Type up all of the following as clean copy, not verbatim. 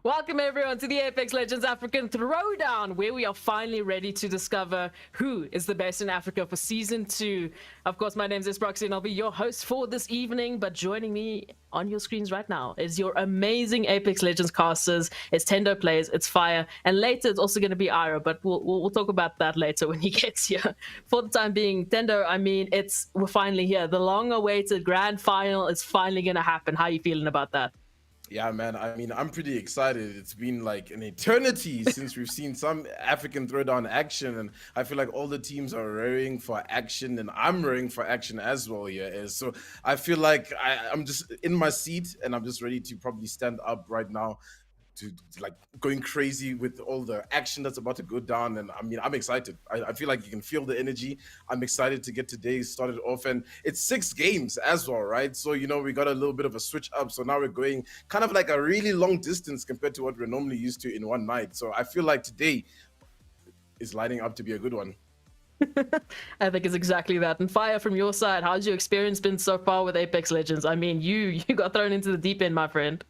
Welcome everyone to the Apex Legends African Throwdown, where we are finally ready to discover who is the best in Africa for Season 2. Of course, my name is Esports and I'll be your host for this evening, but joining me on your screens right now is your amazing Apex Legends casters. It's Tendo Players, it's Fire, and later it's also going to be Ira, but we'll talk about that later when he gets here. For the time being, Tendo, I mean, we're finally here. The long-awaited grand final is finally going to happen. How are you feeling about that? Yeah, man. I mean, I'm pretty excited. It's been like an eternity since we've seen some African Throwdown action, and I feel like all the teams are raring for action, and I'm raring for action as well. Yeah, so I feel like I'm just in my seat, and I'm just ready to probably stand up right now to like going crazy with all the action that's about to go down. And I mean, I'm excited. I feel like you can feel the energy. I'm excited to get today started off, and it's 6 games as well, right? So, you know, we got a little bit of a switch up. So now we're going kind of like a really long distance compared to what we're normally used to in one night. So I feel like today is lining up to be a good one. I think it's exactly that. And Fire, from your side, how's your experience been so far with Apex Legends? I mean, you got thrown into the deep end, my friend.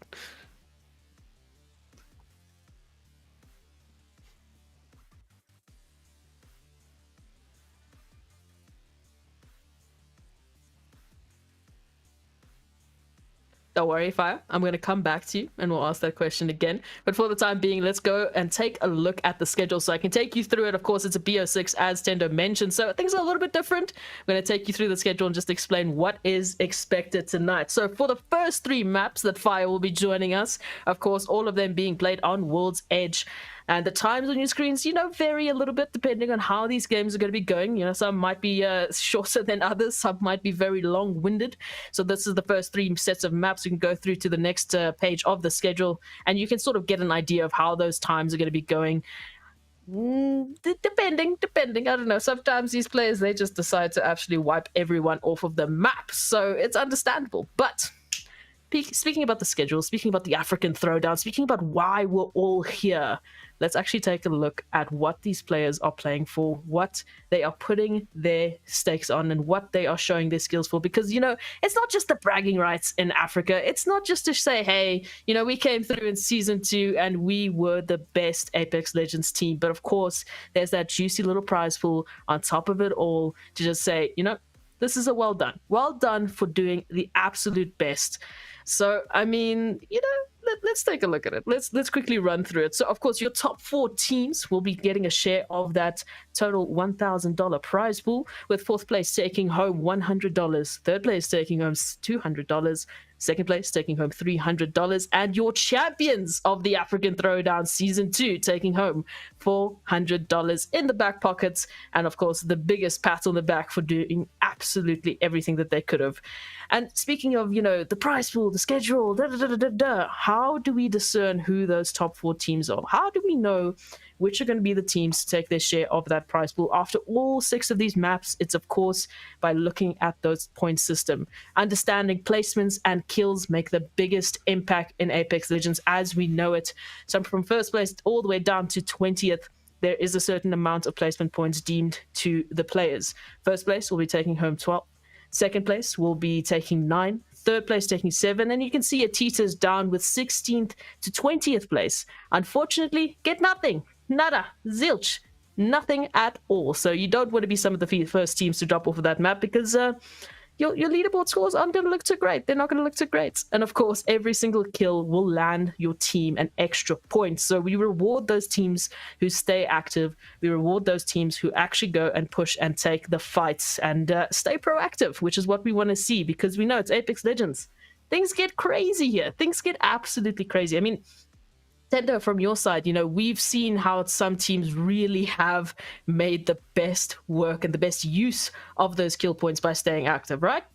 Don't worry, Fire. I'm going to come back to you and we'll ask that question again. But for the time being, let's go and take a look at the schedule so I can take you through it. Of course, it's a BO6, as Tendo mentioned, so things are a little bit different. I'm going to take you through the schedule and just explain what is expected tonight. So for the first 3 maps that Fire will be joining us, of course, all of them being played on World's Edge. And the times on your screens, you know, vary a little bit depending on how these games are going to be going. You know, some might be shorter than others. Some might be very long-winded. So this is the first 3 sets of maps. We can go through to the next page of the schedule, and you can sort of get an idea of how those times are going to be going. Depending, I don't know. Sometimes these players, they just decide to actually wipe everyone off of the map. So it's understandable. But speaking about the schedule, speaking about the African Throwdown, speaking about why we're all here, let's actually take a look at what these players are playing for, what they are putting their stakes on, and what they are showing their skills for. Because, you know, it's not just the bragging rights in Africa. It's not just to say, hey, you know, we came through in Season 2 and we were the best Apex Legends team. But of course, there's that juicy little prize pool on top of it all to just say, you know, this is a well done. Well done for doing the absolute best. So, I mean, you know, let's take a look at it. Let's quickly run through it. So, of course, your top 4 teams will be getting a share of that total $1,000 prize pool, with 4th place taking home $100, 3rd place taking home $200, 2nd place taking home $300, and your champions of the African Throwdown Season 2 taking home $400 in the back pockets, and of course the biggest pat on the back for doing absolutely everything that they could have. And speaking of, you know, the prize pool, the schedule, how do we discern who those top 4 teams are? How do we know which are going to be the teams to take their share of that prize pool? After all 6 of these maps, it's of course by looking at those point system. Understanding placements and kills make the biggest impact in Apex Legends as we know it. So from 1st place all the way down to 20th, there is a certain amount of placement points deemed to the players. 1st place will be taking home 12. 2nd place will be taking 9. 3rd place taking 7, and you can see Atita's down with 16th to 20th place. Unfortunately, get nothing. Nada, zilch, nothing at all. So you don't want to be some of the first teams to drop off of that map, because your leaderboard scores aren't going to look too great. They're not going to look too great. And of course, every single kill will land your team an extra point. So we reward those teams who stay active. We reward those teams who actually go and push and take the fights and stay proactive, which is what we want to see, because we know it's Apex Legends. Things get crazy here. Things get absolutely crazy. I mean, Tendo, from your side, you know, we've seen how some teams really have made the best work and the best use of those kill points by staying active, right?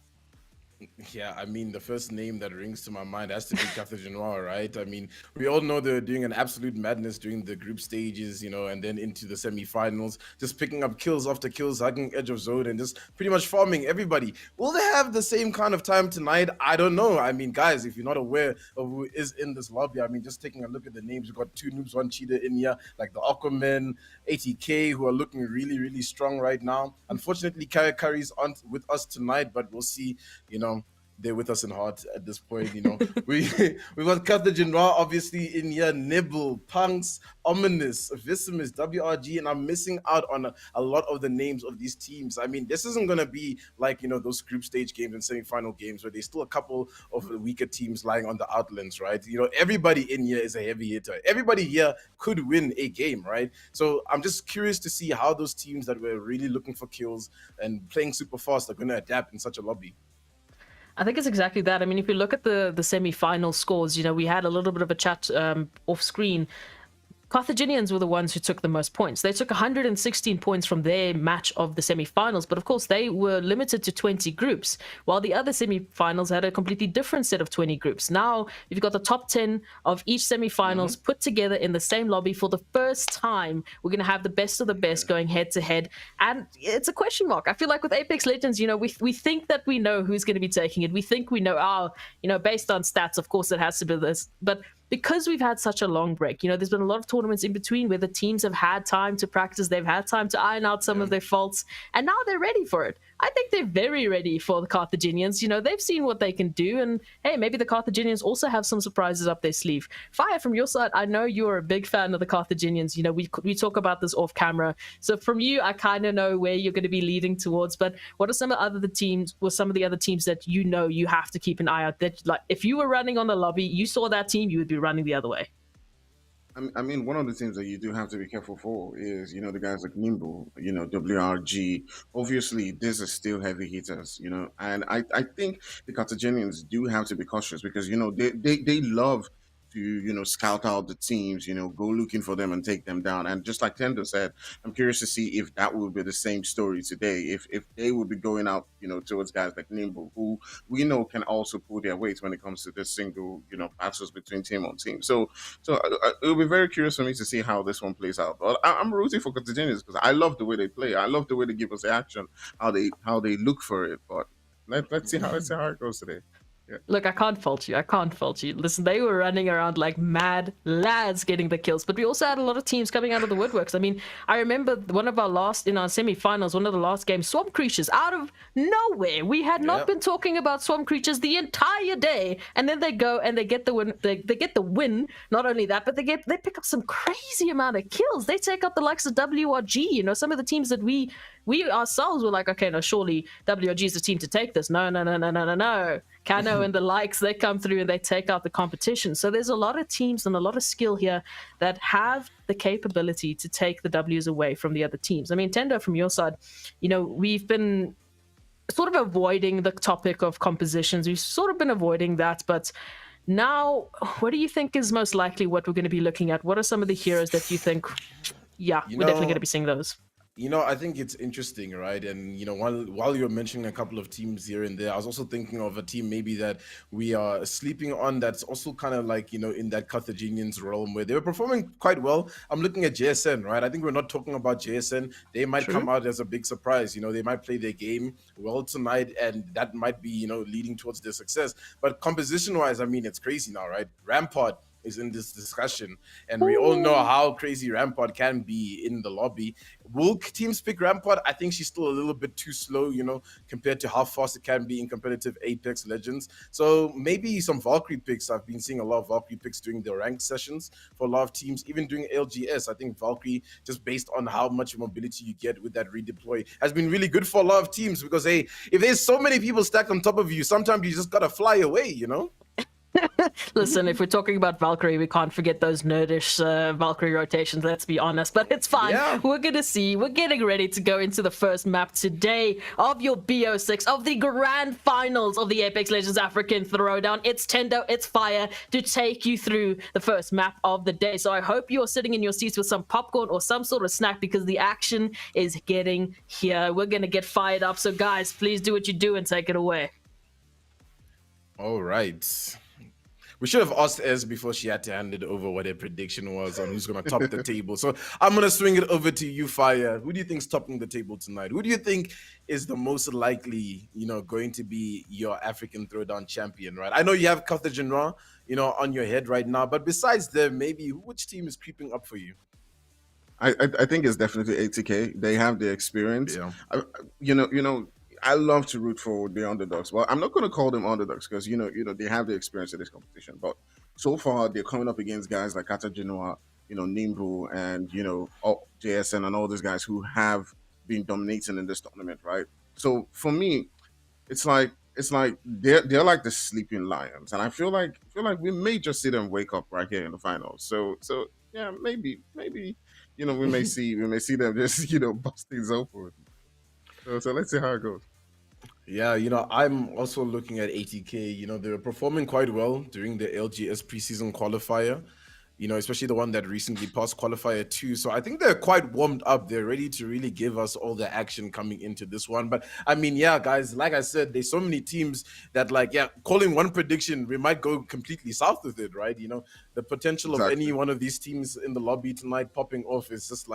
Yeah, I mean, the first name that rings to my mind has to be Carthaginians, right? I mean, we all know they're doing an absolute madness during the group stages, you know, and then into the semi-finals, just picking up kills after kills, hugging edge of zone, and just pretty much farming everybody. Will they have the same kind of time tonight? I don't know. I mean, guys, if you're not aware of who is in this lobby, I mean, just taking a look at the names, we've got 2 noobs, 1 cheater in here, like the AQUAMEN, ATK, who are looking really, really strong right now. Unfortunately, Caras aren't with us tonight, but we'll see, you know, they're with us in heart at this point. You know, we we got Carthaginians obviously in here, Nibble, Punx, Omnius, Vicimus, WRG, and I'm missing out on a lot of the names of these teams. I mean, this isn't gonna be like, you know, those group stage games and semi-final games where there's still a couple of the weaker teams lying on the outlands, right? You know, everybody in here is a heavy hitter. Everybody here could win a game, right? So I'm just curious to see how those teams that were really looking for kills and playing super fast are going to adapt in such a lobby. I think it's exactly that. I mean, if you look at the semi-final scores, you know, we had a little bit of a chat off screen. Carthaginians were the ones who took the most points. They took 116 points from their match of the semi-finals, but of course they were limited to 20 groups, while the other semi-finals had a completely different set of 20 groups. Now you've got the top 10 of each semi-finals put together in the same lobby for the first time. We're going to have the best of the best going head to head, and it's a question mark. I feel like with Apex Legends, you know, we think that we know who's going to be taking it. We think we know, you know, based on stats, of course it has to be this, but because we've had such a long break, you know, there's been a lot of tournaments in between where the teams have had time to practice, they've had time to iron out some of their faults, and now they're ready for it. I think they're very ready for the Carthaginians. You know, they've seen what they can do, and hey, maybe the Carthaginians also have some surprises up their sleeve. Fire, from your side, I know you're a big fan of the Carthaginians. You know, we talk about this off camera, so from you, I kind of know where you're going to be leading towards. But what are some of the other teams that you know you have to keep an eye out? That, like, if you were running on the lobby, you saw that team, you would be running the other way. I mean, one of the things that you do have to be careful for is, you know, the guys like Nibble, you know, WRG. Obviously, these are still heavy hitters, you know, and I think the Carthaginians do have to be cautious because, you know, they love to, you know, scout out the teams, you know, go looking for them and take them down. And just like Tendo said, I'm curious to see if that will be the same story today. If they will be going out, you know, towards guys like Nibble, who we know can also pull their weight when it comes to this single, you know, battles between team on team. So it'll be very curious for me to see how this one plays out. But I'm rooting for Carthaginians because I love the way they play. I love the way they give us the action, how they look for it. But let's see how it goes today. Yeah. Look, I can't fault you. I can't fault you. Listen, they were running around like mad lads getting the kills, but we also had a lot of teams coming out of the woodworks. I mean, I remember one of our last, in our semi-finals, one of the last games, Swamp Creatures, out of nowhere. We had not been talking about Swamp Creatures the entire day, and then they go and they get the win. They get the win. Not only that, but they pick up some crazy amount of kills. They take out the likes of WRG. You know, some of the teams that we ourselves were like, okay, no, surely WRG is the team to take this. No. Cano and the likes, they come through and they take out the competition. So there's a lot of teams and a lot of skill here that have the capability to take the W's away from the other teams. I mean, Tendo, from your side, you know, we've been sort of avoiding the topic of compositions. We've sort of been avoiding that, but now, what do you think is most likely what we're going to be looking at? What are some of the heroes that you think, we're definitely going to be seeing those? You know, I think it's interesting, right? And, you know, while you're mentioning a couple of teams here and there, I was also thinking of a team maybe that we are sleeping on that's also kind of like, you know, in that Carthaginians realm where they were performing quite well. I'm looking at JSN, right? I think we're not talking about JSN. They might come out as a big surprise. You know, they might play their game well tonight, and that might be, you know, leading towards their success. But composition-wise, I mean, it's crazy now, right? Rampart is in this discussion, and we all know how crazy Rampart can be in the lobby. Will teams pick Rampart? I think she's still a little bit too slow, you know, compared to how fast it can be in competitive Apex Legends. So maybe some Valkyrie picks. I've been seeing a lot of Valkyrie picks during the ranked sessions for a lot of teams, even doing LGS. I think Valkyrie, just based on how much mobility you get with that redeploy, has been really good for a lot of teams because, hey, if there's so many people stacked on top of you, sometimes you just gotta fly away, you know? Listen, if we're talking about Valkyrie, we can't forget those nerdish Valkyrie rotations, let's be honest, but it's fine. Yeah. We're gonna see. We're getting ready to go into the first map today of your BO6, of the grand finals of the Apex Legends African Throwdown. It's Tendo, it's Fire to take you through the first map of the day. So I hope you're sitting in your seats with some popcorn or some sort of snack because the action is getting here. We're gonna get fired up. So guys, please do what you do and take it away. All right. We should have asked Ez before she had to hand it over what her prediction was on who's going to top the table. So I'm going to swing it over to you, Fire. Who do you think is topping the table tonight? Who do you think is the most likely, you know, going to be your African Throwdown champion, right? I know you have Carthaginians, you know, on your head right now, but besides them, maybe which team is creeping up for you? I think it's definitely ATK. They have the experience. Yeah. You know, I love to root for the underdogs. Well, I'm not going to call them underdogs because they have the experience in this competition. But so far, they're coming up against guys like Carthaginois, Nibble, and JSN and all these guys who have been dominating in this tournament, right? So for me, it's like they're like the sleeping lions, and I feel like we may just see them wake up right here in the finals. So yeah, maybe we may see them just bust things open. So let's see how it goes. Yeah, I'm also looking at ATK. They're performing quite well during the LGS preseason qualifier, especially the one that recently passed qualifier 2. So I think they're quite warmed up. They're ready to really give us all the action coming into this one. But I mean, yeah, guys, like I said, there's so many teams that, calling one prediction, we might go completely south with it, right? The potential of Exactly. any one of these teams in the lobby tonight popping off is just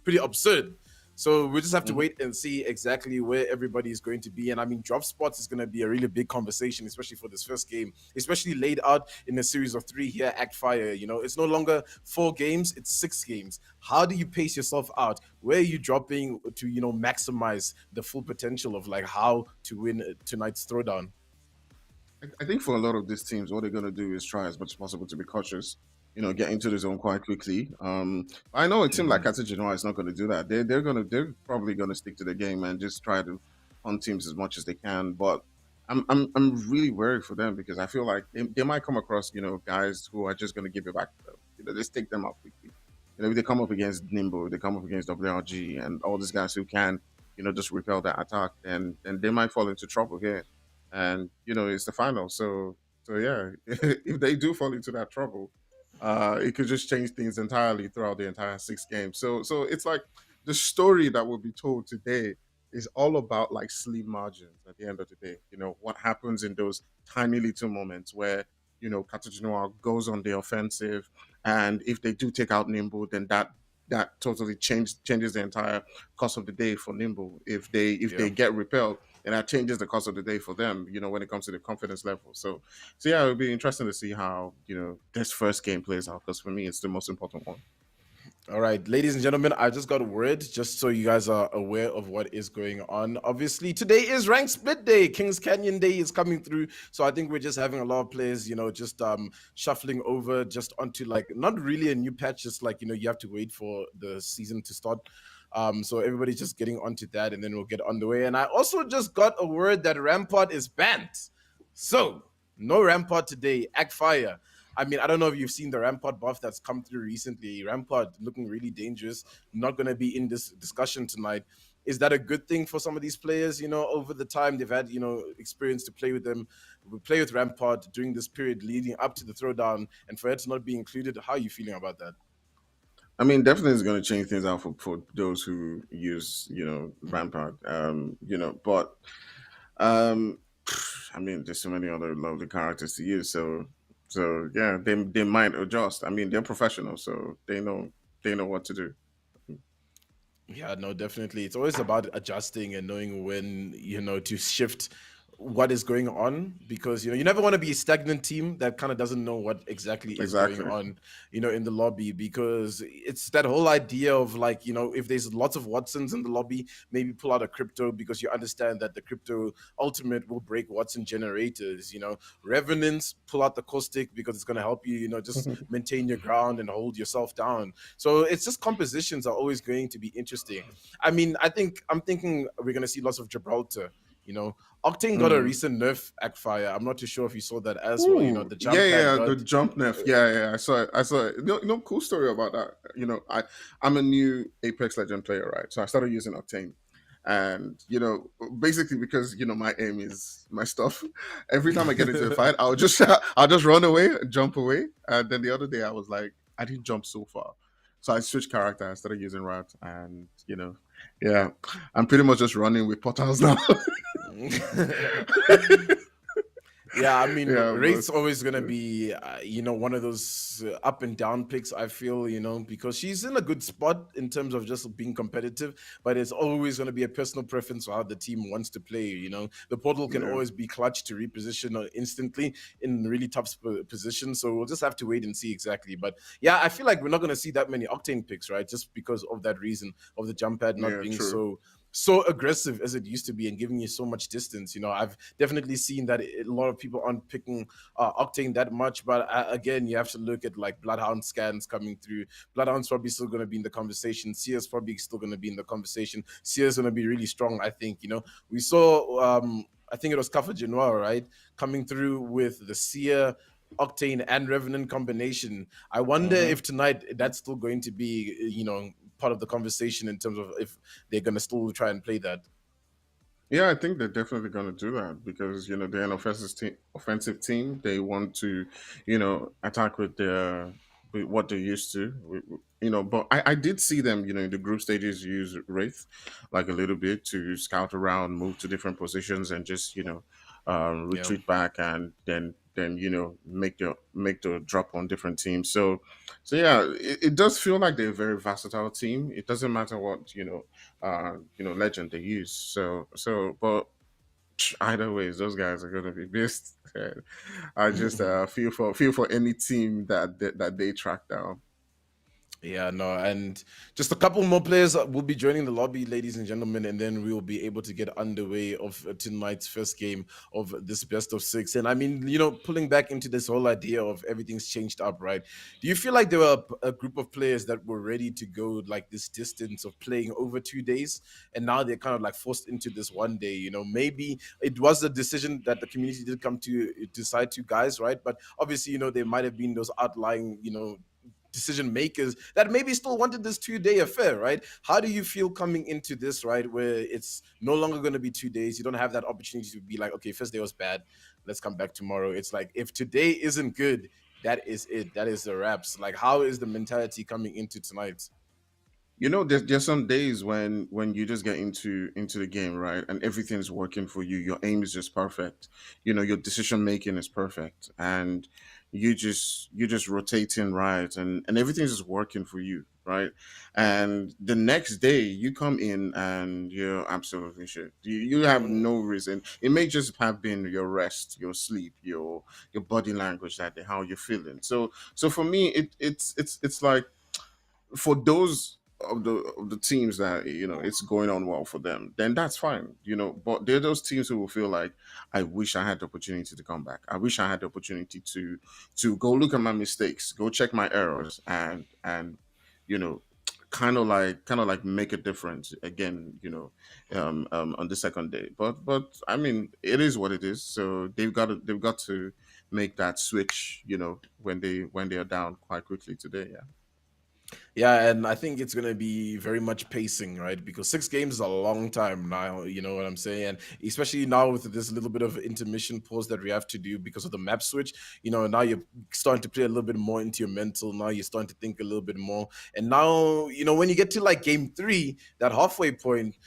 pretty absurd. So we just have to Mhm. wait and see exactly where everybody is going to be. And I mean, drop spots is going to be a really big conversation, especially for this first game, especially laid out in a series of 3 here at Fire. It's no longer 4 games, it's 6 games. How do you pace yourself out? Where are you dropping to, maximize the full potential of how to win tonight's throwdown? I think for a lot of these teams, what they're going to do is try as much as possible to be cautious. Get into the zone quite quickly. I know a team like Carthaginois is not going to do that. They're probably going to stick to the game and just try to hunt teams as much as they can. But I'm really worried for them because I feel like they might come across guys who are just going to give it back to them. Just take them out quickly. If they come up against Nimble, they come up against WRG and all these guys who can just repel that attack, then they might fall into trouble here. And it's the final, so yeah, if they do fall into that trouble, it could just change things entirely throughout the entire 6 games. So it's like the story that will be told today is all about like slim margins at the end of the day. What happens in those tiny little moments where Carthaginois goes on the offensive, and if they do take out Nimble, then that totally changes the entire course of the day for Nimble. If they get repelled, and that changes the course of the day for them, when it comes to the confidence level. So yeah, it would be interesting to see how, this first game plays out, because for me, it's the most important one. All right, ladies and gentlemen, I just got a word just so you guys are aware of what is going on. Obviously, today is Rank Split Day. Kings Canyon Day is coming through. So I think we're just having a lot of players, just shuffling over just onto not really a new patch, just you have to wait for the season to start. So everybody's just getting onto that, and then we'll get on the way. And I also just got a word that Rampart is banned. So no Rampart today. Act Fire. I mean, I don't know if you've seen the Rampart buff that's come through recently. Rampart looking really dangerous. Not going to be in this discussion tonight. Is that a good thing for some of these players? Over the time they've had, experience to play with them, play with Rampart during this period leading up to the throwdown, and for it to not be included. How are you feeling about that? I mean, definitely is going to change things out for those who use, Rampart. But um, I mean, there's so many other lovely characters to use. So yeah, they might adjust. I mean, they're professionals, so they know what to do. Yeah, no, definitely. It's always about adjusting and knowing when, to shift what is going on, because you never want to be a stagnant team that kind of doesn't know what exactly is going Exactly. on, in the lobby, because it's that whole idea of if there's lots of Watsons in the lobby, maybe pull out a crypto, because you understand that the crypto ultimate will break Watson generators. Revenants, pull out the caustic, because it's going to help you, just maintain your ground and hold yourself down. So it's just compositions are always going to be interesting. I mean, I'm thinking we're going to see lots of Gibraltar. Octane got a Mm. recent nerf at Fire. I'm not too sure if you saw that as well. Ooh, The jump yeah, pad yeah, the got. jump nerf. Yeah, I saw it. I saw it. Cool story about that. I'm a new Apex Legend player, right? So I started using Octane, and basically because my aim is my stuff. Every time I get into a fight, I'll just run away and jump away. And then the other day, I was like, I didn't jump so far, so I switched character. I started using Rat, and yeah, I'm pretty much just running with portals now. Yeah, I mean, Yeah, but Wraith's always gonna be, one of those up and down picks. I feel, because she's in a good spot in terms of just being competitive, but it's always gonna be a personal preference for how the team wants to play. The portal can yeah. always be clutch to reposition instantly in really tough positions. So we'll just have to wait and see exactly. But yeah, I feel like we're not gonna see that many Octane picks, right? Just because of that reason of the jump pad not Yeah, being true. so aggressive as it used to be and giving you so much distance. I've definitely seen that a lot of people aren't picking Octane that much, but again, you have to look at like Bloodhound scans coming through. Bloodhound's probably still going to be in the conversation. Sia's probably still going to be in the conversation. Sia's going to be really strong, I think. We saw, I think it was Carthaginians, right, coming through with the Sia, Octane, and Revenant combination. I wonder Mhm. if tonight that's still going to be, part of the conversation in terms of if they're going to still try and play that. Yeah, I think they're definitely going to do that because they're an offensive team. They want to, attack with what they're used to. But I did see them, in the group stages use Wraith like a little bit to scout around, move to different positions, and just Yeah. retreat back and then make the drop on different teams. So yeah, it does feel like they're a very versatile team. It doesn't matter what legend they use. But either ways, those guys are gonna be missed. I just feel for any team that they track down. Yeah, no, and just a couple more players will be joining the lobby, ladies and gentlemen, and then we will be able to get underway of tonight's first game of this best of six. And I mean, pulling back into this whole idea of everything's changed up, right? Do you feel like there were a group of players that were ready to go like this distance of playing over 2 days, and now they're kind of like forced into this one day? Maybe it was a decision that the community did come to decide to, guys, right? But obviously, there might have been those outlying, decision makers that maybe still wanted this 2 day affair, right? How do you feel coming into this, right, where it's no longer going to be 2 days? You don't have that opportunity to be like, okay, first day was bad, let's come back tomorrow. It's like, if today isn't good, that is it. That is the wraps. Like, how is the mentality coming into tonight? There's some days when you just get into the game, right, and everything's working for you. Your aim is just perfect. Your decision making is perfect, and you just rotating right, and everything's just working for you, right. And the next day you come in and you're absolutely shit. You have no reason. It may just have been your rest, your sleep, your body language that day, how you're feeling. So for me, it's like, for those of the teams that it's going on well for them, then that's fine. But there are those teams who will feel like, I wish I had the opportunity to come back. I wish I had the opportunity to go look at my mistakes, go check my errors, and you know kind of like make a difference again, on the second day. But I mean, it is what it is. So they've got to make that switch, when they are down quite quickly today. Yeah. Yeah, and I think it's gonna be very much pacing, right? Because 6 games is a long time now, you know what I'm saying? And especially now with this little bit of intermission pause that we have to do because of the map switch, now you're starting to play a little bit more into your mental. Now you're starting to think a little bit more. And now, when you get to like game three, that halfway point,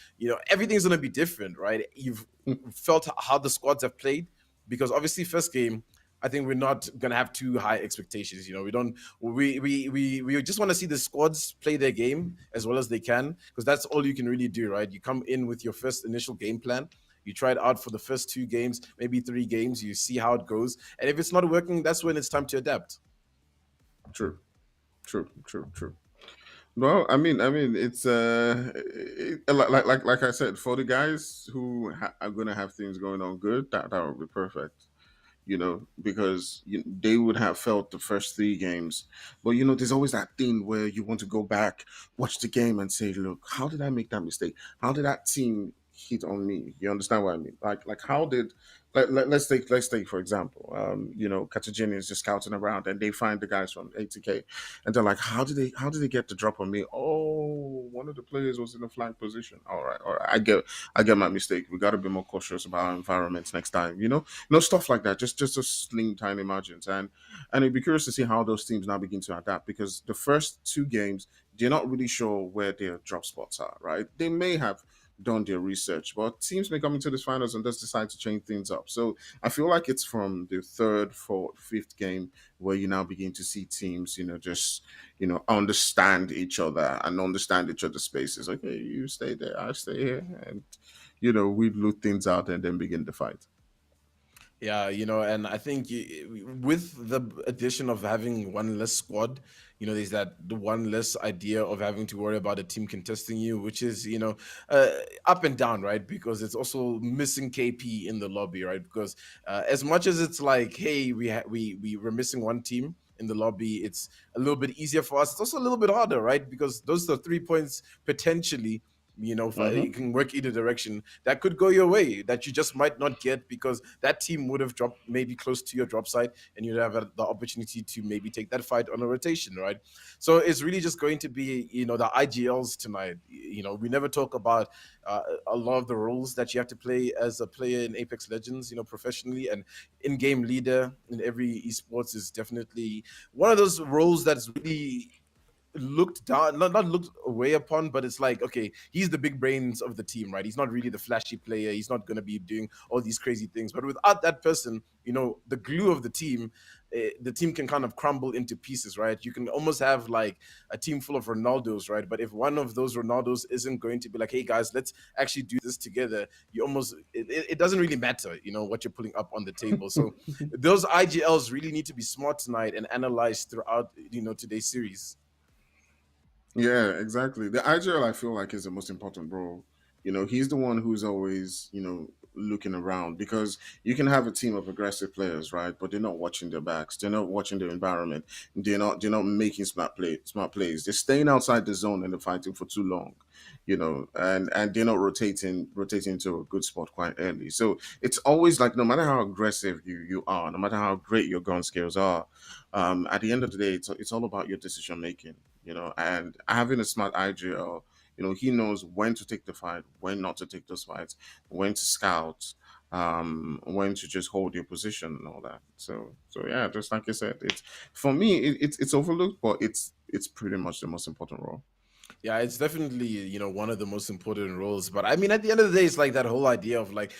everything's gonna be different, right? You've felt how the squads have played, because obviously first game, I think we're not gonna have too high expectations. We don't. We just want to see the squads play their game as well as they can, because that's all you can really do, right? You come in with your first initial game plan. You try it out for the first 2 games, maybe 3 games. You see how it goes, and if it's not working, that's when it's time to adapt. True. True. True. True. Well, I mean, it's like I said, for the guys who are gonna have things going on good, that would be perfect. Because they would have felt the first 3 games. But there's always that thing where you want to go back, watch the game, and say, "Look, how did I make that mistake? How did that team hit on me?" You understand what I mean? Like how did let's take for example, Carthaginians just scouting around and they find the guys from ATK, and they're like, "How did they get the drop on me? Oh, one of the players was in a flank position. All right, I get my mistake. We got to be more cautious about our environments next time. Stuff like that. Just sling tiny margins, and it'd be curious to see how those teams now begin to adapt, because the first 2 games they're not really sure where their drop spots are. Right? They may have done their research, but teams may come into this finals and just decide to change things up. So I feel like it's from the third, fourth, fifth game where you now begin to see teams, just understand each other and understand each other's spaces. Okay, you stay there, I stay here, and we loot things out and then begin the fight. Yeah, and I think with the addition of having one less squad, there's that the one less idea of having to worry about a team contesting you, which is, uh, up and down, right? Because it's also missing KP in the lobby, right? Because as much as it's like, hey, we were missing one team in the lobby, it's a little bit easier for us. It's also a little bit harder, right? Because those are 3 points potentially, Mm-hmm. it can work either direction, that could go your way, that you just might not get because that team would have dropped maybe close to your drop site, and you'd have the opportunity to maybe take that fight on a rotation, right? So it's really just going to be, the IGLs tonight. We never talk about a lot of the roles that you have to play as a player in Apex Legends, professionally, and in-game leader in every esports is definitely one of those roles that's really looked down, not looked away upon, but it's like, okay, he's the big brains of the team, right? He's not really the flashy player. He's not going to be doing all these crazy things. But without that person, the glue of the team can kind of crumble into pieces, right? You can almost have like a team full of Ronaldos, right? But if one of those Ronaldos isn't going to be like, hey guys, let's actually do this together, you almost it doesn't really matter, what you're putting up on the table. So those IGLs really need to be smart tonight and analyzed throughout, today's series. Yeah, exactly. The IGL I feel like is the most important role. He's the one who's always, looking around because you can have a team of aggressive players, right? But they're not watching their backs. They're not watching their environment. They're not making smart plays. They're staying outside the zone and they're fighting for too long, and they're not rotating to a good spot quite early. So it's always like no matter how aggressive you are, no matter how great your gun skills are, at the end of the day, it's all about your decision making, and having a smart IGL, he knows when to take the fight, when not to take those fights, when to scout, when to just hold your position and all that. So yeah, just like you said, it's for me, it's overlooked, but it's pretty much the most important role. Yeah, it's definitely, one of the most important roles. But I mean, at the end of the day, it's like that whole idea of like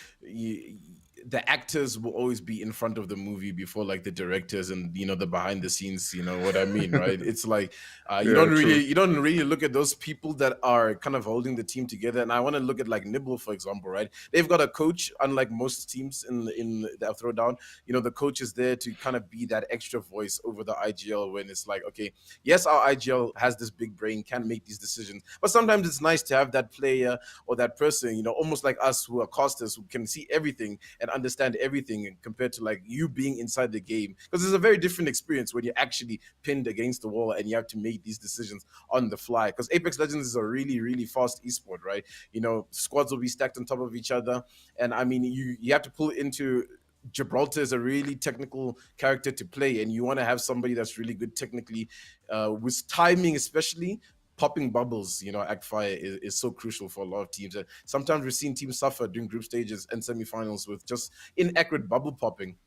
the actors will always be in front of the movie before like the directors and the behind the scenes. You know what I mean, right? It's like Yeah, true. you don't really look at those people that are kind of holding the team together. And I want to look at like Nibble, for example, right? They've got a coach, unlike most teams in the throwdown. The coach is there to kind of be that extra voice over the IGL when it's like, okay, yes, our IGL has this big brain, can make these decisions, but sometimes it's nice to have that player or that person, almost like us who are casters who can see everything and understand everything compared to like you being inside the game. Because it's a very different experience when you're actually pinned against the wall and you have to make these decisions on the fly. Because Apex Legends is a really, really fast esport, right? Squads will be stacked on top of each other. And I mean, you have to pull into Gibraltar is a really technical character to play, and you want to have somebody that's really good technically, with timing, especially popping bubbles. Act fire is so crucial for a lot of teams. Sometimes we've seen teams suffer during group stages and semifinals with just inaccurate bubble popping.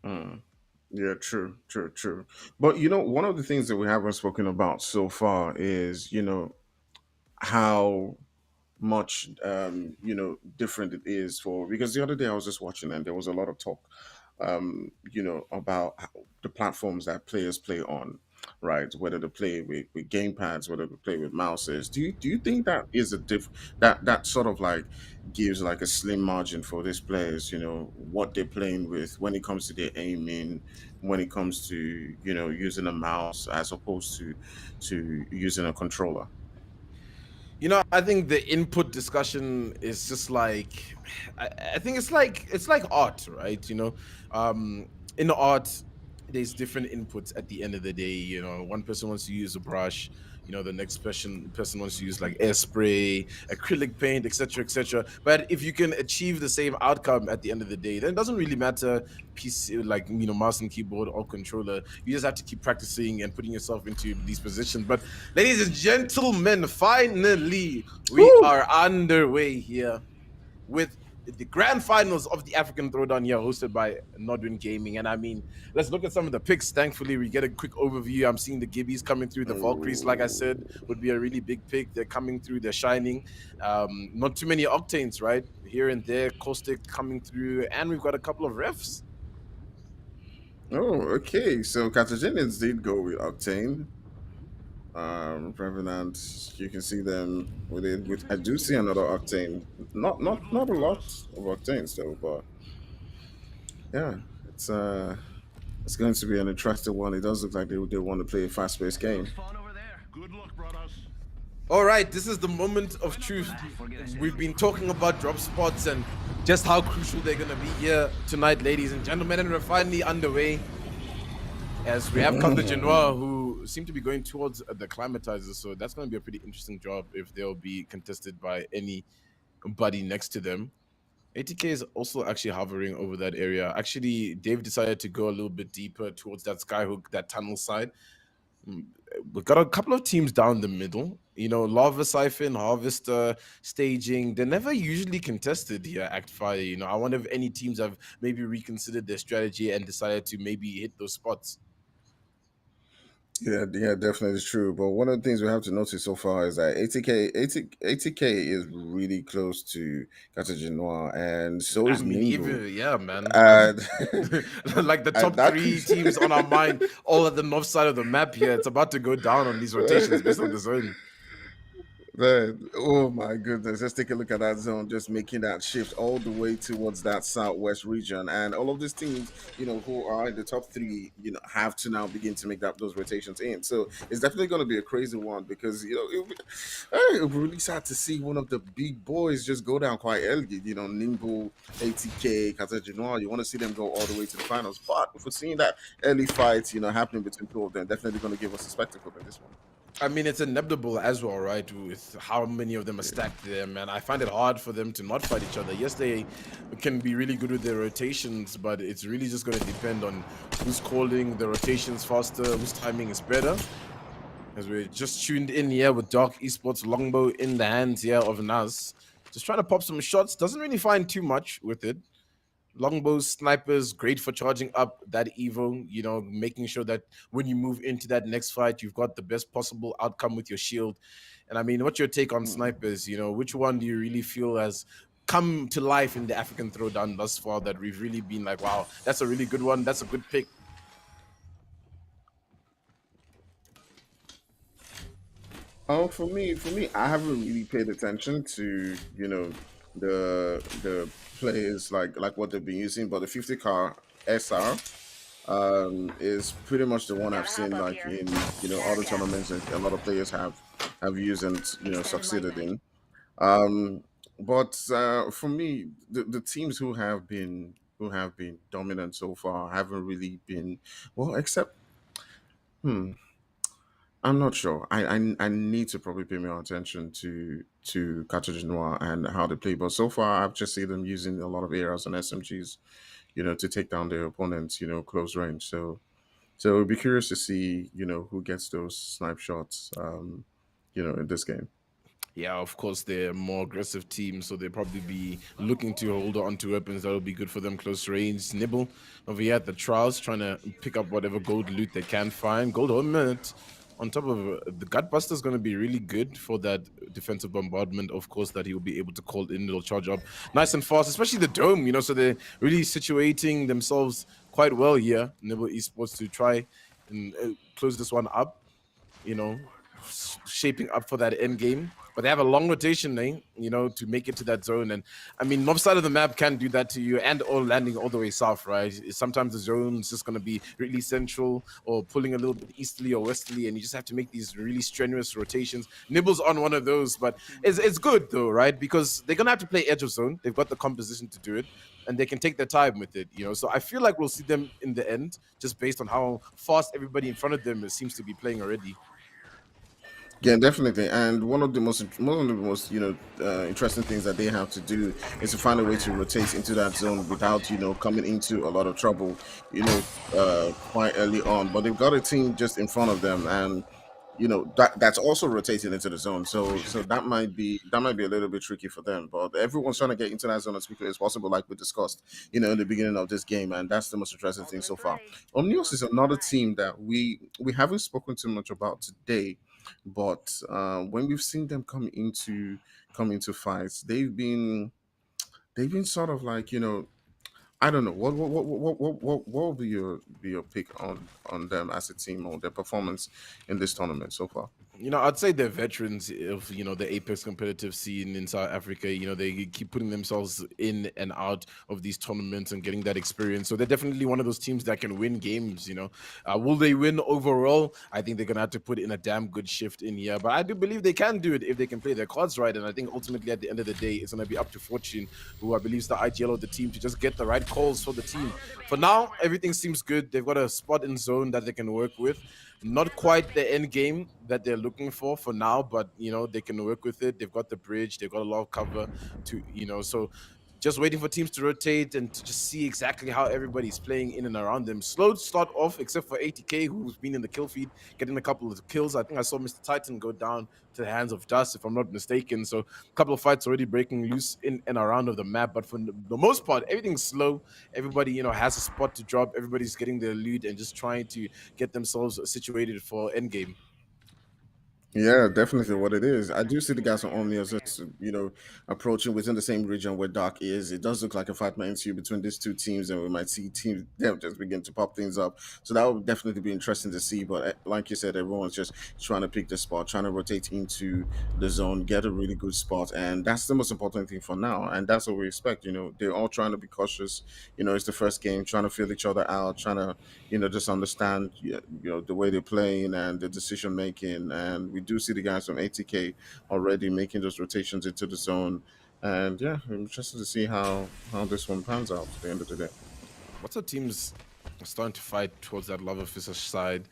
Mm. Yeah, true, true, true. But one of the things that we haven't spoken about so far is how much different it is for, because the other day I was just watching and there was a lot of talk about the platforms that players play on, right? Whether they play with gamepads, whether they play with mouses. Do you think that is a that sort of like gives like a slim margin for these players, what they're playing with when it comes to their aiming, when it comes to using a mouse as opposed to using a controller? I think the input discussion is just like, I think it's like art, right? In art, there's different inputs at the end of the day. One person wants to use a brush, the next person wants to use like airspray, acrylic paint, etc., etc. But if you can achieve the same outcome at the end of the day, then it doesn't really matter PC, like mouse and keyboard or controller. You just have to keep practicing and putting yourself into these positions. But ladies and gentlemen, finally we Woo! are underway here with the grand finals of the African Throwdown here, hosted by NODWIN Gaming. And I mean, let's look at some of the picks. Thankfully, we get a quick overview. I'm seeing the Gibbies coming through. The Valkyries, like I said, Oh. would be a really big pick. They're coming through. They're shining. Not too many Octanes, right? Here and there, Caustic coming through. And we've got a couple of refs. Oh, okay. So Carthaginians did go with Octane. Revenant, you can see them with it. With I do see another Octane. Not a lot of Octanes though, but. yeah, it's going to be an interesting one. It does look like they want to play a fast-paced game. Good luck, brothers. All right, this is the moment of truth. We've been talking about drop spots and just how crucial they're going to be here tonight, ladies and gentlemen, and we're finally underway as we have Carthaginians who seem to be going towards the climatizers, so that's going to be a pretty interesting job if they'll be contested by anybody next to them. ATK is also actually hovering over that area. Actually, Dave decided to go a little bit deeper towards that skyhook, that tunnel side. We've got a couple of teams down the middle. You know, Lava Siphon, Harvester, Staging, they're never usually contested here at Fire. You know, I wonder if any teams have maybe reconsidered their strategy and decided to maybe hit those spots. Yeah, definitely true. But one of the things we have to notice so far is that ATK is really close to Carthaginians, and so is Nibble. Even, yeah, man. And like the top three teams on our mind, all at the north side of the map here. It's about to go down on these rotations based on the zone. Man, oh my goodness. Let's take a look at that zone, just making that shift all the way towards that southwest region. And all of these teams, you know, who are in the top three, you know, have to now begin to make those rotations in. So it's definitely going to be a crazy one because, you know, it be really sad to see one of the big boys just go down quite early. You know, Nibble, ATK, Carthaginians, you want to see them go all the way to the finals. But if we're seeing that early fight, you know, happening between two of them, definitely going to give us a spectacle in this one. I mean, it's inevitable as well, right? With how many of them are stacked there, man. I find it hard for them to not fight each other. Yes, they can be really good with their rotations, but it's really just going to depend on who's calling the rotations faster, whose timing is better. As we're just tuned in here with Dark Esports longbow in the hands here of Nas. Just trying to pop some shots. Doesn't really find too much with it. Longbows, snipers, great for charging up that Evo, you know, making sure that when you move into that next fight, you've got the best possible outcome with your shield. And I mean, what's your take on snipers? You know, which one do you really feel has come to life in the African Throwdown thus far that we've really been like, wow, that's a really good one. That's a good pick. Oh, for me, I haven't really paid attention to, you know, the players like what they've been using, but the 50 car SR is pretty much the one I've seen like in, you know, all the tournaments that a lot of players have used and, you know, succeeded in. But for me, the teams who have been dominant so far haven't really been well, except I'm not sure. I need to probably pay more attention to Carthaginians and how they play. But so far, I've just seen them using a lot of ARs and SMGs, you know, to take down their opponents, you know, close range. So it'd be curious to see, you know, who gets those snipe shots, you know, in this game. Yeah, of course, they're a more aggressive team, so they'll probably be looking to hold on to weapons that will be good for them close range. Nibble over here at the trials, trying to pick up whatever gold loot they can find. Gold helmet on top of the Gutbuster is going to be really good for that defensive bombardment, of course, that he will be able to call in. It'll charge up nice and fast, especially the dome, you know, so they're really situating themselves quite well here, Nibble Esports, to try and close this one up, you know, shaping up for that end game. But they have a long rotation lane, you know, to make it to that zone. And I mean, north side of the map can do that to you, and or landing all the way south, right? Sometimes the zone's just going to be really central or pulling a little bit easterly or westerly, and you just have to make these really strenuous rotations. Nibble's on one of those, but it's good though, right? Because they're going to have to play edge of zone. They've got the composition to do it, and they can take their time with it, you know. So I feel like we'll see them in the end, just based on how fast everybody in front of them seems to be playing already. Yeah, definitely. And one of the most you know interesting things that they have to do is to find a way to rotate into that zone without, you know, coming into a lot of trouble, you know, quite early on. But they've got a team just in front of them, and you know that's also rotating into the zone. So that might be a little bit tricky for them. But everyone's trying to get into that zone as quickly as possible, like we discussed, you know, in the beginning of this game, and that's the most interesting thing so far. Omnius is another team that we haven't spoken too much about today. But when we've seen them come into fights, they've been sort of like, you know, I don't know what will be your pick on them as a team or their performance in this tournament so far. You know, I'd say they're veterans of, you know, the Apex competitive scene in South Africa. You know, they keep putting themselves in and out of these tournaments and getting that experience. So they're definitely one of those teams that can win games, you know. Will they win overall? I think they're going to have to put in a damn good shift in here. But I do believe they can do it if they can play their cards right. And I think ultimately at the end of the day, it's going to be up to Fortune, who I believe is the IGL of the team, to just get the right calls for the team. For now, everything seems good. They've got a spot in zone that they can work with. Not quite the end game that they're looking for now, but you know, they can work with it. They've got the bridge, they've got a lot of cover to, you know, so just waiting for teams to rotate and to just see exactly how everybody's playing in and around them. Slow to start off, except for ATK, who's been in the kill feed, getting a couple of kills. I think I saw Mr. Titan go down to the hands of Dust, if I'm not mistaken. So a couple of fights already breaking loose in and around of the map. But for the most part, everything's slow. Everybody, you know, has a spot to drop. Everybody's getting their loot and just trying to get themselves situated for endgame. Yeah, definitely what it is. I do see the guys on Omnius just, approaching within the same region where Doc is. It does look like a fight might ensue between these two teams, and we might see teams them just begin to pop things up. So that would definitely be interesting to see. But like you said, everyone's just trying to pick the spot, trying to rotate into the zone, get a really good spot, and that's the most important thing for now. And that's what we expect. You know, they're all trying to be cautious. You know, it's the first game, trying to feel each other out, trying to just understand the way they're playing and the decision making. And we do see the guys from ATK already making those rotations into the zone. And yeah, I'm interested to see how this one pans out at the end of the day. What's the teams starting to fight towards that lava fish side?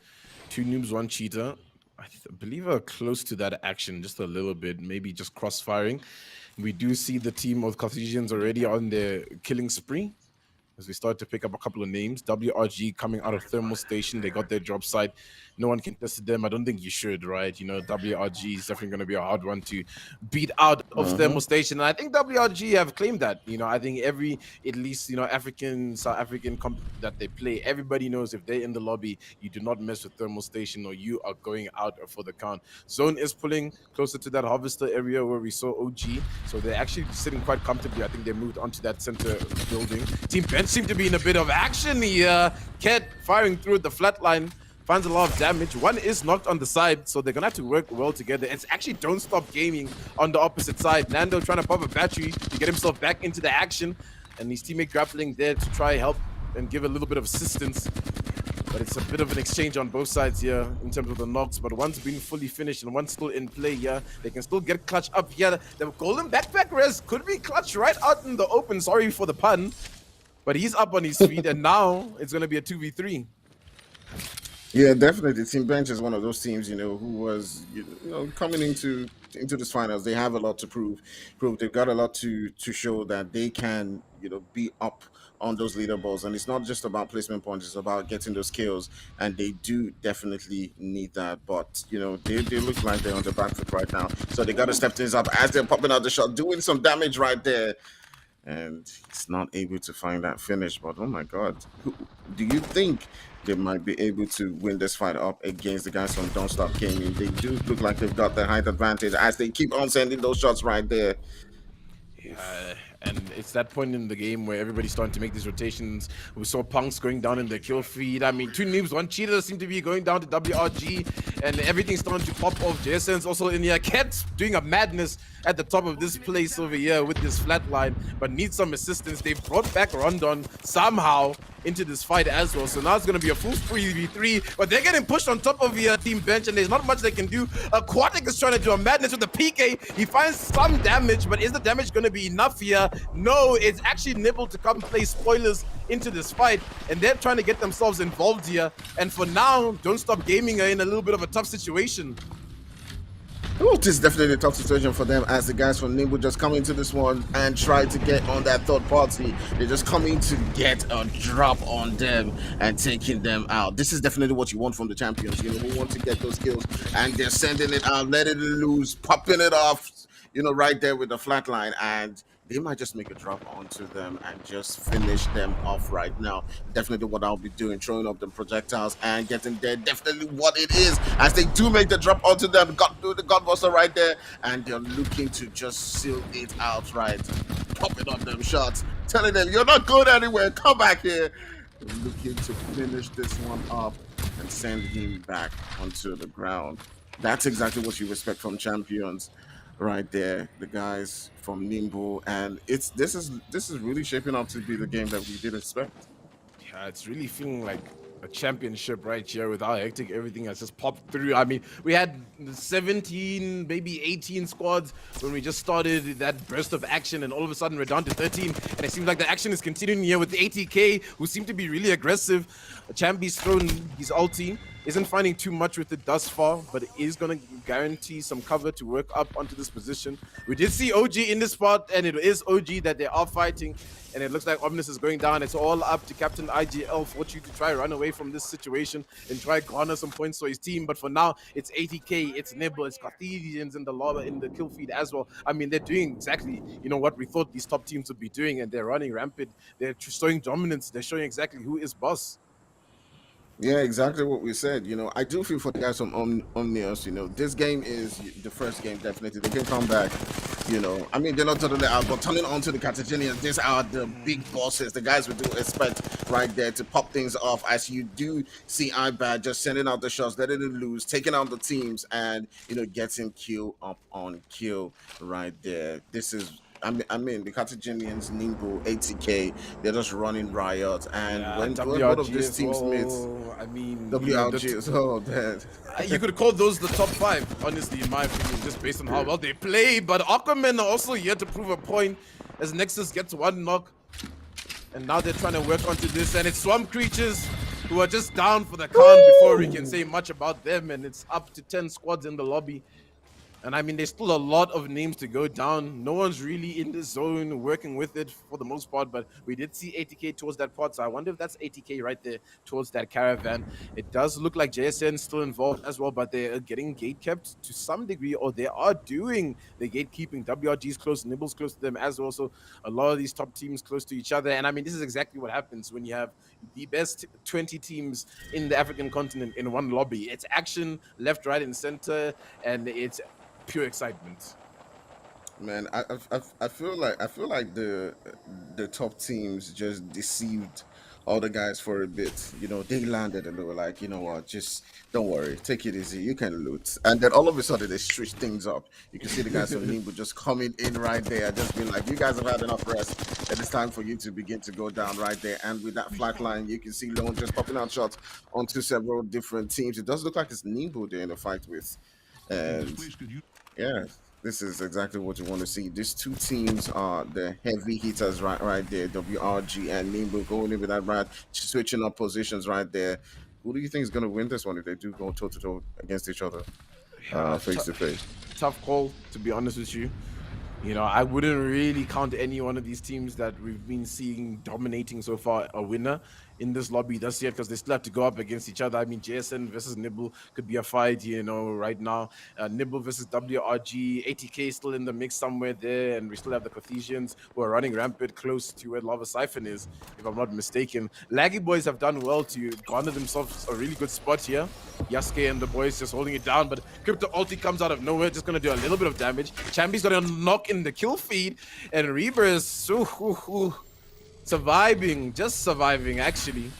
2 noobs, 1 cheater. I believe are close to that action just a little bit, maybe just cross-firing. We do see the team of Carthaginians already on their killing spree, as we start to pick up a couple of names. WRG coming out of Thermal Station. They got their job site. No one can test them. I don't think you should, right? You know, WRG is definitely going to be a hard one to beat out of Thermal Station. And I think WRG have claimed that. You know, I think at least, South African comp that they play, everybody knows if they're in the lobby, you do not mess with Thermal Station or you are going out for the count. Zone is pulling closer to that harvester area where we saw OG. So they're actually sitting quite comfortably. I think they moved onto that center building. Team Bench seem to be in a bit of action here. Ket firing through the flat line, finds a lot of damage. One is knocked on the side, so they're gonna have to work well together. It's actually Don't Stop Gaming on the opposite side. Nando trying to pop a battery to get himself back into the action, and his teammate grappling there to try help and give a little bit of assistance. But it's a bit of an exchange on both sides here in terms of the knocks, but one's being fully finished and one's still in play here. They can still get clutch up here. The golden backpack res could be clutch right out in the open. Sorry for the pun. But he's up on his feet, and now it's going to be a 2v3. Yeah, definitely. Team Bench is one of those teams, who was, coming into this finals. They have a lot to prove. They've got a lot to show that they can, be up on those leaderboards. And it's not just about placement points; it's about getting those kills. And they do definitely need that. But they look like they're on the back foot right now. So they got to step things up as they're popping out the shot, doing some damage right there. And he's not able to find that finish. But oh my God, do you think they might be able to win this fight up against the guys from Don't Stop Gaming? They do look like they've got the height advantage as they keep on sending those shots right there. And it's that point in the game where everybody's starting to make these rotations. We saw Punx going down in the kill feed. I mean, 2 noobs, 1 cheater seem to be going down to WRG, and everything's starting to pop off. JSN's also in here. Ket's doing a madness at the top of this place over here with this flat line, but needs some assistance. They've brought back Rondon somehow into this fight as well. So now it's going to be a full 3v3, but they're getting pushed on top of your Team Bench, and there's not much they can do. Aquatic is trying to do a madness with the PK. He finds some damage, but is the damage going to be enough here? No, it's actually Nibble to come play spoilers into this fight, and they're trying to get themselves involved here. And for now, Don't Stop Gaming are in a little bit of a tough situation. Oh, this is definitely a tough situation for them as the guys from Nibble just come into this one and try to get on that third party. They're just coming to get a drop on them and taking them out. This is definitely what you want from the champions. We want to get those kills, and they're sending it out, letting it loose, popping it off, right there with the flat line, and they might just make a drop onto them and just finish them off right now. Definitely what I'll be doing, throwing up the projectiles and getting there. Definitely what it is as they do make the drop onto them. Got the Godbuster right there, and they're looking to just seal it out right. Popping on them shots, telling them, you're not going anywhere, come back here. They're looking to finish this one up and send him back onto the ground. That's exactly what you expect from champions, right there. The guys from Nimble, and this is really shaping up to be the game that we did expect. Yeah, it's really feeling like a championship right here with how hectic everything has just popped through. I mean, we had 17, maybe 18 squads when we just started that burst of action, and all of a sudden we're down to 13. And it seems like the action is continuing here with the ATK, who seem to be really aggressive. Chambi's thrown his ulti. Isn't finding too much with it thus far, but it is going to guarantee some cover to work up onto this position. We did see OG in this spot, and it is OG that they are fighting, and it looks like Omnius is going down. It's all up to Captain IGL for you to try run away from this situation and try garner some points for his team. But for now, it's ATK, it's Nibble, it's Carthaginians in the lava, in the kill feed as well. I mean, they're doing exactly, what we thought these top teams would be doing, and they're running rampant. They're showing dominance. They're showing exactly who is boss. Yeah, exactly what we said. I do feel for the guys from Omnius. This game is the first game, definitely. They can come back. I mean, they're not totally out, but turning on to the Carthaginians, these are the big bosses, the guys we do expect right there to pop things off. As you do see iBad just sending out the shots, letting it loose, taking out the teams, and, getting kill up on kill right there. This is. I mean, the Carthaginians, Nimble, ATK, they're just running riot. And when one of these teams meets, I mean, WRG as well, you could call those the top 5, honestly, in my opinion, just based on how well they play. But AQUAMEN are also here to prove a point as Nexus gets 1 knock. And now they're trying to work onto this. And it's Swamp Creatures who are just down for the count before we can say much about them. And it's up to 10 squads in the lobby. And I mean, there's still a lot of names to go down. No one's really in the zone working with it for the most part, but we did see ATK towards that part. So I wonder if that's ATK right there towards that caravan. It does look like JSN still involved as well, but they're getting gate kept to some degree, or they are doing the gatekeeping. WRG's close, Nibble's close to them as well. So a lot of these top teams close to each other. And I mean, this is exactly what happens when you have the best 20 teams in the African continent in one lobby. It's action left, right, and center, and it's pure excitement. Man, I feel like the top teams just deceived all the guys for a bit. They landed and they were like, you know what, just don't worry, take it easy, you can loot. And then all of a sudden they switch things up. You can see the guys from Nimble just coming in right there, just being like, you guys have had enough rest, and it's time for you to begin to go down right there. And with that flat line, you can see Lone just popping out shots onto several different teams. It does look like it's Nimble they're in a fight with. And yeah, this is exactly what you want to see. These two teams are the heavy hitters right there. WRG and Nimble going in with that right, switching up positions right there. Who do you think is going to win this one if they do go toe-to-toe against each other, face-to-face? Tough call, to be honest with you. I wouldn't really count any one of these teams that we've been seeing dominating so far a winner in this lobby just yet, because they still have to go up against each other. I mean, JSN versus Nibble could be a fight, right now. Nibble versus WRG, ATK still in the mix somewhere there, and we still have the Carthaginians who are running rampant close to where Lava Siphon is, if I'm not mistaken. Laggy Boys have done well to garner themselves a really good spot here. Yasuke and the boys just holding it down, but Crypto ulti comes out of nowhere, just gonna do a little bit of damage. Chambi's gonna knock in the kill feed, and Reaper's surviving actually.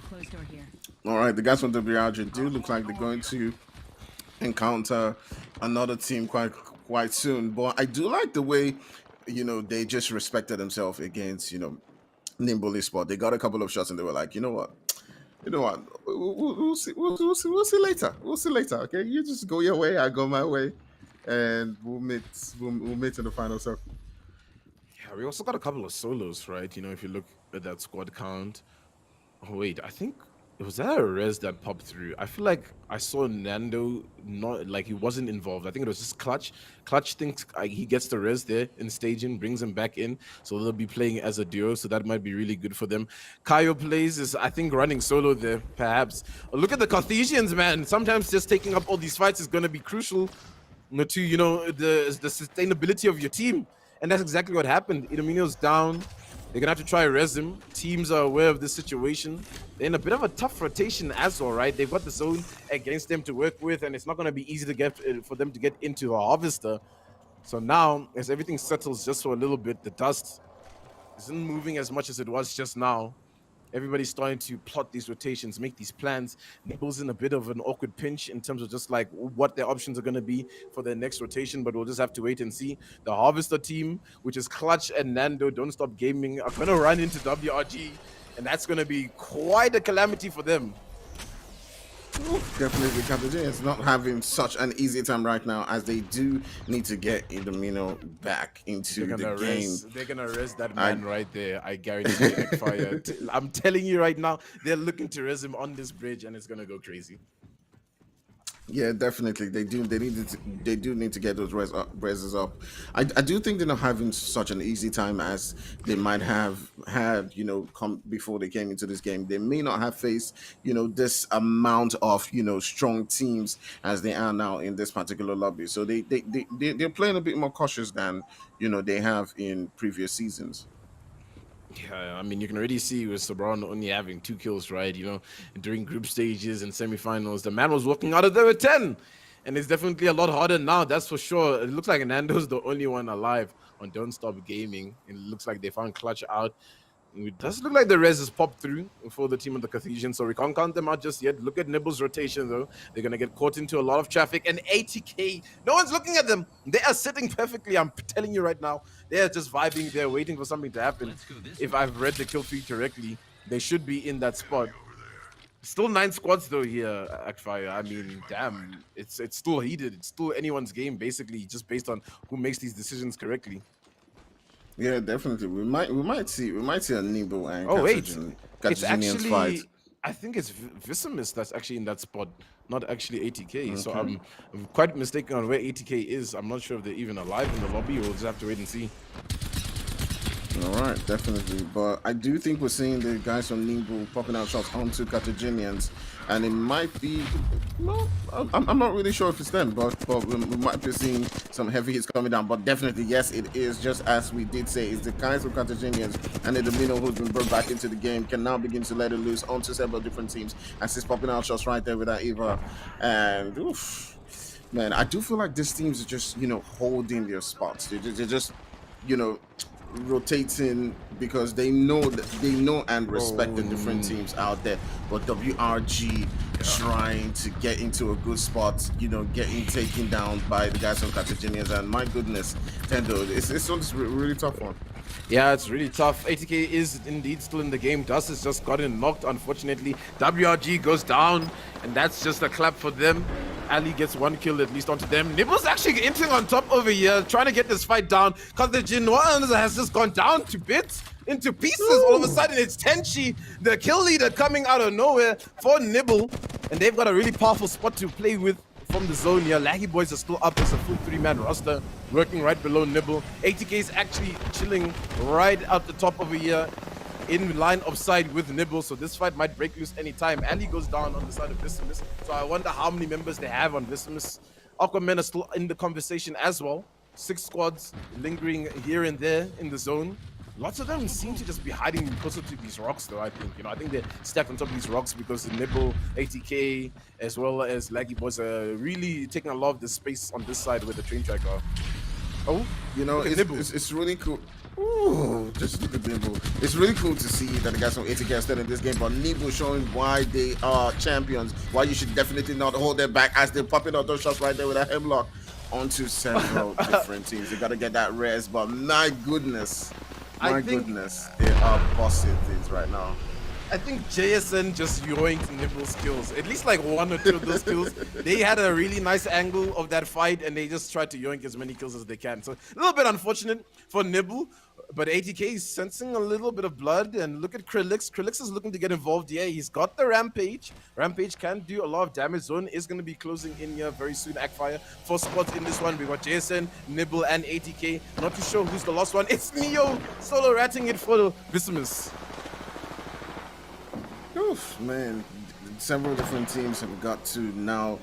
Closed door here. All right, the guys from WRG do look like they're going to encounter another team quite soon. But I do like the way, they just respected themselves against, Nimble Esports. They got a couple of shots and they were like, you know what, we'll see later. We'll see later. Okay, you just go your way, I go my way, and we'll meet in the final circle. Yeah, we also got a couple of solos, right? If you look at that squad count. Oh wait, I think was that a res that popped through? I feel like I saw Nando not like he wasn't involved. I think it was just Clutch. Clutch thinks he gets the res there in staging, brings him back in, so they'll be playing as a duo. So that might be really good for them. Kaio plays is I think running solo there, perhaps. Look at the Carthaginians, man. Sometimes just taking up all these fights is going to be crucial to the sustainability of your team, and that's exactly what happened. Idomino's down. They're gonna have to try res him. Teams are aware of this situation. They're in a bit of a tough rotation as well, right? They've got the zone against them to work with, and it's not gonna be easy to get for them to get into the harvester. So now, as everything settles just for a little bit, the dust isn't moving as much as it was just now. Everybody's starting to plot these rotations, make these plans. Nibble's in a bit of an awkward pinch in terms of just like what their options are going to be for their next rotation, but we'll just have to wait and see. The Harvester team, which is Clutch and Nando, Don't Stop Gaming, are going to run into WRG, and that's going to be quite a calamity for them. Definitely, Carthaginians not having such an easy time right now, as they do need to get Indomino back into the game. They're gonna arrest that man right there. I guarantee you, Eggfire. I'm telling you right now, they're looking to arrest him on this bridge, and it's gonna go crazy. Yeah, definitely. They do need to get those reses up. I do think they're not having such an easy time as they might have had, you know, come before they came into this game. They may not have faced, you know, this amount of, you know, strong teams as they are now in this particular lobby. So they're playing a bit more cautious than, you know, they have in previous seasons. Yeah, I mean, you can already see with Sabron only having 2 kills, right? You know, during group stages and semifinals, the man was walking out of there with 10. And it's definitely a lot harder now, that's for sure. It looks like Nando's the only one alive on Don't Stop Gaming. It looks like they found Clutch out. It does look like the res is popped through for the team of the Carthaginians, so we can't count them out just yet. Look at Nibble's rotation, though. They're going to get caught into a lot of traffic. And 80k, no one's looking at them. They are sitting perfectly, I'm telling you right now. They are just vibing there, waiting for something to happen. If I've read the kill feed correctly, they should be in that spot. Still 9 squads, though, here, Actfire. I mean, damn, it's still heated. It's still anyone's game, basically, just based on who makes these decisions correctly. Yeah, definitely. We might see a Nibble and it's actually fight. I think it's Vicimus that's actually in that spot, not actually ATK. Okay. So I'm quite mistaken on where ATK is. I'm not sure if they're even alive in the lobby. We'll just have to wait and see. All right, definitely. But I do think we're seeing the guys from Nibble popping out shots onto Carthaginians, and it might be. No, I'm not really sure if it's them, but we might be seeing some heavy hits coming down. But definitely, yes, it is. Just as we did say, it's the guys from Carthaginians and the Domino who's been brought back into the game can now begin to let it loose onto several different teams. As he's popping out shots right there with that Eva, and oof, man, I do feel like these teams are just, you know, holding their spots. They're just, you know, rotating because they know and respect the different teams out there. But WRG trying to get into a good spot, you know, getting taken down by the guys from Carthaginians, and my goodness, Tendo, it's a really tough one. Yeah, it's really tough. ATK is indeed still in the game. Dust has just gotten knocked, unfortunately. WRG goes down, and that's just a clap for them. Ali gets 1 kill at least onto them. Nibble's actually entering on top over here, trying to get this fight down. Because the Genoans has just gone down to bits, into pieces. All of a sudden, it's Tenchi, the kill leader, coming out of nowhere for Nibble. And they've got a really powerful spot to play with from the zone here. Laggy Boys are still up as a full 3-man roster, working right below Nibble. ATK is actually chilling right at the top over here, in line of sight with Nibble, so this fight might break loose anytime. Ali goes down on the side of Vicimus, so I wonder how many members they have on Vicimus. AQUAMEN are still in the conversation as well. 6 squads lingering here and there in the zone. Lots of them seem to just be hiding closer to these rocks, though, I think. You know, I think they're stacked on top of these rocks because Nibble, ATK, as well as Laggy Boys are really taking a lot of the space on this side where the train track are. Oh, you know, it's really cool. Ooh, just look at Nibble. It's really cool to see that the guys from ATK are still in this game, but Nibble showing why they are champions, why you should definitely not hold them back as they're popping out those shots right there with that hemlock onto several different teams. They got to get that res, but my goodness, they are bossing things right now. I think JSN just yoinked Nibble's kills. At least like 1 or 2 of those kills. They had a really nice angle of that fight, and they just tried to yoink as many kills as they can. So a little bit unfortunate for Nibble, but ATK is sensing a little bit of blood. And look at Krillix. Krillix is looking to get involved. Yeah, he's got the Rampage. Rampage can do a lot of damage. Zone is going to be closing in here very soon. Actfire. 4 squads in this one. We got JSN, Nibble, and ATK. Not too sure who's the last one. It's Neo solo ratting it for Vicimus. Oof, man, several different teams have got to now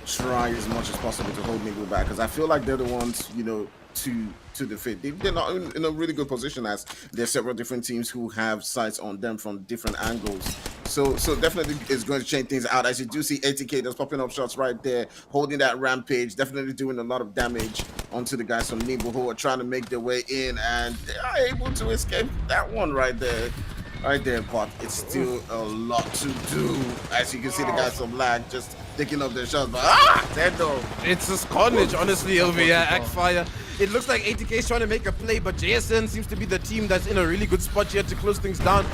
try as much as possible to hold Nibble back, because I feel like they're the ones, you know, to defeat. They're not in a really good position, as there's several different teams who have sights on them from different angles. So definitely it's going to change things out, as you do see ATK that's popping up shots right there, holding that Rampage, definitely doing a lot of damage onto the guys from Nibble who are trying to make their way in, and they are able to escape that one right there. right there, but it's still a lot to do. As you can see, the guys from lag just taking up their shots, but Tendo. It's just carnage, honestly, over here. Ackfire. It looks like ATK is trying to make a play, but JSN seems to be the team that's in a really good spot here to close things down.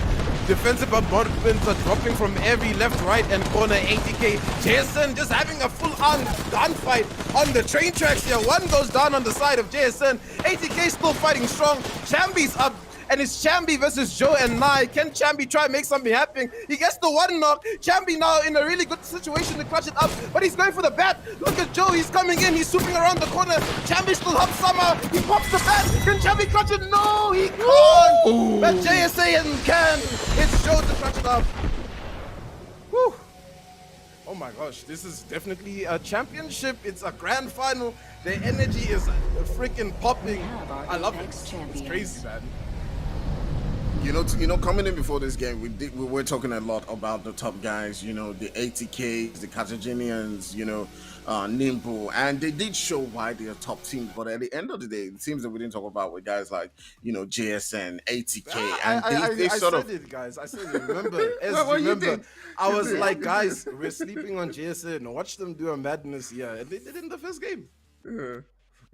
Defensive bombardments are dropping from every left, right, and corner. ATK, JSN just having a full-on gunfight on the train tracks here. One goes down on the side of JSN. ATK still fighting strong. Chambi's up. And it's Chambi versus Joe and Nai. Can Chambi try and make something happen? He gets the one knock. Chambi now in a really good situation to clutch it up, but he's going for the bat. Look at Joe, he's coming in, he's swooping around the corner. Chambi still helps somehow. He pops the bat. Can Chambi clutch it? No, he can't. Ooh. But JSA can. It's Joe to clutch it up. Whew. Oh my gosh, this is definitely a championship. It's a grand final. The energy is freaking popping. I love it. It's crazy, man. You know, coming in before this game, we were talking a lot about the top guys. You know, the ATKs, the Carthaginians. You know, Nibble, and they did show why they are top teams. But at the end of the day, it seems that we didn't talk about with guys like JSN, ATK, and they sort of. I said it, guys. I said it. Remember, I was like, guys, we're sleeping on JSN. Watch them do a madness here, and they did it in the first game. Yeah.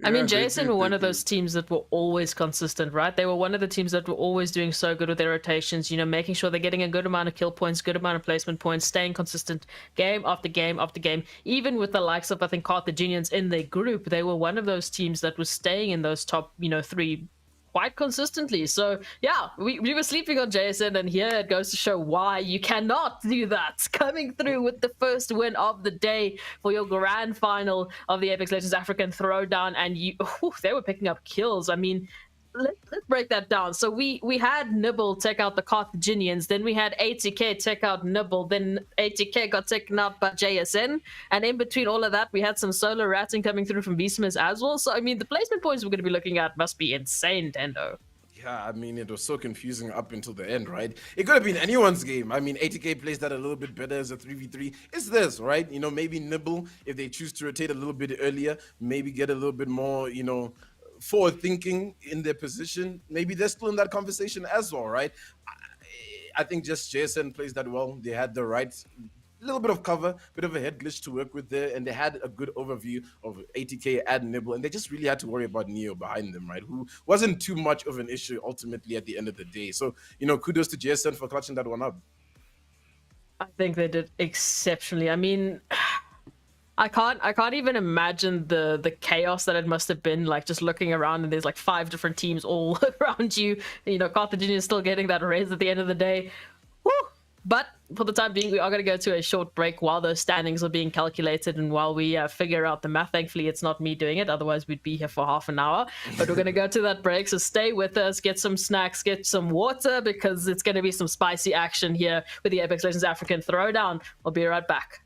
I mean, JSN were one of those teams that were always consistent, right? They were one of the teams that were always doing so good with their rotations, making sure they're getting a good amount of kill points, good amount of placement points, staying consistent game after game after game. Even with the likes of, I think, Carthaginians in their group, they were one of those teams that was staying in those top, three quite consistently. So yeah, we were sleeping on JSN, and here it goes to show why you cannot do that. Coming through with the first win of the day for your grand final of the Apex Legends African Throwdown, and they were picking up kills. I mean, let's break that down. So we had Nibble take out the Carthaginians, then we had ATK take out Nibble, then ATK got taken out by JSN, and in between all of that, we had some solo ratting coming through from Vicimus as well. So I mean, the placement points we're going to be looking at must be insane, Tendo. Yeah, I mean, it was so confusing up until the end, right? It could have been anyone's game. I mean, ATK plays that a little bit better as a 3v3. It's this, right? Maybe Nibble, if they choose to rotate a little bit earlier, maybe get a little bit more, forward thinking in their position, maybe they're still in that conversation as well, right? I think just JSN plays that well. They had the right little bit of cover, bit of a head glitch to work with there, and they had a good overview of ATK and Nibble, and they just really had to worry about Neo behind them, right? Who wasn't too much of an issue ultimately at the end of the day. So, kudos to JSN for clutching that one up. I think they did exceptionally. I mean, I can't even imagine the chaos that it must have been, like just looking around and there's like 5 different teams all around you. Carthaginians still getting that raise at the end of the day. Woo! But for the time being, we are going to go to a short break while those standings are being calculated and while we figure out the math. Thankfully, it's not me doing it. Otherwise, we'd be here for half an hour. But we're going to go to that break. So stay with us, get some snacks, get some water, because it's going to be some spicy action here with the Apex Legends African Throwdown. I'll be right back.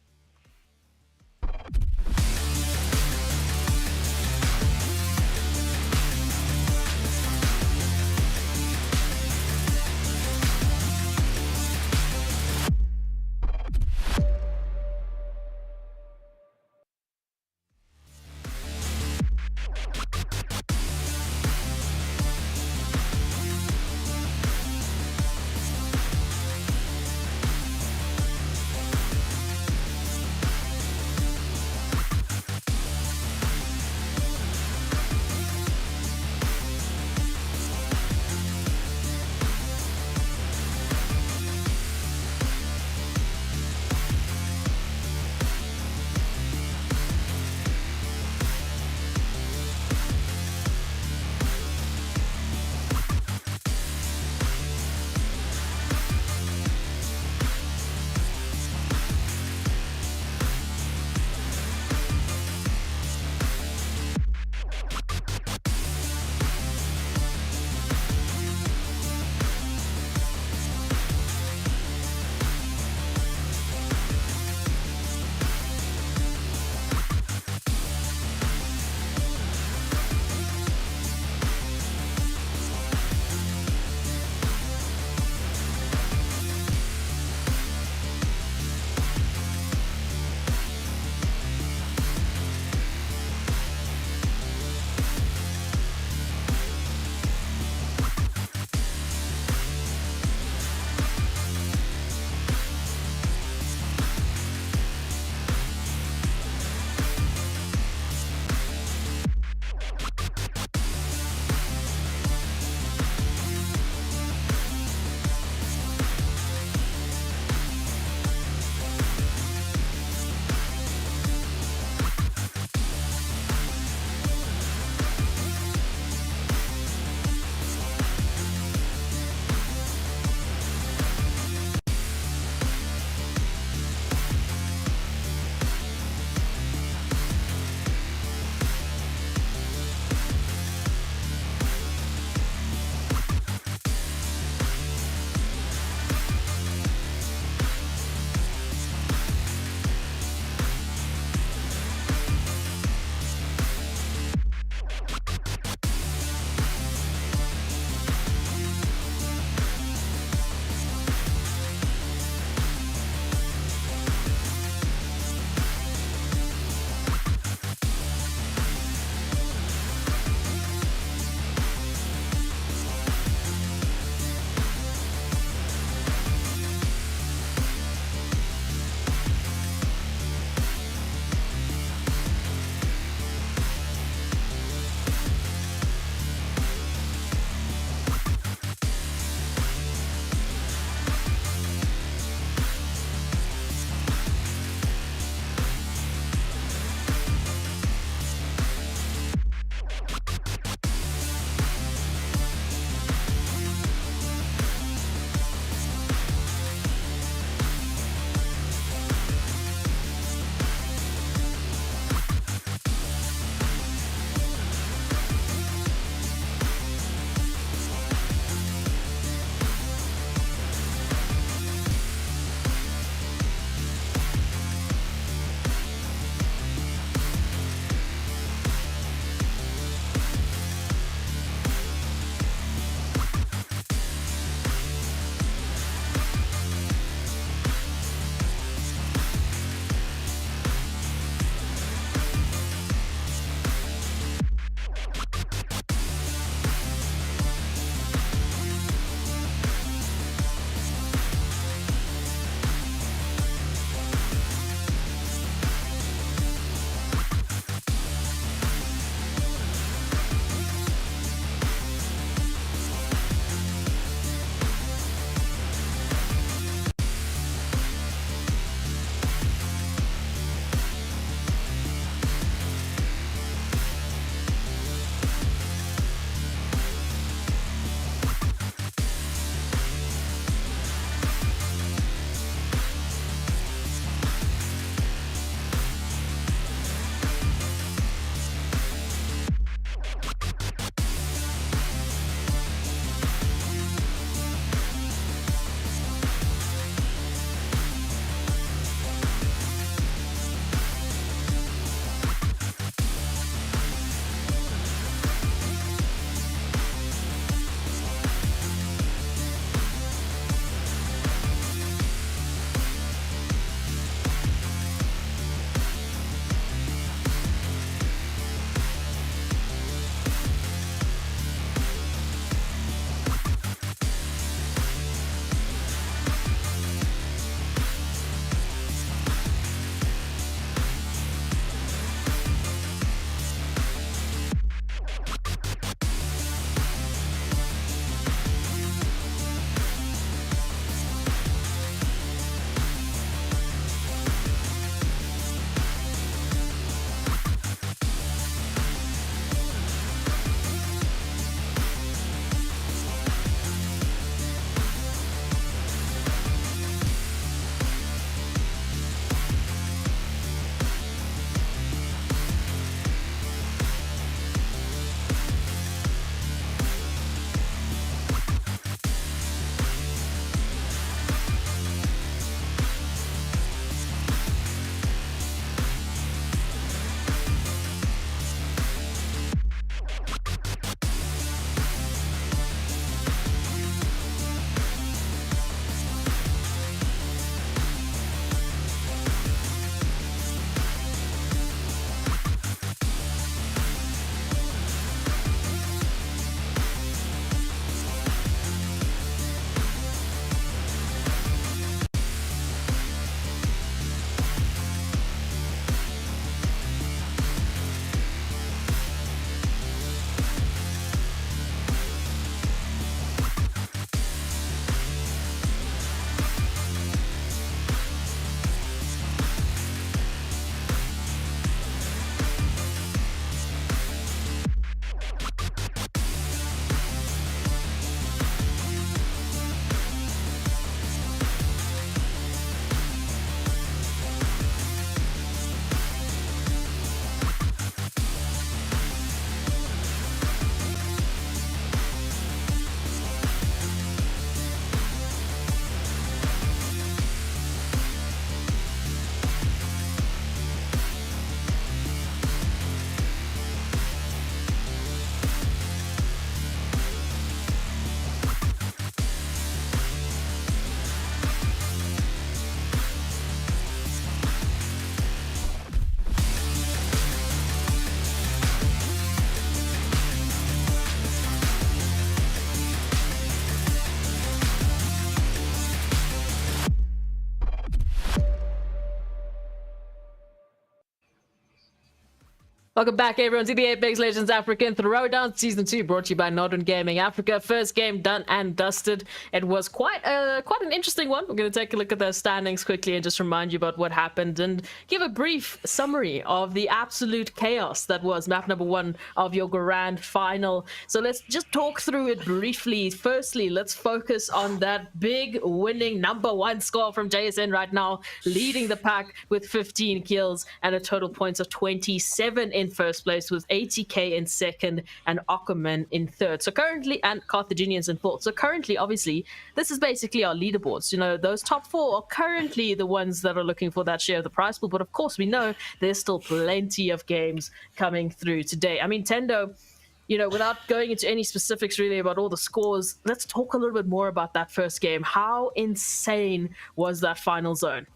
Welcome back, everyone, to the Apex Legends African Throwdown Season 2, brought to you by NODWIN Gaming Africa. First game done and dusted. It was quite an interesting one. We're going to take a look at the standings quickly and just remind you about what happened and give a brief summary of the absolute chaos that was map number 1 of your grand final. So let's just talk through it briefly. Firstly, let's focus on that big winning number 1 score from JSN right now, leading the pack with 15 kills and a total points of 27 in first place, with ATK in second and AQUAMEN in third. So currently, and Carthaginians in fourth. So currently, obviously, this is basically our leaderboards. You know, those top 4 are currently the ones that are looking for that share of the prize pool. But of course, we know there's still plenty of games coming through today. I mean, Tendo, you know, without going into any specifics really about all the scores, let's talk a little bit more about that first game. How insane was that final zone?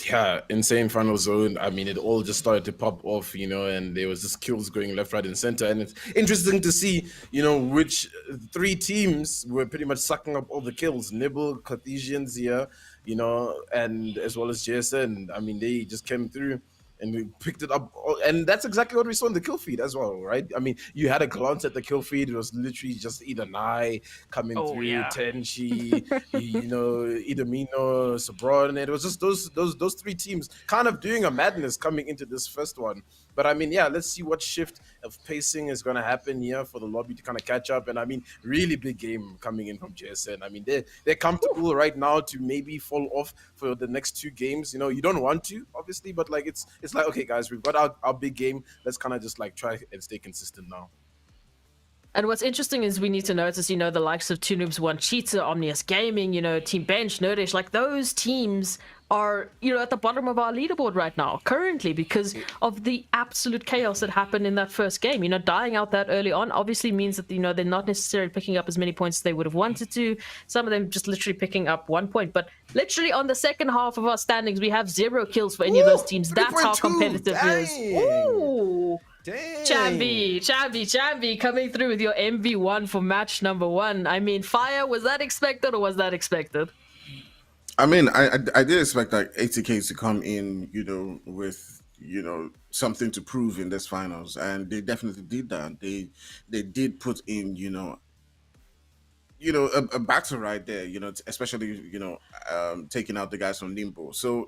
Yeah, insane final zone. I mean, it all just started to pop off, you know, and there was just kills going left, right, and center. And it's interesting to see, you know, which 3 teams were pretty much sucking up all the kills. Nibble, Carthaginians here, you know, and as well as JSN. I mean, they just came through and we picked it up. And that's exactly what we saw in the kill feed as well, right? I mean, you had a glance at the kill feed. It was literally just either Nai coming through, yeah. Tenchi, you know, Idamino, Sabron. It was just those 3 teams kind of doing a madness coming into this first one. But I mean, yeah, let's see what shift of pacing is going to happen here for the lobby to kind of catch up. And I mean, really big game coming in from JSN. I mean, they're comfortable right now to maybe fall off for the next 2 games. You know, you don't want to, obviously, but like it's like, okay, guys, we've got our big game. Let's kind of just like try and stay consistent now. And what's interesting is we need to notice, you know, the likes of 2 Noobs, 1 Cheetah, Omnius Gaming, you know, Team Bench, Nerdish, like those teams are, you know, at the bottom of our leaderboard right now, currently, because of the absolute chaos that happened in that first game. You know, dying out that early on obviously means that, you know, they're not necessarily picking up as many points as they would have wanted to. Some of them just literally picking up 1 point. But literally on the second half of our standings, we have 0 kills for any of those teams. That's how competitive it is. Ooh. Dang. Chambi coming through with your MV1 for match number 1. I mean, Fire, was that expected or was that expected? I mean, I did expect like ATK to come in, you know, with, you know, something to prove in this finals, and they definitely did that. They did put in, you know, a battle right there, you know, especially, you know, taking out the guys from Nibble. So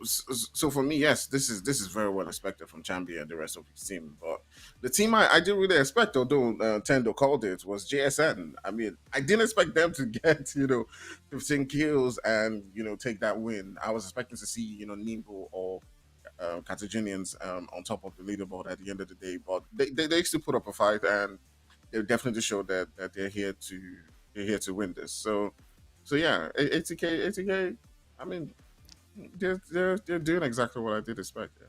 for me, yes, this is very well expected from Chambi and the rest of his team. But the team I didn't really expect, although Tendo called it, was JSN. I mean, I didn't expect them to get, you know, 15 kills and, you know, take that win. I was expecting to see, you know, Nibble or Carthaginians on top of the leaderboard at the end of the day. But they still put up a fight, and they definitely showed that they're here to win this. So yeah, ATK. I mean, they're doing exactly what I did expect. Yeah.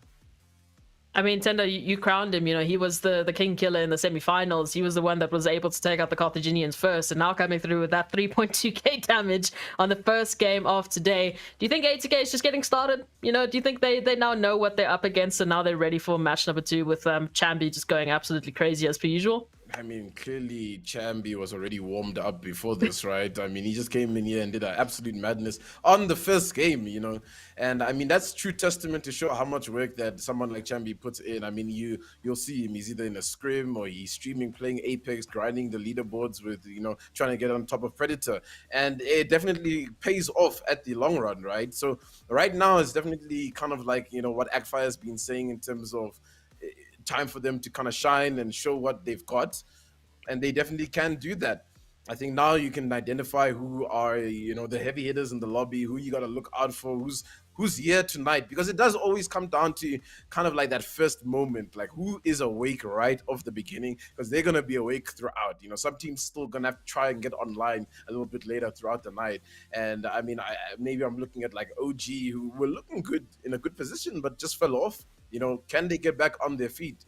I mean, Tendo, you crowned him. You know, he was the king killer in the semifinals. He was the one that was able to take out the Carthaginians first, and now coming through with that 3.2k damage on the first game of today. Do you think ATK is just getting started? You know, do you think they now know what they're up against, and now they're ready for match number 2 with Chambi just going absolutely crazy as per usual? I mean, clearly Chambi was already warmed up before this, right? I mean, he just came in here and did an absolute madness on the first game, you know? And I mean, that's true testament to show how much work that someone like Chambi puts in. I mean, you'll see him, he's either in a scrim or he's streaming, playing Apex, grinding the leaderboards with, you know, trying to get on top of Predator. And it definitely pays off at the long run, right? So right now it's definitely kind of like, you know, what AQFire has been saying in terms of time for them to kind of shine and show what they've got, and they definitely can do that. I think now you can identify who are, you know, the heavy hitters in the lobby, who you got to look out for, who's here tonight, because it does always come down to kind of like that first moment, like who is awake right off the beginning, because they're going to be awake throughout. You know, some teams still going to have to try and get online a little bit later throughout the night. And I mean, maybe I'm looking at like OG, who were looking good in a good position, but just fell off. You know, can they get back on their feet?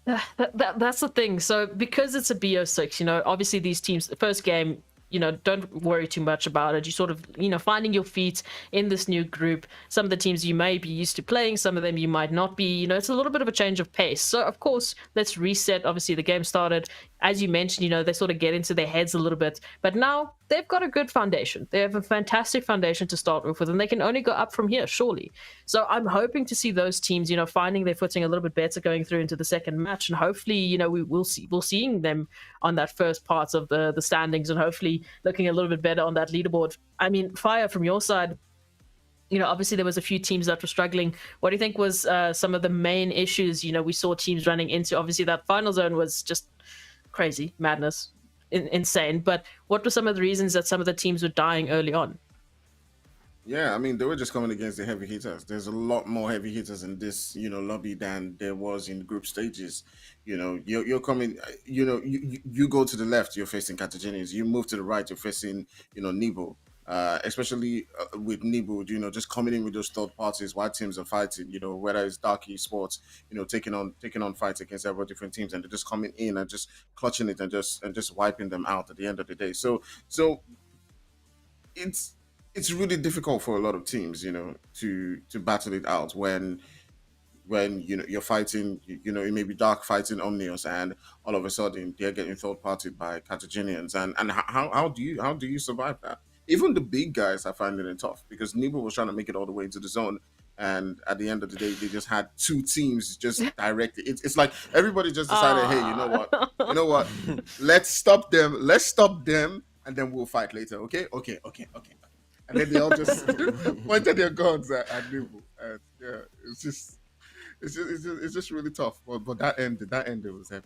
That's the thing. So because it's a BO6, you know, obviously these teams, the first game, don't worry too much about it. You sort of, finding your feet in this new group. Some of the teams you may be used to playing, some of them you might not be. It's a little bit of a change of pace. So, of course, let's reset. Obviously, the game started, as you mentioned, they sort of get into their heads a little bit. But now they've got a good foundation. They have a fantastic foundation to start with, and they can only go up from here, surely. So I'm hoping to see those teams, finding their footing a little bit better going through into the second match. And hopefully, we'll seeing them on that first part of the standings, and hopefully looking a little bit better on that leaderboard. I mean, Fire, from your side, obviously there was a few teams that were struggling. What do you think was some of the main issues? We saw teams running into. Obviously, that final zone was just crazy, madness, insane. But what were some of the reasons that some of the teams were dying early on? Yeah, I mean, they were just coming against the heavy hitters. There's a lot more heavy hitters in this, lobby than there was in group stages. You're coming, you go to the left, you're facing Carthaginians. You move to the right, you're facing, Nibble. Especially with Nibble, just coming in with those third parties while teams are fighting, whether it's Dark Esports, taking on fights against several different teams, and they're just coming in and just clutching it and just wiping them out at the end of the day. So it's really difficult for a lot of teams, to battle it out when you're fighting, it may be Dark fighting Omnius, and all of a sudden they're getting third parted by Carthaginians, and how do you survive that? Even the big guys are finding it tough because Nibble was trying to make it all the way into the zone, and at the end of the day, they just had two teams just directed. It's like everybody just decided, hey, you know what, let's stop them, and then we'll fight later. Okay. And then they all just pointed their guns at Nibble. And yeah, it's just really tough. But that ended was heavy.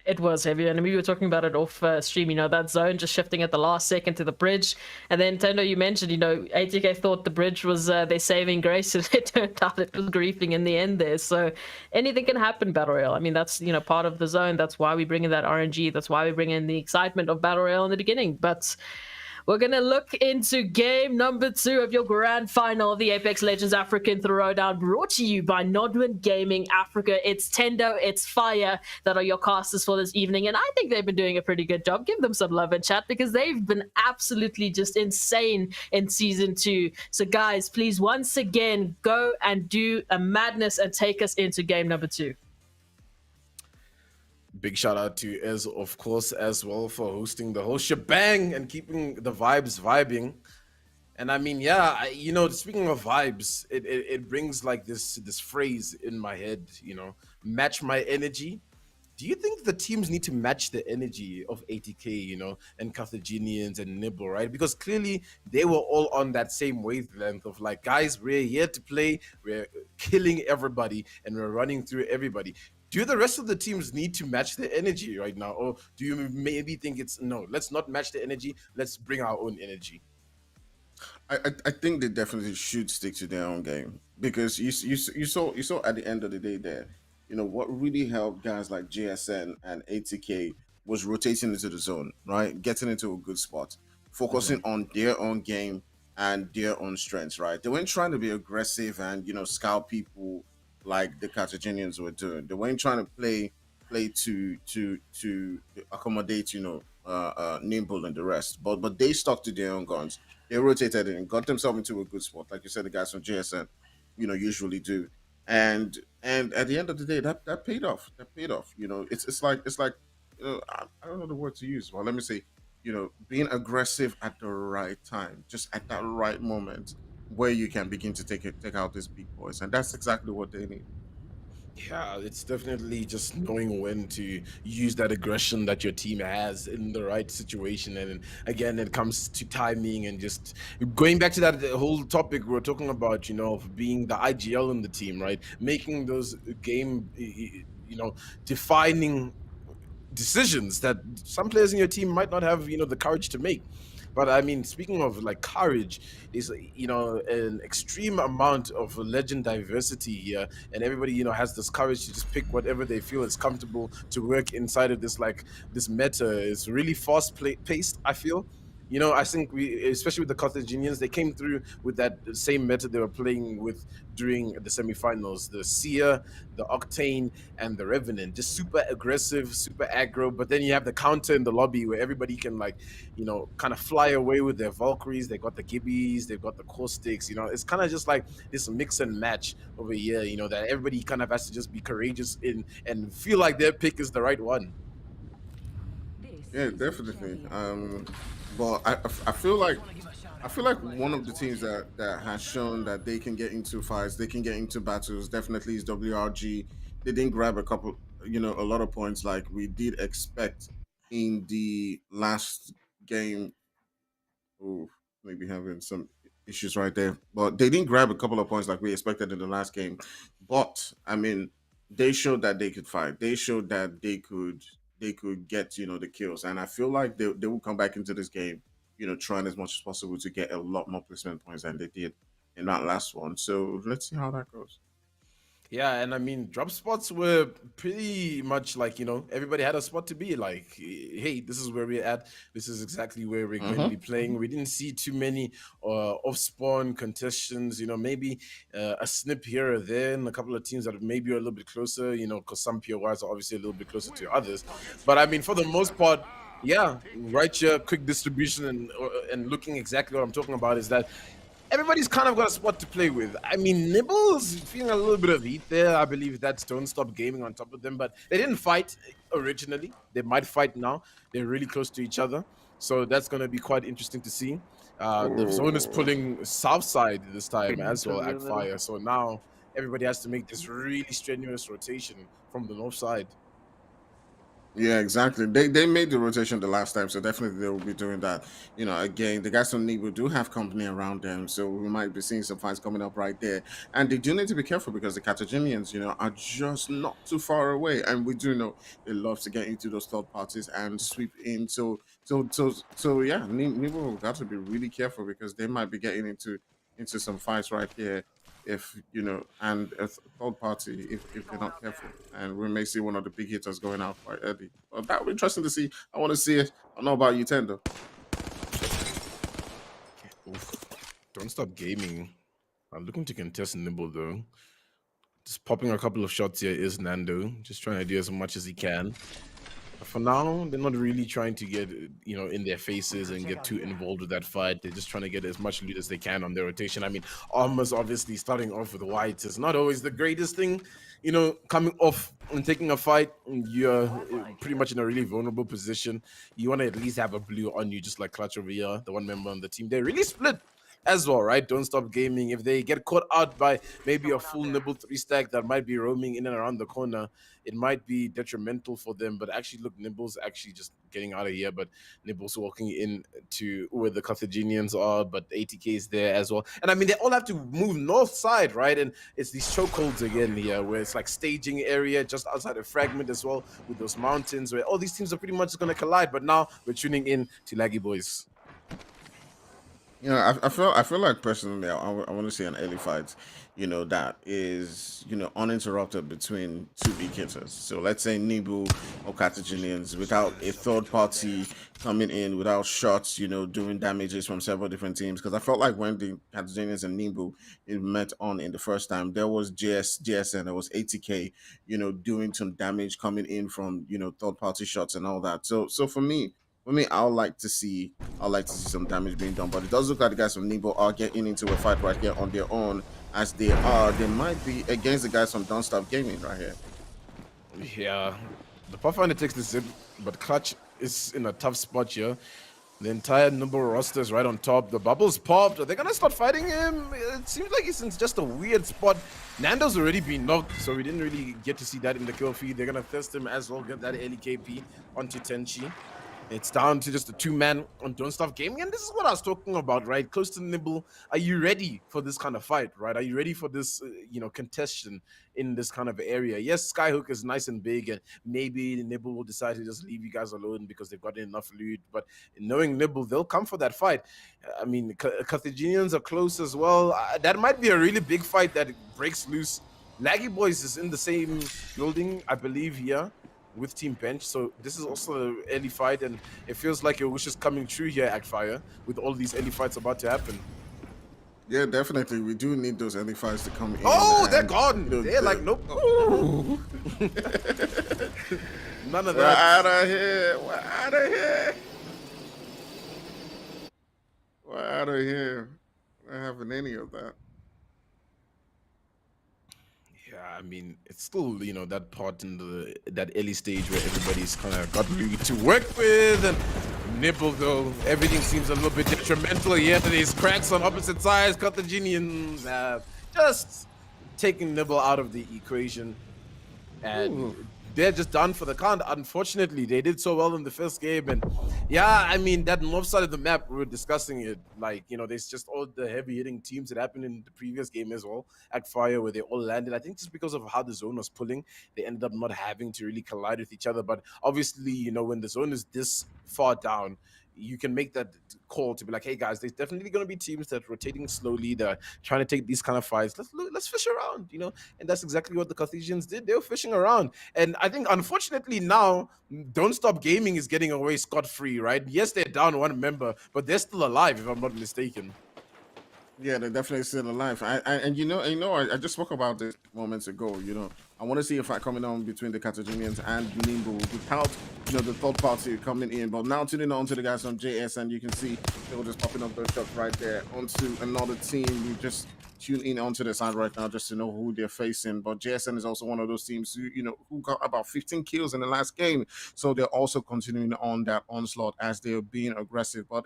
It was heavy, and we were talking about it off stream. That zone just shifting at the last second to the bridge, and then Tendo, you mentioned, ATK thought the bridge was their saving grace, and it turned out it was griefing in the end there. So anything can happen, Battle Royale. I mean, that's part of the zone. That's why we bring in that RNG. That's why we bring in the excitement of Battle Royale in the beginning. But we're going to look into game number 2 of your grand final of the Apex Legends African Throwdown, brought to you by NODWIN Gaming Africa. It's Tendo, it's Fire that are your casters for this evening, and I think they've been doing a pretty good job. Give them some love and chat, because they've been absolutely just insane in Season 2. So guys, please once again, go and do a madness and take us into game number 2. Big shout out to Ez, of course, as well, for hosting the whole shebang and keeping the vibes vibing. And I mean, yeah, speaking of vibes, it brings like this phrase in my head, match my energy. Do you think the teams need to match the energy of ATK, and Carthaginians and Nibble, right? Because clearly they were all on that same wavelength of like, guys, we're here to play, we're killing everybody, and we're running through everybody. Do the rest of the teams need to match the energy right now? Or do you maybe think it's, no, let's not match the energy, let's bring our own energy? I think they definitely should stick to their own game, because you saw at the end of the day there, what really helped guys like JSN and ATK was rotating into the zone, right? Getting into a good spot, focusing on their own game and their own strengths, right? They weren't trying to be aggressive and, scout people like the Carthaginians were doing. They weren't trying to play to accommodate, Nimble and the rest. But they stuck to their own guns. They rotated and got themselves into a good spot, like you said, the guys from JSN, usually do. And at the end of the day, that paid off. That paid off. It's like I don't know the word to use. Well, let me say, being aggressive at the right time, just at that right moment, where you can begin to take out these big boys, and that's exactly what they need. Yeah, it's definitely just knowing when to use that aggression that your team has in the right situation. And again, it comes to timing and just going back to that whole topic we were talking about, of being the IGL in the team, right? Making those game, defining decisions that some players in your team might not have, the courage to make. But I mean, speaking of like courage, is an extreme amount of legend diversity here, and everybody has this courage to just pick whatever they feel is comfortable to work inside of this this meta. It's really fast paced, I feel, You know, I think especially with the Carthaginians, they came through with that same method they were playing with during the semifinals. The Seer, the Octane, and the Revenant, just super aggressive, super aggro. But then you have the counter in the lobby where everybody can, like, you know, kind of fly away with their Valkyries. They got the Gibbies, they've got the Caustics. You know, it's kind of just like this mix and match over here. You know, that everybody kind of has to just be courageous in and feel like their pick is the right one. Yeah, definitely. But I feel like one of the teams that has shown that they can get into fights, they can get into battles, definitely is WRG. They didn't grab a couple, a lot of points like we did expect in the last game. Oh, maybe having some issues right there. But they didn't grab a couple of points like we expected in the last game. But I mean, they showed that they could fight. They showed that they could get, the kills. And I feel like they will come back into this game, trying as much as possible to get a lot more placement points than they did in that last one. So let's see how that goes. Yeah, and I mean, drop spots were pretty much like, you know, everybody had a spot to be like, hey, this is where we're at. This is exactly where we're going to be playing. We didn't see too many off-spawn contestations, you know, maybe a snip here or there, and a couple of teams that maybe are a little bit closer, you know, because some POIs are obviously a little bit closer to others. But I mean, for the most part, yeah, right here, quick distribution and looking exactly what I'm talking about is that everybody's kind of got a spot to play with. I mean, Nibble's feeling a little bit of heat there. I believe that's Don't Stop Gaming on top of them, but they didn't fight originally. They might fight now. They're really close to each other. So that's going to be quite interesting to see. The zone is pulling south side this time as well at fire. So now everybody has to make this really strenuous rotation from the north side. Yeah, exactly. They made the rotation the last time, so definitely they will be doing that. Again, the guys from Nibble do have company around them, so we might be seeing some fights coming up right there. And they do need to be careful because the Carthaginians, are just not too far away, and we do know they love to get into those third parties and sweep in. So yeah, Nibble got to be really careful because they might be getting into some fights right here if and a third party if they're not careful, and we may see one of the big hitters going out quite early. But that would be interesting to see. I want to see it. I don't know about you, Tendo. Don't Stop Gaming. I'm looking to contest Nibble though. Just popping a couple of shots here is Nando, just trying to do as much as he can. For now, they're not really trying to get, in their faces and get too involved with that fight. They're just trying to get as much loot as they can on their rotation. I mean, Armor's obviously starting off with whites is not always the greatest thing. Coming off and taking a fight, you're pretty much in a really vulnerable position. You want to at least have a blue on you, just like Clutch over here, the one member on the team. They're really split as well, right? Don't Stop Gaming. If they get caught out by maybe a full Nibble 3-stack that might be roaming in and around the corner, it might be detrimental for them. But actually, look, Nibble's actually just getting out of here, but Nibble's walking in to where the Carthaginians are, but ATK is there as well. And I mean, they all have to move north side, right? And it's these chokeholds again here, where it's like staging area just outside of Fragment as well, with those mountains, where all these teams are pretty much going to collide. But now we're tuning in to Laggy Boys. I feel like personally, I want to see an early fight, that is, uninterrupted between two big hitters. So let's say Nibble or Carthaginians without a third party coming in, without shots, doing damages from several different teams. Because I felt like when the Carthaginians and Nibble met on in the first time, there was GSN, there was ATK, doing some damage coming in from, third party shots and all that. So for me, I would like to see some damage being done, but it does look like the guys from Nibble are getting into a fight right here on their own, as they might be against the guys from Don't Stop Gaming right here. Yeah, the Pathfinder takes the zip, but Clutch is in a tough spot here. The entire Nibble roster is right on top. The bubbles popped. Are they gonna start fighting him? It seems like he's in just a weird spot. Nando's already been knocked, so we didn't really get to see that in the kill feed. They're gonna test him as well, get that early KP onto Tenchi. It's down to just a two-man on Don't Stop Gaming, and this is what I was talking about, right? Close to Nibble. Are you ready for this kind of fight, right? Are you ready for this, contestation in this kind of area? Yes, Skyhook is nice and big, and maybe Nibble will decide to just leave you guys alone because they've got enough loot. But knowing Nibble, they'll come for that fight. I mean, Carthaginians are close as well. That might be a really big fight that breaks loose. Laggy Boys is in the same building, I believe, here. with Team Bench. So this is also an early fight, and it feels like your wish is coming true here at Fire with all these early fights about to happen. Yeah, definitely. We do need those early fights to come in. Oh, they're and, gone. you know, They're like, nope. None of that. We're out of here. We're out of here. We're out of here. We're not having any of that. Yeah, I mean, it's still, you know, that part in that early stage where everybody's kind of got really to work with, and Nibble, though, everything seems a little bit detrimental. Yeah, there's cracks on opposite sides. Carthaginians have just taken Nibble out of the equation, and they're just done for the count. Unfortunately, they did so well in the first game, and yeah, I mean, that north side of the map, we were discussing it, like, you know, there's just all the heavy hitting teams that happened in the previous game as well at Fire, where they all landed. I think just because of how the zone was pulling, they ended up not having to really collide with each other. But obviously, you know, when the zone is this far down, you can make that call to be like, hey guys, there's definitely going to be teams that are rotating slowly, that are trying to take these kind of fights. Let's fish around, you know. And that's exactly what the Carthaginians did. They were fishing around, and I think unfortunately now Don't Stop Gaming is getting away scot-free, right? Yes, they're down one member, but they're still alive, if I'm not mistaken. Yeah, they're definitely still alive. And I just spoke about this moments ago. You know, I want to see a fight coming on between the Carthaginians and Nibble without, you know, the third party coming in. But now tuning on to the guys from JS, and you can see they were just popping up those shots right there onto another team. We just tune in onto the side right now just to know who they're facing. But JSN is also one of those teams who, you know, who got about 15 kills in the last game. So they're also continuing on that onslaught as they're being aggressive. But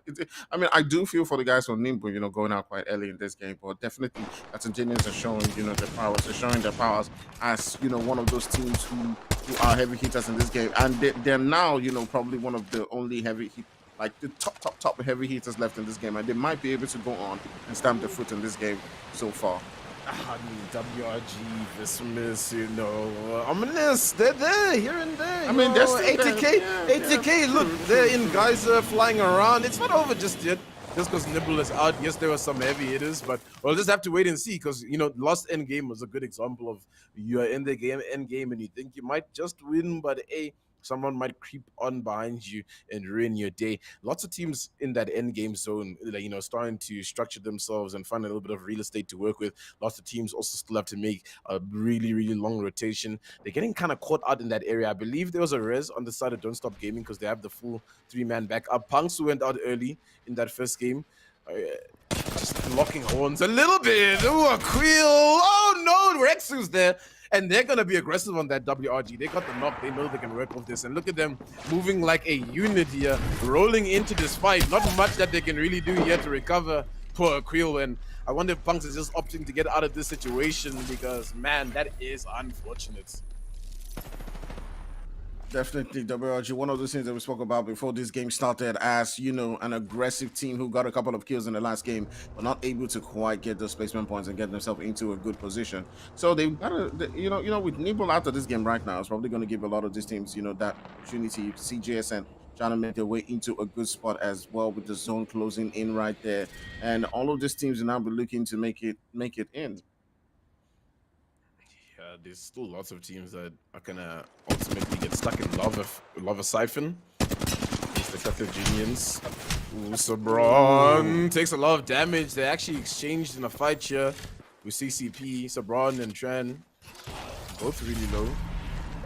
I mean, I do feel for the guys from Nibble, you know, going out quite early in this game. But definitely, Carthaginians are showing, you know, their powers. They're showing their powers as, you know, one of those teams who are heavy hitters in this game. And they're now, you know, probably one of the only heavy hitters, like the top heavy hitters left in this game, and they might be able to go on and stamp their foot in this game so far. I mean, WRG, Vicimus, you know, Omnius, they're there, here and there. I mean, they're still 80K, there. 80K, look, they're in Geyser flying around. It's not over just yet, just because Nibble is out. Yes, there were some heavy hitters, but we'll just have to wait and see, because, you know, last end game was a good example of you're in the game, end game, and you think you might just win, but someone might creep on behind you and ruin your day. Lots of teams in that end game zone, like, you know, starting to structure themselves and find a little bit of real estate to work with. Lots of teams also still have to make a really, really long rotation. They're getting kind of caught out in that area. I believe there was a res on the side of Don't Stop Gaming because they have the full 3-man backup. Punx, who went out early in that first game, just locking horns a little bit. Ooh, a Quill. Oh no, Rexu's there. And they're going to be aggressive on that WRG. They got the knock. They know they can work with this. And look at them moving like a unit here, rolling into this fight. Not much that they can really do here to recover poor Quill. And I wonder if Punx is just opting to get out of this situation because, man, that is unfortunate. Definitely WRG, one of those things that we spoke about before this game started as, you know, an aggressive team who got a couple of kills in the last game, but not able to quite get those placement points and get themselves into a good position. So they've got to, you know, with Nibble after this game right now, it's probably going to give a lot of these teams, you know, that opportunity to see JSN trying to make their way into a good spot as well, with the zone closing in right there. And all of these teams are now be looking to make it in. There's still lots of teams that are gonna ultimately get stuck in lava siphon. It's the Carthaginians. Ooh, Sabron takes a lot of damage. They actually exchanged in a fight here with CCP. Sabron and Tran both really low.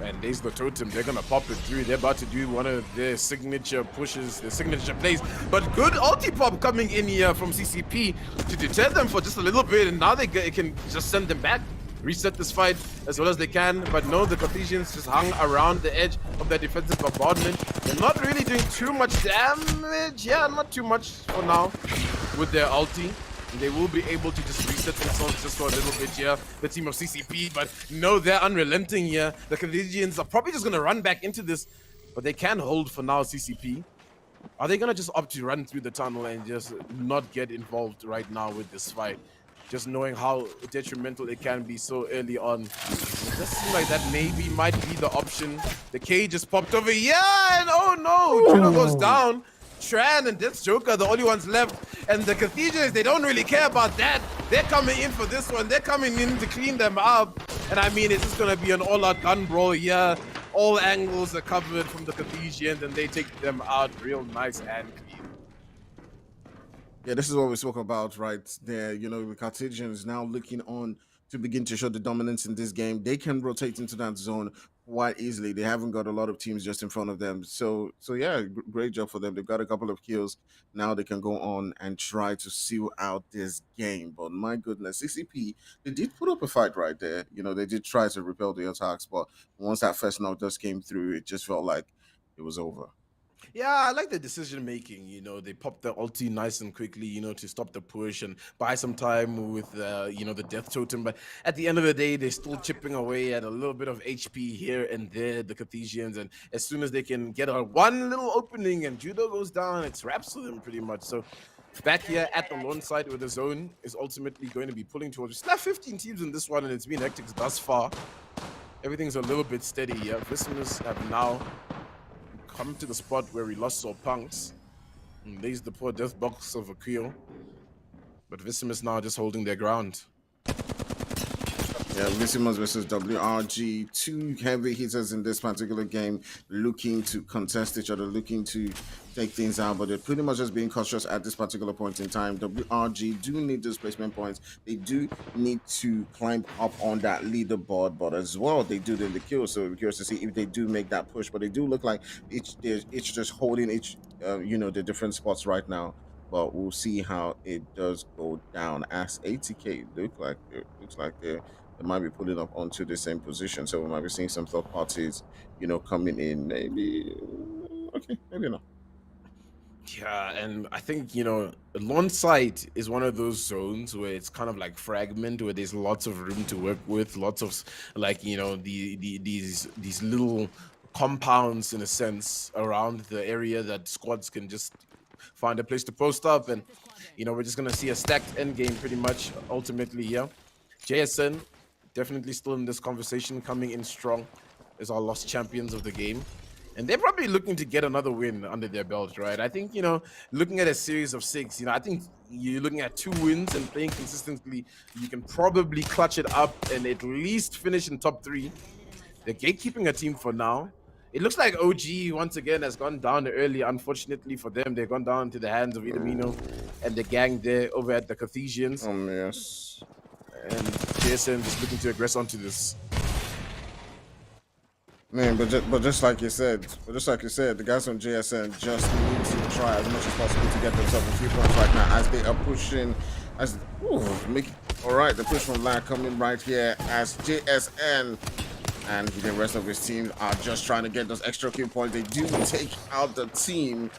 And there's the totem. They're gonna pop it through. They're about to do one of their signature pushes, their signature plays. But good ulti pop coming in here from CCP to deter them for just a little bit, and now they can just send them back, reset this fight as well as they can. But no, the Carthaginians just hung around the edge of their defensive bombardment. They're not really doing too much damage. Yeah, not too much for now with their ulti. They will be able to just reset themselves just for a little bit here, the team of CCP. But no, they're unrelenting here. The Carthaginians are probably just going to run back into this, but they can hold for now, CCP. Are they going to just opt to run through the tunnel and just not get involved right now with this fight? Just knowing how detrimental it can be so early on. It does seem like that maybe might be the option. The K just popped over. Yeah, and oh no, Juno goes down. Tran and Death's Joker, the only ones left. And the Cathedrals, they don't really care about that. They're coming in for this one. They're coming in to clean them up. And I mean, it's just going to be an all-out gun brawl here. All angles are covered from the Carthaginians, and they take them out real nice and clean. Yeah, this is what we spoke about right there. You know, the Carthaginians now looking on to begin to show the dominance in this game. They can rotate into that zone quite easily. They haven't got a lot of teams just in front of them. So yeah, great job for them. They've got a couple of kills. Now they can go on and try to seal out this game. But my goodness, CCP, they did put up a fight right there. You know, they did try to repel the attacks, but once that first knock just came through, it just felt like it was over. Yeah, I like the decision making. You know, they popped the ulti nice and quickly, you know, to stop the push and buy some time with, you know, the death totem. But at the end of the day, they're still chipping away at a little bit of HP here and there, the Carthaginians. And as soon as they can get a one little opening and Judo goes down, it's wraps for them pretty much. So back here at the launch site where the zone is ultimately going to be pulling towards. We still have 15 teams in this one, and it's been hectic thus far. Everything's a little bit steady here. Vicimus have now come to the spot where we lost our Punx. And there's the poor death box of Akio. But Vicimus now just holding their ground. Yeah, Vicimus versus WRG. Two heavy hitters in this particular game, looking to contest each other, looking to take things out, but they're pretty much just being cautious at this particular point in time. WRG do need displacement points. They do need to climb up on that leaderboard, but as well, they do the kill. So we're curious to see if they do make that push. But they do look like they're just holding each, you know, the different spots right now. But we'll see how it does go down. As ATK looks like they might be pulling up onto the same position, so we might be seeing some third parties, you know, coming in. Maybe okay, maybe not. Yeah, and I think, you know, launch site is one of those zones where it's kind of like fragment, where there's lots of room to work with, lots of, like, you know, these little compounds in a sense around the area that squads can just find a place to post up. And, you know, we're just gonna see a stacked end game pretty much ultimately here. JSN definitely still in this conversation, coming in strong as our lost champions of the game. And they're probably looking to get another win under their belt, right? I think, you know, looking at a series of 6, you know, I think you're looking at 2 wins and playing consistently, you can probably clutch it up and at least finish in top 3. They're gatekeeping a team for now. It looks like OG once again has gone down early. Unfortunately for them, they've gone down to the hands of Idamino and the gang there over at the Carthaginians. Yes. And JSN just looking to aggress onto this. Man, but just like you said, the guys from JSN just need to try as much as possible to get themselves a few points right now as they are pushing. All right, the push from Lag coming right here as JSN and the rest of his team are just trying to get those extra kill points. They do take out the team,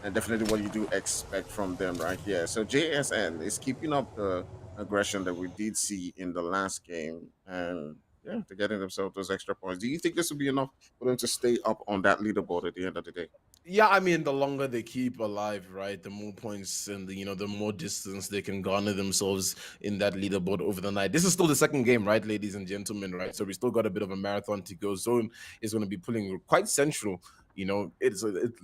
and definitely what you do expect from them right here. So JSN is keeping up the aggression that we did see in the last game, and yeah, they're getting themselves those extra points. Do you think this will be enough for them to stay up on that leaderboard at the end of the day? Yeah, I mean, the longer they keep alive, right, the more points and the, you know, the more distance they can garner themselves in that leaderboard over the night. This is still the second game, right, ladies and gentlemen, right? So we still got a bit of a marathon to go. Zone is going to be pulling quite central. You know, it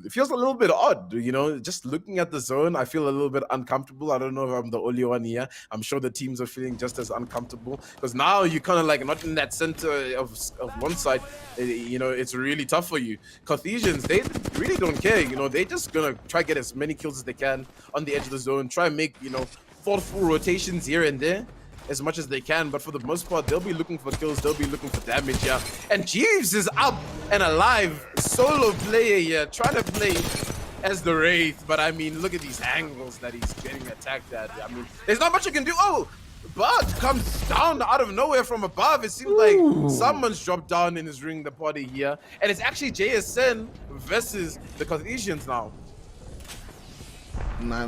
feels a little bit odd, you know, just looking at the zone. I feel a little bit uncomfortable. I don't know if I'm the only one here. I'm sure the teams are feeling just as uncomfortable because now you're kind of like not in that center of one side. You know, it's really tough for you. Carthaginians, they really don't care. You know, they're just going to try to get as many kills as they can on the edge of the zone, try and make, you know, thoughtful rotations here and there as much as they can, but for the most part, they'll be looking for kills, they'll be looking for damage, yeah. And Jeeves is up and alive, solo player here, trying to play as the Wraith, but I mean, look at these angles that he's getting attacked at. I mean, there's not much you can do. Oh, Bud comes down out of nowhere from above. It seems like someone's dropped down and is ringing the party here, and it's actually JSN versus the Carthaginians now. No,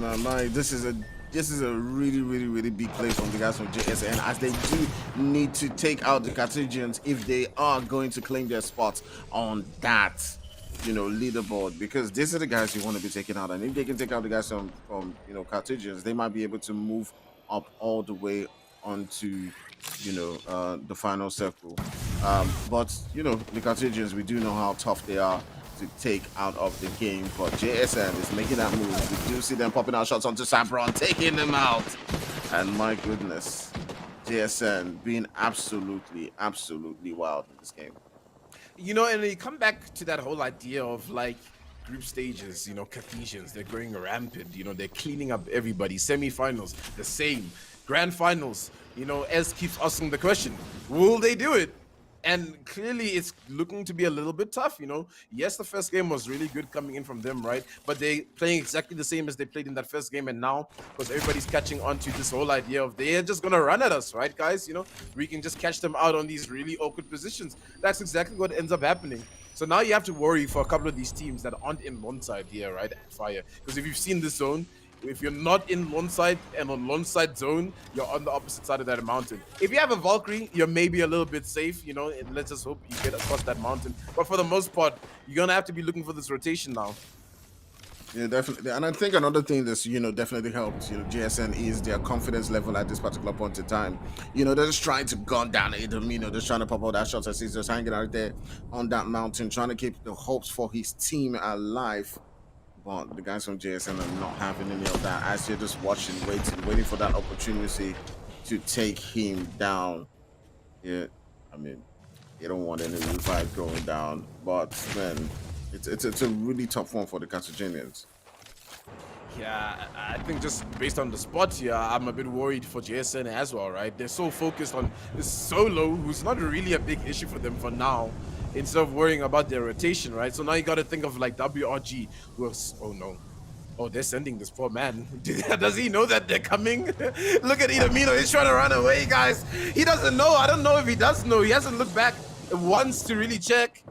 this is a really big play from the guys from JSN, as they do need to take out the Carthaginians if they are going to claim their spots on that, you know, leaderboard, because these are the guys you want to be taking out, and if they can take out the guys from you know, Carthaginians, they might be able to move up all the way onto, you know, the final circle. But you know, the Carthaginians, we do know how tough they are to take out of the game, but JSN is making that move. We do see them popping out shots onto Sabron, taking them out, and my goodness, JSN being absolutely wild in this game. You know, and you come back to that whole idea of like group stages, you know, Carthaginians, they're going rampant, you know, they're cleaning up everybody. Semi-finals, the same. Grand finals, you know, Ez keeps asking the question, will they do it? And clearly it's looking to be a little bit tough, you know. Yes, the first game was really good coming in from them, right? But they playing exactly the same as they played in that first game, and now, because everybody's catching on to this whole idea of they're just gonna run at us, right, guys? You know, we can just catch them out on these really awkward positions. That's exactly what ends up happening. So now you have to worry for a couple of these teams that aren't in one side here, right, at Fire. Because if you've seen this zone, if you're not in one side and on one side zone, you're on the opposite side of that mountain. If you have a Valkyrie, you're maybe a little bit safe, you know, and let's just hope you get across that mountain. But for the most part, you're gonna have to be looking for this rotation now. Yeah, definitely. And I think another thing that's, you know, definitely helped, you know, GSN is their confidence level at this particular point in time. You know, they're just trying to gun down Adam, you know, just trying to pop out that shots as he's just hanging out there on that mountain, trying to keep the hopes for his team alive. But the guys from JSN are not having any of that as they're just watching, waiting for that opportunity to take him down. Yeah, I mean, they don't want any revive going down, but man, it's a really tough one for the Carthaginians. Yeah, I think just based on the spot here, I'm a bit worried for JSN as well, right? They're so focused on this solo, who's not really a big issue for them for now, instead of worrying about their rotation, right? So now you got to think of like WRG, who's, oh no. Oh, they're sending this poor man. Does he know that they're coming? Look at Idamino, he's trying to run away, guys. He doesn't know. I don't know if he does know. He hasn't looked back once to really check.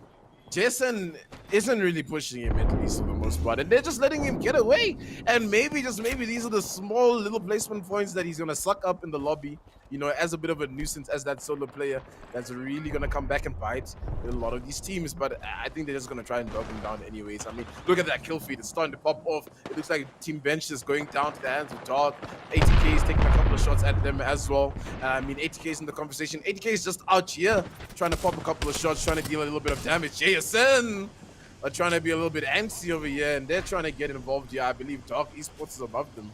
Jason isn't really pushing him, at least for the most part, and they're just letting him get away. And maybe, just maybe, these are the small little placement points that he's gonna suck up in the lobby, you know, as a bit of a nuisance as that solo player that's really gonna come back and bite a lot of these teams. But I think they're just gonna try and dog him down anyways. I mean, look at that kill feed, it's starting to pop off. It looks like Team Bench is going down to the hands of Dog. ATK is taking a couple of shots at them as well. I mean, ATK is in the conversation. ATK is just out here trying to pop a couple of shots, trying to deal a little bit of damage. JSN are trying to be a little bit antsy over here, and they're trying to get involved here. I believe Dark Esports is above them.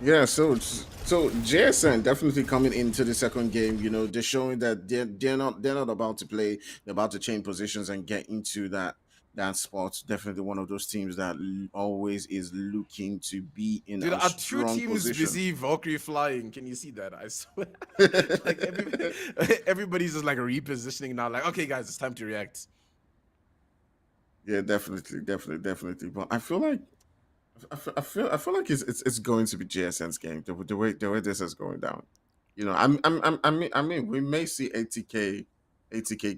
Yeah, so JSN definitely coming into the second game, you know, they're showing that they're not about to play, they're about to change positions and get into that spot. Definitely one of those teams that always is looking to be in Dude, a are two strong teams position. busy Valkyrie flying? Can you see that? I swear. Like everybody's just like repositioning now. Like, okay, guys, it's time to react. Yeah, definitely. But I feel like I feel like it's going to be JSN's game. The way this is going down. You know, I mean, we may see ATK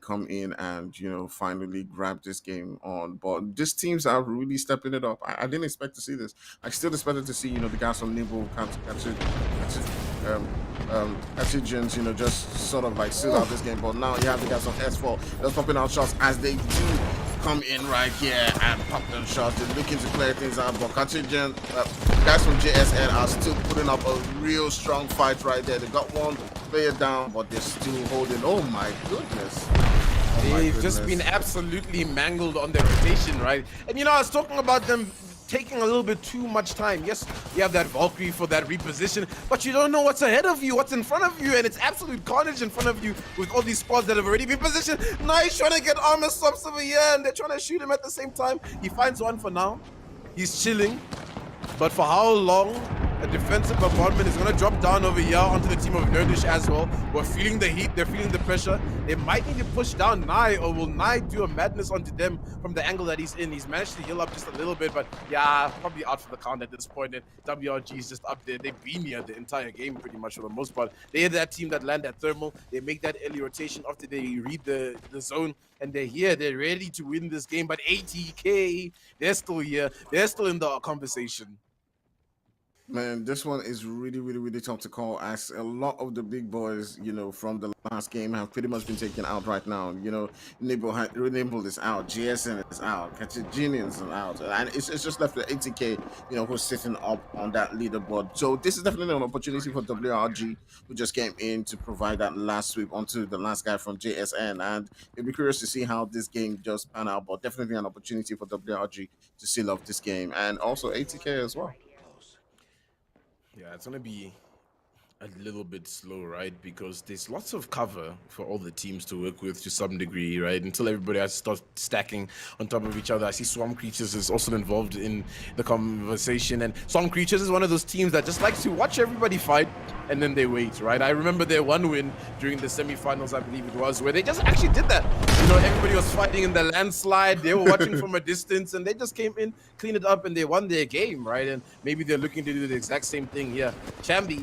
come in and, you know, finally grab this game on, but these teams are really stepping it up. I didn't expect to see this. I still expected to see, you know, the guys from Nibble, Carthaginians, you know, just sort of like seal out this game. But now you have the guys from S4 just popping out shots as they do come in right here and pop them shots. They're looking to clear things out, but Carthaginians, guys from JSN are still putting up a real strong fight right there. They got one player down, but they're still holding. Oh my goodness. They've just been absolutely mangled on their rotation, right? And you know, I was talking about them taking a little bit too much time. Yes, you have that Valkyrie for that reposition, but you don't know what's ahead of you, what's in front of you, and it's absolute carnage in front of you with all these spots that have already been positioned. Now he's trying to get armor swaps over here, and they're trying to shoot him at the same time. He finds one for now. He's chilling, but for how long? A defensive bombardment is going to drop down over here onto the team of Nerdish as well. We're feeling the heat. They're feeling the pressure. They might need to push down Nye, or will Nye do a madness onto them from the angle that he's in? He's managed to heal up just a little bit, but yeah, probably out for the count at this point. And WRG is just up there. They've been here the entire game pretty much for the most part. They're that team that land at thermal. They make that early rotation after they read the zone, and they're here. They're ready to win this game. But ATK, they're still here. They're still in the conversation. Man, this one is really tough to call, as a lot of the big boys, you know, from the last game have pretty much been taken out right now. You know, Nibble is out, GSN is out, Carthaginians are out, and it's just left with ATK, you know, who's sitting up on that leaderboard. So this is definitely an opportunity for WRG, who just came in to provide that last sweep onto the last guy from JSN, and it'll be curious to see how this game just pan out, but definitely an opportunity for WRG to seal off this game, and also ATK as well. Yeah, it's gonna be a little bit slow, right? Because there's lots of cover for all the teams to work with to some degree, right? Until everybody has to start stacking on top of each other. I see Swamp Creatures is also involved in the conversation, and Swamp Creatures is one of those teams that just likes to watch everybody fight and then they wait, right? I remember their one win during the semifinals, I believe it was, where they just actually did that. You know, everybody was fighting in the landslide. They were watching from a distance, and they just came in, cleaned it up, and they won their game, right? And maybe they're looking to do the exact same thing here. Chambi,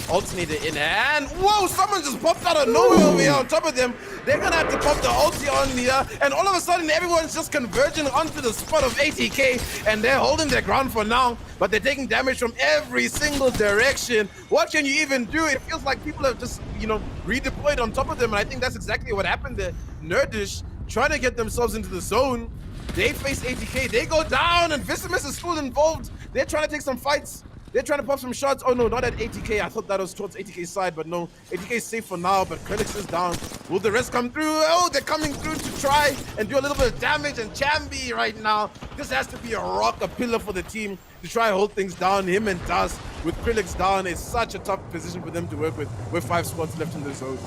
alternator in hand. Whoa, someone just popped out of nowhere over here on top of them. They're gonna have to pop the ulti on here, and all of a sudden, everyone's just converging onto the spot of ATK, and they're holding their ground for now, but they're taking damage from every single direction. What can you even do? It feels like people have just, you know, redeployed on top of them, and I think that's exactly what happened there. Nerdish trying to get themselves into the zone. They face ATK, they go down, and Vicimus is still involved. They're trying to take some fights. They're trying to pop some shots. Oh no, not at ATK. I thought that was towards ATK's side, but no. ATK is safe for now, but Krelix is down. Will the rest come through? Oh, they're coming through to try and do a little bit of damage, and Chambi right now, this has to be a rock, a pillar for the team to try and hold things down. Him and Das with Krelix down is such a tough position for them to work with 5 spots left in the zone.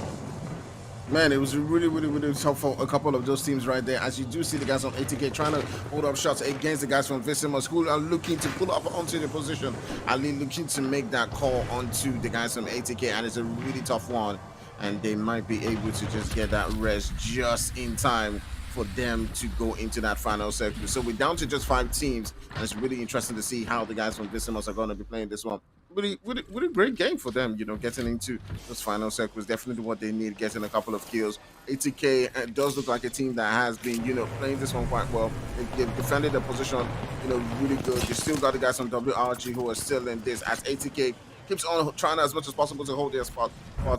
Man, it was really tough for a couple of those teams right there. As you do see the guys on ATK trying to hold up shots against the guys from Vicimus, who are looking to pull up onto the position. Ali looking to make that call onto the guys from ATK, and it's a really tough one. And they might be able to just get that rest just in time for them to go into that final circle. So we're down to just 5 teams, and it's really interesting to see how the guys from Vicimus are going to be playing this one. Really great game for them, you know, getting into those final circles. Definitely what they need, getting a couple of kills. ATK does look like a team that has been, you know, playing this one quite well. They've defended their position, you know, really good. You still got the guys from WRG who are still in this, as ATK keeps on trying as much as possible to hold their spot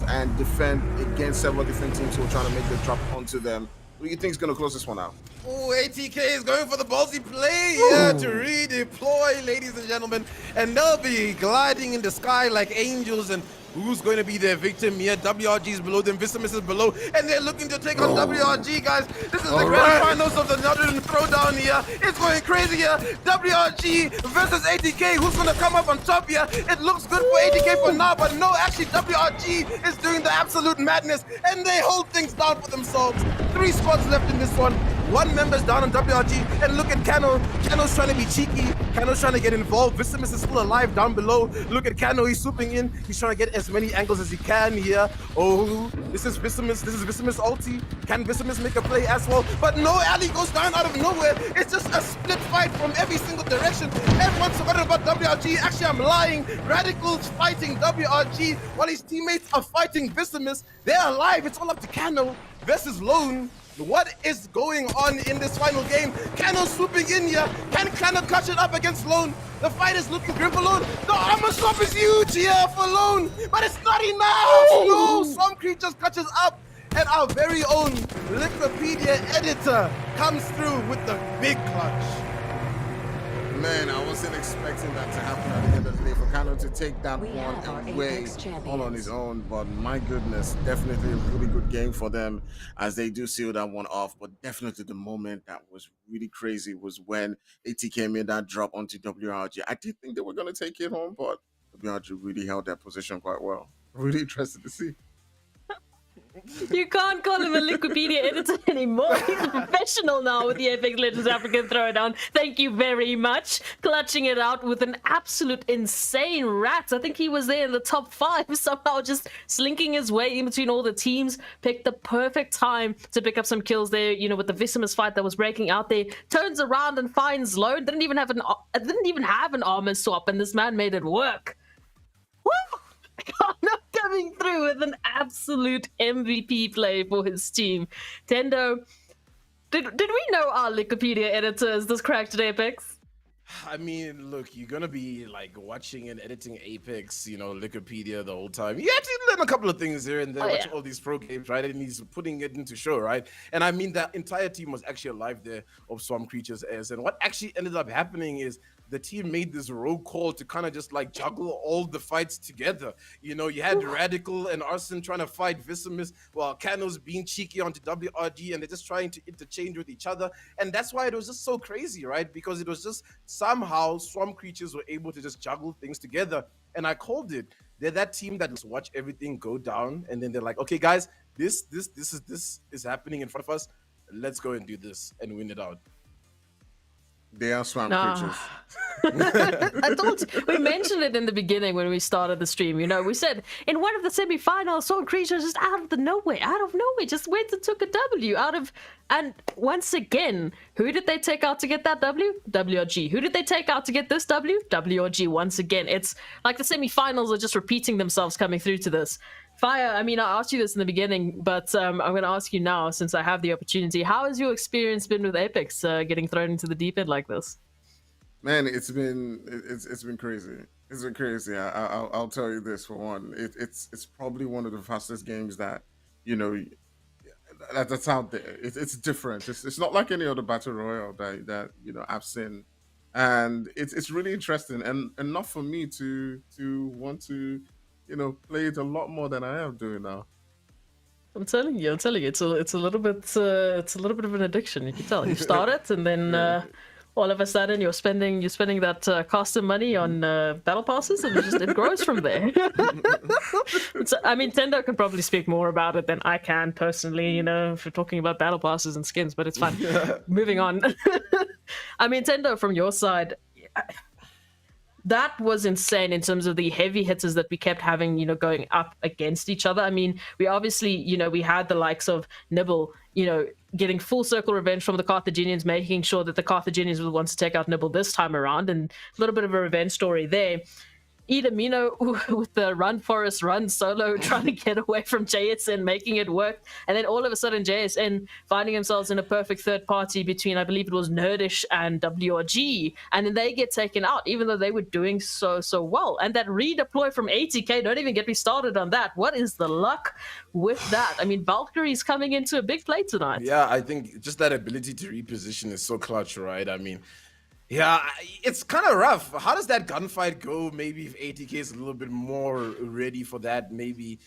and defend against several different teams who are trying to make the drop onto them. Who do you think is going to close this one out? Oh, ATK is going for the ballsy play here to redeploy, ladies and gentlemen. And they'll be gliding in the sky like angels. And who's going to be their victim here? WRG is below them, Vicimus is below. And they're looking to take on WRG, guys. This is the grand finals of the NODWIN Throwdown here. It's going crazy here. WRG versus ATK. Who's going to come up on top here? It looks good for ATK for now, but no, actually WRG is doing the absolute madness. And they hold things down for themselves. 3 spots left in this one. 1 member's down on WRG, and look at Cano. Cano's trying to be cheeky. Cano's trying to get involved. Vicimus is still alive down below. Look at Cano, he's swooping in. He's trying to get as many angles as he can here. Oh, this is Vicimus ulti. Can Vicimus make a play as well? But no, Ali goes down out of nowhere. It's just a split fight from every single direction. Everyone's forgotten about WRG. Actually, I'm lying. Radical's fighting WRG while his teammates are fighting Vicimus. They're alive. It's all up to Cano versus Lone. What is going on in this final game? Cano swooping in here. Can Cano clutch it up against Lone? The fight is looking grim for Lone. The armor swap is huge here for Lone, but it's not enough. No, Swamp Creatures clutches up, and our very own Wikipedia editor comes through with the big clutch. Man, I wasn't expecting that to happen at the end of the day, for Cano to take that one away all on his own. But my goodness, definitely a really good game for them as they do seal that one off. But definitely the moment that was really crazy was when ATK made that drop onto WRG. I did think they were going to take it home, but WRG really held that position quite well. Really interested to see. You can't call him a Wikipedia editor anymore. He's a professional now with the Apex Legends African Throwdown. Thank you very much. Clutching it out with an absolute insane rat. I think he was there in the top 5, somehow just slinking his way in between all the teams. Picked the perfect time to pick up some kills there, you know, with the Vicimus fight that was breaking out there. Turns around and finds Lone. Didn't even have an armor swap, and this man made it work. Woo! Not coming through with an absolute MVP play for his team. Tendo, did we know our Wikipedia editor is this cracked at Apex? I mean, look, you're gonna be like watching and editing Apex, you know, Wikipedia the whole time. You have to learn a couple of things here and there, watch all these pro games, right? And he's putting it into show, right? And I mean, that entire team was actually alive there of Swamp Creatures as. And what actually ended up happening is the team made this rogue call to kind of just like juggle all the fights together. You know, you had Radical and Arson trying to fight Vicimus while Cano's being cheeky onto WRG, and they're just trying to interchange with each other. And that's why it was just so crazy, right? Because it was just somehow Swamp Creatures were able to just juggle things together. And I called it. they're that team that just watch everything go down, and then they're like, okay, guys, this is happening in front of us. Let's go and do this and win it out. They are swamp Nah. creatures. I thought we mentioned it in the beginning when we started the stream. You know, we said in one of the semi-finals, Sword Creatures just out of nowhere, just went and took a W out of. And once again, who did they take out to get that W? WRG. Who did they take out to get this W? WRG. Once again, it's like the semi-finals are just repeating themselves coming through to this. Fire, I mean, I asked you this in the beginning, but I'm going to ask you now since I have the opportunity. How has your experience been with Apex getting thrown into the deep end like this? Man, it's been crazy. It's been crazy. I'll tell you this for one. It's probably one of the fastest games that that's out there. It's different. It's not like any other battle royale that I've seen, and it's really interesting and enough for me to want to play it a lot more than I am doing now. I'm telling you, it's a little bit of an addiction. You can tell. You start it, and then all of a sudden you're spending that custom money on battle passes, and it grows from there. I mean, Tendo can probably speak more about it than I can personally. If we're talking about battle passes and skins, but it's fine. Moving on. I mean, Tendo, from your side. That was insane in terms of the heavy hitters that we kept having, going up against each other. I mean, we obviously, we had the likes of Nibble, getting full circle revenge from the Carthaginians, making sure that the Carthaginians would want to take out Nibble this time around, and a little bit of a revenge story there. Idamino with the run Forest run solo, trying to get away from JSN, making it work, and then all of a sudden JSN finding themselves in a perfect third party between, I believe it was Nerdish and WRG, and then they get taken out even though they were doing so well. And that redeploy from ATK, don't even get me started on that. What is the luck with that? I mean, Valkyrie's coming into a big play tonight. Yeah, I think just that ability to reposition is so clutch, right? I mean, yeah, it's kind of rough. How does that gunfight go? Maybe if ATK is a little bit more ready for that, maybe.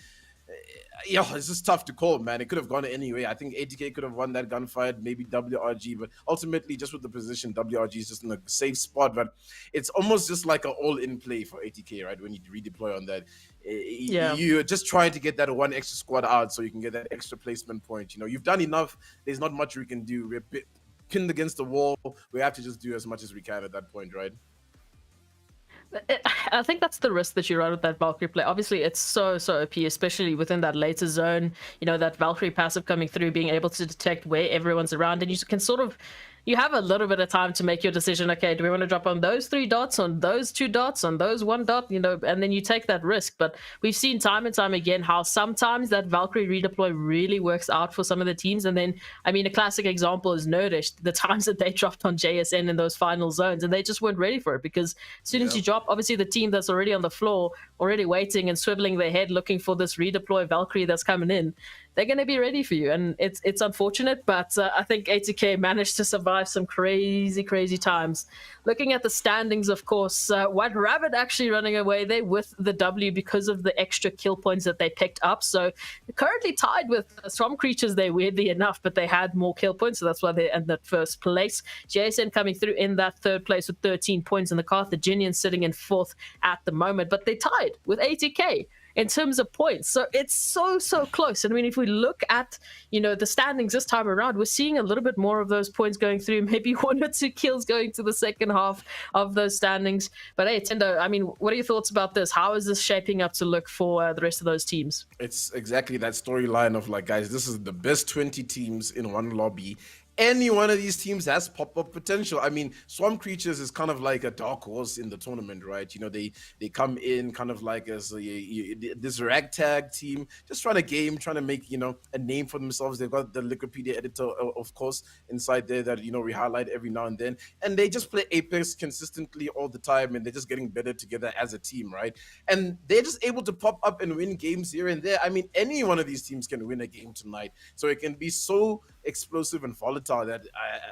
It's just tough to call, man. It could have gone anyway. I think ATK could have won that gunfight, maybe WRG, but ultimately, just with the position, WRG is just in a safe spot. But it's almost just like an all-in play for ATK, right? When you redeploy on that, you're just trying to get that one extra squad out so you can get that extra placement point. You've done enough. There's not much we can do. We're pinned against the wall. We have to just do as much as we can at that point, right? I think that's the risk that you run with that Valkyrie play. Obviously, it's so OP, especially within that later zone. That Valkyrie passive coming through, being able to detect where everyone's around, and you can sort of, you have a little bit of time to make your decision. Okay, do we want to drop on those 3 dots, on those 2 dots, on those 1 dot, and then you take that risk. But we've seen time and time again how sometimes that Valkyrie redeploy really works out for some of the teams. And then, I mean, a classic example is Nerdish, the times that they dropped on JSN in those final zones, and they just weren't ready for it, because as soon as you drop, obviously the team that's already on the floor, already waiting and swiveling their head looking for this redeploy Valkyrie that's coming in, they're going to be ready for you. And it's unfortunate, but I think ATK managed to survive some crazy times. Looking at the standings, of course, White Rabbit actually running away there with the W because of the extra kill points that they picked up. So currently tied with Swamp Creatures there, weirdly enough, but they had more kill points, so that's why they're in that first place. JSN coming through in that third place with 13 points, and the Carthaginians sitting in 4th at the moment, but they tied with ATK in terms of points. So it's so close. And I mean, if we look at, the standings this time around, we're seeing a little bit more of those points going through, maybe 1 or 2 kills going to the second half of those standings. But hey, Tendo, I mean, what are your thoughts about this? How is this shaping up to look for the rest of those teams? It's exactly that storyline of like, guys, this is the best 20 teams in one lobby. Any one of these teams has pop-up potential. I mean, Swamp Creatures is kind of like a dark horse in the tournament, right? They come in kind of like as this ragtag team, just trying to make, a name for themselves. They've got the Wikipedia editor, of course, inside there that, we highlight every now and then. And they just play Apex consistently all the time, and they're just getting better together as a team, right? And they're just able to pop up and win games here and there. I mean, any one of these teams can win a game tonight. So it can be so explosive and volatile that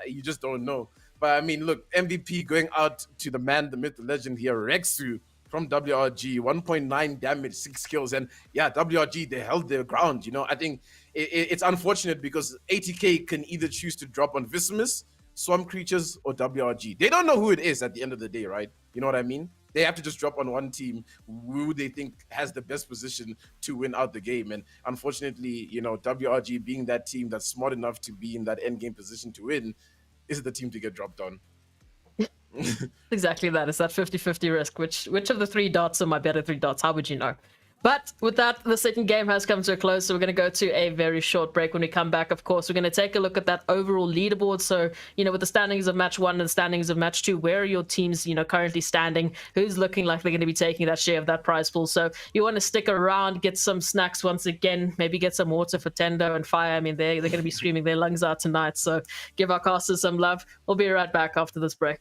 you just don't know. But I mean, look, MVP going out to the man, the myth, the legend here, Rexu from WRG, 1.9 damage, 6 kills. And yeah, WRG, they held their ground. I think it's unfortunate because ATK can either choose to drop on Vicimus, Swamp Creatures, or WRG. They don't know who it is at the end of the day, right? You know what I mean? They have to just drop on one team who they think has the best position to win out the game. And unfortunately, you know, WRG being that team that's smart enough to be in that end game position to win is the team to get dropped on. Exactly that. It's that 50-50 risk. Which of the 3 dots are my better 3 dots? How would you know? But with that, the second game has come to a close, so we're going to go to a very short break. When we come back, of course, we're going to take a look at that overall leaderboard. So, you know, with the standings of match 1 and the standings of match 2, where are your teams, you know, currently standing? Who's looking like they're going to be taking that share of that prize pool? So you want to stick around, get some snacks once again, maybe get some water for Tendo and Fire. I mean, they're going to be screaming their lungs out tonight. So give our casters some love. We'll be right back after this break.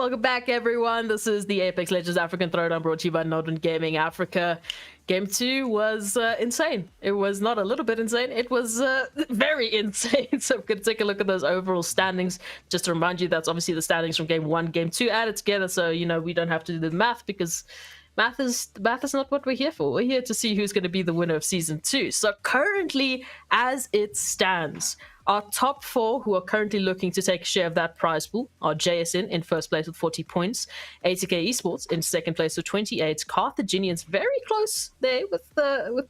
welcome back, everyone. This is the Apex Legends African Throwdown brought to you by NODWIN Gaming Africa. Game 2 was insane. It was not a little bit insane. It was very insane. So we're going to take a look at those overall standings. Just to remind you, that's obviously the standings from Game 1, Game 2 added together. So, you know, we don't have to do the math because math is not what we're here for. We're here to see who's going to be the winner of Season 2. So currently, as it stands, our top 4 who are currently looking to take a share of that prize pool are JSN in first place with 40 points, ATK Esports in second place with 28, Carthaginians very close there with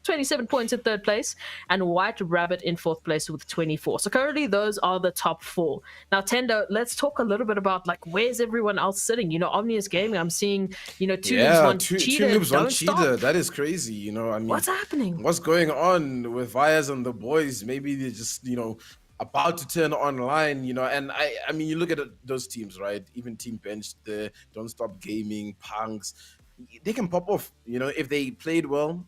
27 points in third place, and White Rabbit in fourth place with 24. So currently those are the top 4. Now Tendo, let's talk a little bit about like where's everyone else sitting. You know, Omnius Gaming, I'm seeing, you know, two noobs, one cheater. Two noobs, one cheater. That is crazy. You know, I mean, what's happening? What's going on with Vias and the boys? Maybe they're just, you know, about to turn online, you know, and I mean, you look at those teams, right? Even Team Bench, the Don't Stop Gaming, Punx, they can pop off, you know, if they played well,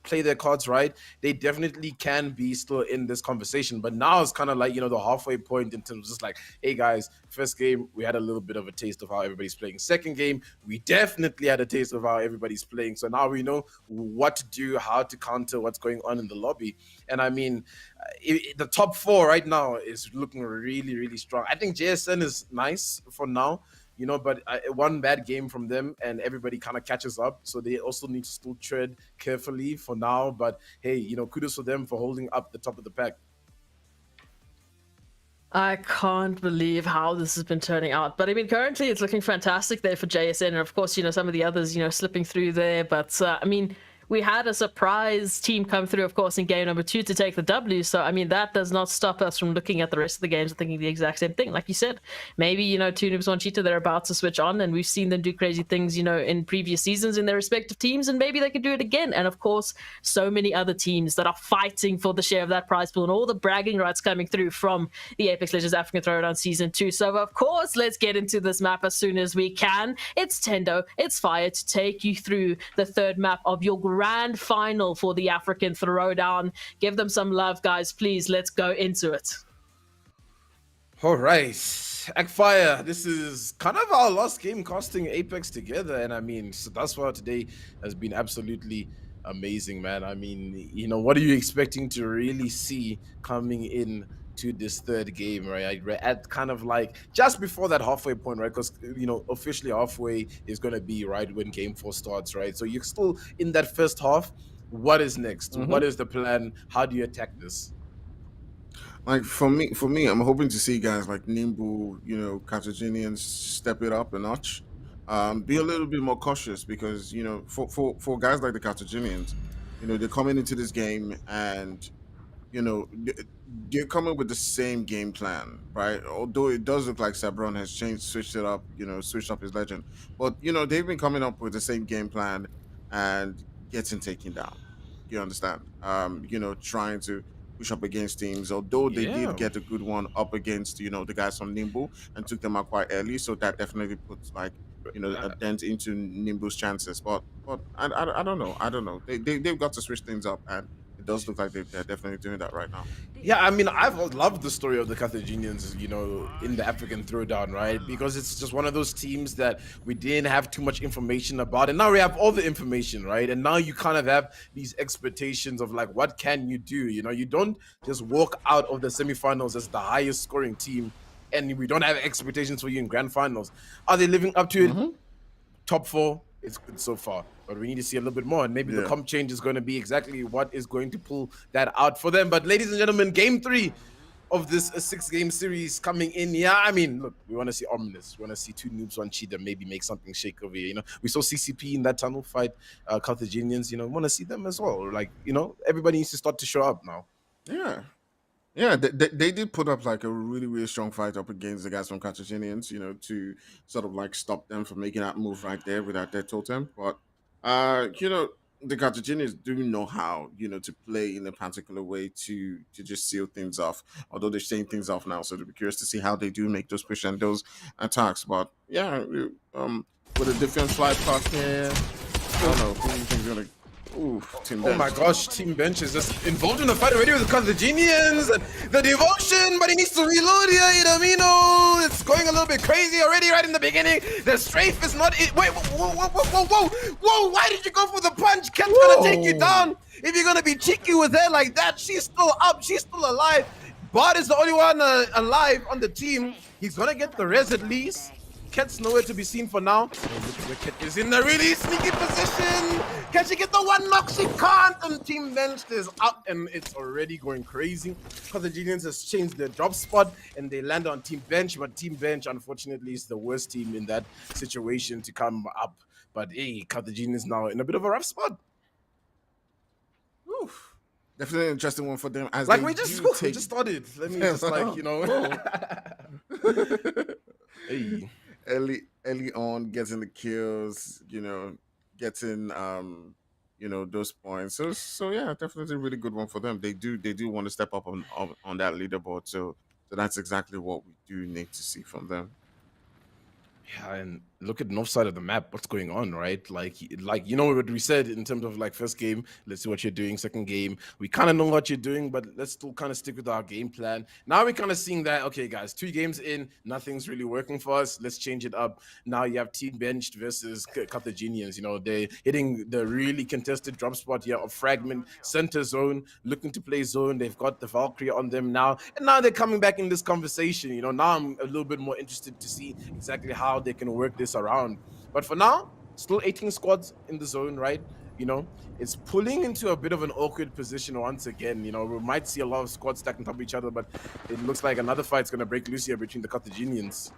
play their cards right, they definitely can be still in this conversation. But now it's kind of like, you know, the halfway point in terms of just like, hey guys, first game we had a little bit of a taste of how everybody's playing. Second game we definitely had a taste of how everybody's playing. So now we know what to do, how to counter what's going on in the lobby. And I mean, the top 4 right now is looking really, really strong. I think JSN is nice for now, you know, but one bad game from them and everybody kind of catches up. So they also need to still tread carefully for now. But hey, you know, kudos for them for holding up the top of the pack. I can't believe how this has been turning out. But I mean, currently it's looking fantastic there for JSN. And of course, you know, some of the others, you know, slipping through there. But I mean, we had a surprise team come through, of course, in game number 2 to take the W. So, I mean, that does not stop us from looking at the rest of the games and thinking the exact same thing. Like you said, maybe, you know, two noobs, one cheater, they're about to switch on, and we've seen them do crazy things, you know, in previous seasons in their respective teams, and maybe they could do it again. And of course, so many other teams that are fighting for the share of that prize pool and all the bragging rights coming through from the Apex Legends African Throwdown Season 2. So, of course, let's get into this map as soon as we can. It's Tendo, it's Fire to take you through the third map of your grand final for the African Throwdown. Give them some love, guys, please. Let's go into it. All right, AQUAMEN, this is kind of our last game casting Apex together, and I mean, so that's why today has been absolutely amazing, man. I mean, you know, what are you expecting to really see coming in to this third game, right? At kind of like just before that halfway point, right? Because, you know, officially halfway is going to be right when game 4 starts, right? So you're still in that first half. What is next? What is the plan? How do you attack this? Like for me, I'm hoping to see guys like Nibble, you know, Carthaginians step it up a notch. Be a little bit more cautious because, you know, for guys like the Carthaginians, you know, they're coming into this game and, you know, they're coming with the same game plan, right? Although it does look like Sabron has switched it up, you know, switched up his legend. But, you know, they've been coming up with the same game plan and getting taken down. You understand? You know, trying to push up against teams, although they did get a good one up against, you know, the guys from Nibble and took them out quite early. So that definitely puts, like, you know, a dent into Nimble's chances. But I don't know. I don't know. They've got to switch things up, and it does look like they're definitely doing that right now. Yeah, I mean, I've loved the story of the Carthaginians, you know, in the African Throwdown, right? Because it's just one of those teams that we didn't have too much information about, and now we have all the information, right? And now you kind of have these expectations of like, what can you do? You know, you don't just walk out of the semifinals as the highest scoring team, and we don't have expectations for you in grand finals. Are they living up to it? Top 4, it's good so far, but we need to see a little bit more, and maybe the comp change is going to be exactly what is going to pull that out for them. But ladies and gentlemen, game 3 of this 6-game series coming in. Yeah, I mean, look, we want to see Omnius. We want to see two noobs, one cheater, maybe make something shake over here. You know, we saw CCP in that tunnel fight, Carthaginians. You know, want to see them as well. Like, you know, everybody needs to start to show up now. Yeah, they did put up like a really, really strong fight up against the guys from Carthaginians, you know, to sort of like stop them from making that move right there with that dead totem. But, you know, the Carthaginians do know how, you know, to play in a particular way to just seal things off, although they're saying things off now. So to be curious to see how they do make those push and those attacks. But yeah, with a defense flight path here, I don't know, who do you think is going to Oof, Team Oh my Bench. gosh, Team Bench is just involved in the fight already with the Carthaginians and the devotion, but he needs to reload here, Itamino. It's going a little bit crazy already right in the beginning. The strafe is not it. Wait, whoa, why did you go for the punch? Cat's gonna take you down. If you're gonna be cheeky with her like that, she's still up, she's still alive. Bart is the only one alive on the team. He's gonna get the res at least. Cat's nowhere to be seen for now. Cat is in a really sneaky position. Can she get the one knock? She can't. And Team Bench is out and it's already going crazy. Carthaginians has changed their drop spot and they land on Team Bench. But Team Bench, unfortunately, is the worst team in that situation to come up. But hey, Carthaginians now in a bit of a rough spot. Oof. Definitely an interesting one for them. As Like they we just started. Let me just like, you know. Hey. Early on, getting the kills, you know, getting you know, those points. So yeah, definitely a really good one for them. They do want to step up on that leaderboard. So that's exactly what we do need to see from them. Yeah, and look at the north side of the map. What's going on, right? Like you know what we said in terms of like first game. Let's see what you're doing. Second game, we kind of know what you're doing, but let's still kind of stick with our game plan. Now we're kind of seeing that. Okay, guys, 2 games in, nothing's really working for us. Let's change it up. Now you have Team Benched versus Carthaginians. You know, they're hitting the really contested drop spot here of Fragment center zone, looking to play zone. They've got the Valkyrie on them now, and now they're coming back in this conversation. You know, now I'm a little bit more interested to see exactly how they can work this around. But for now, still 18 squads in the zone, right? You know, it's pulling into a bit of an awkward position once again. You know, we might see a lot of squads stacked on top of each other, but it looks like another fight's going to break loose here between the Carthaginians.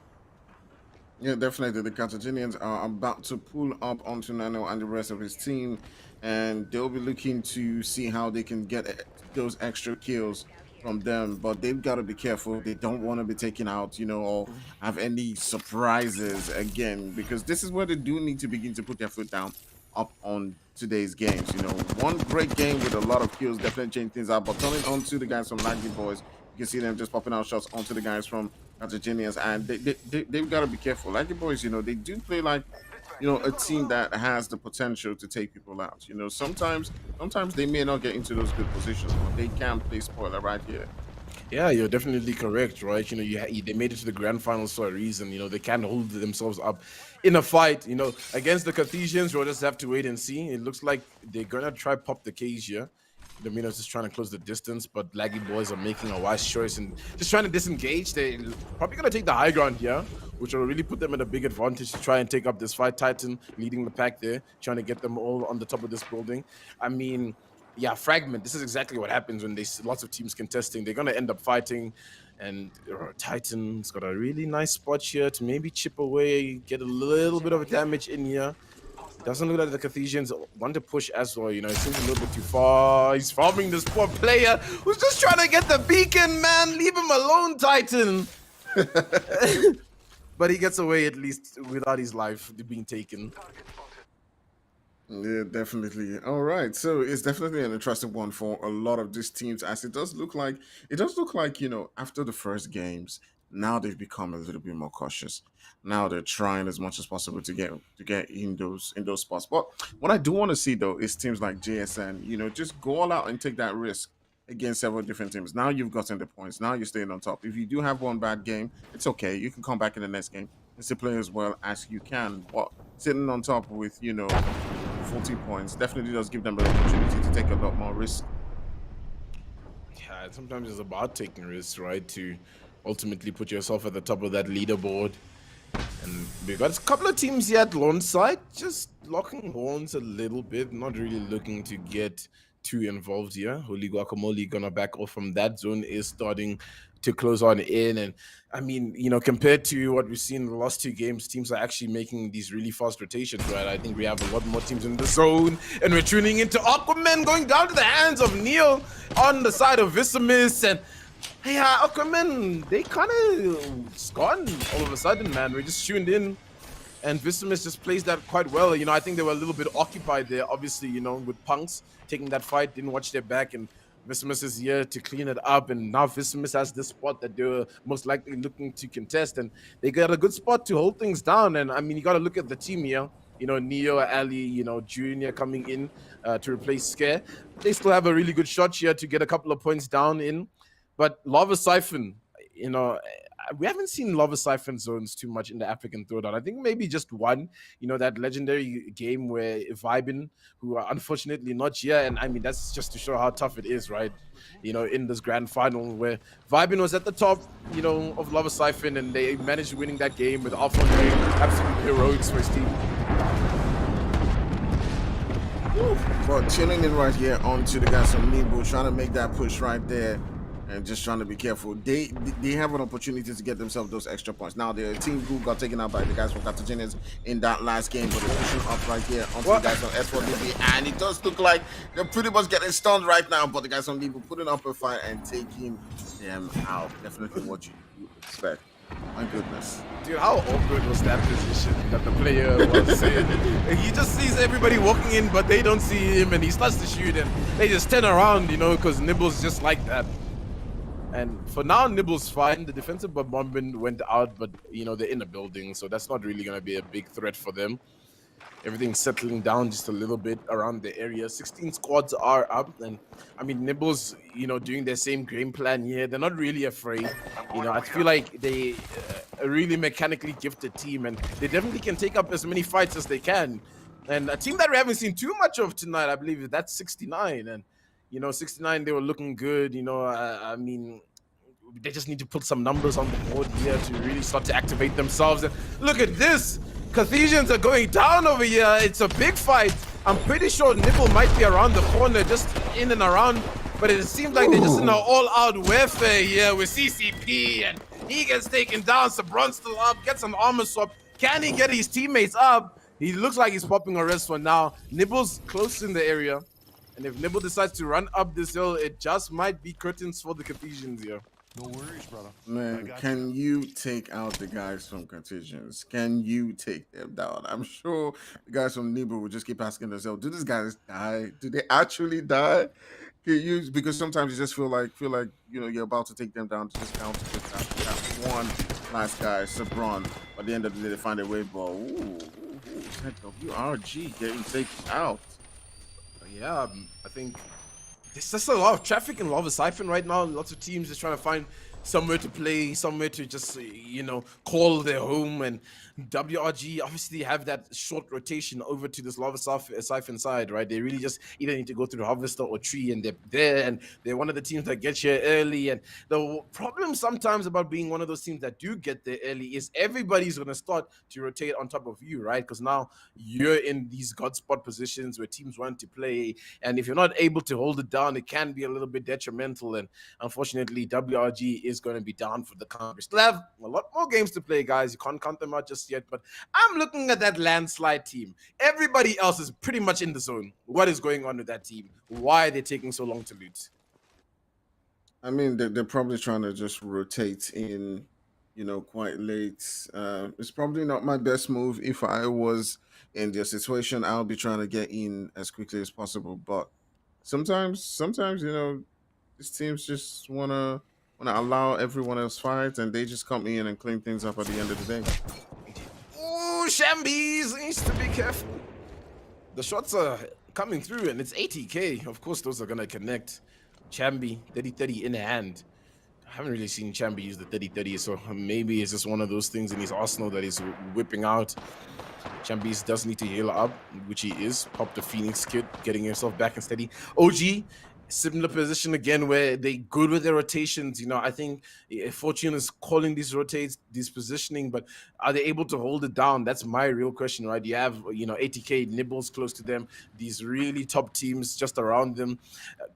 Yeah, definitely. The Carthaginians are about to pull up onto Nano and the rest of his team, and they'll be looking to see how they can get those extra kills from them. But they've got to be careful. They don't want to be taken out, you know, or have any surprises again, because this is where they do need to begin to put their foot down up on today's games. You know, one great game with a lot of kills definitely change things up. But turning on to the guys from Laggy Boys, you can see them just popping out shots onto the guys from Carthaginians, and they've got to be careful. Like the boys, you know, they do play like, you know, a team that has the potential to take people out. You know, sometimes they may not get into those good positions, but they can play spoiler right here. Yeah, you're definitely correct, right? You know, they made it to the grand finals for a reason. You know, they can't hold themselves up in a fight. You know, against the Carthaginians, we'll just have to wait and see. It looks like they're gonna try pop the cage here. Domino's just trying to close the distance, but Laggy Boys are making a wise choice and just trying to disengage. They're probably going to take the high ground here, which will really put them at a big advantage to try and take up this fight. Titan leading the pack there, trying to get them all on the top of this building. I mean, yeah, Fragment, this is exactly what happens when there's lots of teams contesting. They're going to end up fighting, and Titan's got a really nice spot here to maybe chip away, get a little bit of damage in here. Doesn't look like the Carthaginians want to push as well. You know, it seems a little bit too far. He's farming this poor player who's just trying to get the beacon, man. Leave him alone, Titan. But he gets away at least without his life being taken. Yeah, definitely. All right, so it's definitely an interesting one for a lot of these teams, as it does look like you know, after the first games, now they've become a little bit more cautious. Now they're trying as much as possible to get in those spots. But what I do want to see though is teams like JSN, you know, just go all out and take that risk against several different teams. Now you've gotten the points. Now you're staying on top. If you do have one bad game, it's okay. You can come back in the next game and still play as well as you can. But sitting on top with, you know, 40 points definitely does give them an opportunity to take a lot more risk. Yeah, sometimes it's about taking risks, right? To ultimately put yourself at the top of that leaderboard. And we've got a couple of teams here at launch side, just locking horns a little bit, not really looking to get too involved here. Holy Guacamole gonna back off from that zone, is starting to close on in. And I mean, you know, compared to what we've seen in the last 2 games, teams are actually making these really fast rotations, right? I think we have a lot more teams in the zone, and we're tuning into AQUAMEN going down to the hands of Neil on the side of Vicimus. And yeah, AQUAMEN, they kind of gone all of a sudden, man. We just tuned in, and Vicimus just plays that quite well. You know, I think they were a little bit occupied there, obviously, you know, with Punx taking that fight, didn't watch their back, and Vicimus is here to clean it up. And now Vicimus has this spot that they're most likely looking to contest, and they got a good spot to hold things down. And I mean, you got to look at the team here. you know, Neo, Ali, you know, Junior coming in to replace Scare. They still have a really good shot here to get a couple of points down in. But Lava Siphon, you know, we haven't seen Lava Siphon zones too much in the African Throwdown. I think maybe just one, you know, that legendary game where Vibin, who are unfortunately not here, and I mean, that's just to show how tough it is, right? You know, in this grand final where Vibin was at the top, you know, of Lava Siphon, and they managed winning that game with Alpha doing absolute heroics for his team. But tuning in right here onto the guys from Nibble, trying to make that push right there. And just trying to be careful. They have an opportunity to get themselves those extra points. Now, the team who got taken out by the guys from Carthaginians in that last game, but they're pushing up right here onto the guys from S4DB. And it does look like they're pretty much getting stunned right now, but the guys from Nibble putting up a fight and taking them out. Definitely what you expect. My goodness. Dude, how awkward was that position that the player was in? He just sees everybody walking in, but they don't see him, and he starts to shoot, and they just turn around, you know, because Nibble's just like that. And for now, Nibble's fine. The defensive bombardment went out, but, you know, they're in a building, so that's not really going to be a big threat for them. Everything's settling down just a little bit around the area. 16 squads are up, and, I mean, Nibble's, you know, doing their same game plan here. They're not really afraid. You know, I feel like they a really mechanically gifted team, and they definitely can take up as many fights as they can. And a team that we haven't seen too much of tonight, I believe, that's 69, and you know, 69, they were looking good. You know, I mean, they just need to put some numbers on the board here to really start to activate themselves. And look at this. Carthaginians are going down over here. It's a big fight. I'm pretty sure Nibble might be around the corner, just in and around. But it seems like they're just in an all-out warfare here with CCP. And he gets taken down. Sabron's still up, gets an armor swap. Can he get his teammates up? He looks like he's popping a rest for now. Nibble's close in the area. And if Nibble decides to run up this hill, it just might be curtains for the Carthaginians here. No worries, brother. Man, can you take out the guys from Carthaginians? Can you take them down? I'm sure the guys from Nibble will just keep asking themselves, do these guys die? Do they actually die? Can you, because sometimes you just feel like you know you're about to take them down to just counter that one last guy, Sabron. At the end of the day, they find a way ball. Ooh, that WRG getting taken out. Yeah, I think there's just a lot of traffic in Lava Siphon right now. Lots of teams just trying to find somewhere to play, somewhere to just, you know, call their home. And WRG obviously have that short rotation over to this Lava Siphon side, right? They really just either need to go through the Harvester or Tree, and they're there, and they're one of the teams that get here early. And the problem sometimes about being one of those teams that do get there early is everybody's going to start to rotate on top of you, right? Because now you're in these god spot positions where teams want to play, and if you're not able to hold it down, it can be a little bit detrimental. And unfortunately, WRG is going to be down for the count. We still have a lot more games to play, guys. You can't count them out just yet, but I'm looking at that landslide team. Everybody else is pretty much in the zone. What is going on with that team? Why are they taking so long to loot? I mean, they're probably trying to just rotate in, you know, quite late. It's probably not my best move. If I was in their situation, I'll be trying to get in as quickly as possible. But sometimes, you know, these teams just wanna allow everyone else fight, and they just come in and clean things up at the end of the day. Ooh, Shambies needs to be careful. The shots are coming through, and it's 80k. Of course, those are gonna connect. Chambi, 30-30 in hand. I haven't really seen Chambi use the 30-30, so maybe it's just one of those things in his arsenal that he's whipping out. Chambi does need to heal up, which he is. Pop the Phoenix kit, getting himself back and steady. OG, similar position again, where they good with their rotations. You know, I think Fortune is calling these rotates, this positioning, but are they able to hold it down? That's my real question, right? You have, you know, 80k Nibbles close to them, these really top teams just around them.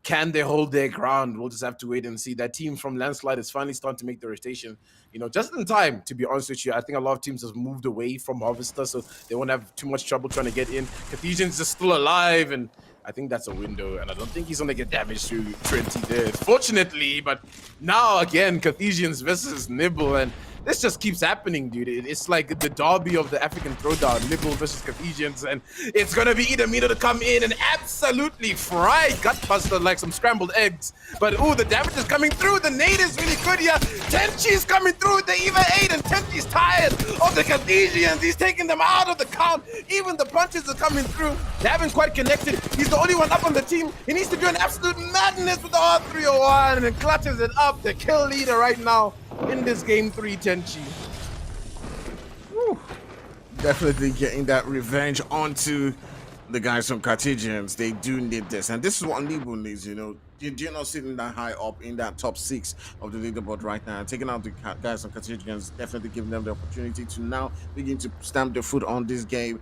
Can they hold their ground? We'll just have to wait and see. That team from Landslide is finally starting to make the rotation, you know, just in time, to be honest with you. I think a lot of teams have moved away from Harvester, so they won't have too much trouble trying to get in. Carthaginians is still alive, and I think that's a window, and I don't think he's going to get damaged through 20 there, fortunately. But now, again, Carthaginians versus Nibble, and this just keeps happening, dude. It's like the derby of the African Throwdown, Nibble versus Carthaginians, and it's gonna be Idamino to come in and absolutely fry Gutbuster like some scrambled eggs. But ooh, the damage is coming through. The nade is really good here. Tenchi's coming through with the Eva 8, and Tenchi's tired of the Carthaginians. He's taking them out of the count. Even the punches are coming through. They haven't quite connected. He's the only one up on the team. He needs to do an absolute madness with the R301 and clutches it up. The kill leader right now in this game 3, Tenchi. Whew. Definitely getting that revenge onto the guys from Carthaginians. They do need this, and this is what Nibble needs. You know, you're not sitting that high up in that top 6 of the leaderboard right now. Taking out the guys from Carthaginians, definitely giving them the opportunity to now begin to stamp their foot on this game.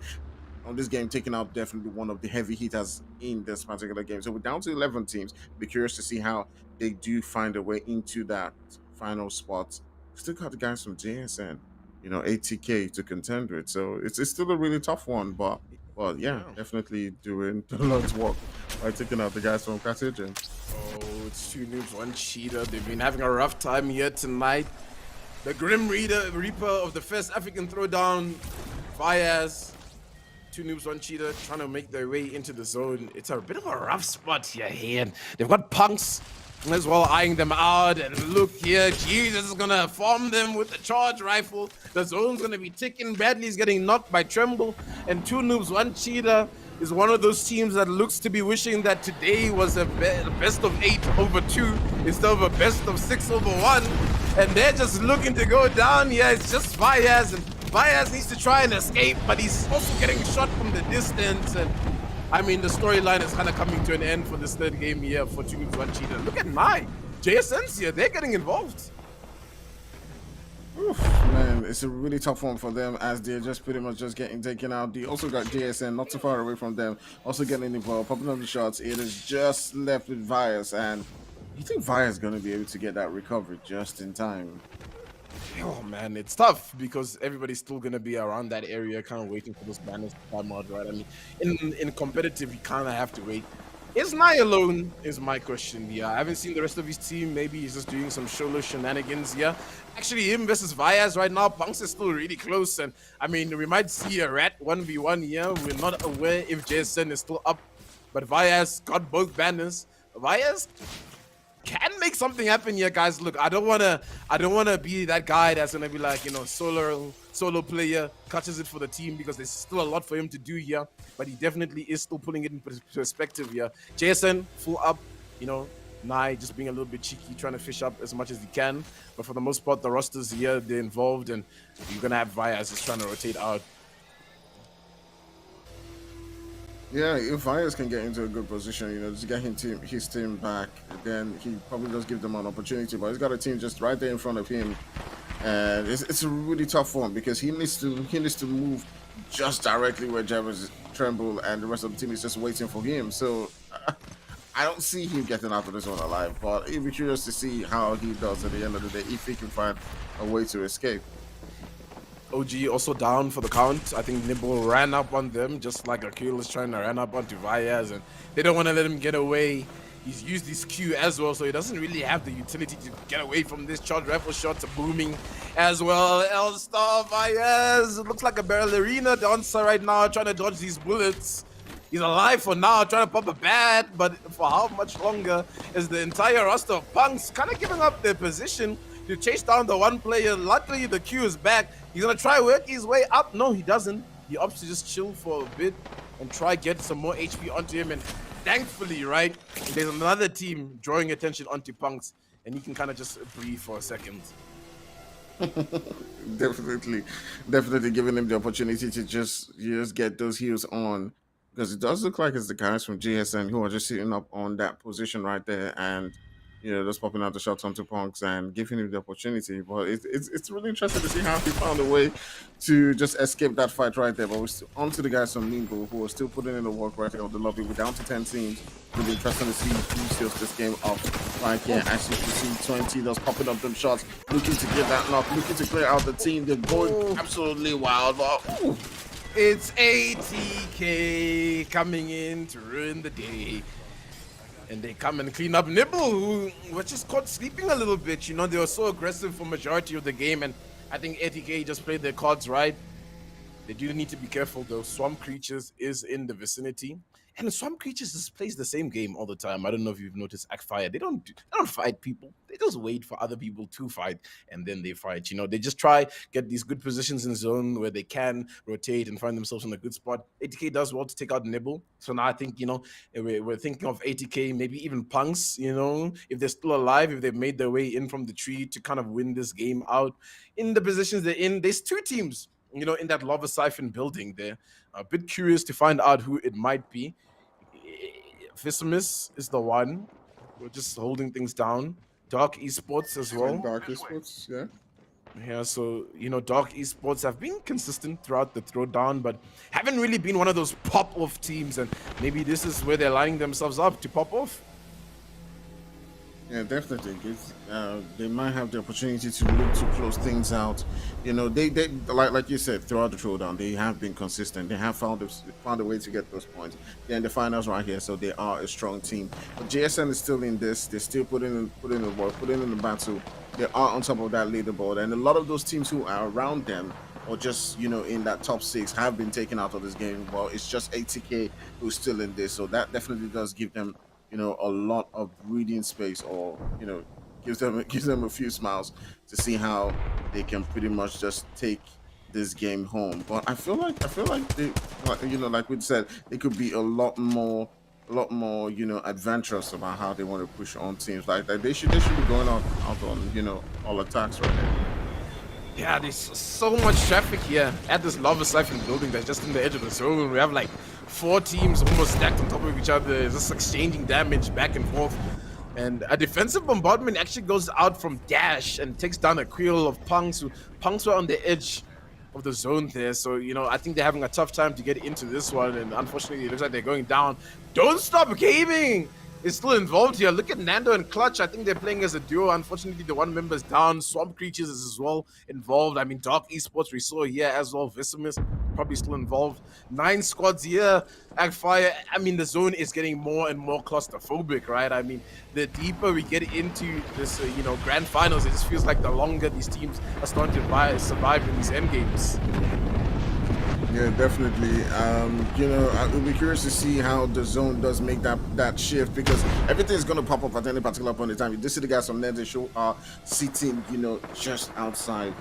Taking out definitely one of the heavy hitters in this particular game. So we're down to 11 teams. Be curious to see how they do find a way into that final spot. Still got the guys from JSN, you know, ATK to contend with. So it's still a really tough one, but yeah, definitely doing the Lord's work by taking out the guys from Carthaginians. Oh, it's 2 noobs, 1 cheater. They've been having a rough time here tonight. The Grim Reaper of the first African Throwdown, Fires. 2 noobs, 1 cheater trying to make their way into the zone. It's a bit of a rough spot here. And they've got Punx as well eyeing them out. And look here, Jesus is gonna farm them with the charge rifle. The zone's gonna be ticking. Bradley's getting knocked by Tremble. And 2 noobs, 1 cheater is one of those teams that looks to be wishing that today was a best of 8 over 2 instead of a best of 6 over 1. And they're just looking to go down here. It's just Fires, and Fires needs to try and escape, but he's also getting shot from the distance. And I mean, the storyline is kind of coming to an end for this 3rd game here for 2 noobs, 1 cheater. Look at JSN's here. They're getting involved. Oof, man, it's a really tough one for them as they're just pretty much just getting taken out. They also got JSN not too far away from them, also getting involved, popping up the shots. It is just left with Vias, and you think Vias is going to be able to get that recovery just in time? Oh man, it's tough because everybody's still gonna be around that area, kind of waiting for those banners to come out, right? I mean, in competitive, you kind of have to wait. Is Nye alone? Is my question. Yeah, I haven't seen the rest of his team. Maybe he's just doing some solo shenanigans. Yeah, actually, him versus Vias right now. Punx is still really close, and I mean, we might see a rat 1v1 here. We're not aware if JSN is still up, but Vias got both banners. Vias can make something happen here, guys. Look, I don't wanna be that guy that's gonna be like, you know, solo player catches it for the team, because there's still a lot for him to do here, but he definitely is still putting it in perspective here. JSN full up, you know, Nye just being a little bit cheeky, trying to fish up as much as he can, but for the most part the rosters here, they're involved, and you're gonna have Vias just trying to rotate out. Yeah, if Vias can get into a good position, you know, just get his team back, then he probably does give them an opportunity. But he's got a team just right there in front of him, and it's a really tough one because he needs to move just directly where Jarvis, Tremble, and the rest of the team is just waiting for him. So I don't see him getting out of this one alive. But it'd be curious to see how he does at the end of the day, if he can find a way to escape. OG also down for the count. I think Nibble ran up on them, just like Akil is trying to run up onto Vias, and they don't want to let him get away. He's used his Q as well, so he doesn't really have the utility to get away from this. Charge rifle shots are booming as well. L-Star Vias looks like a ballerina dancer right now, trying to dodge these bullets. He's alive for now, trying to pop a bat, but for how much longer is the entire roster of Punx kind of giving up their position to chase down the one player? Luckily, the Q is back. He's gonna try work his way up. No, he doesn't. He opts to just chill for a bit and try get some more HP onto him. And thankfully, right, there's another team drawing attention onto Punx, and he can kind of just breathe for a second. definitely giving him the opportunity to just get those heals on, because it does look like it's the guys from GSN who are just sitting up on that position right there, and you know, just popping out the shots onto Punx and giving him the opportunity. But it's really interesting to see how he found a way to just escape that fight right there. But we're still on to the guys from Nibble, who are still putting in the work right here on the lobby. We're down to 10 teams. Really interesting to see who seals this game up right here. As you can see, 20 just popping up them shots, looking to get that knock, looking to clear out the team. They're going absolutely wild. But it's ATK coming in to ruin the day. And they come and clean up Nibble, who was just caught sleeping a little bit. You know, they were so aggressive for majority of the game, and I think ATK just played their cards right. They do need to be careful though. Swamp Creatures is in the vicinity. And Swamp Creatures just plays the same game all the time. I don't know if you've noticed Fire. They don't fight people. They just wait for other people to fight and then they fight. You know, they just try get these good positions in zone where they can rotate and find themselves in a good spot. ATK does well to take out Nibble. So now I think, you know, we're thinking of ATK, maybe even Punx, you know, if they're still alive, if they've made their way in from the tree to kind of win this game out. In the positions they're in, there's two teams, you know, in that lava siphon building there. A bit curious to find out who it might be. Vicimus is the one. We're just holding things down. Dark Esports as well. Dark Esports, yeah. Yeah, so, you know, Dark Esports have been consistent throughout the throwdown, but haven't really been one of those pop-off teams, and maybe this is where they're lining themselves up to pop off. Yeah, definitely. They might have the opportunity to look to close things out. You know, they like you said, throughout the throwdown, they have been consistent. They have found a way to get those points. They're in the finals right here, so they are a strong team. But JSN is still in this. They're still putting in the work, putting in the battle. They are on top of that leaderboard, and a lot of those teams who are around them, or just, you know, in that top 6, have been taken out of this game. Well, it's just ATK who's still in this, so that definitely does give them, you know, a lot of breathing space, or, you know, gives them a few smiles to see how they can pretty much just take this game home. But I feel like they, you know, like we said, they could be a lot more, you know, adventurous about how they want to push on teams. Like they should be going out on, you know, all attacks right now. Yeah, there's so much traffic here at this lava siphon building that's just in the edge of the zone. We have like 4 teams almost stacked on top of each other, just exchanging damage back and forth. And a defensive bombardment actually goes out from Dash and takes down a Creel of Punx. Punx were on the edge of the zone there, so, you know, I think they're having a tough time to get into this one, and unfortunately it looks like they're going down. Don't Stop Gaming is still involved here. Look at Nando and Clutch. I think they're playing as a duo. Unfortunately, the one member's down. Swamp Creatures is as well involved. I mean, Dark Esports we saw here as well. Vicimus probably still involved. 9 squads here. Fire. I mean, the zone is getting more and more claustrophobic, right? I mean, the deeper we get into this, you know, grand finals, it just feels like the longer these teams are starting to survive in these end games. Yeah, definitely. You know, I'll be curious to see how the zone does make that shift, because everything's going to pop up at any particular point in time. You just see the guys from Nerdish who are sitting, you know, just outside,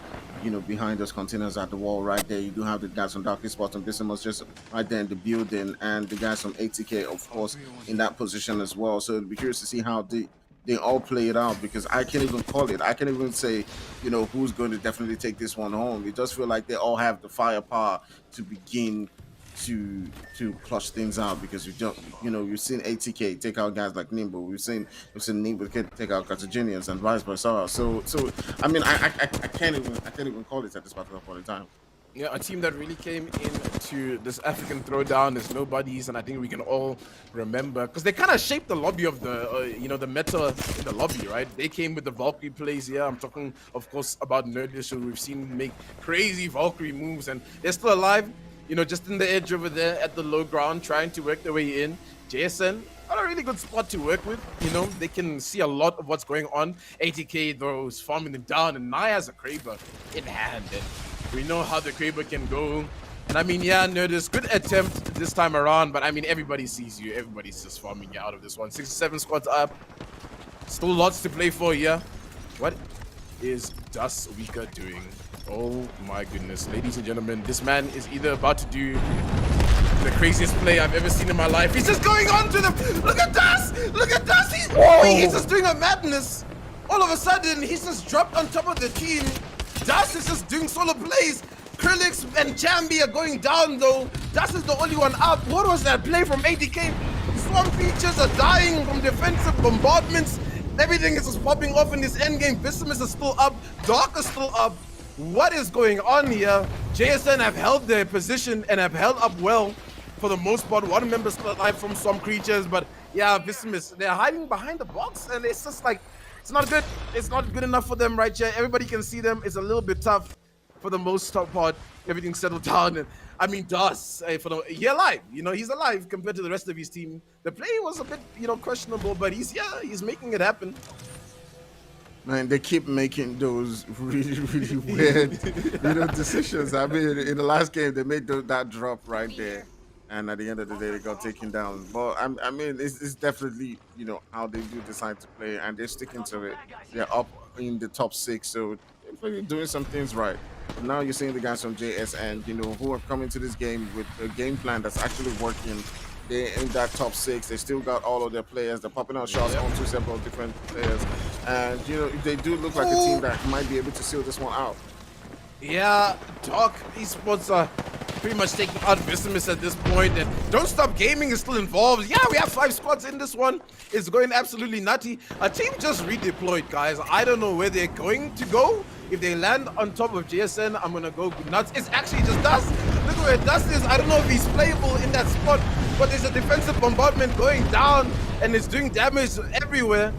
you know, behind those containers at the wall right there. You do have the guys from Dark Esports and Vicimus just right there in the building, and the guys from ATK, of course, in that position as well. So it'll be curious to see how they all play it out, because I can't even call it. I can't even say, you know, who's going to definitely take this one home. It does feel like they all have the firepower to begin to clutch things out, because we don't, you know, we've seen ATK take out guys like Nibble. We've seen Nibble take out Carthaginians and vice versa. So I mean, I can't even call it at this particular point in time. Yeah, a team that really came into this African Throwdown is nobodies, and I think we can all remember, because they kind of shaped the lobby of the, you know, the meta in the lobby, right? They came with the Valkyrie plays here. I'm talking, of course, about Nerdish, who we've seen make crazy Valkyrie moves, and they're still alive, you know, just in the edge over there at the low ground, trying to work their way in. JSN are a really good spot to work with, you know, they can see a lot of what's going on. ATK, though, is farming them down, and Naya has a Kraber in hand, and we know how the Kraber can go. And I mean, yeah, Nerdish, good attempt this time around, but I mean, everybody sees you. Everybody's just farming you out of this one. 67 squads up. Still lots to play for here. What is Das Weaker doing? Oh my goodness. Ladies and gentlemen, this man is either about to do the craziest play I've ever seen in my life. He's just going on to them. Look at Das! Look at Das! He's just doing a madness. All of a sudden, he's just dropped on top of the team. Das is just doing solo plays. Krillix and Chambi are going down though. Das is the only one up. What was that play from ATK? Swamp Creatures are dying from defensive bombardments. Everything is just popping off in this endgame. Vicimus is still up. Dark is still up. What is going on here? JSN have held their position and have held up well for the most part. One member still alive from Swamp Creatures, but yeah, Vicimus, they're hiding behind the box, and it's just like, it's not good. It's not good enough for them right here. Everybody can see them. It's a little bit tough for the most part. Everything's settled down. And I mean, Das, he's alive. You know, he's alive compared to the rest of his team. The play was a bit, you know, questionable, but he's making it happen. Man, they keep making those really, really weird, decisions. I mean, in the last game, they made that drop right there, and at the end of the day, they got taken down. But I mean, it's definitely how they do decide to play, and they're sticking to it. They're up in the top 6, so they're really doing some things right. But now you're seeing the guys from JSN, who have come into this game with a game plan that's actually working. They're in that top 6. They still got all of their players. They're popping out shots on 2 several different players. And, they do look like a team that might be able to seal this one out. Yeah, Doc Esports are pretty much taking out Vicimus at this point. And Don't Stop Gaming is still involved. Yeah, we have 5 squads in this one. It's going absolutely nutty. A team just redeployed, guys. I don't know where they're going to go. If they land on top of JSN, I'm going to go nuts. It's actually just Dust. Look where Dust is. I don't know if he's playable in that spot, but there's a defensive bombardment going down, and it's doing damage everywhere.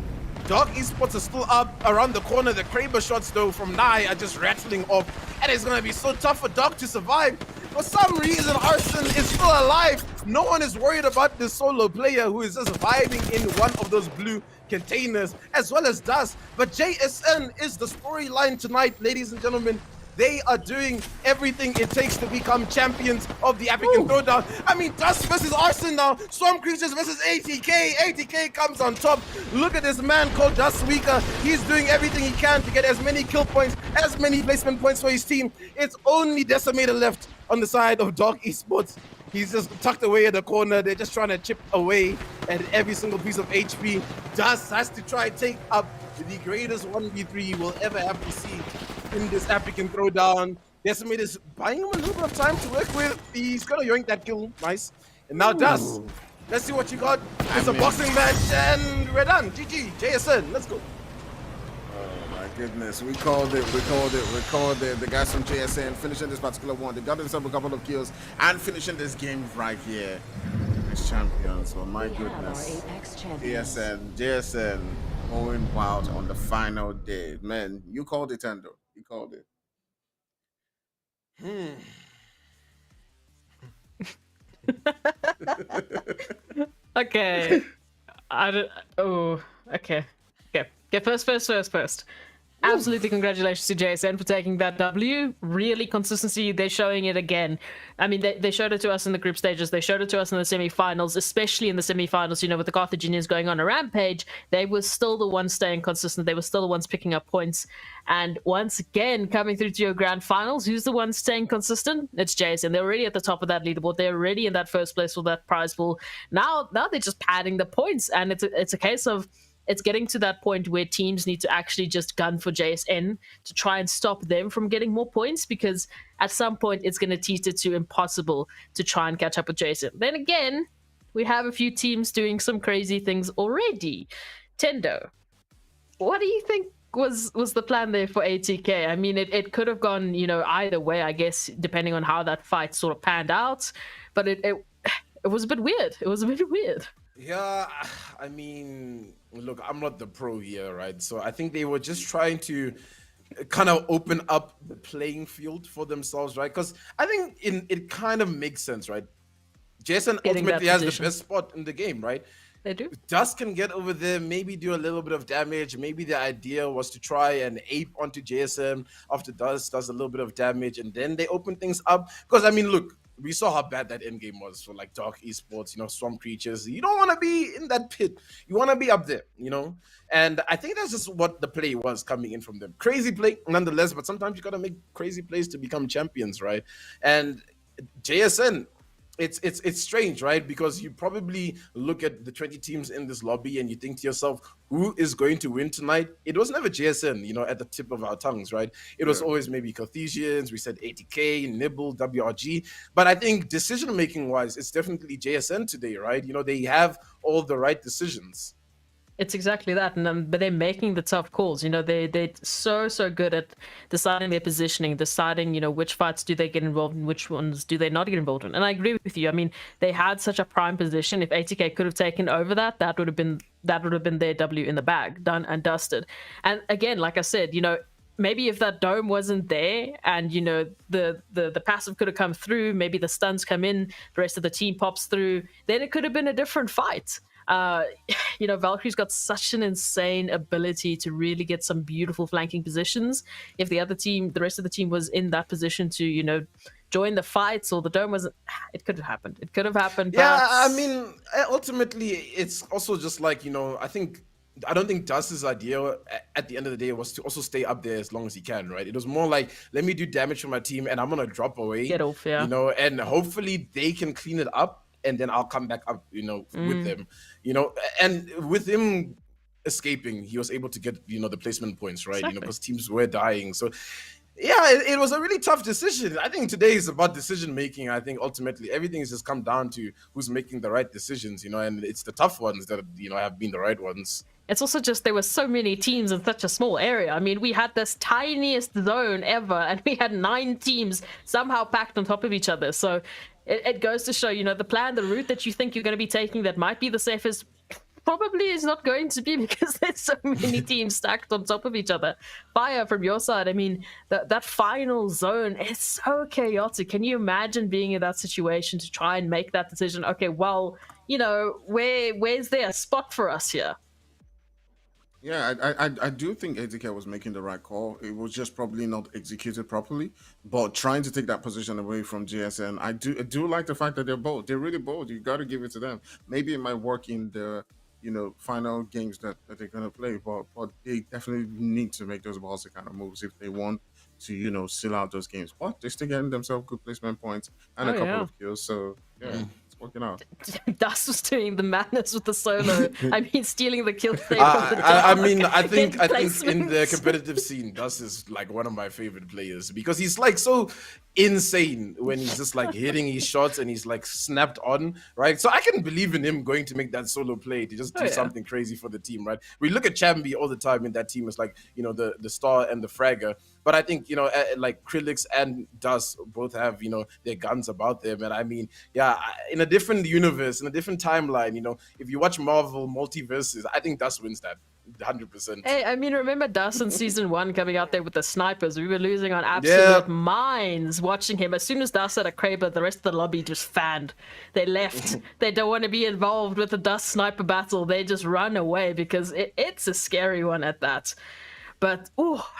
Dark Esports are still up around the corner. The Kraber shots, though, from Nye are just rattling off, and it's going to be so tough for Dark to survive. For some reason, Arson is still alive. No one is worried about this solo player who is just vibing in one of those blue containers, as well as Dust. But JSN is the storyline tonight, ladies and gentlemen. They are doing everything it takes to become champions of the African Throwdown. I mean, Dust versus Arson now. Storm Creatures versus ATK. ATK comes on top. Look at this man called Dust Weaker. He's doing everything he can to get as many kill points, as many placement points for his team. It's only Decimator left on the side of Dark Esports. He's just tucked away at the corner. They're just trying to chip away at every single piece of HP. Dust has to try and take up the greatest 1v3 we'll ever have to see in this African Throwdown. Decimator is buying him a little bit of time to work with. He's gonna yoink that kill. Nice. And now Dust. Let's see what you got. It's a boxing match and we're done. GG. JSN. Let's go. Oh my goodness. We called it. The guys from JSN finishing this particular one. They got themselves a couple of kills and finishing this game right here as champions. So my goodness. JSN going wild on the final day. Man, you called it, Tendo. You called it. Okay. Okay. First. Absolutely, congratulations to JSN for taking that W. Really, consistency, they're showing it again. I mean, they showed it to us in the group stages. They showed it to us in the semi-finals, especially in the semi-finals, with the Carthaginians going on a rampage. They were still the ones staying consistent. They were still the ones picking up points. And once again, coming through to your grand finals, who's the one staying consistent? It's JSN. They're already at the top of that leaderboard. They're already in that first place for that prize pool. Now they're just padding the points. And it's a case of it's getting to that point where teams need to actually just gun for JSN to try and stop them from getting more points, because at some point it's going to teach it to impossible to try and catch up with JSN. Then again, we have a few teams doing some crazy things already. Tendo, what do you think was the plan there for ATK? I mean, it could have gone, either way, I guess, depending on how that fight sort of panned out. But it was a bit weird. It was a bit weird. Yeah, I mean, look, I'm not the pro here, right? So I think they were just trying to kind of open up the playing field for themselves, right? Because I think it kind of makes sense, right? Jason ultimately has the best spot in the game, right? They do. Dust can get over there, maybe do a little bit of damage. Maybe the idea was to try and ape onto JSM after Dust does a little bit of damage, and then they open things up. Because, I mean, look, we saw how bad that end game was for like Dark Esports, Swamp Creatures. You don't want to be in that pit. You want to be up there, And I think that's just what the play was coming in from them. Crazy play, nonetheless, but sometimes you got to make crazy plays to become champions, right? And JSN, it's strange, right? Because you probably look at the 20 teams in this lobby and you think to yourself, who is going to win tonight? It was never JSN, at the tip of our tongues, right? It was always maybe Carthaginians, we said ATK, Nibble, WRG. But I think decision-making wise, it's definitely JSN today, right? They have all the right decisions. It's exactly that, but they're making the tough calls. They're so good at deciding their positioning, deciding which fights do they get involved in, which ones do they not get involved in. And I agree with you. I mean, they had such a prime position. If ATK could have taken over that would have been their W in the bag, done and dusted. And again, like I said, maybe if that dome wasn't there and the passive could have come through, maybe the stuns come in, the rest of the team pops through, then it could have been a different fight. Valkyrie's got such an insane ability to really get some beautiful flanking positions. If the rest of the team was in that position to, join the fights, or the dome wasn't, it could have happened. It could have happened. But... Yeah, I mean, ultimately, it's also just like, I don't think Dust's idea at the end of the day was to also stay up there as long as he can, right? It was more like, let me do damage for my team and I'm going to drop away. Get off, yeah. And hopefully they can clean it up and then I'll come back up, with them, and with him escaping, he was able to get, the placement points, right? Exactly. Because teams were dying. So yeah, it was a really tough decision. I think today is about decision making. I think ultimately everything has just come down to who's making the right decisions, and it's the tough ones that, have been the right ones. It's also just there were so many teams in such a small area. I mean, we had this tiniest zone ever, and we had 9 teams somehow packed on top of each other. So it goes to show, the route that you think you're going to be taking that might be the safest probably is not going to be, because there's so many teams stacked on top of each other. Fire, from your side, I mean, that final zone is so chaotic. Can you imagine being in that situation to try and make that decision? Okay, well, where's there a spot for us here? Yeah, I do think ATK was making the right call. It was just probably not executed properly. But trying to take that position away from GSN, I do like the fact that they're bold. They're really bold. You got to give it to them. Maybe it might work in the final games that they're gonna play, but they definitely need to make those ballsy kind of moves if they want to seal out those games. But they're still getting themselves good placement points and a couple of kills. So yeah. Working out. Dust was doing the madness with the solo. I mean, stealing the kill. I think in the competitive scene, Dust is like one of my favorite players because he's like so insane when he's just like hitting his shots and he's like snapped on, right? So I can believe in him going to make that solo play to just do something crazy for the team, right? We look at Chambi all the time in that team as like, the star and the fragger. But I think, like Krillix and Dust both have, their guns about them. And I mean, yeah, in a different universe, in a different timeline, if you watch Marvel Multiverses, I think Dust wins that 100%. Hey, I mean, remember Dust in season 1 coming out there with the snipers? We were losing on absolute minds watching him. As soon as Dust had a Kraber, the rest of the lobby just fanned. They left. They don't want to be involved with the Dust sniper battle. They just run away because it's a scary one at that. But,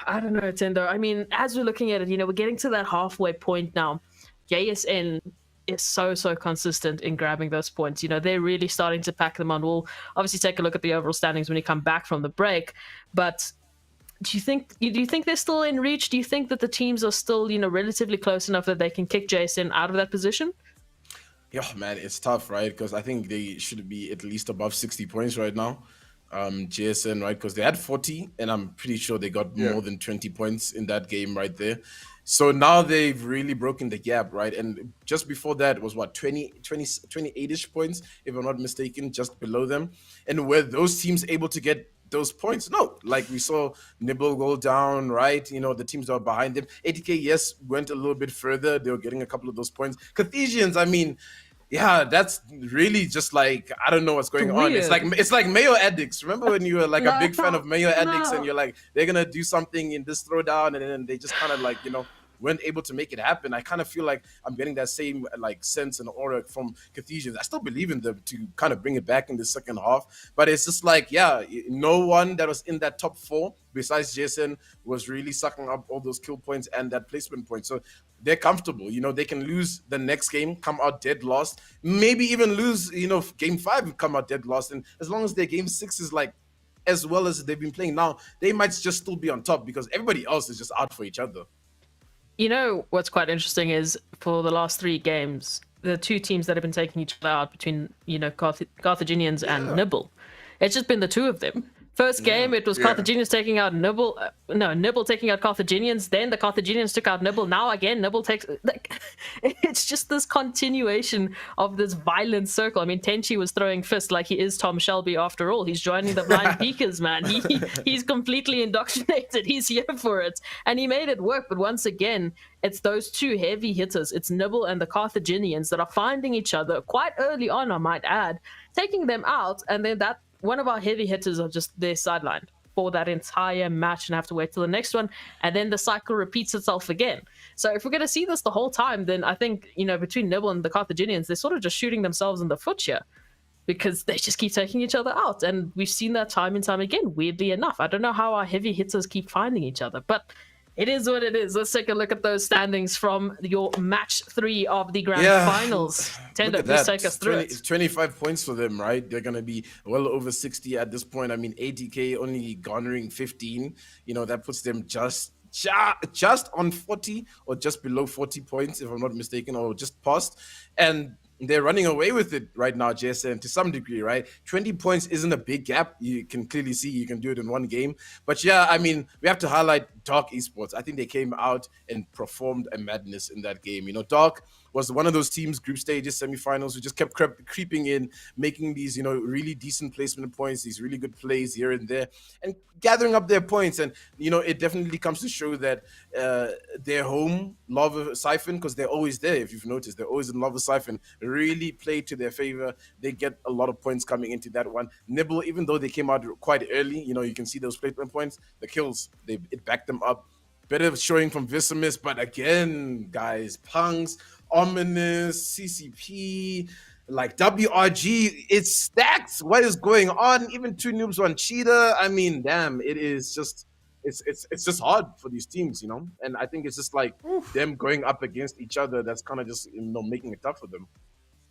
I don't know, Tendo. I mean, as we're looking at it, we're getting to that halfway point now. JSN is so consistent in grabbing those points. They're really starting to pack them on. We'll obviously take a look at the overall standings when we come back from the break. But do you think they're still in reach? Do you think that the teams are still, relatively close enough that they can kick JSN out of that position? Yeah, man, it's tough, right? Because I think they should be at least above 60 points right now. JSN, right? Because they had 40 and I'm pretty sure they got more than 20 points in that game right there. So now they've really broken the gap, right? And just before that was what, 28-ish points, if I'm not mistaken, just below them. And were those teams able to get those points? No, like we saw Nibble go down, right? The teams that are behind them. ATK, yes, went a little bit further. They were getting a couple of those points. Carthaginians, I mean, yeah, that's really just like, I don't know what's going on. It's like Mayo Addicts. Remember when you were like a big fan of Mayo Addicts and you're like, they're going to do something in this throwdown and then they just kind of like, weren't able to make it happen. I kind of feel like I'm getting that same like sense and aura from Carthaginians. I still believe in them to kind of bring it back in the second half, but it's just like, yeah, no one that was in that top 4 besides Jason was really sucking up all those kill points and that placement point. So they're comfortable. They can lose the next game, come out dead lost, maybe even lose, game 5 and come out dead lost. And as long as their game 6 is like as well as they've been playing now, they might just still be on top because everybody else is just out for each other. What's quite interesting is for the last 3 games, the 2 teams that have been taking each other out between, Carthaginians and Nibble. It's just been the 2 of them. First game, it was Carthaginians taking out Nibble. Nibble taking out Carthaginians. Then the Carthaginians took out Nibble. Now again, Nibble takes... it's just this continuation of this violent circle. I mean, Tenchi was throwing fists like he is Tom Shelby after all. He's joining the Blind Peekers, man. He's completely indoctrinated. He's here for it. And he made it work. But once again, it's those 2 heavy hitters. It's Nibble and the Carthaginians that are finding each other quite early on, I might add, taking them out. And then that one of our heavy hitters are just there sidelined for that entire match and have to wait till the next one, and then the cycle repeats itself again. So if we're going to see this the whole time, then I think between Nibble and the Carthaginians, they're sort of just shooting themselves in the foot here. because they just keep taking each other out. And we've seen that time and time again, weirdly enough. I don't know how our heavy hitters keep finding each other, but it is what it is. Let's take a look at those standings from your match 3 of the grand finals. Tendo, please take us through it. It's 25 points for them, right? They're going to be well over 60 at this point. I mean, ATK only garnering 15. You know, that puts them just on 40 or just below 40 points, if I'm not mistaken, or just past. And they're running away with it right now, JSN, to some degree, right? 20 points isn't a big gap. You can clearly see you can do it in one game. But yeah, I mean, we have to highlight Dark Esports. I think they came out and performed a madness in that game. You know, Dark was one of those teams, group stages, semifinals, who just kept creeping in, making these, you know, really decent placement points, these really good plays here and there, and gathering up their points. And, you know, it definitely comes to show that their home, Lava Siphon, because they're always there, if you've noticed, they're always in Lava Siphon, really played to their favor. They get a lot of points coming into that one. Nibble, even though they came out quite early, you know, you can see those placement points, the kills, it backed them up. Better showing from Vicimus, but again, guys, Punx, Omnius, CCP, like WRG, it's stacked. What is going on? Even 2 noobs, 1 cheater. I mean, damn, it is just, it's just hard for these teams, you know? And I think it's just like them going up against each other that's kind of just, you know, making it tough for them.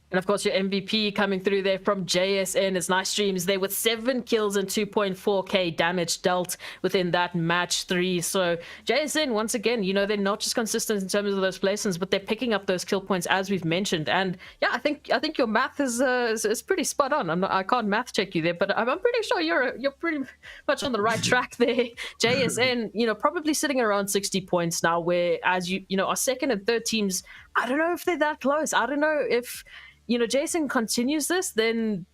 And of course, your MVP coming through there from JSN. It's nice streams there with 7 kills and 2.4k damage dealt within that match 3. So JSN, once again, you know, they're not just consistent in terms of those placements, but they're picking up those kill points as we've mentioned. And yeah, I think your math is pretty spot on. I can't math check you there, but I'm pretty sure you're pretty much on the right track there. JSN, you know, probably sitting around 60 points now, whereas you know, our second and third teams, I don't know if they're that close. I don't know if, you know, Jason continues this, then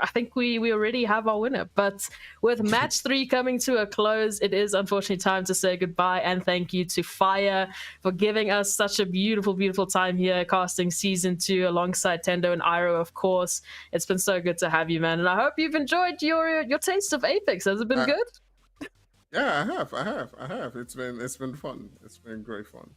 I think we already have our winner. But with match 3 coming to a close, it is unfortunately time to say goodbye and thank you to Fire for giving us such a beautiful, beautiful time here casting season 2 alongside Tendo and Iro, of course. It's been so good to have you, man. And I hope you've enjoyed your taste of Apex. Has it been good? Yeah, I have. It's been fun. It's been great fun.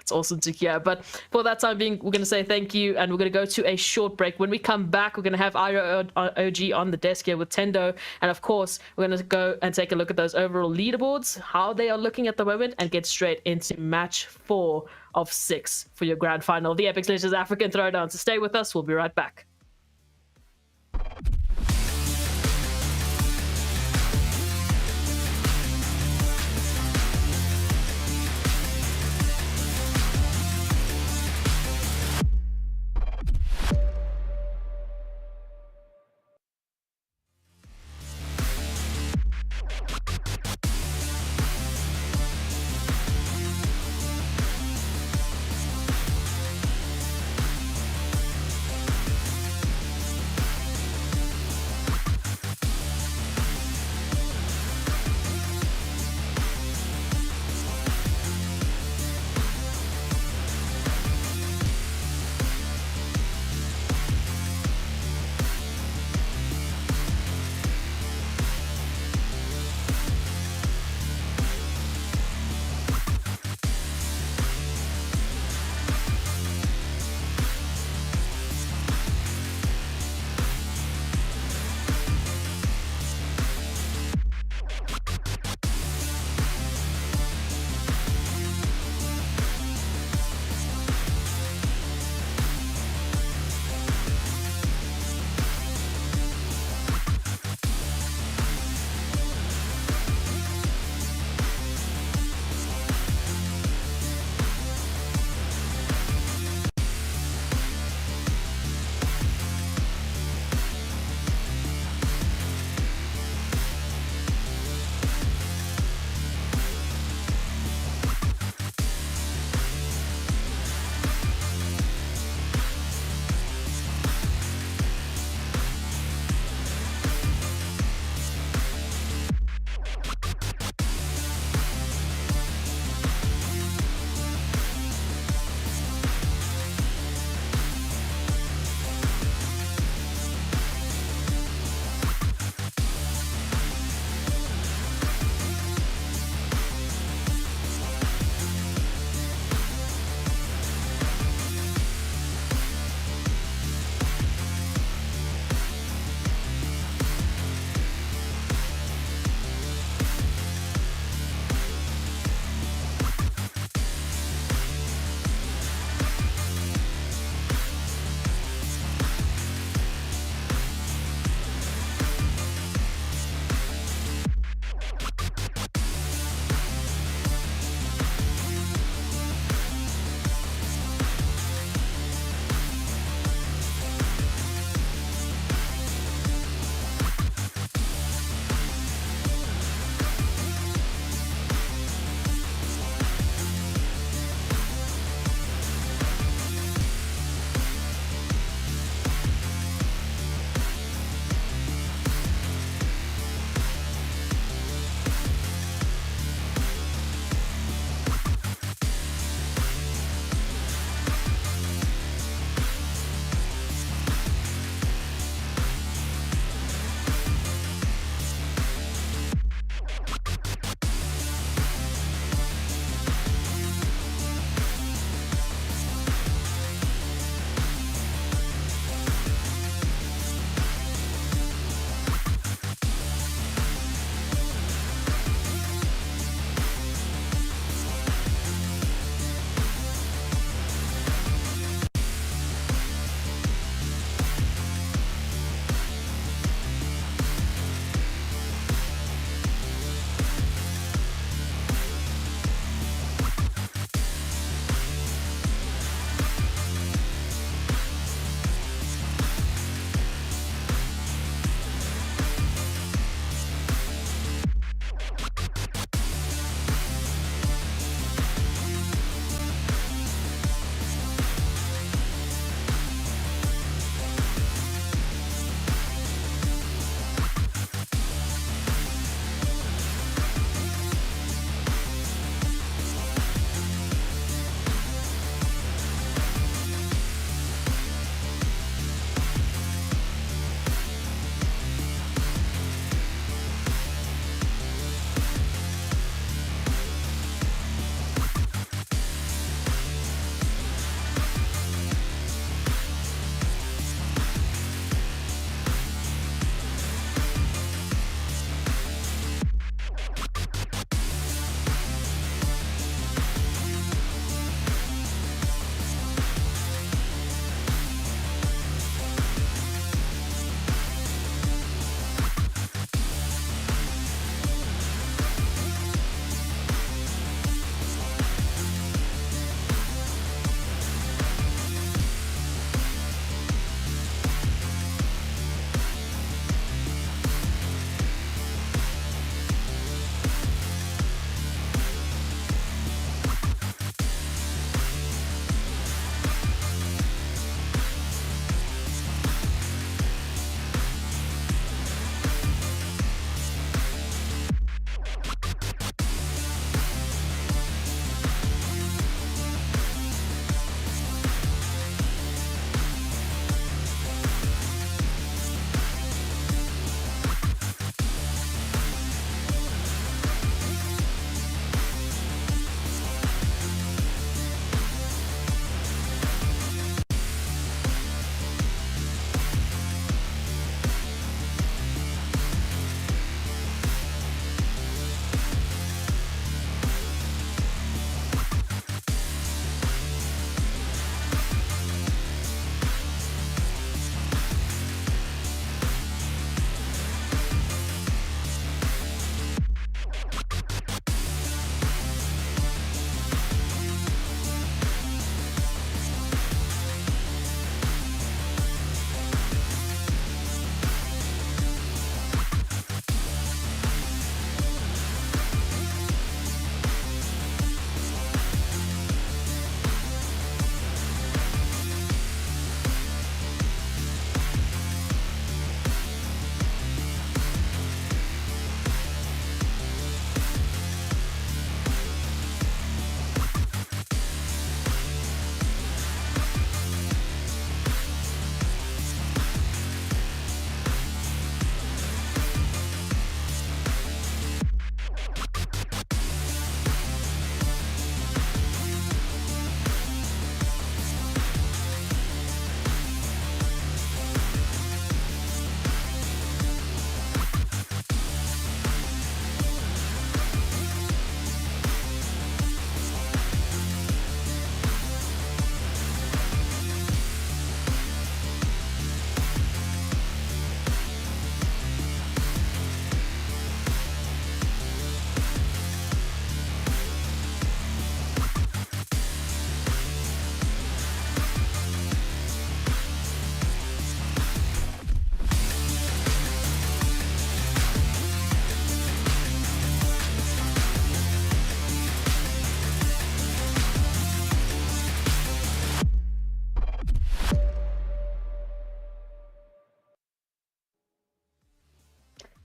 It's awesome to hear. But for that time being, we're going to say thank you, and we're going to go to a short break. When we come back, we're going to have Iro OG on the desk here with Tendo, and of course, we're going to go and take a look at those overall leaderboards, how they are looking at the moment, and get straight into match 4 of 6 for your grand final of the Apex Legends African Throwdown. So stay with us. We'll be right back.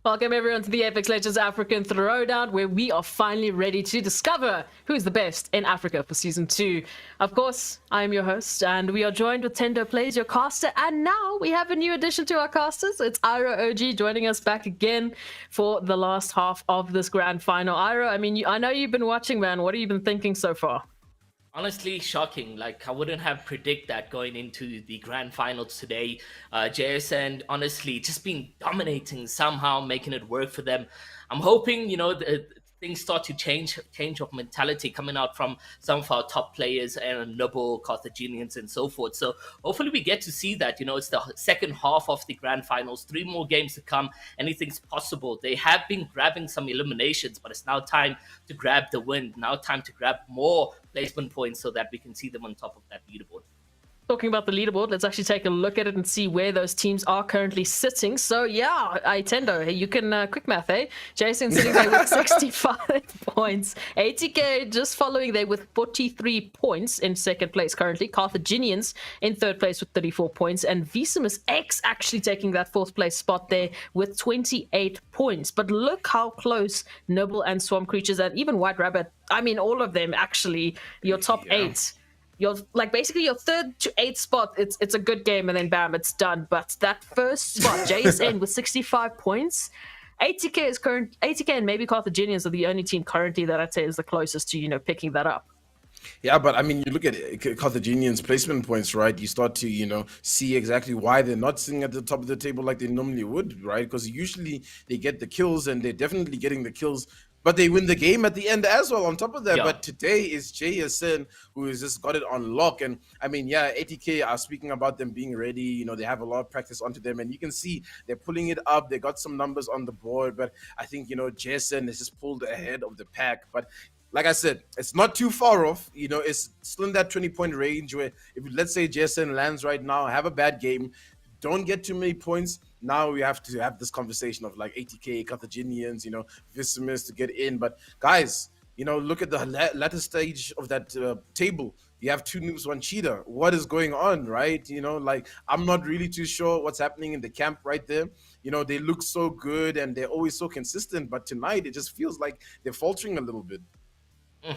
Welcome everyone to the Apex Legends African Throwdown, where we are finally ready to discover who is the best in Africa for Season 2. Of course, I am your host, and we are joined with Tendo Plays, your caster, and now we have a new addition to our casters. It's Iro OG joining us back again for the last half of this grand final. Iro, I mean, I know you've been watching, man. What have you been thinking so far? Honestly, shocking. Like, I wouldn't have predict that going into the grand finals today. JSN, honestly, just been dominating somehow, making it work for them. I'm hoping, things start to change of mentality coming out from some of our top players and Nibble, Carthaginians, and so forth. So hopefully we get to see that. It's the second half of the grand finals, 3 more games to come. Anything's possible. They have been grabbing some eliminations, but it's now time to grab the win. Now time to grab more placement points so that we can see them on top of that leaderboard. Talking about the leaderboard, let's actually take a look at it and see where those teams are currently sitting. So yeah, Tendo, hey, you can quick math, eh? Jason sitting there with 65 points. ATK just following there with 43 points in second place currently. Carthaginians in third place with 34 points. And Vicimus X actually taking that fourth place spot there with 28 points. But look how close Nibble and Swamp Creatures and even White Rabbit, I mean, all of them actually, your top 8. Basically your 3rd to 8th spot, it's a good game, and then bam, it's done. But that first spot, JSN with 65 points, ATK and maybe Carthaginians are the only team currently that I'd say is the closest to picking that up. Yeah, but I mean, you look at Carthaginians' placement points, right? You start to, see exactly why they're not sitting at the top of the table like they normally would, right? Because usually they get the kills, and they're definitely getting the kills, but they win the game at the end as well on top of that. Yeah. But today is JSN who has just got it on lock. And I mean, yeah, ATK are speaking about them being ready. They have a lot of practice onto them, and you can see they're pulling it up. They got some numbers on the board, but I think, JSN has just pulled ahead of the pack. But like I said, it's not too far off. It's still in that 20-point range where if, let's say, JSN lands right now, have a bad game, don't get too many points. Now we have to have this conversation of like ATK, Carthaginians, Vicimus to get in. But guys, look at the latter stage of that table. You have 2 noobs, 1 cheater. What is going on, right? I'm not really too sure what's happening in the camp right there. They look so good and they're always so consistent. But tonight, it just feels like they're faltering a little bit.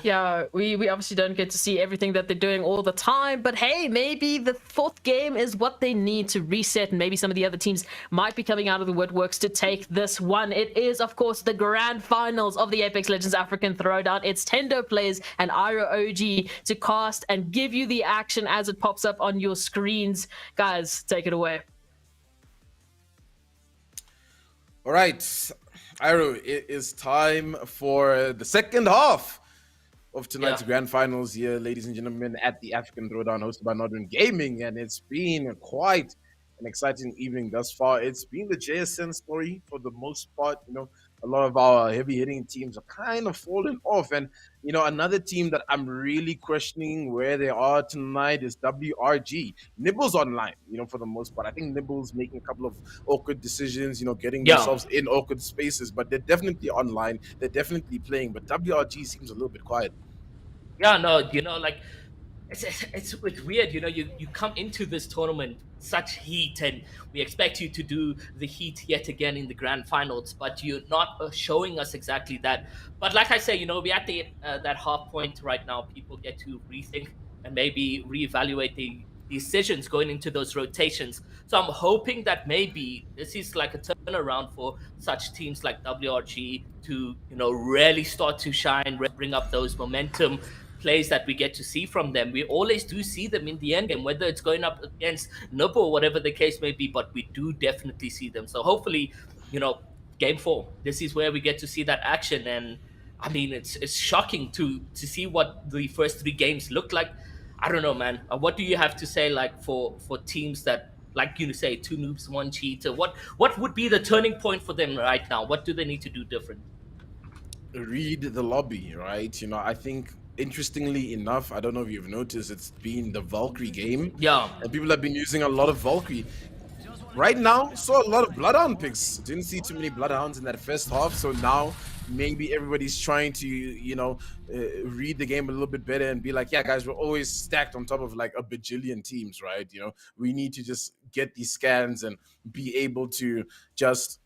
Yeah, we obviously don't get to see everything that they're doing all the time, but hey, maybe the 4th game is what they need to reset, and maybe some of the other teams might be coming out of the woodworks to take this one. It is, of course, the grand finals of the Apex Legends African Throwdown. It's Tendo Plays and Iro OG to cast and give you the action as it pops up on your screens. Guys, take it away. All right, Iro, it is time for the second half of tonight's grand finals here, ladies and gentlemen, at the African Throwdown, hosted by NODWIN Gaming. And it's been quite an exciting evening thus far. It's been the JSN story for the most part. A lot of our heavy-hitting teams are kind of falling off. And, another team that I'm really questioning where they are tonight is WRG. Nibble's online, for the most part. I think Nibble's making a couple of awkward decisions, getting themselves in awkward spaces. But they're definitely online. They're definitely playing. But WRG seems a little bit quiet. Yeah, no, it's weird, you come into this tournament such heat, and we expect you to do the heat yet again in the grand finals, but you're not showing us exactly that. But like I say, we're at that half point right now. People get to rethink and maybe reevaluate the decisions going into those rotations. So I'm hoping that maybe this is like a turnaround for such teams like WRG to really start to shine, bring up those momentum plays that we get to see from them. We always do see them in the end game, whether it's going up against Nibble or whatever the case may be, but we do definitely see them. So hopefully, game 4, this is where we get to see that action. And I mean, it's shocking to see what the first 3 games look like. I don't know, man. What do you have to say, like, for teams that, like you say, 2 noobs, 1 cheater? What would be the turning point for them right now? What do they need to do different? Read the lobby, right? I think, interestingly enough, I don't know if you've noticed, it's been the Valkyrie game. Yeah. And people have been using a lot of Valkyrie. Right now, saw a lot of Bloodhound picks. Didn't see too many Bloodhounds in that first half. So now maybe everybody's trying to, read the game a little bit better and be like, yeah, guys, we're always stacked on top of like a bajillion teams, right? We need to just get these scans and be able to just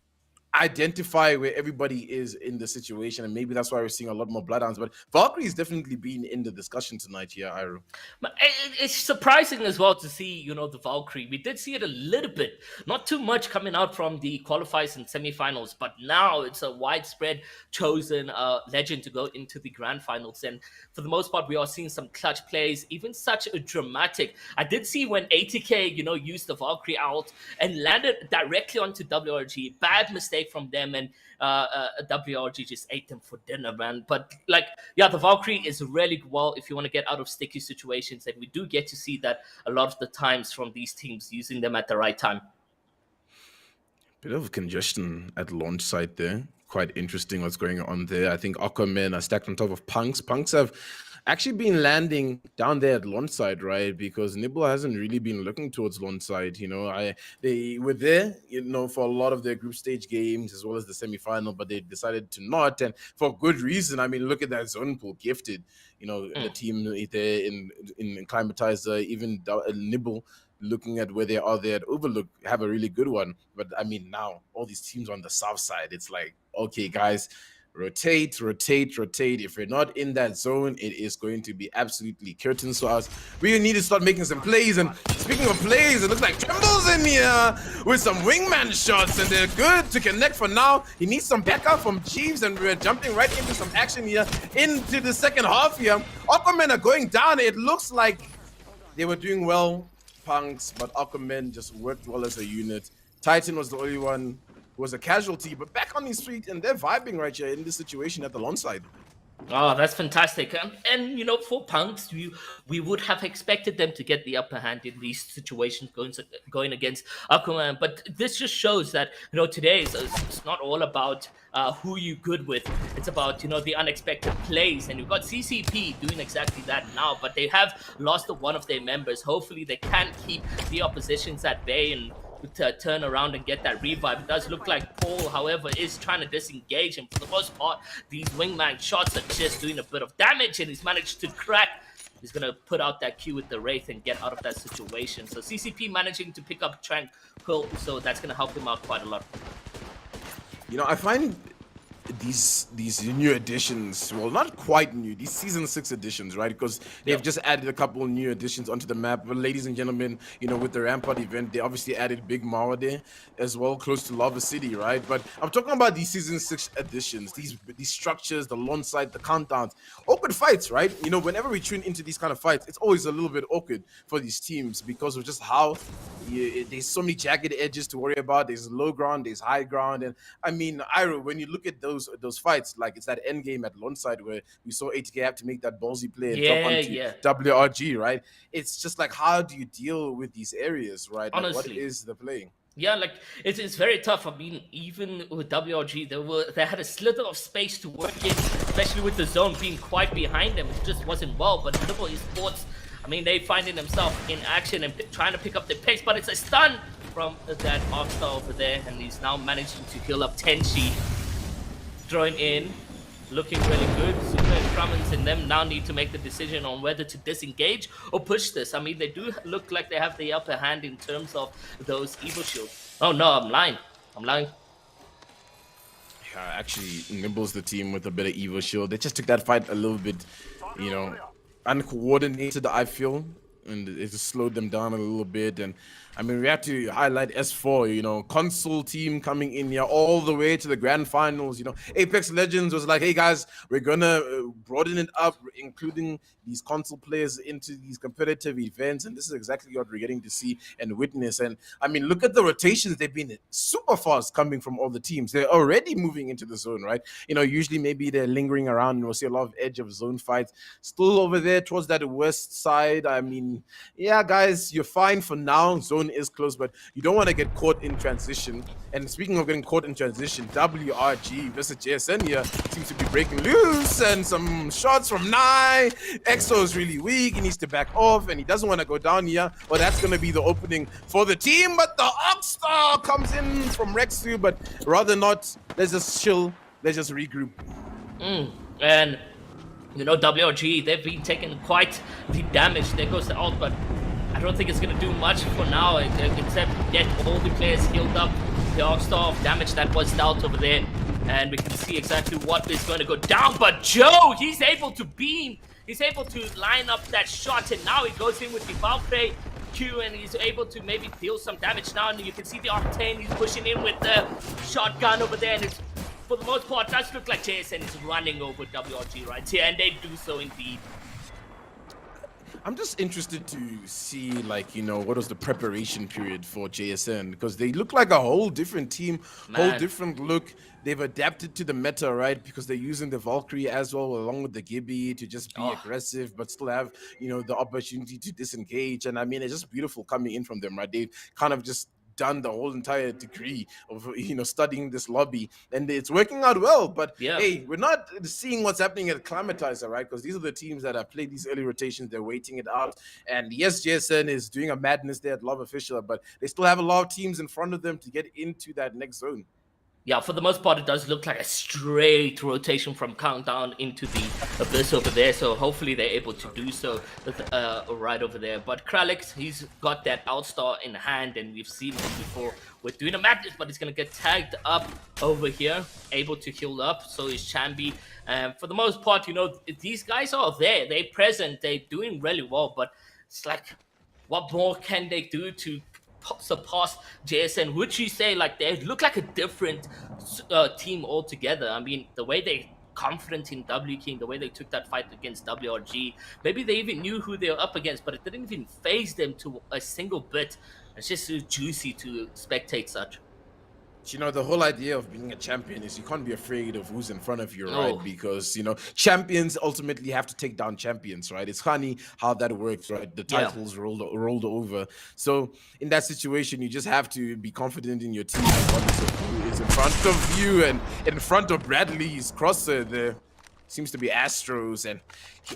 identify where everybody is in the situation, and maybe that's why we're seeing a lot more bloodhounds. But Valkyrie's definitely been in the discussion tonight here, Iru. But it's surprising as well to see, the Valkyrie. We did see it a little bit, not too much coming out from the qualifiers and semifinals, but now it's a widespread chosen legend to go into the grand finals. And for the most part, we are seeing some clutch plays, even such a dramatic. I did see when ATK, used the Valkyrie out and landed directly onto WRG. Bad mistake from them, and WRG just ate them for dinner, man. But the Valkyrie is really well if you want to get out of sticky situations, and we do get to see that a lot of the times from these teams using them at the right time. Bit of congestion at launch site there. Quite interesting what's going on there. I think AQUAMEN are stacked on top of Punx. Punx have actually been landing down there at launch side, right? Because Nibble hasn't really been looking towards launch side. They were there, for a lot of their group stage games as well as the semifinal, but they decided to not, and for good reason. I mean, look at that zone pool gifted. The team there in Climatizer, even Nibble. Looking at where they are there at Overlook, have a really good one. But I mean, now all these teams on the south side, it's like, okay, guys, rotate. If we're not in that zone, it is going to be absolutely curtains for us. We need to start making some plays. And speaking of plays, it looks like Tremble's in here with some wingman shots, and they're good to connect for now. He needs some backup from Chiefs, and we're jumping right into some action here into the second half here. AQUAMEN are going down. It looks like they were doing well, Punx, but AQUAMEN just worked well as a unit. Titan was the only one who was a casualty, but back on his feet, and they're vibing right here in this situation at the launch side. Oh, that's fantastic. And for Punx, we would have expected them to get the upper hand in these situations going against AQUAMEN. But this just shows that, today it's not all about who you're good with. It's about, the unexpected plays. And you've got CCP doing exactly that now, but they have lost one of their members. Hopefully they can keep the oppositions at bay and to turn around and get that revive. It does look like Paul, however, is trying to disengage, and for the most part, these wingman shots are just doing a bit of damage, and he's managed to crack. He's going to put out that Q with the Wraith and get out of that situation. So CCP managing to pick up Tranquil, so that's going to help him out quite a lot. I find these new additions, well, not quite new, these season 6 additions, right? Because they've just added a couple new additions onto the map. But ladies and gentlemen, with the Rampart event, they obviously added Big Mara there as well, close to Lava City, right? But I'm talking about these season 6 additions, these structures, the launch site, the countdowns, awkward fights, right? Whenever we tune into these kind of fights, it's always a little bit awkward for these teams because of just how there's so many jagged edges to worry about. There's low ground, there's high ground, and I mean, Iro, when you look at those fights, like it's that end game at launch side where we saw ATK have to make that ballsy play and drop onto WRG, right? It's just like, how do you deal with these areas, right? Honestly, what is the play? Yeah, it's very tough. I mean, even with WRG, they had a slither of space to work in, especially with the zone being quite behind them. It just wasn't well. But Nibble Esports, I mean, they finding themselves in action and trying to pick up the pace, but it's a stun from that Arcstar over there, and he's now managing to heal up Tenchi. Thrown in, looking really good. Super and Crummins and them now need to make the decision on whether to disengage or push this. I mean, they do look like they have the upper hand in terms of those Evo shields. Oh no, I'm lying. Yeah, actually, Nibble's the team with a bit of Evo shield. They just took that fight a little bit, uncoordinated, I feel. And it just slowed them down a little bit. And I mean, we have to highlight S4, console team coming in here all the way to the grand finals. Apex Legends was like, hey guys, we're gonna broaden it up, including these console players into these competitive events. And this is exactly what we're getting to see and witness. And I mean, look at the rotations. They've been super fast coming from all the teams. They're already moving into the zone, right? Usually maybe they're lingering around and we'll see a lot of edge of zone fights. Still over there towards that west side. I mean, yeah, guys, you're fine for now. Zone is close, but you don't want to get caught in transition. And speaking of getting caught in transition, WRG versus JSN here seems to be breaking loose, and some shots from Nai. EXO is really weak. He needs to back off, and he doesn't want to go down here. Well, that's going to be the opening for the team, but the Arcstar comes in from Rexu, but rather not. Let's just chill. Let's just regroup. And WRG, they've been taking quite the damage. There goes the ult, but I don't think it's going to do much for now, except get all the players healed up. the all-star of damage that was dealt over there. And we can see exactly what is going to go down. But Joe, he's able to beam. He's able to line up that shot. And now he goes in with the Valkyrie Q. And he's able to maybe deal some damage now. And you can see the Octane. He's pushing in with the shotgun over there. And it's, for the most part, does look like JSN is running over WRG right here. And they do so indeed. I'm just interested to see, like, you know, what was the preparation period for JSN, because they look like a whole different team, whole different look. They've adapted to the meta, right? Because they're using the Valkyrie as well, along with the Gibby, to just be aggressive, but still have, you know, the opportunity to disengage. And I mean, it's just beautiful coming in from them, right? They've kind of just done the whole entire degree of, you know, studying this lobby, and it's working out well. But hey, we're not seeing what's happening at Climatizer, right? Because these are the teams that have played these early rotations. They're waiting it out. And yes, JSN is doing a madness there at Love Fisher, but they still have a lot of teams in front of them to get into that next zone. Yeah, for the most part, it does look like a straight rotation from Countdown into the Abyss over there. So hopefully they're able to do so right over there. But Kralix, he's got that Outstar in hand, and we've seen him before with doing a madness, but he's going to get tagged up over here, able to heal up. So is Chambi. For the most part, you know, these guys are there. They're present. They're doing really well. But it's like, what more can they do to surpass JSN? Would you say like they look like a different team altogether? I mean, the way they confident in W King, the way they took that fight against WRG, maybe they even knew who they were up against, but it didn't even phase them to a single bit. It's just so juicy to spectate such. You know, the whole idea of being a champion is you can't be afraid of who's in front of you, right? Because, you know, champions ultimately have to take down champions, right? It's funny how that works, right? The titles rolled over. So in that situation, you just have to be confident in your team regardless of who is in front of you. And in front of Bradley's crosser, there seems to be Astros, and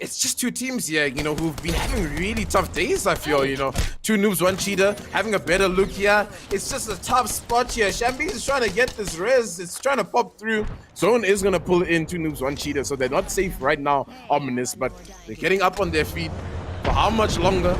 it's just two teams here, you know, who've been having really tough days, I feel, you know. Two noobs, one cheater, having a better look here. It's just a tough spot here. Shambi is trying to get this res. It's trying to pop through. Zone is going to pull in two noobs, one cheater, so they're not safe right now, Omnius, but they're getting up on their feet. For how much longer?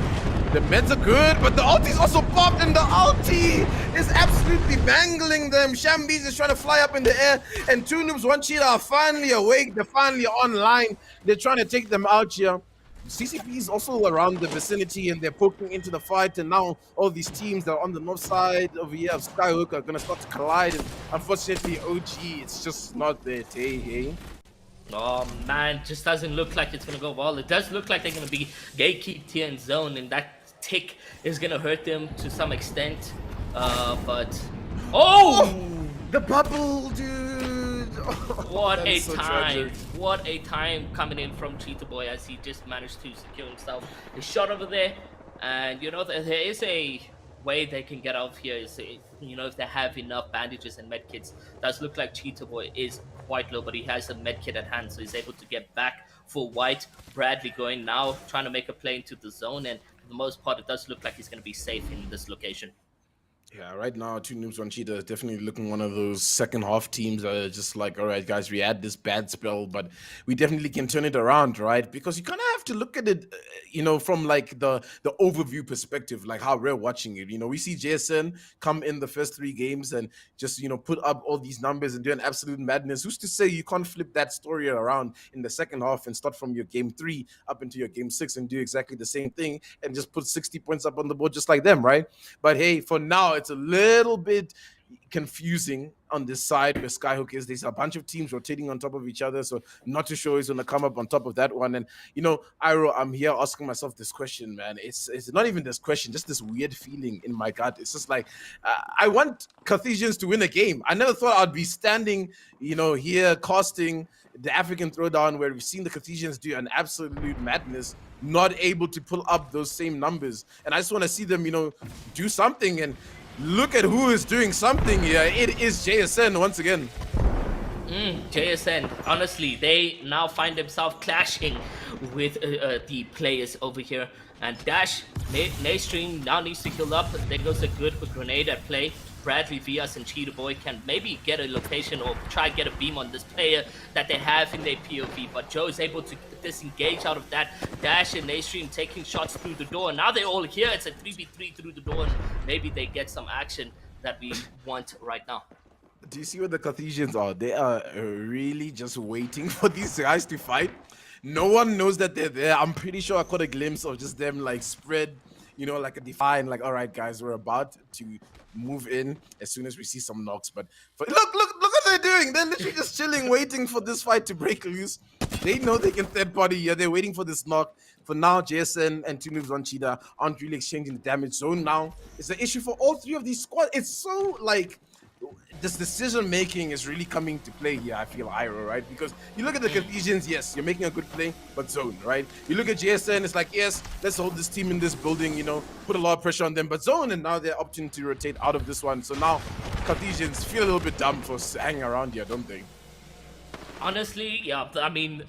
The meds are good, but the ulti's also popped, and the ulti is absolutely mangling them. Shambiz is trying to fly up in the air, and two noobs, one cheater are finally awake. They're finally online. They're trying to take them out here. CCP is also around the vicinity, and they're poking into the fight, and now all these teams that are on the north side over here of Skyhook are going to start to collide, and unfortunately, OG, it's just not their day, hey? Oh man, just doesn't look like it's going to go well. It does look like they're going to be gatekeep here in zone, and that tick is going to hurt them to some extent. But the bubble, dude. What a so time. tragic. What a time coming in from Cheetah Boy as he just managed to secure himself a shot over there. And you know, there is a way they can get out of here, is, you know, if they have enough bandages and medkits. Does look like Cheetah Boy is quite low, but he has a medkit at hand, so he's able to get back for White. Bradley going now, trying to make a play into the zone, and for the most part, it does look like he's going to be safe in this location. Yeah, right now, two noobs, one cheater is definitely looking one of those second half teams that are just like, all right, guys, we had this bad spell, but we definitely can turn it around, right? Because you kind of have to look at it, you know, from like the overview perspective, like how we're watching it. You know, we see JSN come in the first 3 games and just, you know, put up all these numbers and do an absolute madness. Who's to say you can't flip that story around in the second half and start from your game 3 up into your game 6 and do exactly the same thing and just put 60 points up on the board just like them, right? But hey, for now, it's a little bit confusing on this side where Skyhook is. There's a bunch of teams rotating on top of each other, so not too sure who's going to come up on top of that one. And, you know, Iro, I'm here asking myself this question, man. It's not even this question, just this weird feeling in my gut. It's just like, I want Carthaginians to win a game. I never thought I'd be standing, you know, here casting the African Throwdown where we've seen the Carthaginians do an absolute madness, not able to pull up those same numbers. And I just want to see them, you know, do something. And look at who is doing something here. It is JSN once again. JSN, honestly, they now find themselves clashing with the players over here. And Dash, Naystream now needs to heal up. There goes a good grenade at play. Bradley, Vias, and Cheetah Boy can maybe get a location or try to get a beam on this player that they have in their POV, but Joe is able to disengage out of that. Dash and Naystream taking shots through the door. Now they're all here. It's a 3v3 through the door, and maybe they get some action. that we want right now. Do you see what the Carthaginians are? They are really just waiting for these guys to fight. No one knows that they're there. I'm pretty sure I caught a glimpse of just them like spread, you know, like a define, like, all right, guys, we're about to move in as soon as we see some knocks. But look what they're doing. They're literally just chilling, waiting for this fight to break loose. They know they can third party here. They're waiting for this knock. For now, JSN and 2 noobs on Cheetah aren't really exchanging the damage zone now. It's an issue for all three of these squads. It's so like this decision making is really coming to play here, I feel, Iro, right? Because you look at the Carthaginians, yes, you're making a good play, but zone, right? You look at JSN, it's like, yes, let's hold this team in this building, you know, put a lot of pressure on them, but zone, and now they're opting to rotate out of this one. So now Carthaginians feel a little bit dumb for hanging around here, don't they? Honestly, yeah, I mean,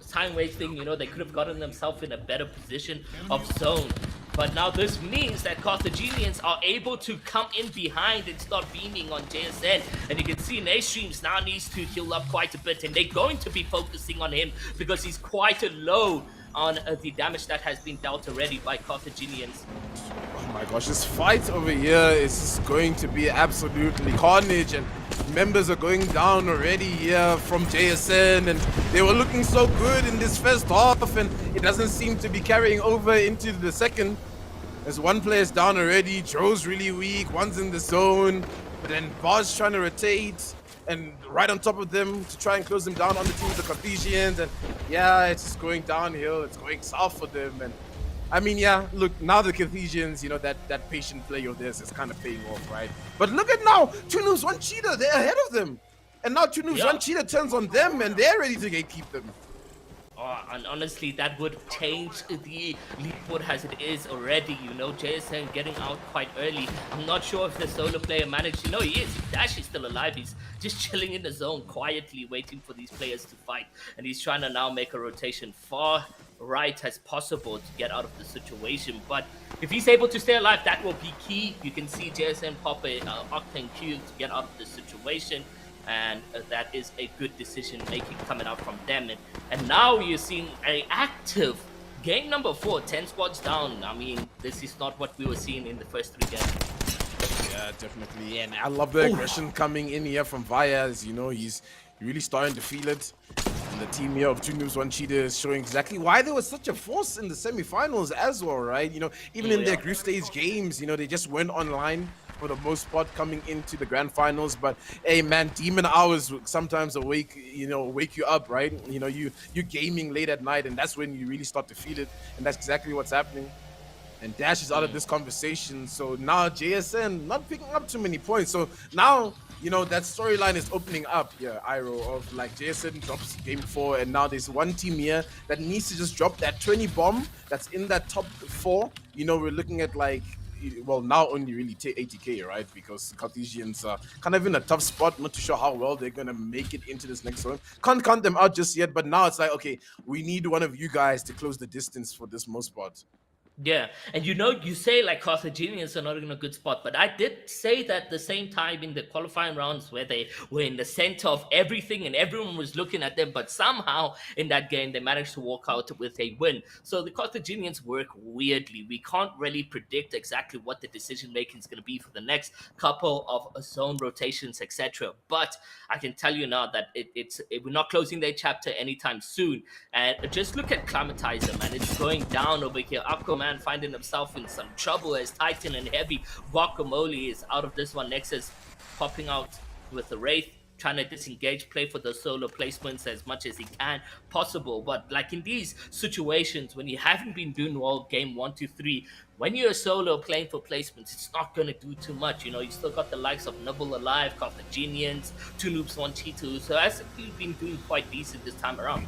time wasting, you know, they could have gotten themselves in a better position of zone. But now this means that Carthaginians are able to come in behind and start beaming on JSN. And you can see Naystreams now needs to heal up quite a bit. And they're going to be focusing on him because he's quite low on the damage that has been dealt already by Carthaginians. Oh my gosh, this fight over here is going to be absolutely carnage, and members are going down already here from JSN, and they were looking so good in this first half, and it doesn't seem to be carrying over into the second. There's one player's down already. Joe's really weak, one's in the zone, but then Bar's trying to rotate and right on top of them to try and close them down on the team of the Carthaginians, and yeah, it's just going downhill, it's going south for them. And I mean, yeah, look, now the Carthaginians, you know, that patient play of theirs is kind of paying off, right? But look at now, 2 noobs, 1 cheetah, they're ahead of them. And now 2 noobs, 1 cheetah turns on them, and they're ready to gatekeep them. And honestly, that would change the leaderboard as it is already. You know, JSN getting out quite early. I'm not sure if the solo player managed to know he is. Dash is still alive. He's just chilling in the zone quietly, waiting for these players to fight. And he's trying to now make a rotation far right as possible to get out of the situation. But if he's able to stay alive, that will be key. You can see JSN pop a Octane Q to get out of the situation. And that is a good decision making coming out from them. And now you're seeing an active game number 4, 10 squads down. I mean, this is not what we were seeing in the first 3 games. Yeah, definitely. And I love the aggression coming in here from Vyas. You know, he's really starting to feel it. And the team here of 2 noobs, 1 cheetah is showing exactly why there was such a force in the semifinals as well, right? You know, even in their group stage games, you know, they just went online for the most part coming into the grand finals. But hey man, demon hours sometimes wake you up, right? You know, you're gaming late at night, and that's when you really start to feel it, and that's exactly what's happening. And Dash is out of this conversation, so now JSN not picking up too many points. So now, you know, that storyline is opening up here, Iro, of like JSN drops game 4, and now there's one team here that needs to just drop that 20 bomb that's in that top 4. You know, we're looking at like, well, now only really 80k, right? Because Carthaginians are kind of in a tough spot. Not too sure how well they're gonna make it into this next zone. Can't count them out just yet, but now it's like, okay, we need one of you guys to close the distance for this most spot. Yeah, and you know, you say like Carthaginians are not in a good spot, but I did say that at the same time in the qualifying rounds where they were in the center of everything and everyone was looking at them, but somehow in that game they managed to walk out with a win. So the Carthaginians work weirdly. We can't really predict exactly what the decision making is going to be for the next couple of zone rotations, etc. But I can tell you now that we're not closing their chapter anytime soon. And just look at Climatizer, man. It's going down over here. AQUAMEN finding himself in some trouble as Titan and Heavy Guacamole is out of this one. Nexus popping out with the Wraith, trying to disengage, play for the solo placements as much as he can possible. But like in these situations, when you haven't been doing well game 1 to 3, when you're a solo playing for placements, it's not going to do too much. You know, you still got the likes of Nibble alive, Carthaginians, 2 noobs, 1 cheetah. So I think you've been doing quite decent this time around.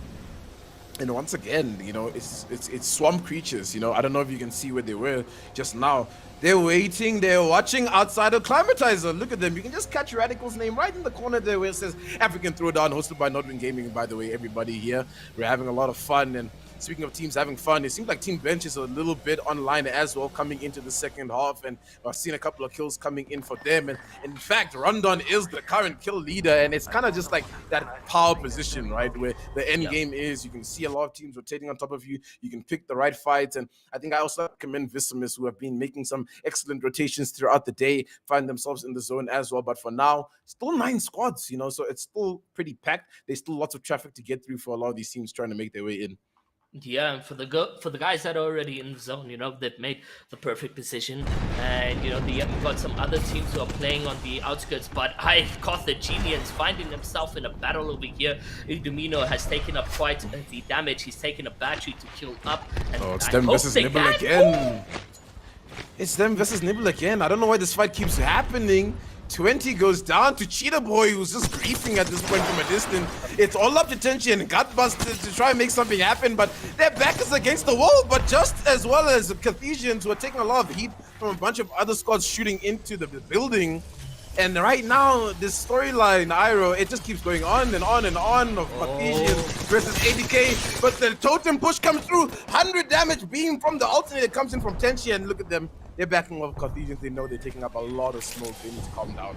And once again, you know, it's swamp creatures. You know, I don't know if you can see where they were just now. They're waiting, they're watching outside of Climatizer. Look at them. You can just catch Radical's name right in the corner there where it says African Throwdown, hosted by NODWIN Gaming. By the way, everybody here, we're having a lot of fun. And speaking of teams having fun, it seems like Team Bench is a little bit online as well coming into the second half, and I've seen a couple of kills coming in for them. And in fact, Rondon is the current kill leader, and it's kind of just like that power position, right, where the end game is. You can see a lot of teams rotating on top of you. You can pick the right fights, and I think I also commend Vicimus, who have been making some excellent rotations throughout the day, find themselves in the zone as well. But for now, still 9 squads, you know, so it's still pretty packed. There's still lots of traffic to get through for a lot of these teams trying to make their way in. Yeah, and for the guys that are already in the zone, you know, they've made the perfect position, and you know, you've got some other teams who are playing on the outskirts. But Carthaginians finding themselves in a battle over here. Domino has taken up quite the damage. He's taken a battery to kill up. And it's them versus Nibble again. It's them versus Nibble again. I don't know why this fight keeps happening. 20 goes down to Cheetah Boy, who's just griefing at this point from a distance. It's all up to Tenchi and Gutbuster to try and make something happen, but their back is against the wall. But just as well as Carthaginians, who are taking a lot of heat from a bunch of other squads shooting into the building. And right now, this storyline, Iroh, it just keeps going on and on and on of Carthaginians versus ADK. But the totem push comes through. 100 damage beam from the alternator comes in from Tenchi, and look at them. They're backing off Carthaginians. They know they're taking up a lot of smoke. They need to calm down.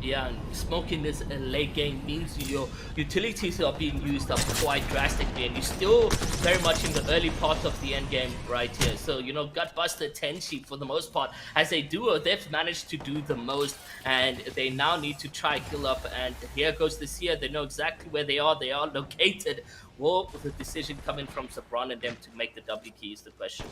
Yeah, and smoking this late game means your utilities are being used up quite drastically, and you're still very much in the early part of the end game right here. So, you know, Gutbuster, Tenchi, for the most part, as a duo, they've managed to do the most, and they now need to try kill up. And here goes the Seer. They know exactly where they are. They are located. Will the decision coming from Sabran and them to make the W key is the question.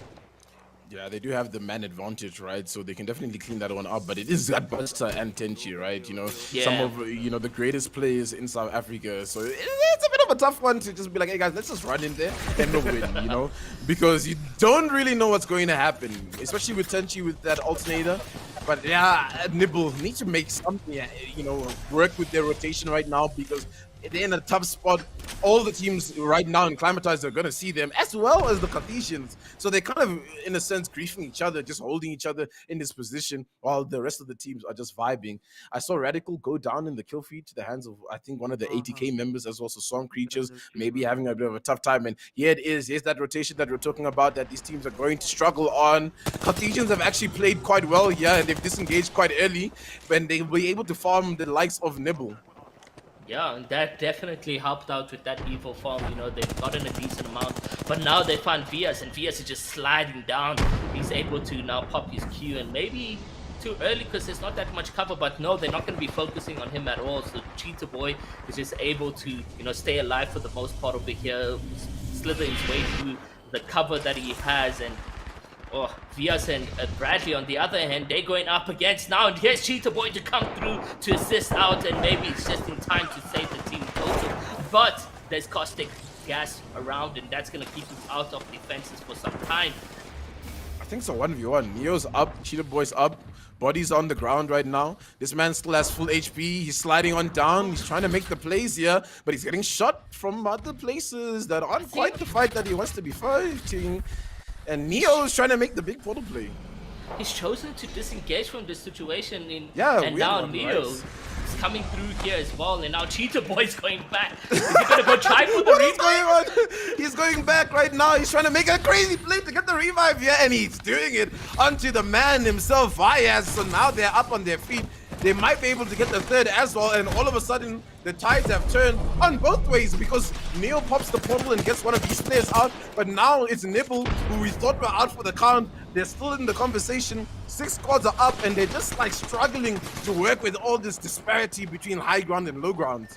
Yeah, they do have the man advantage, right? So they can definitely clean that one up. But it is Gutbuster and Tenchi, right? You know, some of, you know, the greatest players in South Africa. So it's a bit of a tough one to just be like, hey guys, let's just run in there and no win, you know? Because you don't really know what's going to happen, especially with Tenchi with that alternator. But yeah, Nibble need to make something, you know, work with their rotation right now, because they're in a tough spot. All the teams right now in Climatize are going to see them, as well as the Carthaginians. So they're kind of, in a sense, griefing each other, just holding each other in this position, while the rest of the teams are just vibing. I saw Radical go down in the kill feed to the hands of, I think, one of the ATK members, as well as Swarm Creatures, maybe having a bit of a tough time. And here it is. Here's that rotation that we're talking about, that these teams are going to struggle on. Carthaginians have actually played quite well here, and they've disengaged quite early, when they were able to farm the likes of Nibble. Yeah, and that definitely helped out with that evil farm. You know, they've gotten a decent amount, but now they found Vias, and Vias is just sliding down. He's able to now pop his Q, and maybe too early because there's not that much cover, but no, they're not going to be focusing on him at all. So Cheetah Boy is just able to, you know, stay alive for the most part over here, slither his way through the cover that he has. And Vias and Bradley on the other hand, they're going up against now, and here's Cheetah Boy to come through to assist out, and maybe it's just in time to save the team total. But there's caustic gas around, and that's going to keep him out of defenses for some time. I think it's a 1v1. Neo's up, Cheetah Boy's up, body's on the ground right now. This man still has full HP. He's sliding on down. He's trying to make the plays here, but he's getting shot from other places that aren't quite the fight that he wants to be fighting. And Neo is trying to make the big portal play. He's chosen to disengage from this situation, and now Neo is coming through here as well. And now Cheetah Boy's going back. Is he gonna go try for the revive? What's going on? He's going back right now. He's trying to make a crazy play to get the revive here, and he's doing it onto the man himself, Vias. So now they're up on their feet. They might be able to get the third as well, and all of a sudden the tides have turned on both ways, because Neo pops the portal and gets one of these players out, but now it's Nibble, who we thought were out for the count. They're still in the conversation. 6 squads are up, and they're just like struggling to work with all this disparity between high ground and low ground.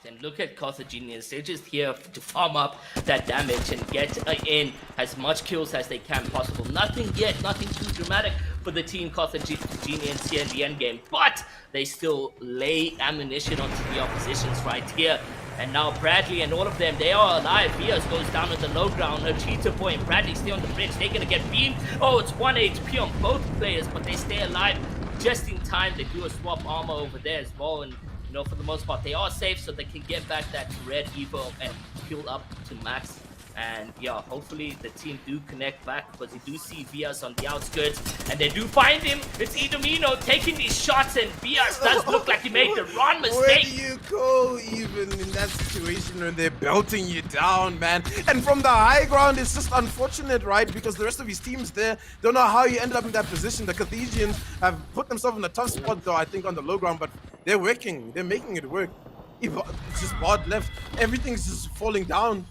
And look at Carthaginians. They're just here to farm up that damage and get in as much kills as they can possible. Nothing yet, nothing too dramatic for the team Carthaginians here in the end game, but they still lay ammunition onto the oppositions right here. And now Bradley and all of them, they are alive. Vias goes down on the low ground. Cheetah Boy and Bradley stay on the bridge. They're gonna get beamed. Oh, it's 1 HP on both players, but they stay alive just in time. They do a swap armor over there as well, and you know, for the most part, they are safe, so they can get back that red Evo and heal up to max. And yeah, hopefully the team do connect back, because you do see Vias on the outskirts, and they do find him. It's Idomino taking these shots, and Vias does look like he made the wrong mistake. Where do you go even in that situation when they're belting you down, man? And from the high ground, it's just unfortunate, right? Because the rest of his teams there don't know how you ended up in that position. The Carthaginians have put themselves in a tough spot, though, I think, on the low ground, but they're working. They're making it work. It's just Bard left. Everything's just falling down.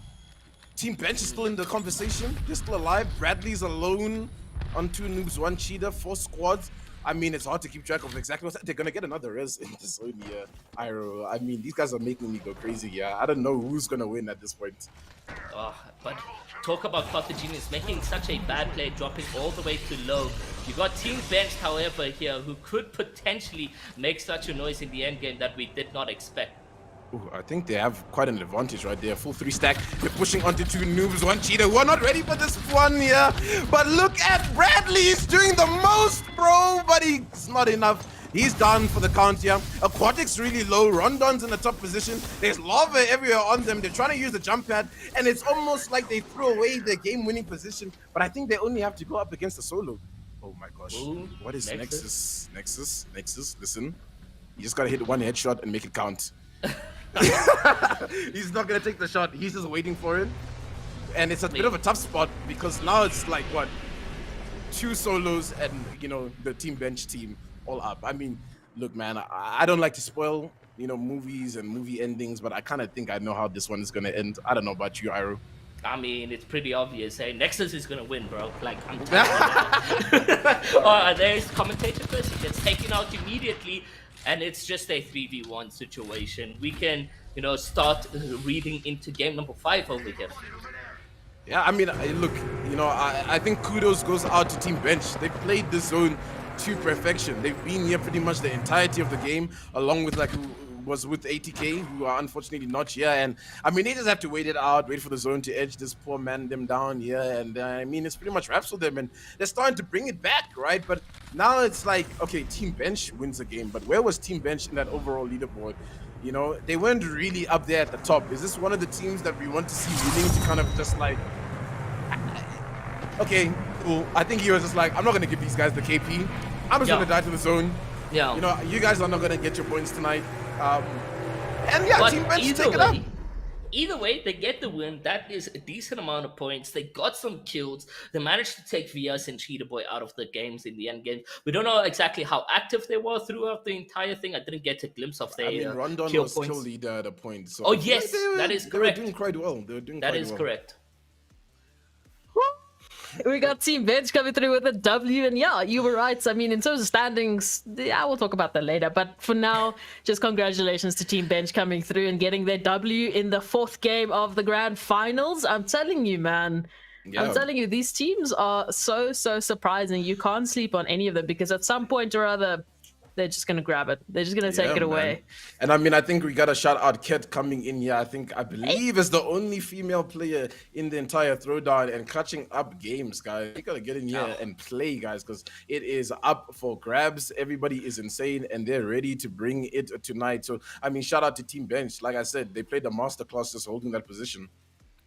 Team Bench is still in the conversation. They're still alive. Bradley's alone on 2 noobs, 1 cheater, 4 squads. I mean, it's hard to keep track of exactly what's... They're gonna get another res in the zone here, Iro. I mean, these guys are making me go crazy here. I don't know who's gonna win at this point. But talk about Carthaginians making such a bad play, dropping all the way to low. You got Team Bench, however, here, who could potentially make such a noise in the end game that we did not expect. Ooh, I think they have quite an advantage right there. Full 3 stack. They're pushing onto 2 noobs, 1 cheater. We're not ready for this one here. But look at Bradley. He's doing the most, bro. But he's not enough. He's down for the count here. Aquatic's really low. Rondon's in the top position. There's lava everywhere on them. They're trying to use the jump pad. And it's almost like they threw away the game-winning position. But I think they only have to go up against the solo. Oh my gosh. Ooh, what is Nexus? Nexus, listen. You just gotta hit 1 headshot and make it count. He's not gonna take the shot. He's just waiting for it, and it's a bit of a tough spot because now it's like what, 2 solos and the Team Bench team all up. I mean, look, man, I don't like to spoil movies and movie endings, but I kind of think I know how this one is gonna end. I don't know about you, Iro. I mean, it's pretty obvious. Hey, Nexus is gonna win, bro. Like, I'm telling you. There's commentator first. He gets taken out immediately. And it's just a 3v1 situation. We can, start reading into game number 5 over here. Yeah, I mean, look, I think kudos goes out to Team Bench. They played the zone to perfection. They've been here pretty much the entirety of the game, along with who was with ATK, who are unfortunately not here. And I mean, they just have to wait it out, wait for the zone to edge this poor man them down here. And I mean, it's pretty much wraps for them. And they're starting to bring it back, right? But now it's like, okay, Team Bench wins the game. But where was Team Bench in that overall leaderboard? They weren't really up there at the top. Is this one of the teams that we want to see winning to kind of just like, okay, cool. I think he was just like, I'm not going to give these guys the KP. I'm just going to die to the zone. Yeah. You guys are not going to get your points tonight. And yeah, but Team Bench take it up. Either way, they get the win. That is a decent amount of points. They got some kills. They managed to take Vias and Cheetah Boy out of the games in the end game. We don't know exactly how active they were throughout the entire thing. I didn't get a glimpse of their Rondon kill was points. kill leader at a point. So oh yes, that is correct. They were doing quite well. That is correct. We got Team Bench coming through with a W, and yeah, you were right. I mean, in terms of standings, yeah, we'll talk about that later. But for now, just congratulations to Team Bench coming through and getting their W in the 4th game of the grand finals. I'm telling you, man. Yeah. I'm telling you, these teams are so surprising. You can't sleep on any of them because at some point or other, they're just gonna grab it. They're just gonna take it away. Man. And I mean, I think we got a shout out Ket coming in here. I believe is the only female player in the entire throwdown and clutching up games, guys. You gotta get in here and play, guys, because it is up for grabs. Everybody is insane and they're ready to bring it tonight. So I mean, shout out to Team Bench. Like I said, they played the masterclass just holding that position.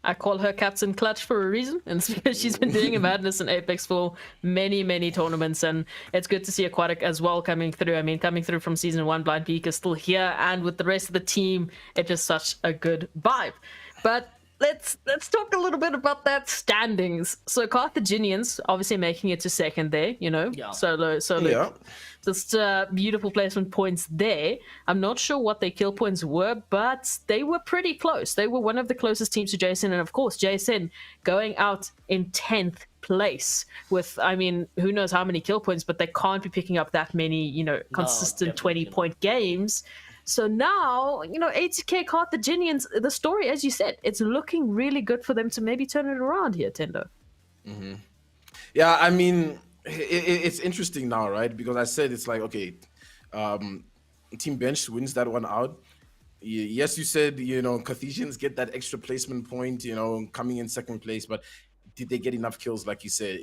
I call her Captain Clutch for a reason, and it's because she's been doing a madness in Apex for many tournaments, and it's good to see Aquatic as well coming through. I mean, coming through from Season 1, Blind Peak is still here, and with the rest of the team, it's just such a good vibe. But let's talk a little bit about that standings. So Carthaginians obviously making it to 2nd there, solo. Yeah. Just beautiful placement points there. I'm not sure what their kill points were, but they were pretty close. They were one of the closest teams to JSN, and of course, JSN going out in 10th place with, I mean, who knows how many kill points, but they can't be picking up that many, consistent 20-point games. So now, ATK Carthaginians, the story, as you said, it's looking really good for them to maybe turn it around here, Tendo. Mm-hmm. Yeah, I mean, it's interesting now, right? Because I said it's like, okay, Team Bench wins that one out. Yes, you said, Carthaginians get that extra placement point, coming in 2nd place, but did they get enough kills? Like you said,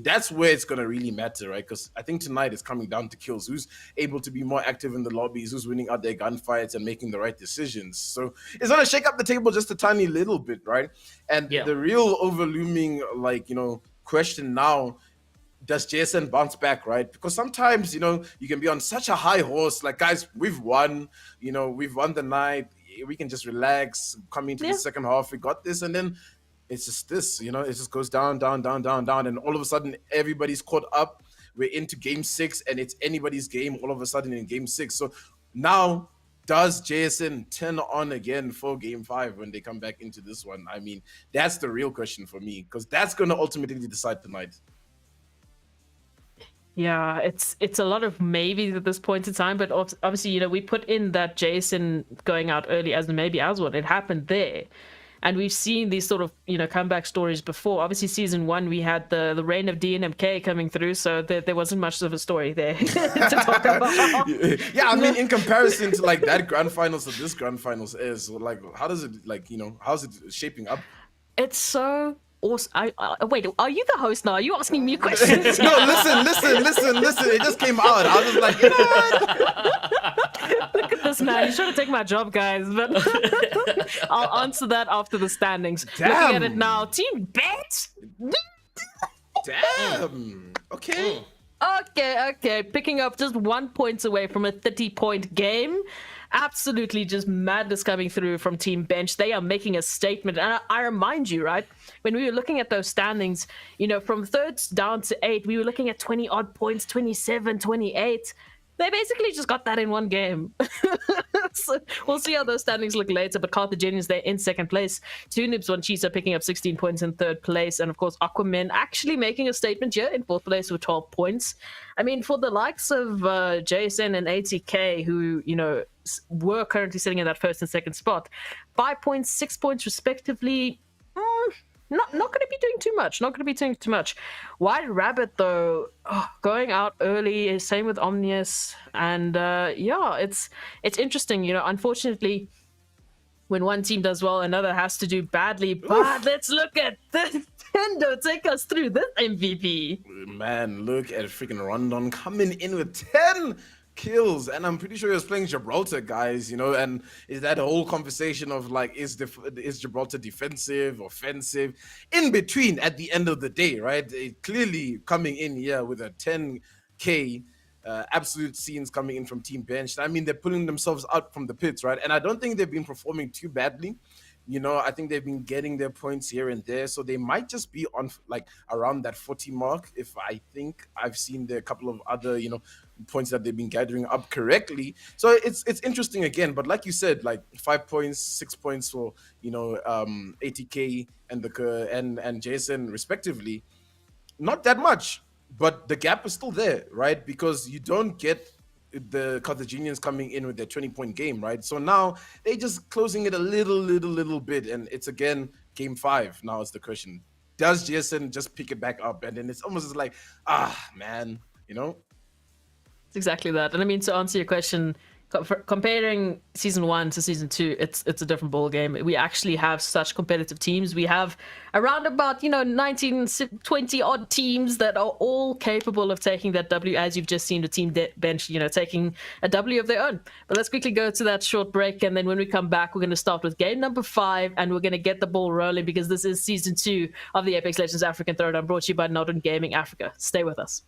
that's where it's gonna really matter, right? Because I think tonight it's coming down to kills. Who's able to be more active in the lobbies? Who's winning out their gunfights and making the right decisions? So it's gonna shake up the table just a tiny little bit, right? And the real overlooming, like, you know, question now, does JSN bounce back, right? Because sometimes, you know, you can be on such a high horse, like, guys, we've won, you know, we've won the night, we can just relax, come into the second half, we got this, and then it's just this, you know, it just goes down, down, down, down, down, and all of a sudden everybody's caught up. We're into game 6, and it's anybody's game all of a sudden in game 6. So now, does JSN turn on again for game 5 when they come back into this one? I mean, that's the real question for me, because that's going to ultimately decide tonight. Yeah, it's a lot of maybes at this point in time, but obviously, you know, we put in that Jason going out early as a maybe as well. It happened there. And we've seen these sort of, you know, comeback stories before. Obviously, season 1, we had the reign of DNMK coming through, so there wasn't much of a story there to talk about. Yeah, I mean, in comparison to like that grand finals to this grand finals is, like, how does it, like, you know, how's it shaping up? It's so awesome. Wait, are you the host now? Are you asking me questions? No, listen. It just came out. I was like, you know what? Look at this man. He's trying to take my job, guys. But I'll answer that after the standings. Damn. Looking at it now, Team Bet. Damn. Okay. Okay. Picking up just 1 point away from a 30-point game. Absolutely just madness coming through from Team Bench. They are making a statement. And I remind you, right, when we were looking at those standings, you know, from 3rd down to 8, we were looking at 20-odd points, 27, 28. They basically just got that in one game. So we'll see how those standings look later. But Carthaginians, they're in 2nd place. 2 Nibs, 1 Cheetah picking up 16 points in 3rd place. And of course, AQUAMEN actually making a statement here in 4th place with 12 points. I mean, for the likes of JSN and ATK, who, you know, were currently sitting in that 1st and 2nd spot, 5 points, 6 points respectively. Not going to be doing too much. White Rabbit, though, going out early, same with Omnius. And yeah, it's interesting. You know, unfortunately, when one team does well, another has to do badly. But let's look at this. Nintendo take us through this MVP. Man, look at freaking Rondon coming in with 10 kills, and I'm pretty sure he was playing Gibraltar, guys, you know, and is that whole conversation of like, is Gibraltar defensive, offensive, in between at the end of the day, right? Clearly coming in here with a 10K, absolute scenes coming in from Team Bench. I mean, they're pulling themselves out from the pits, right? And I don't think they've been performing too badly. You know, I think they've been getting their points here and there, so they might just be on like around that 40 mark. If I think I've seen a couple of other, you know, points that they've been gathering up correctly. So it's interesting again. But like you said, like 5 points, 6 points for, you know, ATK and Jason respectively, not that much, but the gap is still there, right? Because you don't get the Carthaginians coming in with their 20-point game, right? So now they just closing it a little bit, and it's again game 5. Now it's the question: does Jason just pick it back up? And then it's almost like, man, you know. It's exactly that. And I mean, to answer your question, comparing season 1 to season 2, it's a different ball game. We actually have such competitive teams. We have around about, you know, 19, 20 odd teams that are all capable of taking that W, as you've just seen the Team Bench, you know, taking a W of their own. But let's quickly go to that short break, and then when we come back, we're going to start with game number 5, and we're going to get the ball rolling, because this is season 2 of the Apex Legends African Throwdown, brought to you by NODWIN Gaming Africa. Stay with us.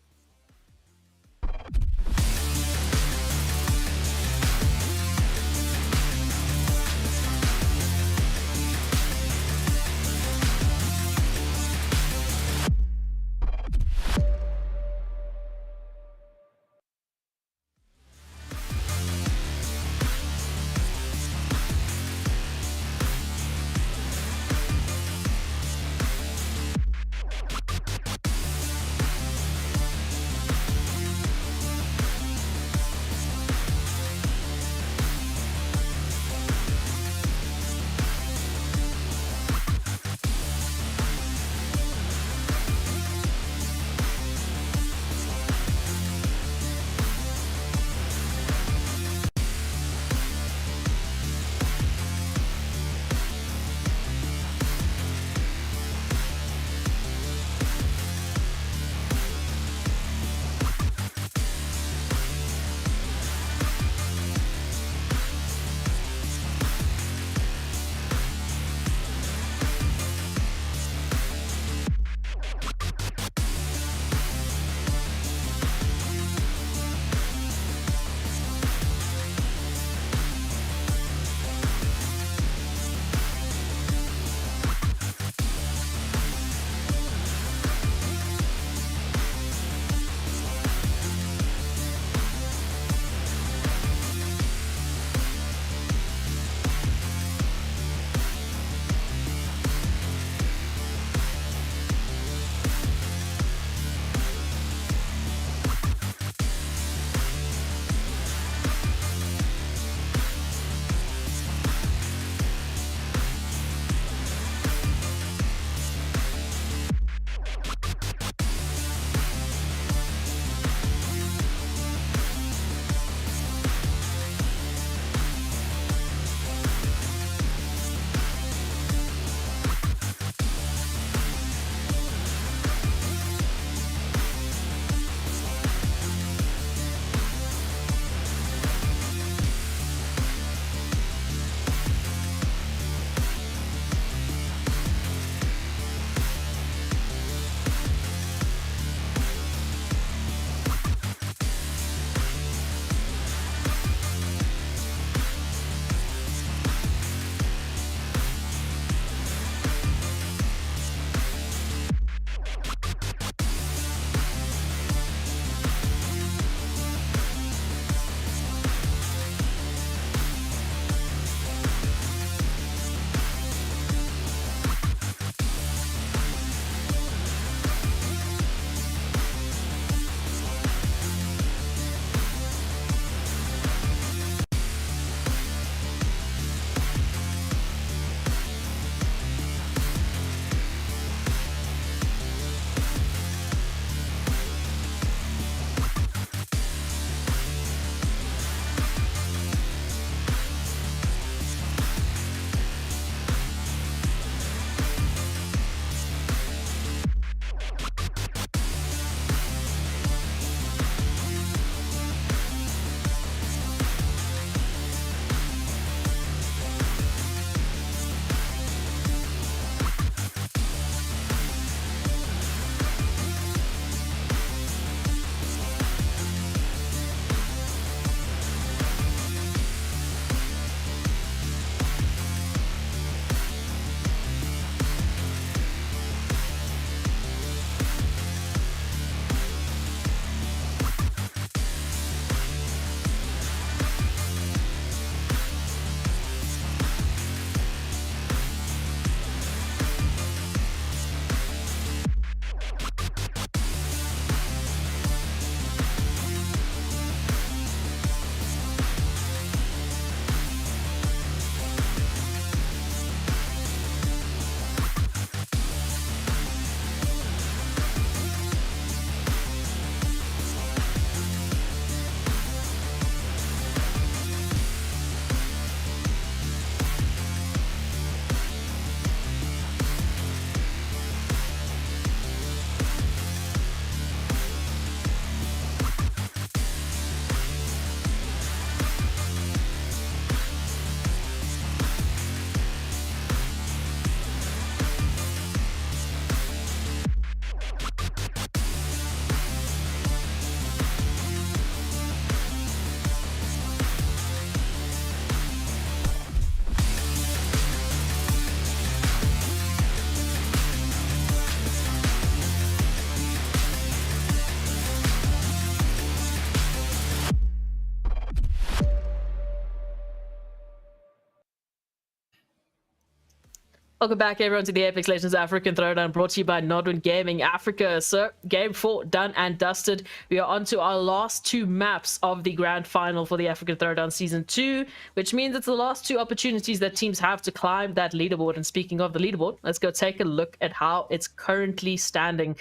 Welcome back, everyone, to the Apex Legends African Throwdown, brought to you by NODWIN Gaming Africa. So, Game 4 done and dusted. We are on to our last 2 maps of the Grand Final for the African Throwdown Season 2, which means it's the last 2 opportunities that teams have to climb that leaderboard. And speaking of the leaderboard, let's go take a look at how it's currently standing.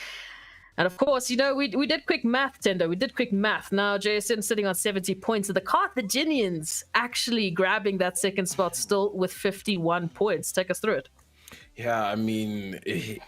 And of course, you know, we did quick math, Tendo. We did quick math. Now, JSN sitting on 70 points. And the Carthaginians actually grabbing that second spot still with 51 points. Take us through it. Yeah, I mean,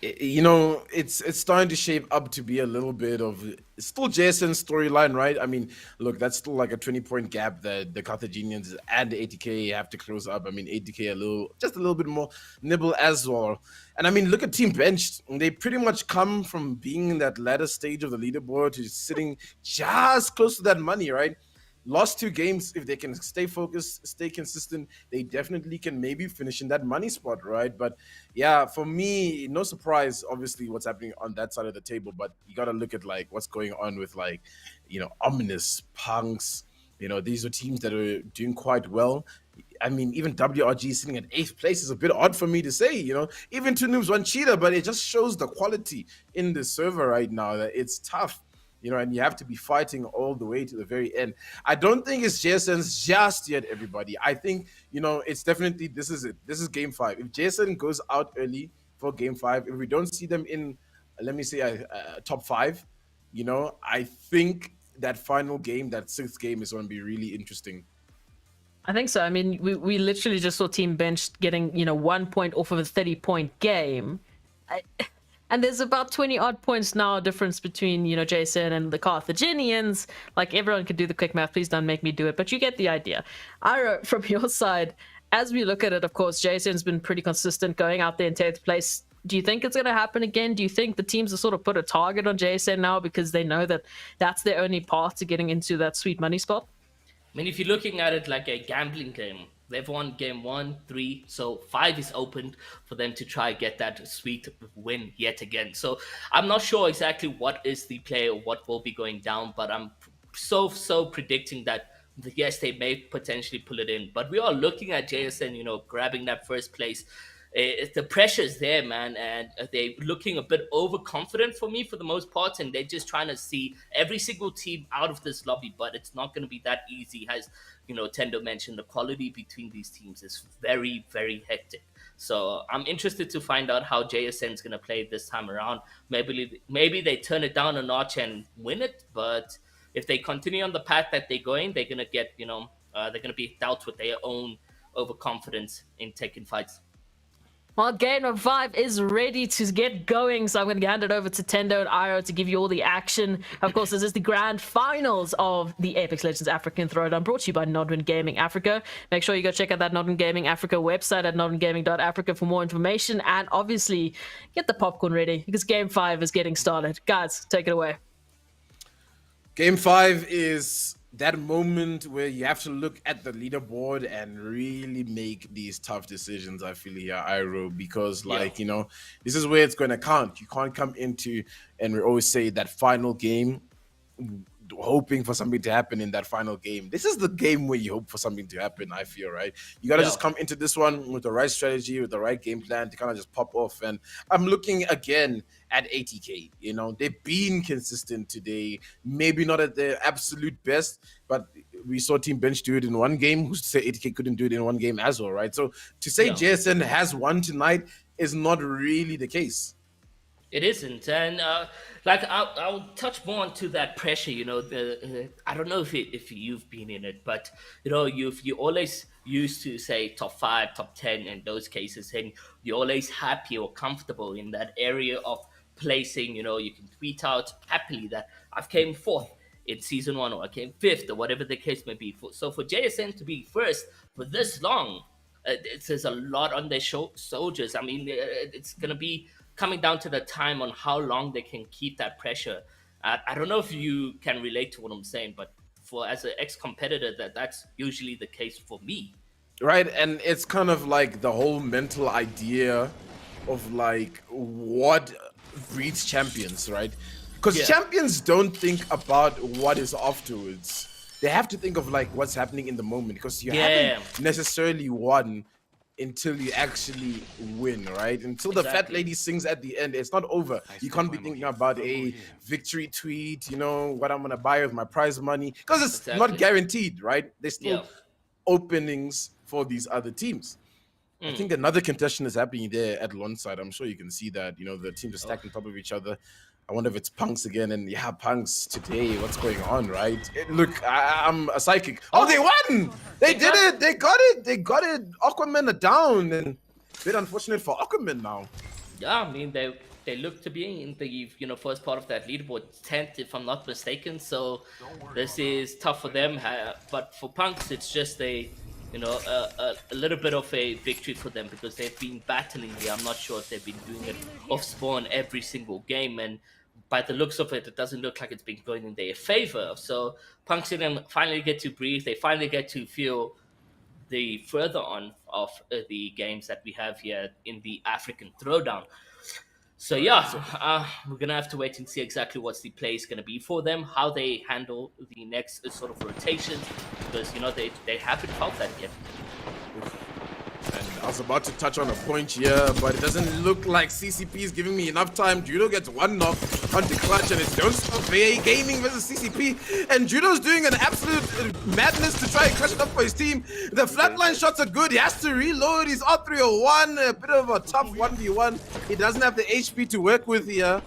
you know, it's starting to shape up to be a little bit of still Jason's storyline, right? I mean, look, that's still like a 20-point gap that the Carthaginians and the ATK have to close up. I mean, ATK just a little bit more, Nibble as well. And I mean, look at Team Benched. They pretty much come from being in that latter stage of the leaderboard to sitting just close to that money, right? Lost 2 games. If they can stay focused, stay consistent, they definitely can maybe finish in that money spot, right? But yeah, for me, no surprise, obviously, what's happening on that side of the table. But you got to look at like what's going on with like, you know, Omnius, Punx. You know, these are teams that are doing quite well. I mean, even WRG sitting at 8th place is a bit odd for me to say, you know, even 2 noobs, 1 cheater, but it just shows the quality in the server right now that it's tough. You know, and you have to be fighting all the way to the very end. I don't think it's JSN's just yet, everybody. I think, you know, it's definitely, this is it. This is game 5. If JSN goes out early for game 5, if we don't see them in, let me say, top 5, you know, I think that final game, that 6th game is going to be really interesting. I think so. I mean, we literally just saw Team Benched getting, you know, 1 point off of a 30-point game. And there's about 20-odd points now difference between, you know, Jason and the Carthaginians. Like, everyone can do the quick math. Please don't make me do it. But you get the idea. Ira, from your side, as we look at it, of course, Jason's been pretty consistent going out there in 10th place. Do you think it's going to happen again? Do you think the teams have sort of put a target on Jason now because they know that that's their only path to getting into that sweet money spot? I mean, if you're looking at it like a gambling game, they've won game 1, 3, so 5 is opened for them to try get that sweet win yet again. So I'm not sure exactly what is the play or what will be going down, but I'm so predicting that yes, they may potentially pull it in. But we are looking at JSN, you know, grabbing that first place. The pressure's there, man, and they're looking a bit overconfident for me for the most part, and they're just trying to see every single team out of this lobby, but it's not going to be that easy. As you know, Tendo mentioned, the quality between these teams is very, very hectic. So I'm interested to find out how JSN is going to play this time around. Maybe they turn it down a notch and win it, but if they continue on the path that they're going, they're going to get, you know, they're going to be dealt with their own overconfidence in taking fights. Well, game 5 is ready to get going, so I'm going to hand it over to Tendo and Iro to give you all the action. Of course, this is the grand finals of the Apex Legends African Throwdown, brought to you by NODWIN Gaming Africa. Make sure you go check out that NODWIN Gaming Africa website at nodwingaming.africa for more information, and obviously get the popcorn ready because game 5 is getting started. Guys, take it away. Game 5 is that moment where you have to look at the leaderboard and really make these tough decisions, I feel here, Iro, because like, you know, this is where it's going to count. You can't come into, and we always say, that final game hoping for something to happen in that final game. This is the game where you hope for something to happen, I feel, right? You got to just come into this one with the right strategy, with the right game plan to kind of just pop off. And I'm looking again at ATK. You know, they've been consistent today, maybe not at their absolute best, but we saw Team Bench do it in one game. Who's to say ATK couldn't do it in one game as well, right? So to say JSN has won tonight is not really the case. It isn't, and like I'll touch more onto that pressure. You know, I don't know if you've been in it, but you know, you always used to say top 5, top 10 in those cases, and you're always happy or comfortable in that area of placing. You know, you can tweet out happily that I've came 4th in season 1, or I came 5th, or whatever the case may be. So for JSN to be first for this long, it says a lot on their soldiers. I mean, it's gonna be coming down to the time on how long they can keep that pressure. I don't know if you can relate to what I'm saying, but for as an ex-competitor, that's usually the case for me. Right, and it's kind of like the whole mental idea of like what breeds champions, right? Because champions don't think about what is afterwards. They have to think of like what's happening in the moment, because you haven't necessarily won until you actually win, right? Until the fat Exactly. lady sings at the end, it's not over. You can't be thinking about a victory tweet, you know, what I'm gonna buy with my prize money, because it's not Exactly. guaranteed, right? There's still Yeah. openings for these other teams. I think another contention is happening there at launch side. I'm sure you can see that, you know, the teams are stacked on top of each other. I wonder if it's Punx again. And yeah, Punx today, what's going on, right? Look, I'm a psychic. Oh, they won! They did it! They got it! They got it! AQUAMEN are down. And a bit unfortunate for AQUAMEN now. Yeah, I mean they look to be in the first part of that leaderboard, 10th if I'm not mistaken. So this is tough for them. But for Punx, it's just a little bit of a victory for them because they've been battling here. I'm not sure if they've been doing it off spawn every single game, and by the looks of it, it doesn't look like it's been going in their favor. So Punx finally get to breathe. They finally get to feel the further on of the games that we have here in the African Throwdown. So yeah, we're gonna have to wait and see exactly what's the play is gonna be for them, how they handle the next sort of rotations, because they haven't felt that yet. And I was about to touch on a point here, but it doesn't look like CCP is giving me enough time. Judo gets one knock on the clutch, and it's Don't Stop VA Gaming versus CCP. And Judo's doing an absolute madness to try and clutch it up for his team. The flatline shots are good. He has to reload his R301. A bit of a tough 1v1. He doesn't have the HP to work with here.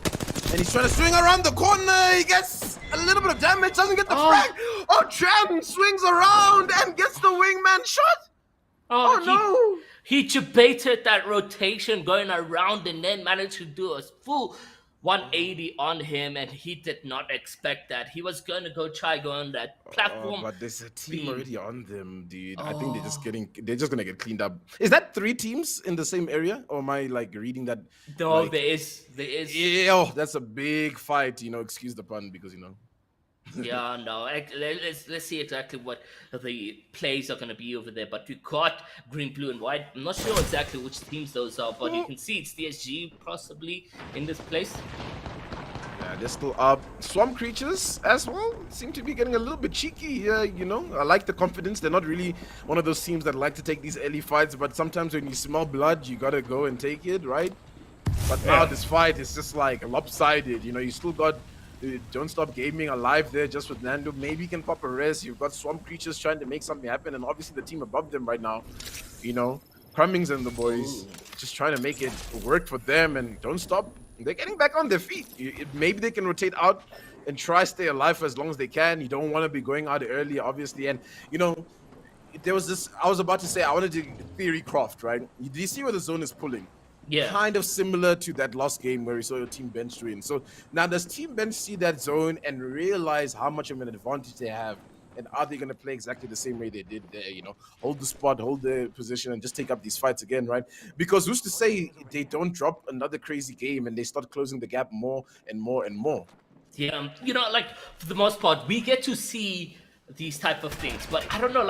And he's trying to swing around the corner. He gets a little bit of damage, doesn't get the frag. Oh, Tram swings around and gets the wingman shot. Oh no! He debated that rotation going around and then managed to do a full 180 on him, and he did not expect that. He was going to go on that platform. But there's a team already on them, dude. I think they're just gonna get cleaned up. Is that 3 teams in the same area, or am I like reading that? No, like, there is. Yeah, oh, that's a big fight. Excuse the pun, because Yeah, no. Let's see exactly what the plays are going to be over there. But we got green, blue, and white. I'm not sure exactly which teams those are, but you can see it's DSG possibly in this place. Yeah, they're still up. Swamp creatures as well seem to be getting a little bit cheeky here. I like the confidence. They're not really one of those teams that like to take these early fights, but sometimes when you smell blood, you gotta go and take it, right? But now this fight is just like lopsided. You still got Don't Stop Gaming alive there just with Nando. Maybe he can pop a res. You've got Swamp Creatures trying to make something happen, and obviously the team above them right now, Cummings and the boys just trying to make it work for them, and Don't Stop. They're getting back on their feet. Maybe they can rotate out and try stay alive for as long as they can. You don't want to be going out early, obviously. And, there was this, I was about to say, I wanted to theory craft, right? Do you see where the zone is pulling? Yeah. Kind of similar to that last game where we saw your team bench win. So now does team bench see that zone and realize how much of an advantage they have? And are they going to play exactly the same way they did there? Hold the spot, hold the position, and just take up these fights again, right? Because who's to say they don't drop another crazy game and they start closing the gap more and more and more? Yeah, for the most part, we get to see these type of things, but I don't know,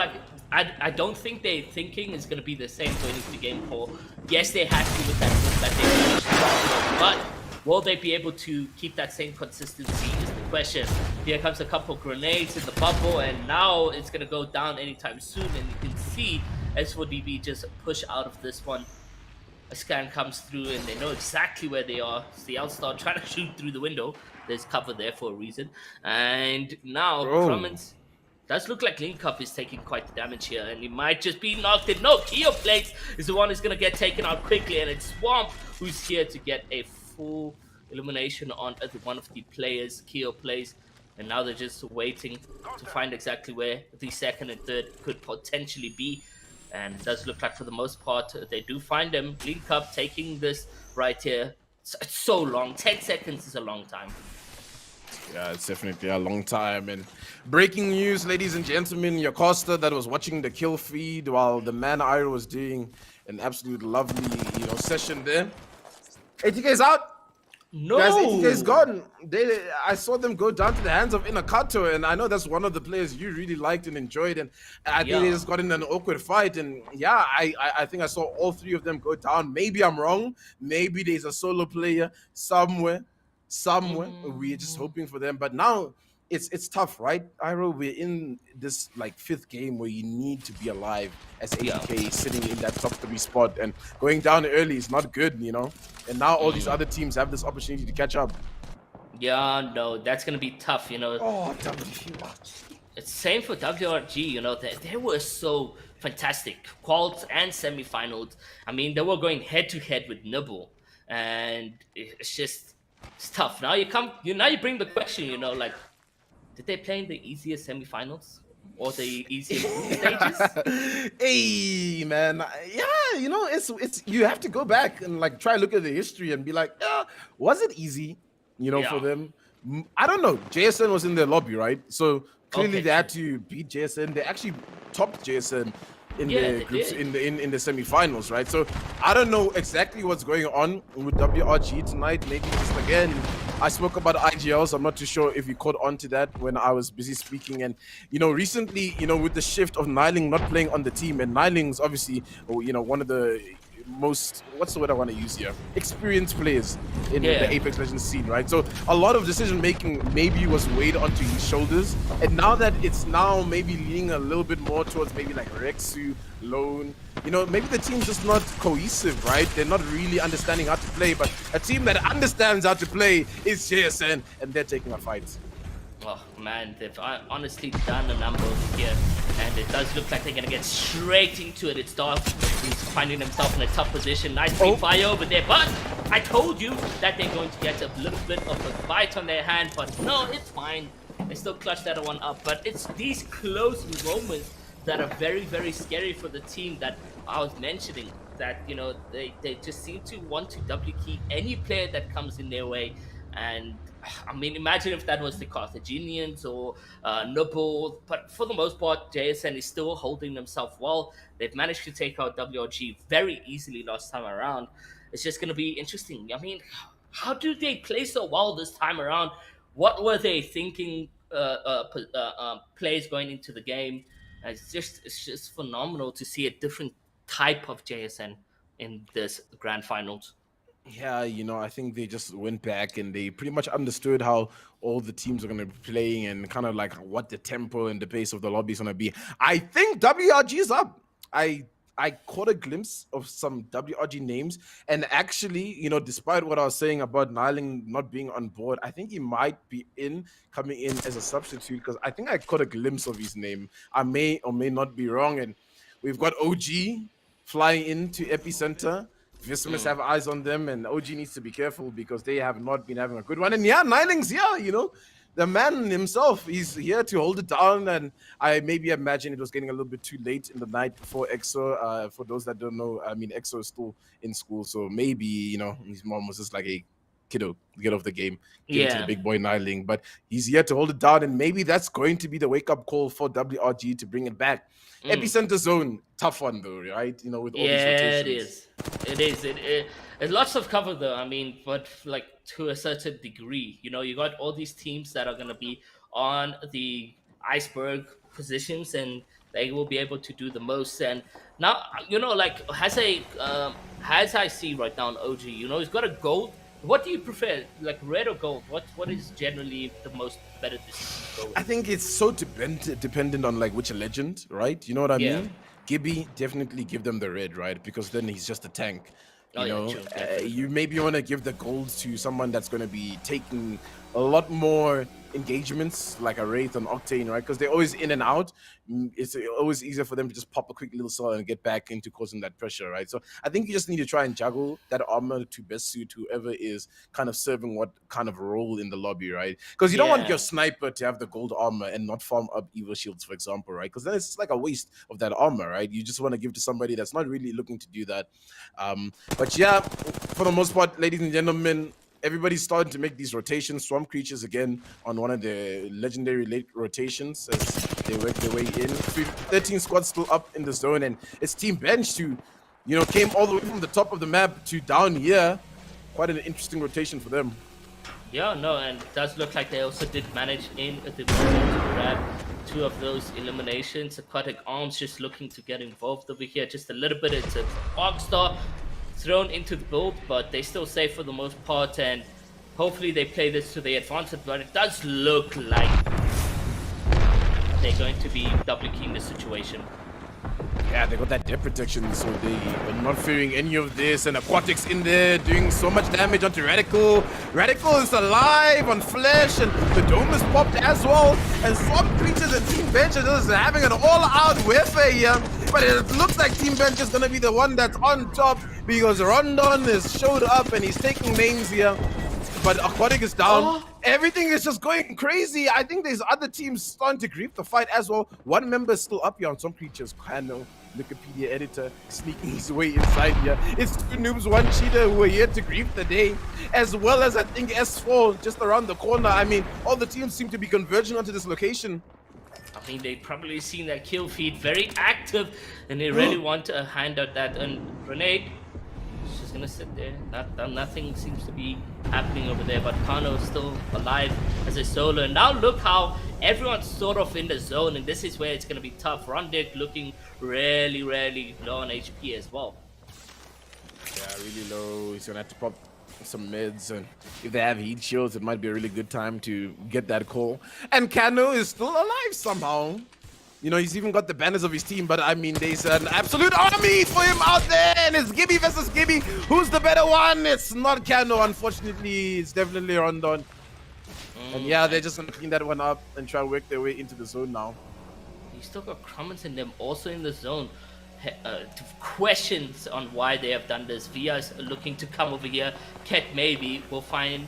I don't think their thinking is going to be the same going into game 4. Yes, they had to with that move that they finished, but will they be able to keep that same consistency is the question. Here comes a couple grenades in the bubble, and now it's going to go down anytime soon, and you can see S4DB just push out of this one. A scan comes through, and they know exactly where they are. CL start trying to shoot through the window. There's cover there for a reason, and now Crummins does look like Link Up is taking quite the damage here, and he might just be knocked in. No, Keo Plates is the one who's going to get taken out quickly, and it's Swamp who's here to get a full elimination on one of the players. Keo plays, and now they're just waiting to find exactly where the second and third could potentially be. And it does look like for the most part, they do find them. Link Up taking this right here. It's so long. 10 seconds is a long time. Yeah, it's definitely a long time. And breaking news, ladies and gentlemen, your caster that was watching the kill feed while the man Ira was doing an absolute lovely, session there. ATK is out. No, guys, ATK is gone. I saw them go down to the hands of Inakato, and I know that's one of the players you really liked and enjoyed. And I think they just got in an awkward fight. And yeah, I think I saw all 3 of them go down. Maybe I'm wrong. Maybe there's a solo player somewhere. We're just hoping for them. But now it's tough, right? Iro, we're in this like fifth game where you need to be alive as Yeah. ATK sitting in that top 3 spot, and going down early is not good, you know. And now all these other teams have this opportunity to catch up. Yeah, no, that's gonna be tough, you know. Oh, WG. It's same for WRG, you know, they were so fantastic. Quals and semifinals. I mean, they were going head to head with Nibble. And it's tough. Now you bring the question, you know, like, did they play in the easier semifinals? Or the easier group stages? Hey man, yeah, you know, it's you have to go back and like try to look at the history and be like, yeah, was it easy, you know, for Yeah. them? I don't know. JSN was in their lobby, right? So clearly Okay, they had true. to beat JSN. They actually topped JSN in Yeah, the they groups did. in the semifinals, right? So I don't know exactly what's going on with WRG tonight. Maybe just again, I spoke about IGL, so I'm not too sure if you caught on to that when I was busy speaking. And you know, recently, you know, with the shift of Niling not playing on the team, and Niling's obviously, you know, one of the most, what's the word I want to use here, experienced players in Yeah. the Apex Legends scene, right? So a lot of decision making maybe was weighed onto his shoulders, and now that it's now maybe leaning a little bit more towards maybe like Rexu, Lone, you know, maybe the team's just not cohesive, right? They're not really understanding how to play, but a team that understands how to play is JSN, and they're taking a fight. Oh man, they've honestly done a number over here, and it does look like they're gonna get straight into it. It's Dark, he's finding himself in a tough position. Nice free fire over there, but I told you that they're going to get a little bit of a bite on their hand, but no, it's fine. They still clutch that one up, but it's these close moments that are very, very scary for the team that I was mentioning. That, you know, they just seem to want to W key any player that comes in their way. And I mean, imagine if that was the Carthaginians or Nibble, but for the most part, JSN is still holding themselves well. They've managed to take out WRG very easily last time around. It's just going to be interesting. I mean, how do they play so well this time around? What were they thinking? Plays going into the game. It's just phenomenal to see a different type of JSN in this grand finals. Yeah, you know, I think they just went back and they pretty much understood how all the teams are going to be playing and kind of like what the tempo and the pace of the lobby is going to be. I think WRG is up. I caught a glimpse of some WRG names, and actually, you know, despite what I was saying about Niling not being on board, I think he might be coming in as a substitute, because I think I caught a glimpse of his name. I may or may not be wrong, and we've got OG flying into Epicenter. Vicimus have eyes on them, and OG needs to be careful because they have not been having a good one. And yeah, Niling's here, you know, the man himself, he's here to hold it down. And I maybe imagine it was getting a little bit too late in the night for EXO. For those that don't know, I mean, EXO is still in school, so maybe, you know, his mom was just like, hey, kiddo, get off the game, get into the big boy Niling. But he's here to hold it down, and maybe that's going to be the wake-up call for WRG to bring it back. Epicenter zone, tough one though, right? You know, with all these rotations. It is. It's lots of cover though. I mean, but like to a certain degree, you know, you got all these teams that are gonna be on the iceberg positions, and they will be able to do the most. And now, you know, like as I see right now on OG, you know, he's got a gold. What do you prefer, like red or gold? What is generally the most better decision to go with? I think it's so dependent on like which legend, right? You know what I mean? Gibby, definitely give them the red, right? Because then he's just a tank. You know, true, you maybe want to give the gold to someone that's going to be taking a lot more engagements, like a Wraith and Octane, right? Because they're always in and out. It's always easier for them to just pop a quick little cell and get back into causing that pressure, right? So I think you just need to try and juggle that armor to best suit whoever is kind of serving what kind of role in the lobby, right? Because you don't want your sniper to have the gold armor and not farm up Evo shields, for example, right? Because then it's like a waste of that armor, right? You just want to give to somebody that's not really looking to do that. But yeah, for the most part, ladies and gentlemen, everybody's starting to make these rotations. Swamp Creatures again on one of the legendary late rotations as they work their way in. 13 squads still up in the zone, and it's Team Bench who, you know, came all the way from the top of the map to down here. Quite an interesting rotation for them. Yeah, no, and it does look like they also did manage in the moment to grab two of those eliminations. Aquatic Arms just looking to get involved over here just a little bit. It's a Arcstar thrown into the build, but they still safe for the most part. And Hopefully they play this to their advantage, but it does look like they're going to be double keying the situation. Yeah, they got that depth protection, so they are not fearing any of this. And Aquatics in there doing so much damage onto Radical. Radical is alive on Flesh, and the dome is popped as well. And some creatures and Team Bench are just having an all-out warfare here. But it looks like Team Bench is going to be the one that's on top, because Rondon has showed up and he's taking names here. But Aquatic is down. Everything is just going crazy. I think there's other teams starting to grief the fight as well. One member is still up here on some creatures. Kano, Wikipedia editor, sneaking his way inside here. It's 2 noobs, 1 cheater who are here to grief the day. As well as, I think, S4 just around the corner. I mean, all the teams seem to be converging onto this location. I mean, they've probably seen that kill feed very active, and they really want to hand out that grenade. It's just gonna sit there. Nothing seems to be happening over there, but Kano is still alive as a solo. And now look how everyone's sort of in the zone, and this is where it's gonna be tough. Rundick looking really low on HP as well. Yeah, really low. He's gonna have to pop some meds, and if they have heat shields, it might be a really good time to get that call. And Kano is still alive somehow. You know, he's even got the banners of his team, but I mean, there's an absolute army for him out there, and it's Gibby versus Gibby. Who's the better one? It's not Kano, unfortunately. It's definitely Rondon. And yeah, they're just gonna clean that one up and try to work their way into the zone now. You still got Crummins and them also in the zone. Questions on why they have done this. Via's looking to come over here. Ket maybe will find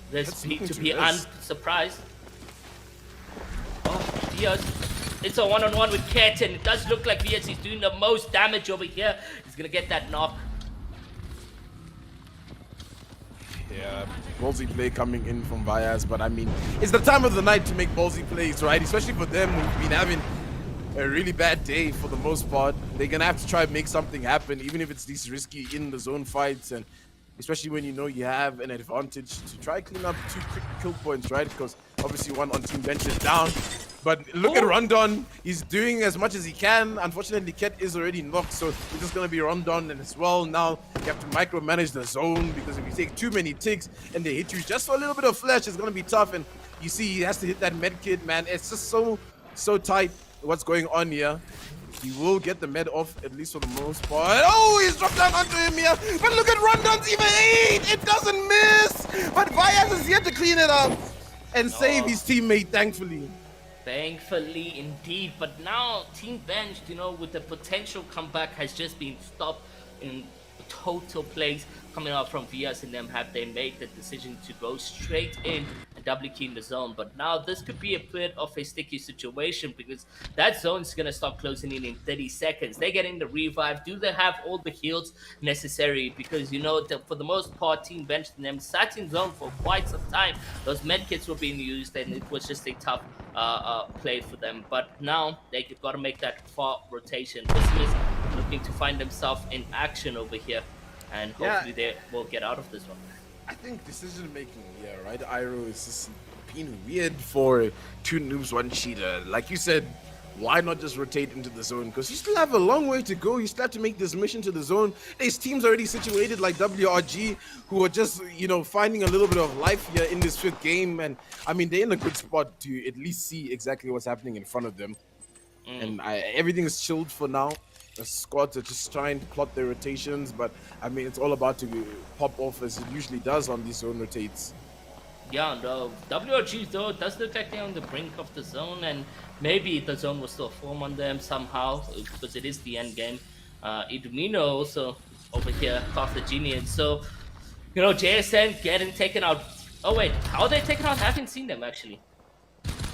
this to be unsurprised. Oh, Via's. It's a one-on-one with Ket, and it does look like Vias is doing the most damage over here. He's gonna get that knock. Yeah, ballsy play coming in from Vias, but I mean, it's the time of the night to make ballsy plays, right? Especially for them who've been having a really bad day for the most part. They're gonna have to try and make something happen, even if it's these risky in the zone fights, and especially when you know you have an advantage to try clean up 2 quick kill points, right? Because obviously one on Team Bench is down. But look at Rondon. He's doing as much as he can. Unfortunately, Ket is already knocked, so it's just going to be Rondon. And as well, now you have to micromanage the zone, because if you take too many ticks and they hit you just for a little bit of flesh, it's going to be tough. And you see he has to hit that med kit, man. It's just so tight what's going on here. He will get the med off, at least for the most part. Oh, he's dropped down onto him here. But look at Rondon's even 8. It doesn't miss. But Vias is here to clean it up and save his teammate, thankfully. Thankfully, indeed. But now, Team Bench, you know, with the potential comeback has just been stopped in total place coming out from Vias, and them have they made the decision to go straight in and double key in the zone. But now this could be a bit of a sticky situation, because that zone's gonna start closing in 30 seconds. They're getting the revive. Do they have all the heals necessary? Because you know, for the most part, Team Bench and them sat in zone for quite some time. Those medkits were being used, and it was just a tough play for them. But now they've got to make that far rotation. Vicimus looking to find themselves in action over here, and hopefully they will get out of this one. I think decision making, yeah, right? Iroh is just being weird for 2 noobs, 1 cheater. Like you said, why not just rotate into the zone? Because you still have a long way to go. You still have to make this mission to the zone. There's teams already situated like WRG who are just, you know, finding a little bit of life here in this 5th game. And I mean, they're in a good spot to at least see exactly what's happening in front of them. And everything is chilled for now. The squads are just trying to plot their rotations, but I mean, it's all about to pop off as it usually does on these zone rotates. Yeah, no, WRG though does look like they're on the brink of the zone, and maybe the zone will still form on them somehow, because it is the end game. Idumino also over here, Carthaginians. So, you know, JSN getting taken out. Oh wait, how are they taken out? I haven't seen them actually.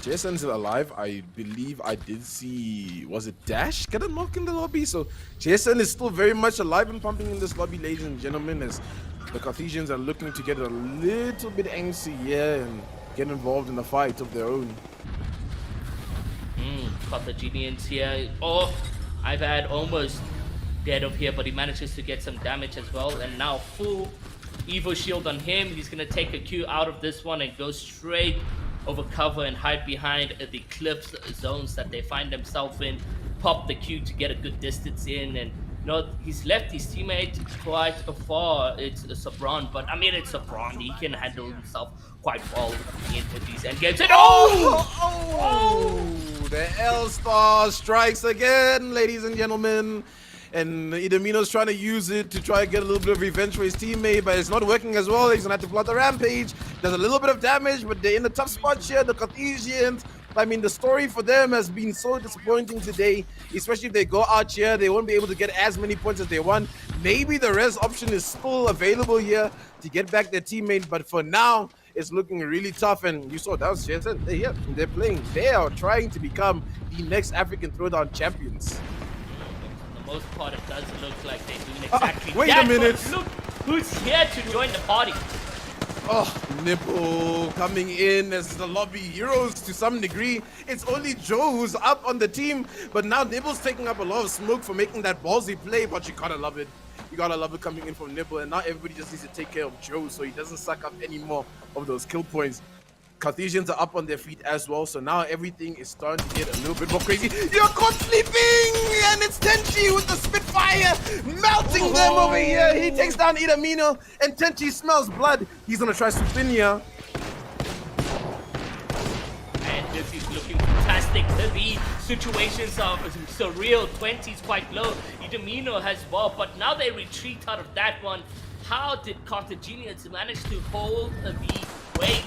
JSN's alive. I believe I did see, was it Dash get a knock in the lobby? So JSN is still very much alive and pumping in this lobby, ladies and gentlemen, as the Carthaginians are looking to get a little bit angsty here and get involved in a fight of their own. Carthaginians here. Oh, I've had almost dead over here, but he manages to get some damage as well. And now full Evo shield on him. He's going to take a Q out of this one and go straight over cover and hide behind the cliff zones that they find themselves in. Pop the Q to get a good distance in, and No, he's left his teammate quite far. It's Sabron, but I mean, it's Sabron. He can handle himself quite well in these end games. And The L-Star strikes again, ladies and gentlemen. And Idamino's trying to use it to try and get a little bit of revenge for his teammate, but it's not working as well. He's gonna have to plot the rampage. Does a little bit of damage, but they're in the tough spot here. The Carthaginians, I mean, the story for them has been so disappointing today, especially if they go out here, they won't be able to get as many points as they want. Maybe the res option is still available here to get back their teammate, but for now, it's looking really tough. And you saw that was Jason. They're here, they're playing. They are trying to become the next African Throwdown champions. For the most part, it does look like they're doing exactly wait that. a minute. But look who's here to join the party. Oh, Nibble coming in as the lobby heroes to some degree. It's only Joe who's up on the team, but now Nibble's taking up a lot of smoke for making that ballsy play, but you gotta love it. You gotta love it coming in from Nibble, and now everybody just needs to take care of Joe so he doesn't suck up any more of those kill points. Carthaginians are up on their feet as well, so now everything is starting to get a little bit more crazy. You're caught sleeping, and it's Tenchi with the Spitfire, melting them over here. He takes down Idamino, and Tenchi smells blood. He's gonna try Supinia. And this is looking fantastic. The situations are surreal. 20 is quite low. Idamino has ball, but now they retreat out of that one. How did Carthaginians manage to hold the weight?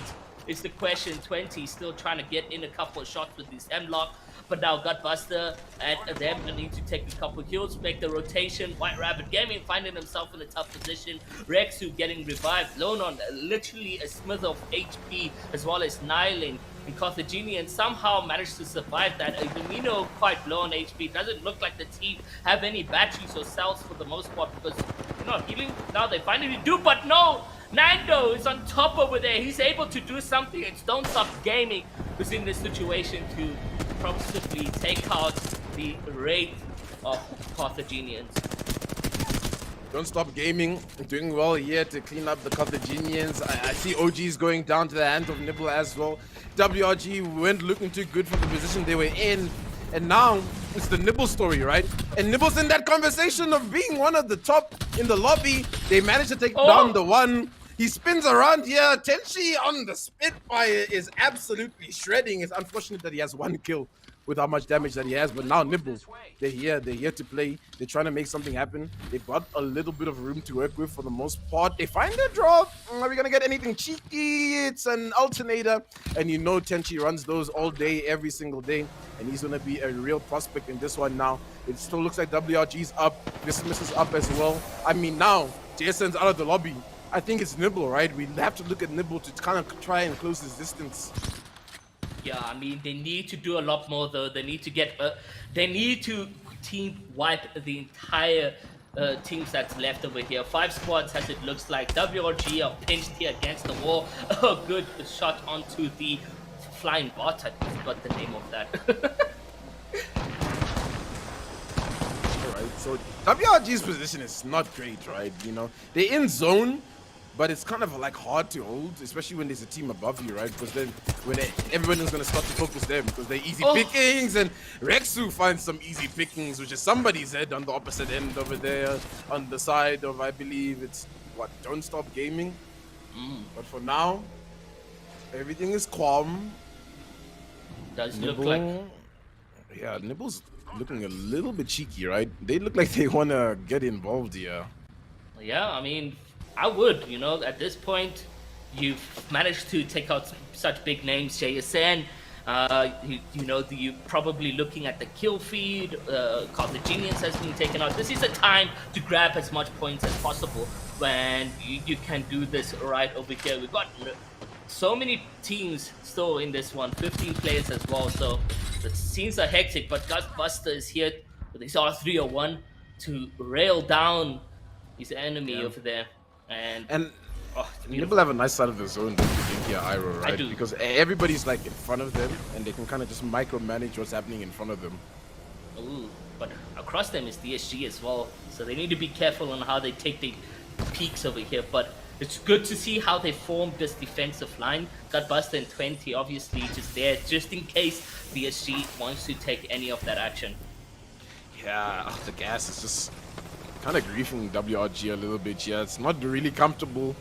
Is the question. 20 still trying to get in a couple of shots with this M-Lock, but now Gutbuster and them need to take a couple of kills, make the rotation. White Rabbit Gaming finding himself in a tough position. Rexu getting revived, lone on literally a smith of HP, as well as Nylin. And Carthaginian somehow managed to survive that. Domino quite low on HP. Doesn't look like the team have any batteries or cells for the most part, because you know, healing now they finally do, but no! Nando is on top over there. He's able to do something. It's Don't Stop Gaming who's in this situation to possibly take out the rate of Carthaginians. Don't Stop Gaming doing well here to clean up the Carthaginians. I see OGs going down to the hands of Nibble as well. WRG weren't looking too good for the position they were in. And now it's the Nibble story, right? And Nibble's in that conversation of being one of the top in the lobby. They managed to take down the one. He spins around here. Tenchi on the Spitfire is absolutely shredding. It's unfortunate that he has one kill with how much damage that he has. But now Nibble, they're here to play. They're trying to make something happen. They've got a little bit of room to work with for the most part. They find their drop. Are we gonna get anything cheeky? It's an alternator. And you know Tenchi runs those all day, every single day. And he's gonna be a real prospect in this one now. It still looks like WRG's up. Vicimus is up as well. I mean, now Jason's out of the lobby. I think it's Nibble, right? We have to look at Nibble to kind of try and close his distance. Yeah, I mean, they need to do a lot more though. They need to get, they need to team wipe the entire teams that's left over here. 5 squads as it looks like. WRG are pinched here against the wall. A good shot onto the flying bot. I forgot the name of that. Alright, so WRG's position is not great, right? You know, they're in zone, but it's kind of like hard to hold, especially when there's a team above you, right? Because then when everyone's gonna start to focus them because they're easy pickings, and Rexu finds some easy pickings, which is somebody's head on the opposite end over there, on the side of, I believe it's what, Don't Stop Gaming. But for now, everything is calm. Does Nibble, look like, yeah, Nibble's looking a little bit cheeky, right? They look like they wanna get involved here. yeah, I mean, I would, you know, at this point, you've managed to take out such big names, JSN, you know, you're probably looking at the kill feed, Carthaginians has been taken out. This is a time to grab as much points as possible when you can do this right over here. We've got so many teams still in this one, 15 players as well, so the scenes are hectic, but Gutbuster is here with his R301 to rail down his enemy over there. And Nibble have a nice side of the zone that you think here, Iroh, right? I do. Because everybody's like in front of them, and they can kind of just micromanage what's happening in front of them. ooh, but across them is DSG as well, so they need to be careful on how they take the peaks over here. But it's good to see how they formed this defensive line. Gutbuster and 20 obviously just there, just in case DSG wants to take any of that action. Yeah, the gas is just kind of griefing WRG a little bit here. It's not really comfortable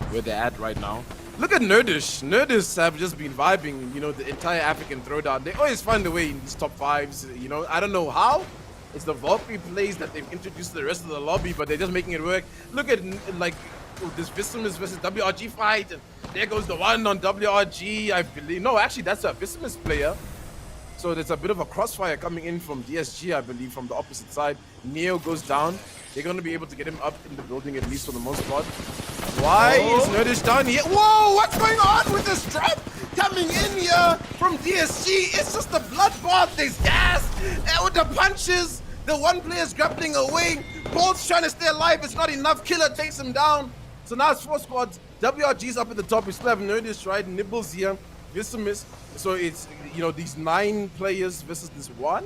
where they're at right now. Look at Nerdish. Nerdish have just been vibing, you know, the entire African Throwdown. They always find a way in these top fives, you know. I don't know how. It's the Valkyrie plays that they've introduced to the rest of the lobby, but they're just making it work. Look at, like, this Vicimus versus WRG fight. And there goes the one on WRG, I believe. No, actually, that's a Vicimus player. So there's a bit of a crossfire coming in from DSG, I believe, from the opposite side. Neo goes down. They're going to be able to get him up in the building, at least for the most part. Why is Nerdish down here? Whoa, what's going on with this drop coming in here from DSG? It's just a bloodbath. There's gas. And with the punches, the one player's grappling away. Bolt's trying to stay alive. It's not enough. Killer takes him down. So now it's 4 squads. WRG's up at the top. We still have Nerdish, right? Nibble's here. Vicimus. So it's, you know, these 9 players versus this one,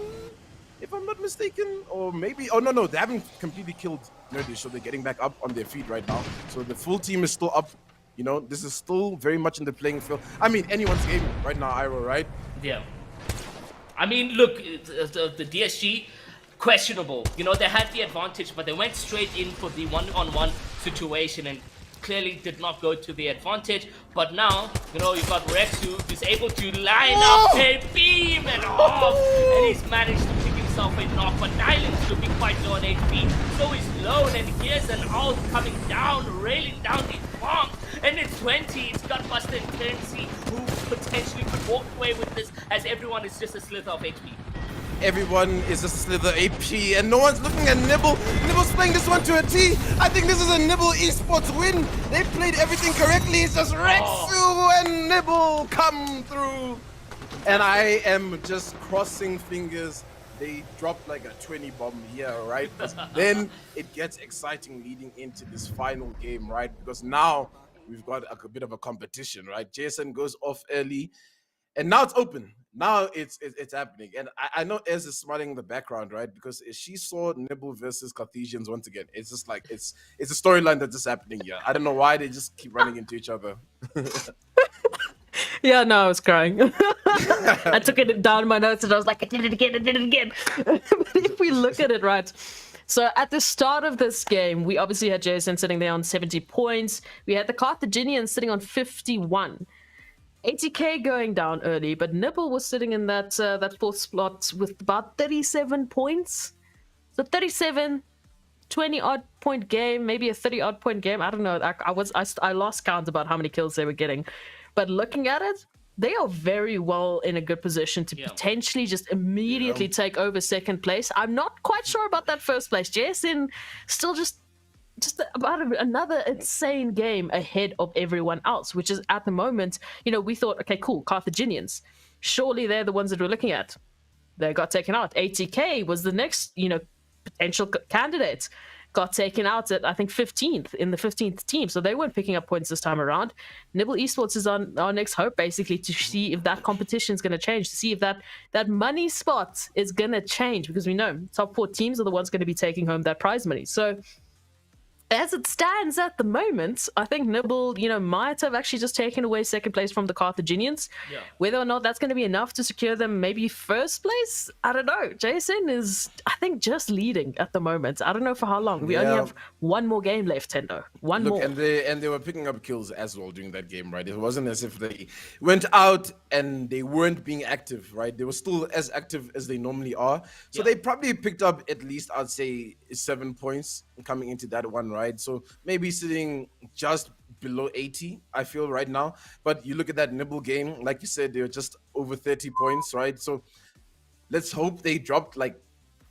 if I'm not mistaken. Or maybe, oh no, they haven't completely killed Nerdish, so they're getting back up on their feet right now. So the full team is still up. You know, this is still very much in the playing field. I mean, anyone's game right now, Iroh, right? Yeah. I mean, look, the DSG, questionable. You know, they had the advantage, but they went straight in for the one-on-one situation and clearly did not go to the advantage. But now, you know, you've got Rexu, who's able to line up a beam and off, and he's managed to pick himself a knock. But Dylan's looking quite low on HP, so he's low, and here's an ult coming down, railing down the bomb. And it's 20, it's got Buster and Currency, who potentially could walk away with this, as everyone is just a slither of HP. Everyone is a slither AP, and no one's looking at Nibble. Nibble's playing this one to a T. I think this is a Nibble Esports win. They played everything correctly. It's just Rexu and Nibble come through. And I am just crossing fingers. They dropped like a 20 bomb here, right? Then it gets exciting leading into this final game, right? Because now we've got a bit of a competition, right? Jason goes off early, and now it's open. Now it's happening. And I know Ez is smiling in the background, right? Because she saw Nibble versus Carthaginians once again. It's just like, it's a storyline that's just happening here. I don't know why they just keep running into each other. Yeah, no, I was crying. I took it down in my notes and I was like, I did it again. But if we look at it, right, so at the start of this game, we obviously had Jason sitting there on 70 points. We had the Carthaginians sitting on 51. ATK going down early, but Nibble was sitting in that 4th slot with about 37 points. So 37, 20-odd point game, maybe a 30-odd point game. I don't know. I lost count about how many kills they were getting. But looking at it, they are very well in a good position to potentially just immediately take over 2nd place. I'm not quite sure about that 1st place. Jason still just about another insane game ahead of everyone else, which is at the moment, you know, we thought, okay, cool, Carthaginians, surely they're the ones that we're looking at. They got taken out. ATK was the next, you know, potential candidate. Got taken out at, I think, 15th in the 15th team, so they weren't picking up points this time around. Nibble Esports is on our next hope, basically, to see if that competition is going to change, to see if that money spot is going to change, because we know top 4 teams are the ones going to be taking home that prize money. So as it stands at the moment, I think Nibble, you know, might have actually just taken away 2nd place from the Carthaginians. Yeah. Whether or not that's going to be enough to secure them maybe 1st place, I don't know. Jason is, I think, just leading at the moment. I don't know for how long. We only have one more game left, Tendo. One more. And they were picking up kills as well during that game, right? It wasn't as if they went out and they weren't being active, right? They were still as active as they normally are. So they probably picked up at least, I'd say, 7 points coming into that one, right? So maybe sitting just below 80, I feel, right now. But you look at that Nibble game, like you said, they were just over 30 points, right? So let's hope they dropped like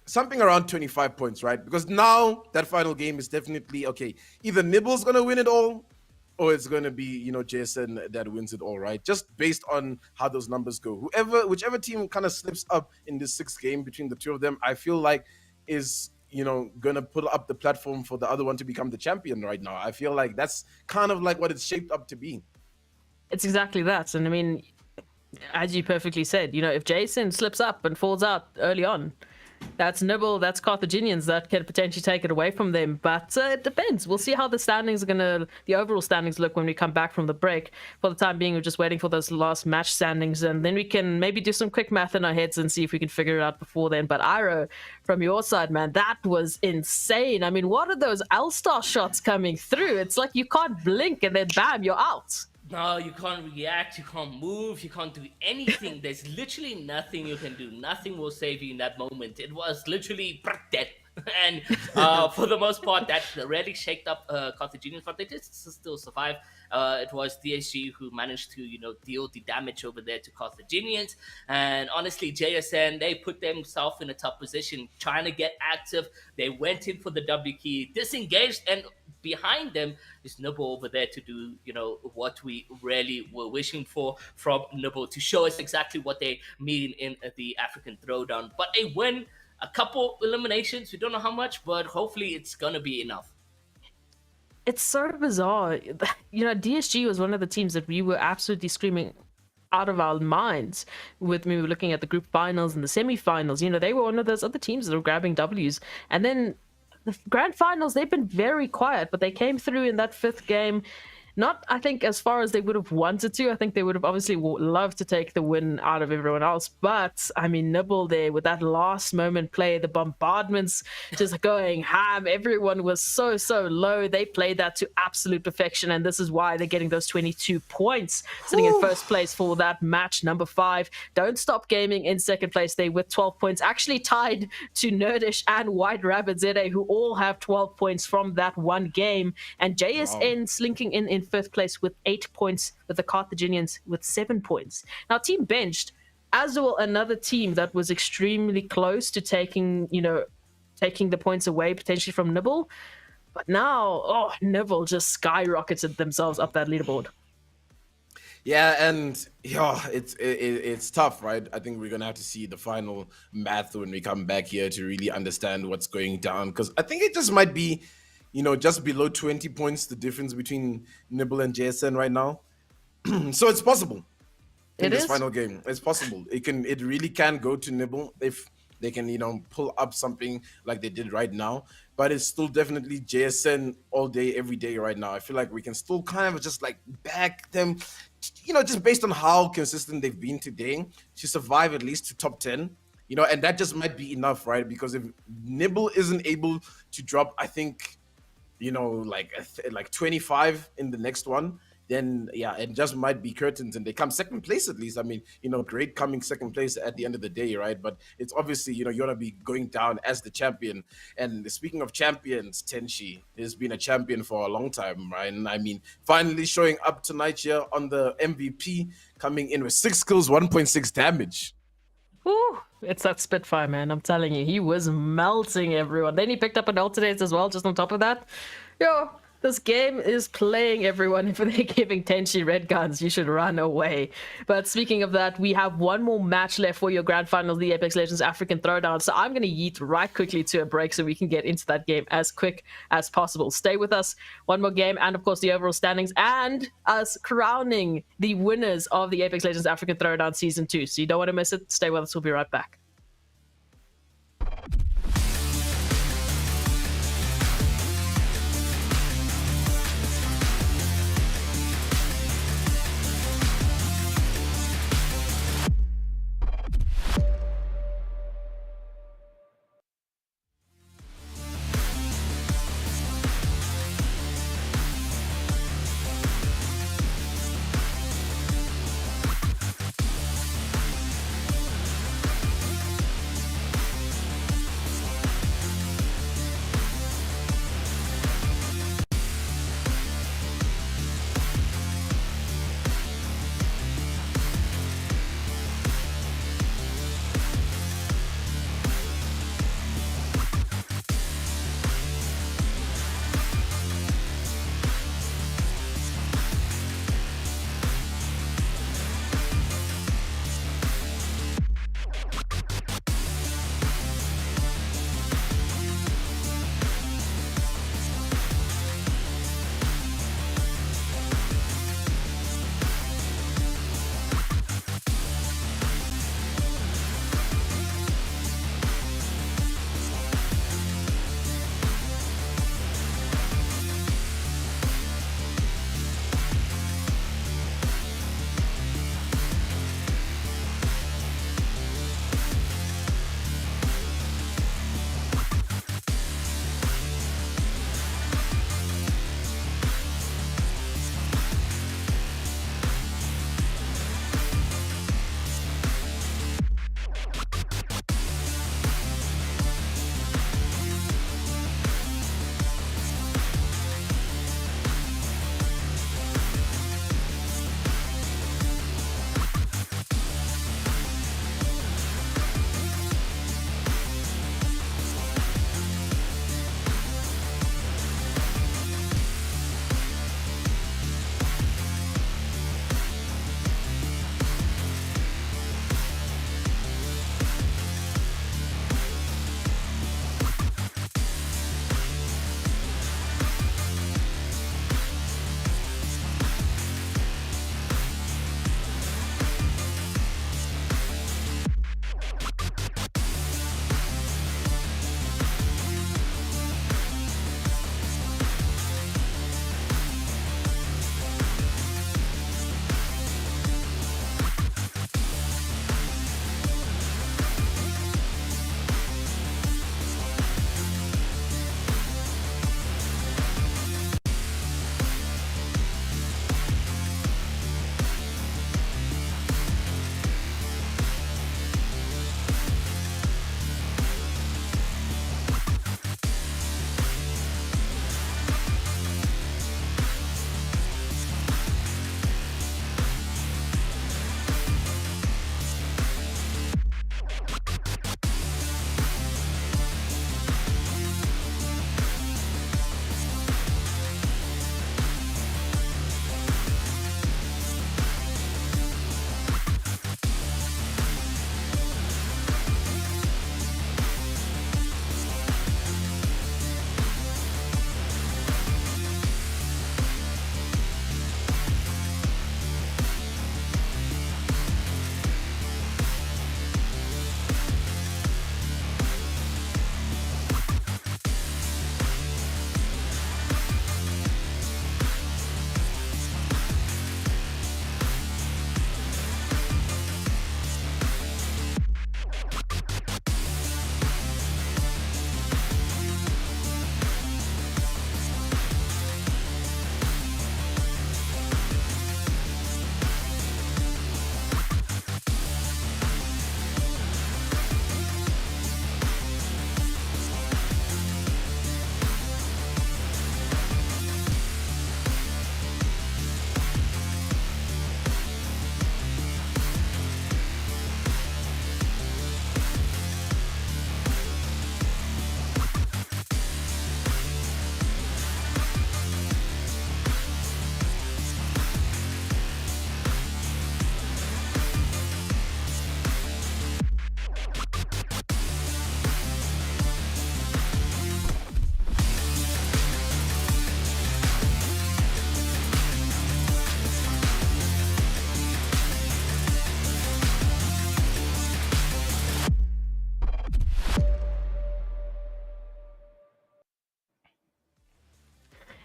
something around 25 points, right? Because now that final game is definitely, okay, either Nibble's going to win it all, or it's going to be, you know, Jason that wins it all, right? Just based on how those numbers go. Whichever team kind of slips up in this 6th game between the two of them, I feel like is, you know, gonna put up the platform for the other one to become the champion right now. I feel like that's kind of like what it's shaped up to be. It's exactly that. And I mean, as you perfectly said, you know, if Jason slips up and falls out early on, That's Nibble, that's Carthaginians that can potentially take it away from them. But it depends. We'll see how the overall standings look when we come back from the break. For the time being, we're just waiting for those last match standings, and then we can maybe do some quick math in our heads and see if we can figure it out before then. But Iro, from your side, man, that was insane. I mean, what are those All-Star shots coming through? It's like you can't blink and then bam, you're out. No, you can't react, you can't move, you can't do anything. There's literally nothing you can do. Nothing will save you in that moment. It was literally dead. And for the most part, that really shaked up Carthaginians, but they did still survive. It was DSG who managed to, deal the damage over there to Carthaginians. And honestly, JSN, they put themselves in a tough position, trying to get active. They went in for the W key, disengaged, and behind them is Nibble over there to do, what we really were wishing for from Nibble, to show us exactly what they mean in the African Throwdown. But they win. A couple eliminations, we don't know how much, but hopefully it's gonna be enough. It's so bizarre. DSG was one of the teams that we were absolutely screaming out of our minds with when we were looking at the group finals and the semi-finals. They were one of those other teams that were grabbing W's. And then the grand finals, they've been very quiet, but they came through in that 5th game. Not, I think, as far as they would have wanted to. I think they would have obviously loved to take the win out of everyone else. But, I mean, Nibble there with that last moment play, the bombardments just going ham. Everyone was so low. They played that to absolute perfection. And this is why they're getting those 22 points, sitting in first place for that match, number 5. Don't Stop Gaming in second place. They with 12 points, actually tied to Nerdish and White Rabbit ZA, who all have 12 points from that one game. And JSN slinking in 5th place with 8 points, with the Carthaginians with 7 points. Now, Team Benched, as well, another team that was extremely close to taking the points away potentially from Nibble. But now, Nibble just skyrocketed themselves up that leaderboard. Yeah, and it's tough, right? I think we're gonna have to see the final math when we come back here to really understand what's going down, because I think it just might be just below 20 points, the difference between Nibble and JSN right now. So it's possible in this final game. It's possible. It really can go to Nibble if they can, pull up something like they did right now. But it's still definitely JSN all day, every day right now. I feel like we can still kind of just like back them, just based on how consistent they've been today to survive at least to top 10. And that just might be enough, right? Because if Nibble isn't able to drop, I think, like 25 in the next one, then it just might be curtains and they come second place at least. I mean, great coming second place at the end of the day, right? But it's obviously, you want to be going down as the champion. And speaking of champions, Tenshi has been a champion for a long time, right? And I mean, finally showing up tonight here on the MVP, coming in with 6 kills, 1.6 damage. Ooh, it's that Spitfire, man. I'm telling you, he was melting everyone. Then he picked up an alternate as well, just on top of that. This game is playing everyone. If they're giving Tenshi red guns, you should run away. But speaking of that, we have one more match left for your grand final, the Apex Legends African Throwdown. So I'm going to yeet right quickly to a break so we can get into that game as quick as possible. Stay with us. One more game, and of course the overall standings, and us crowning the winners of the Apex Legends African Throwdown Season 2. So you don't want to miss it. Stay with us. We'll be right back.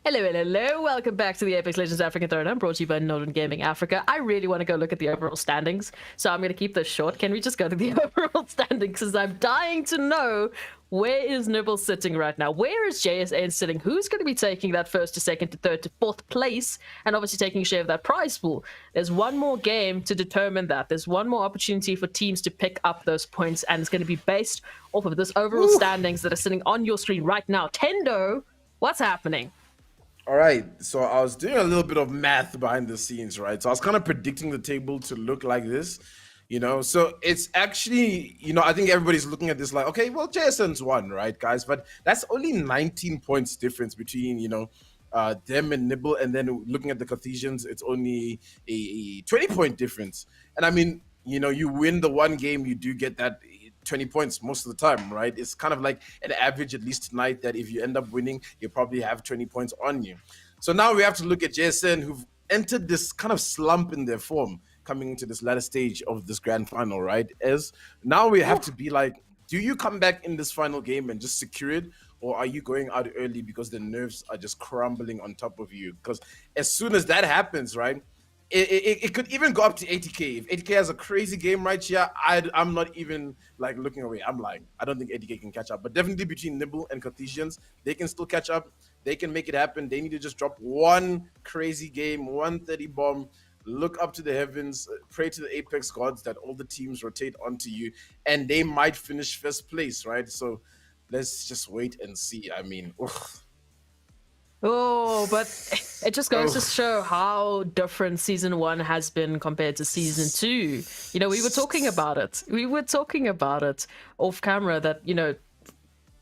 Hello, hello, hello. Welcome back to the Apex Legends African Throwdown, brought to you by NODWIN Gaming Africa. I really want to go look at the overall standings, so I'm going to keep this short. Can we just go to the overall standings? Because I'm dying to know, where is Nibble sitting right now? Where is JSN sitting? Who's going to be taking that first to second to third to fourth place, and obviously taking a share of that prize pool? There's one more game to determine that. There's one more opportunity for teams to pick up those points, and it's going to be based off of this overall standings that are sitting on your screen right now. Tendo, what's happening? All right, so I was doing a little bit of math behind the scenes, right? So I was kind of predicting the table to look like this, you know? So it's actually, you know, I think everybody's looking at this like, okay, well, JSN's won, right, guys? But that's only 19 points difference between, you know, them and Nibble. And then looking at the Carthaginians, it's only a 20-point difference. And I mean, you know, you win the one game, you do get that 20 points most of the time, right? It's kind of like an average, at least tonight, that if you end up winning, you probably have 20 points on you. So now we have to look at JSN, who've entered this kind of slump in their form coming into this latter stage of this grand final, right? As now we have to be like, do you come back in this final game and just secure it? Or are you going out early because the nerves are just crumbling on top of you? Because as soon as that happens, right, it could even go up to 80k. If 80k has a crazy game right here, I'm not even like looking away. I'm lying. I don't think 80k can catch up. But definitely between Nibble and Carthaginians, they can still catch up. They can make it happen. They need to just drop one crazy game, 130 bomb, look up to the heavens, pray to the Apex gods that all the teams rotate onto you, and they might finish first place, right? So let's just wait and see. I mean, ugh. Oh, but it just goes to show how different season 1 has been compared to season 2. You know, we were talking about it. We were talking about it off camera that, you know,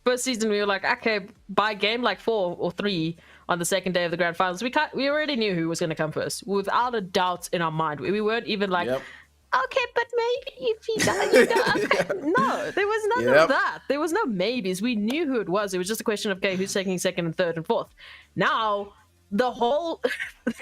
first season we were like, okay, by game like 4 or 3 on the second day of the grand finals, we already knew who was going to come first without a doubt in our mind. We weren't even like, okay, but maybe if he does, okay. No, there was none of that. There was no maybes. We knew who it was. It was just a question of, okay, who's taking second and third and fourth. Now, the whole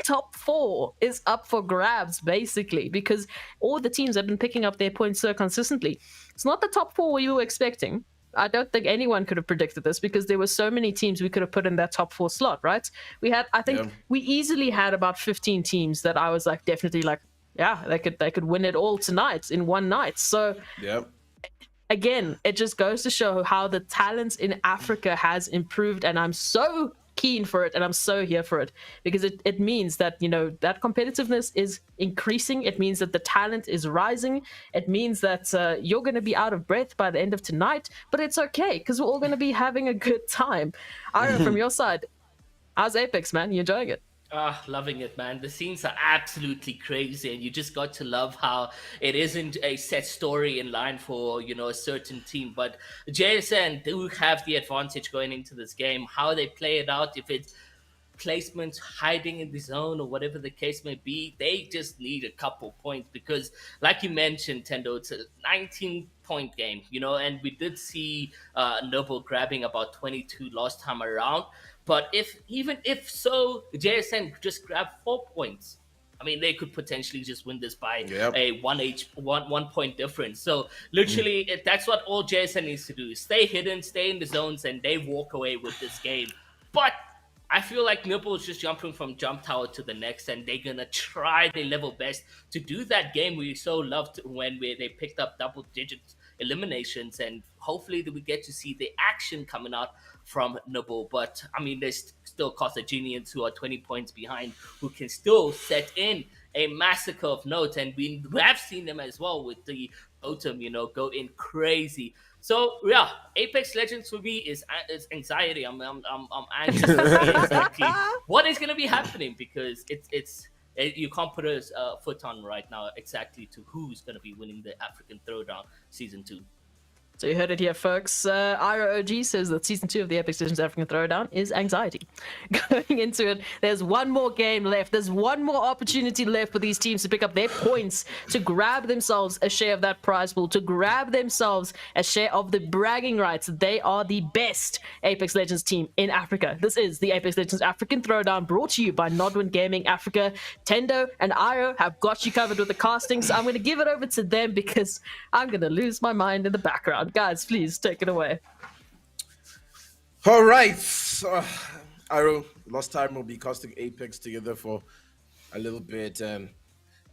top 4 is up for grabs, basically, because all the teams have been picking up their points so consistently. It's not the top 4 we were expecting. I don't think anyone could have predicted this because there were so many teams we could have put in that top 4 slot, right? We had, I think, we easily had about 15 teams that I was like, definitely like, yeah, they could win it all tonight in one night. So again, it just goes to show how the talent in Africa has improved, and I'm so keen for it and I'm so here for it because it means that, you know, that competitiveness is increasing. It means that the talent is rising. It means that you're going to be out of breath by the end of tonight, but it's okay because we're all going to be having a good time. Ira, from your side, how's Apex, man? You enjoying it? Loving it, man. The scenes are absolutely crazy, and you just got to love how it isn't a set story in line for, you know, a certain team. But JSN do have the advantage going into this game. How they play it out, if it's placement, hiding in the zone, or whatever the case may be, they just need a couple points because, like you mentioned, Tendo, it's a 19-point game, you know, and we did see Nibble grabbing about 22 last time around. But even if so, JSN just grab 4 points. I mean, they could potentially just win this by a one point difference. So literally, that's what all JSN needs to do: stay hidden, stay in the zones, and they walk away with this game. But I feel like Nibble is just jumping from jump tower to the next, and they're gonna try their level best to do that game we so loved when they picked up double-digit eliminations, and hopefully we get to see the action coming out from Nibble. But I mean, there's still Carthaginians who are 20 points behind, who can still set in a massacre of note, and we have seen them as well with the totem, you know, go in crazy. So yeah, Apex Legends for me is anxiety. I'm anxious to see exactly what is going to be happening because you can't put a foot on right now exactly to who's going to be winning the African Throwdown Season 2. So you heard it here, folks. Ira OG says that Season 2 of the Apex Legends African Throwdown is anxiety. Going into it, there's one more game left. There's one more opportunity left for these teams to pick up their points, to grab themselves a share of that prize pool, to grab themselves a share of the bragging rights. They are the best Apex Legends team in Africa. This is the Apex Legends African Throwdown, brought to you by NODWIN Gaming Africa. Tendo and Ira have got you covered with the casting, so I'm going to give it over to them because I'm going to lose my mind in the background. Guys, please take it away. All right. Iro, last time we'll be casting Apex together for a little bit, and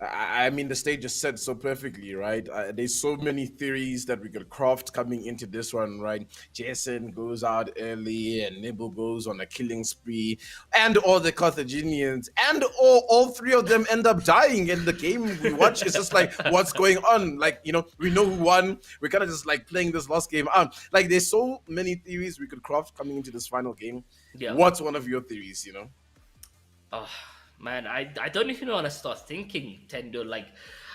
I mean, the stage is set so perfectly, right? There's so many theories that we could craft coming into this one, right? Jason goes out early, and Nibble goes on a killing spree, and all the Carthaginians, and all three of them end up dying in the game we watch. It's just like, what's going on? Like, you know, we know who won. We're kind of just like playing this last game out. Like, there's so many theories we could craft coming into this final game. Yeah. What's one of your theories, you know? Oh man, I don't even want to start thinking, Tendo. Like,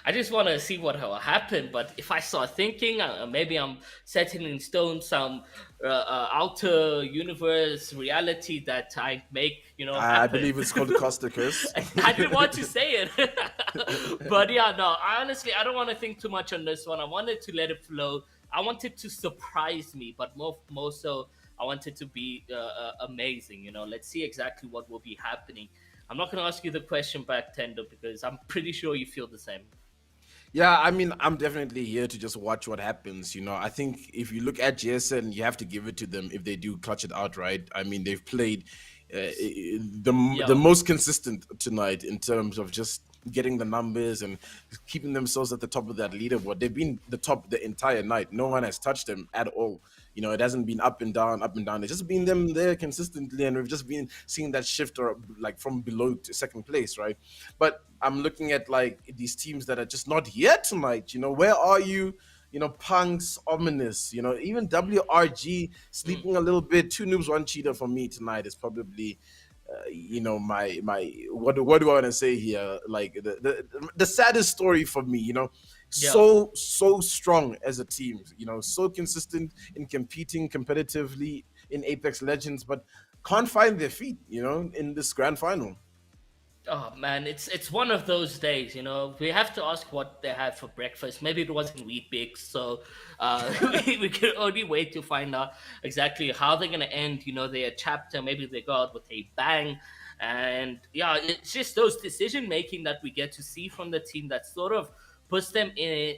I just want to see what will happen. But if I start thinking, maybe I'm setting in stone some outer universe reality that I make, you know. I believe it's called Costicus. I didn't want to say it, but yeah, no. Honestly, I don't want to think too much on this one. I wanted to let it flow. I wanted to surprise me, but more so, I want it to be amazing. You know, let's see exactly what will be happening. I'm not going to ask you the question back, Tendo, because I'm pretty sure you feel the same. Yeah, I mean, I'm definitely here to just watch what happens. You know, I think if you look at JSN, you have to give it to them if they do clutch it out, right? I mean, they've played the most consistent tonight in terms of just getting the numbers and keeping themselves at the top of that leaderboard. They've been the top the entire night. No one has touched them at all. You know, it hasn't been up and down, up and down. It's just been them there consistently, and we've just been seeing that shift or like from below to second place, right? But I'm looking at like these teams that are just not here tonight. You know, where are you? You know, Punx, Omnius, you know, even WRG sleeping a little bit. 2 noobs, 1 cheater for me tonight is probably, you know, my what do I want to say here? Like the saddest story for me, you know. Yeah. So strong as a team, you know, so consistent in competing competitively in Apex Legends, but can't find their feet, you know, in this grand final. Oh man, it's one of those days, you know. We have to ask what they had for breakfast. Maybe it wasn't Wheat Bix, so we can only wait to find out exactly how they're gonna end, you know, their chapter. Maybe they go out with a bang, and yeah, it's just those decision making that we get to see from the team that sort of puts them in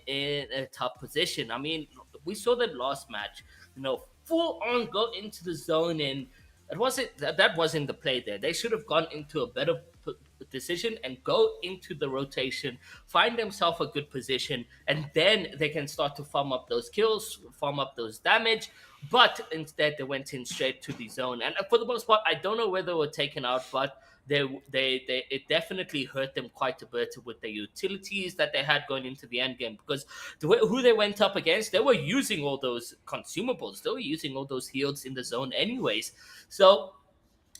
a tough position. I mean, we saw that last match, you know, full on go into the zone, and that wasn't the play there. They should have gone into a better decision and go into the rotation, find themselves a good position, and then they can start to farm up those kills, farm up those damage. But instead, they went in straight to the zone, and for the most part, I don't know where they were taken out, but it definitely hurt them quite a bit with the utilities that they had going into the end game, because who they went up against, they were using all those consumables, they were using all those heals in the zone anyways. So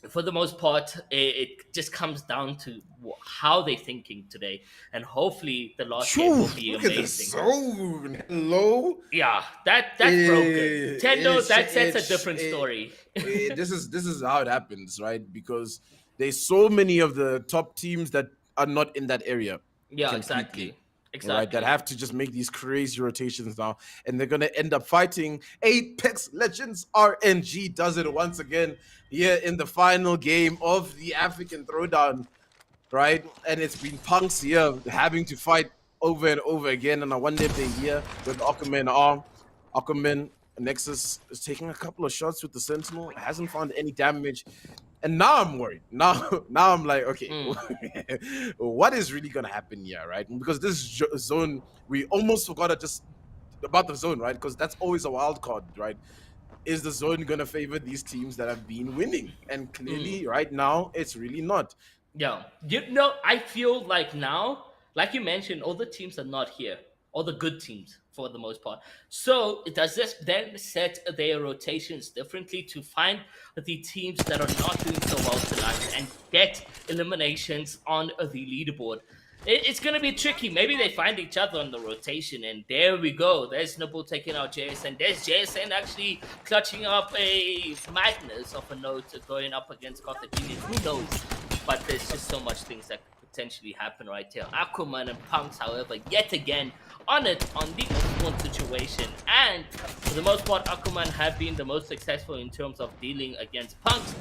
for the most part, it just comes down to how they're thinking today, and hopefully the last game will be look amazing. At the zone. Hello. Yeah, that's broken. Tendo, that sets a different story. This is how it happens, right? Because there's so many of the top teams that are not in that area. Yeah, completely. Exactly. Right, that have to just make these crazy rotations now, and they're gonna end up fighting Apex Legends. RNG does it once again here in the final game of the African Throwdown, right? And it's been Punx here having to fight over and over again. And I wonder if they're here with AQUAMEN. AQUAMEN Nexus is taking a couple of shots with the Sentinel, hasn't found any damage. And now I'm worried. Now I'm like, okay, what is really gonna happen here, right? Because this zone, we almost forgot about the zone, right? Because that's always a wild card, right? Is the zone gonna favor these teams that have been winning? And clearly, right now, it's really not. Yeah, you know, I feel like now, like you mentioned, all the teams are not here. All the good teams, for the most part. So does this then set their rotations differently to find the teams that are not doing so well tonight and get eliminations on the leaderboard? It's going to be tricky. Maybe they find each other on the rotation, and there we go. There's Nibble taking out JSN. There's JSN actually clutching up a madness of a note going up against Carthaginians. Who knows? But there's just so much things that could potentially happen right here. AQUAMEN and Punx, however, yet again on the one situation, and for the most part, AQUAMEN have been the most successful in terms of dealing against Punx.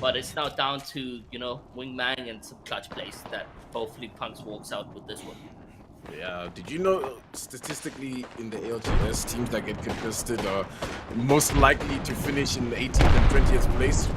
But it's now down to, you know, Wingman and some clutch plays that hopefully Punx walks out with this one. Yeah, did you know statistically in the ALGS, teams that get contested are most likely to finish in the 18th and 20th place?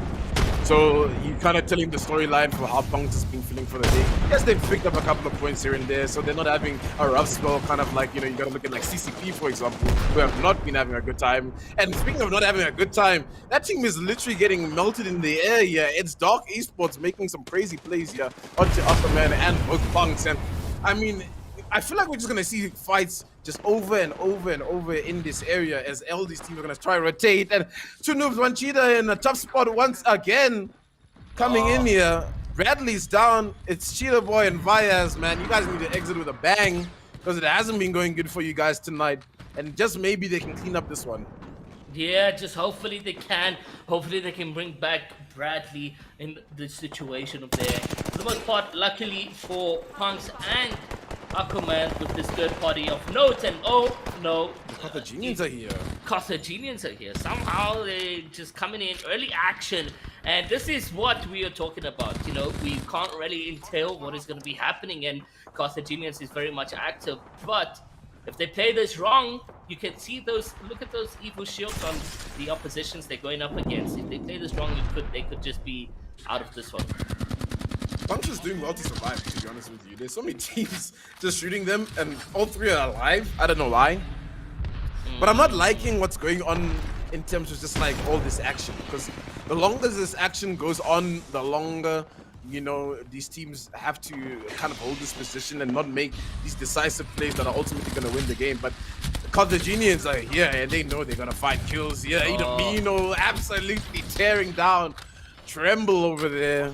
So you kind of telling the storyline for how Punx has been feeling for the day. Yes, they've picked up a couple of points here and there, so they're not having a rough spell. Kind of like, you know, you got to look at like CCP, for example, who have not been having a good time. And speaking of not having a good time, that team is literally getting melted in the air here. It's Dark Esports making some crazy plays here onto AQUAMEN and both Punx. And I mean, I feel like we're just gonna see fights just over and over and over in this area as all these teams are gonna try to rotate. And two noobs, one cheetah in a tough spot once again. Coming in here, Bradley's down. It's Cheetah Boy and Vyas, man. You guys need to exit with a bang because it hasn't been going good for you guys tonight. And just maybe they can clean up this one. Yeah, just hopefully they can. Hopefully they can bring back Bradley in the situation of there. For the most part, luckily for Punx and AQUAMEN with this third party of note, and oh no, The Carthaginians are here. Carthaginians are here. Somehow they just coming in early action, and this is what we are talking about. You know, we can't really entail what is going to be happening, and Carthaginians is very much active. But if they play this wrong, you can see those. Look at those evil shields on the oppositions they're going up against. If they play this wrong, they could just be out of this one. Punch is doing well to survive, to be honest with you. There's so many teams just shooting them, and all three are alive. I don't know why. But I'm not liking what's going on in terms of just like all this action. Because the longer this action goes on, the longer, you know, these teams have to kind of hold this position and not make these decisive plays that are ultimately going to win the game. But the Carthaginians are here, and they know they're going to find kills here. Idamino absolutely tearing down Tremble over there.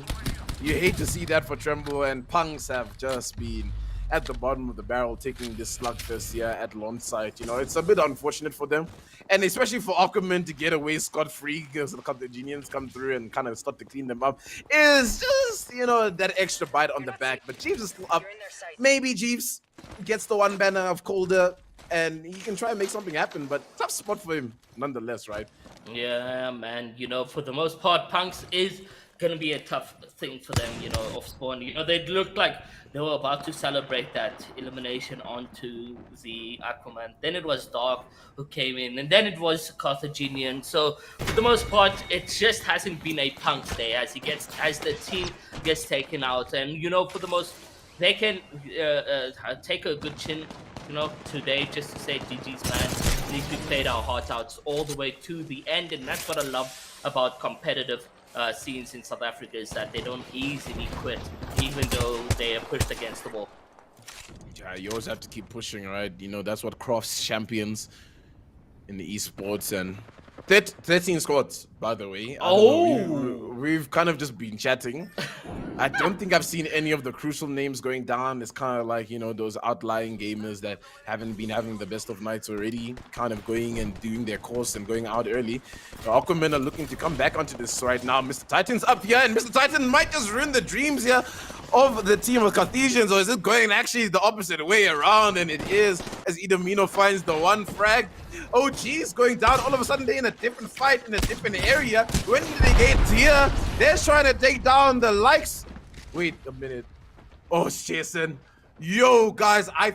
You hate to see that for Tremble, and Punx have just been at the bottom of the barrel taking this slugfest here at launch site. You know, it's a bit unfortunate for them, and especially for AQUAMEN to get away scot-free because the Carthaginians come through and kind of start to clean them up is just, you know, that extra bite on the back. But Jeeves is still up. Maybe Jeeves gets the one banner of Colder and he can try and make something happen, but tough spot for him nonetheless, right? Yeah, man. You know, for the most part, Punx is gonna be a tough thing for them, you know, off spawn. You know, they looked like they were about to celebrate that elimination onto the AQUAMEN. Then it was Dark who came in, and then it was Carthaginian. So for the most part, it just hasn't been a Punx day as the team gets taken out. And you know, for the most, they can take a good chin, you know, today just to say GG's, man. At least we played our hearts out all the way to the end, and that's what I love about competitive scenes in South Africa, is that they don't easily quit, even though they are pushed against the wall. Yeah, you always have to keep pushing, right? You know, that's what crafts champions in the esports. And 13 squads, by the way. We've kind of just been chatting. I don't think I've seen any of the crucial names going down. It's kind of like, you know, those outlying gamers that haven't been having the best of nights already, kind of going and doing their course and going out early. The AQUAMEN are looking to come back onto this right now. Mr. Titan's up here, and Mr. Titan might just ruin the dreams here of the team of Carthaginians, or is it going actually the opposite way around? And it is, as Idamino finds the one frag. OG's going down. All of a sudden, they're in a different fight in a different area. When did they get here? They're trying to take down the likes. Wait a minute. Oh, it's Jason. Yo, guys, I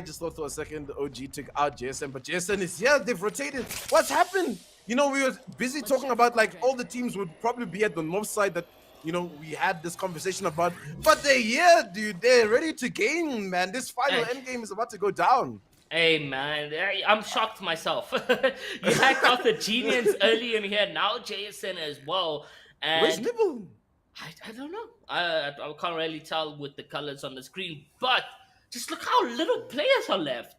just thought for a second OG took out Jason, but Jason is here. They've rotated. What's happened? You know, we were busy talking about like all the teams would probably be at the north side that, you know, we had this conversation about, but they're here, dude. They're ready to game, man. This final end game is about to go down. Hey, man, I'm shocked myself. You had Carthaginians early in here, now Jason as well. And where's Nibble? I don't know. I can't really tell with the colors on the screen, but just look how little players are left.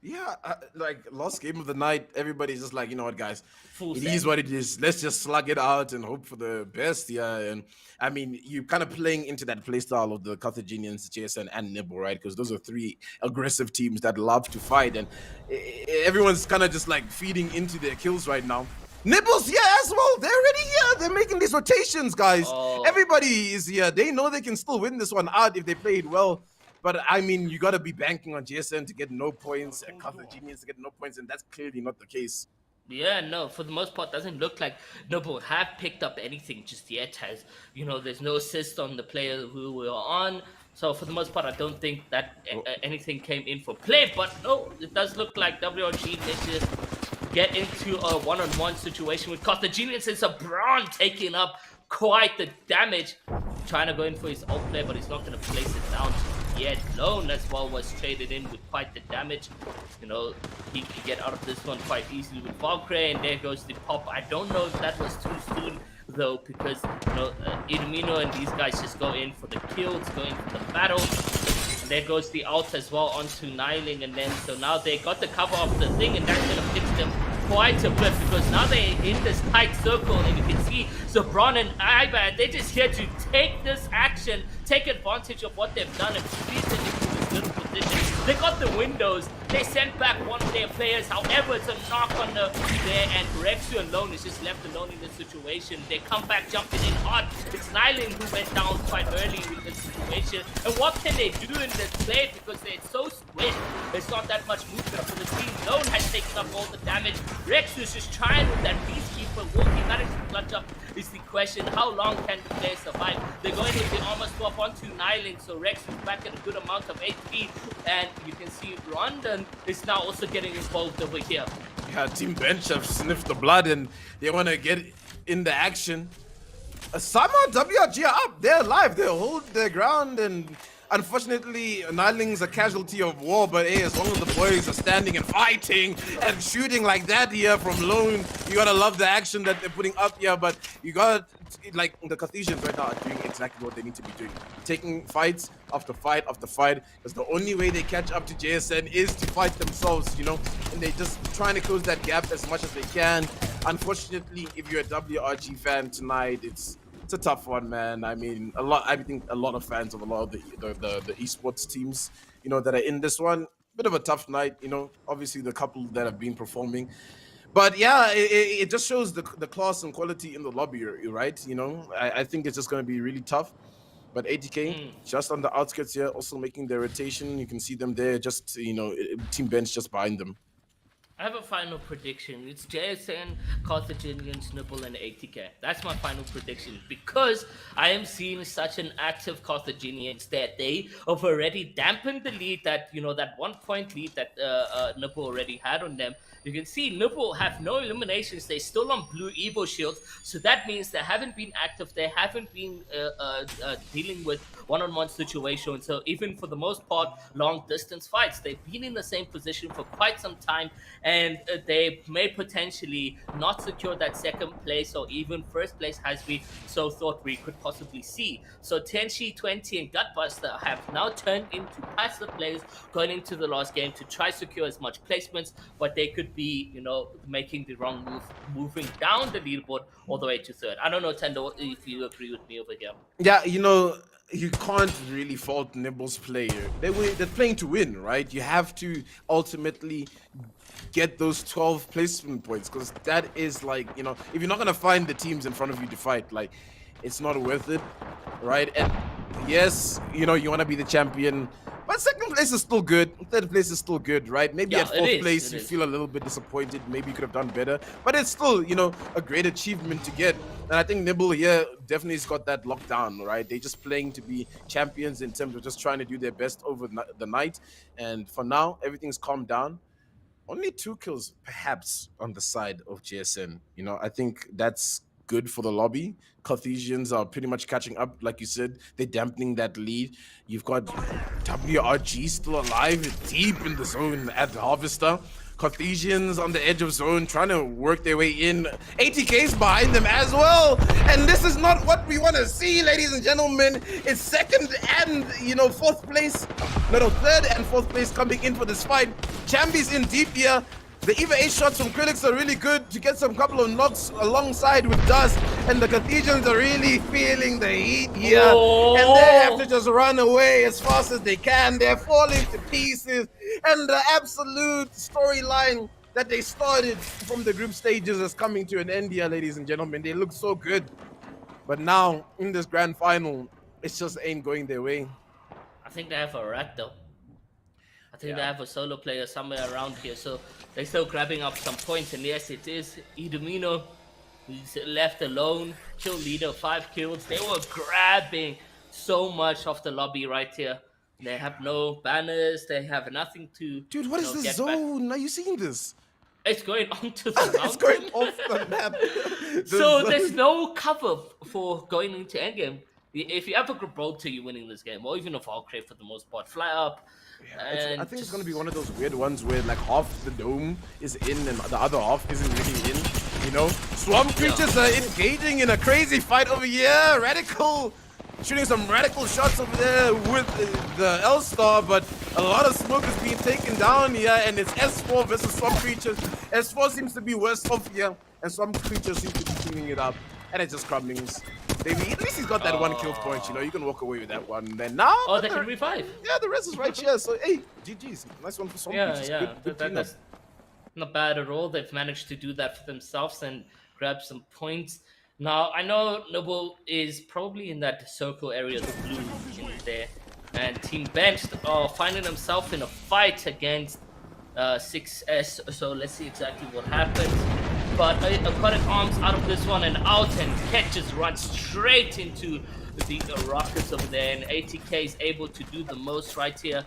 Yeah, like last game of the night, everybody's just like, you know what, guys, Full it set. is what it is. Let's just slug it out and hope for the best. Yeah, and I mean, you're kind of playing into that playstyle of the Carthaginians, JSN, and Nibble, right? Because those are three aggressive teams that love to fight, and everyone's kind of just like feeding into their kills right now. Nibble's here as well. They're already here. They're making these rotations, guys. Oh. Everybody is here. They know they can still win this one out if they play it well. But I mean, you got to be banking on GSN to get no points and Carthaginians to get no points, and that's clearly not the case. Yeah, no, for the most part, doesn't look like Nibble have picked up anything just yet. Has, you know, there's no assist on the player who we are on. So for the most part, I don't think that anything came in for play. But no, it does look like WRG may just get into a one-on-one situation with Carthaginians. It's a Braun taking up quite the damage. Trying to go in for his ult play, but he's not going to place it down yet. Lone as well was traded in with quite the damage. You know, he could get out of this one quite easily with Valkyrie, and there goes the pop. I don't know if that was too soon though, because you know, Idomino and these guys just go in for the kills, go in for the battle. And there goes the ult as well onto Niling, and then so now they got the cover of the thing, and that's going to fix them quite a bit, because now they're in this tight circle, and you can see Zebron and Ibad, they're just here to take this action, take advantage of what they've done and squeeze it into this little position. They got the windows, they sent back one of their players, however it's a knock on the there, and Rexu alone is just left alone in this situation. They come back jumping in hard. It's Nyland who went down quite early with this situation, and what can they do in this play, because they're so squished, there's not that much movement for the team. Lone has taken up all the damage. Rex is just trying with that Peacekeeper. Will he manage to clutch up is the question. How long can the player survive? They're going with the armor swap onto Nyland, so Rex is back at a good amount of HP, and you can see Rondon is now also getting involved over here. Yeah, Team Bench have sniffed the blood and they want to get in the action. Somehow WRG are up. They're alive. They hold their ground, and unfortunately, Niling's a casualty of war, but hey, as long as the boys are standing and fighting and shooting like that here from Lone, you gotta love the action that they're putting up here, but you gotta, like, the Carthaginians right now are doing exactly what they need to be doing. Taking fights after fight after fight, because the only way they catch up to JSN is to fight themselves, you know, and they're just trying to close that gap as much as they can. Unfortunately, if you're a WRG fan tonight, it's a tough one, man. I mean, I think a lot of fans of a lot of the esports teams, you know, that are in this one, bit of a tough night, you know, obviously the couple that have been performing. But yeah, it just shows the class and quality in the lobby, right? You know, I think it's just going to be really tough. But ATK, just on the outskirts here, also making their rotation. You can see them there, just, you know, Team Bench just behind them. I have a final prediction. It's JSN, Carthaginians, Nibble, and ATK. That's my final prediction, because I am seeing such an active Carthaginians that they have already dampened the lead, that, you know, that 1 point lead that Nibble already had on them. You can see Nibble have no eliminations. They're still on blue Evo shields. So that means they haven't been active. They haven't been dealing with one-on-one situations. So even for the most part, long distance fights, they've been in the same position for quite some time. And they may potentially not secure that second place or even first place, as we so thought we could possibly see. So Tenshi, 20, and Gutbuster have now turned into passive players going into the last game to try secure as much placements, but they could be, you know, making the wrong move, moving down the leaderboard all the way to third. I don't know, Tendo, if you agree with me over here. Yeah, you know, you can't really fault Nibble's player. They're playing to win, right? You have to ultimately get those 12 placement points, because that is like, you know, if you're not going to find the teams in front of you to fight, like, it's not worth it, right? And yes, you know, you want to be the champion, but second place is still good. Third place is still good, right? Maybe at fourth place you feel a little bit disappointed. Maybe you could have done better, but it's still, you know, a great achievement to get. And I think Nibble here definitely has got that locked down, right? They're just playing to be champions in terms of just trying to do their best over the night. And for now, everything's calmed down. Only 2 kills, perhaps, on the side of GSN. You know, I think that's good for the lobby. Carthaginians are pretty much catching up, like you said. They're dampening that lead. You've got WRG still alive, deep in the zone at the Harvester. Carthaginians on the edge of zone, trying to work their way in. ATK's behind them as well. And this is not what we want to see, ladies and gentlemen. It's second and, you know, fourth place. No, third and fourth place coming in for this fight. Chambi's in deep here. The EVA 8 shots from Critics are really good to get some couple of knocks alongside with Dust, and the Carthaginians are really feeling the heat here. Oh. And they have to just run away as fast as they can. They're falling to pieces, and the absolute storyline that they started from the group stages is coming to an end here, ladies and gentlemen. They look so good, but now in this grand final, it just ain't going their way. I think they have a rat though. I think they have a solo player somewhere around here, so they're still grabbing up some points. And yes, it is Idomino. He's left alone. Kill leader, 5 kills. They were grabbing so much of the lobby right here. They have no banners. They have nothing to. Dude, what is this zone? Are you seeing this? It's going onto the mountain. It's going off the map. So there's no cover for going into endgame. If you have a Gibraltar, you're winning this game, or even a Valkyrie for the most part. Fly up. I think it's gonna be one of those weird ones where like half the dome is in and the other half isn't really in. You know, swamp creatures are engaging in a crazy fight over here. Radical shooting some radical shots over there with the L-Star, but a lot of smoke is being taken down here, and it's S4 versus swamp creatures. S4 seems to be worse off here, and swamp creatures seem to be cleaning it up, and it just crumblings. Maybe at least he's got that one kill point, you know, you can walk away with that one. And then now, they can revive. Yeah, the rest is right here. So hey, GG's, nice one for swamp creatures. Good That's not bad at all. They've managed to do that for themselves and grab some points. Now, I know Nibble is probably in that circle area, the blue in there. And Team Benched finding himself in a fight against 6S. So let's see exactly what happens. But Aquatic Arms out of this one and out, and Ket just runs straight into the rockets over there. And ATK is able to do the most right here.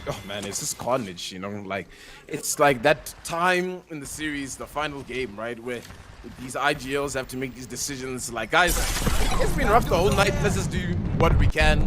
Oh man, it's just carnage, you know, like it's like that time in the series, the final game, right, where these IGLs have to make these decisions like, guys, it's been rough the whole night, let's just do what we can,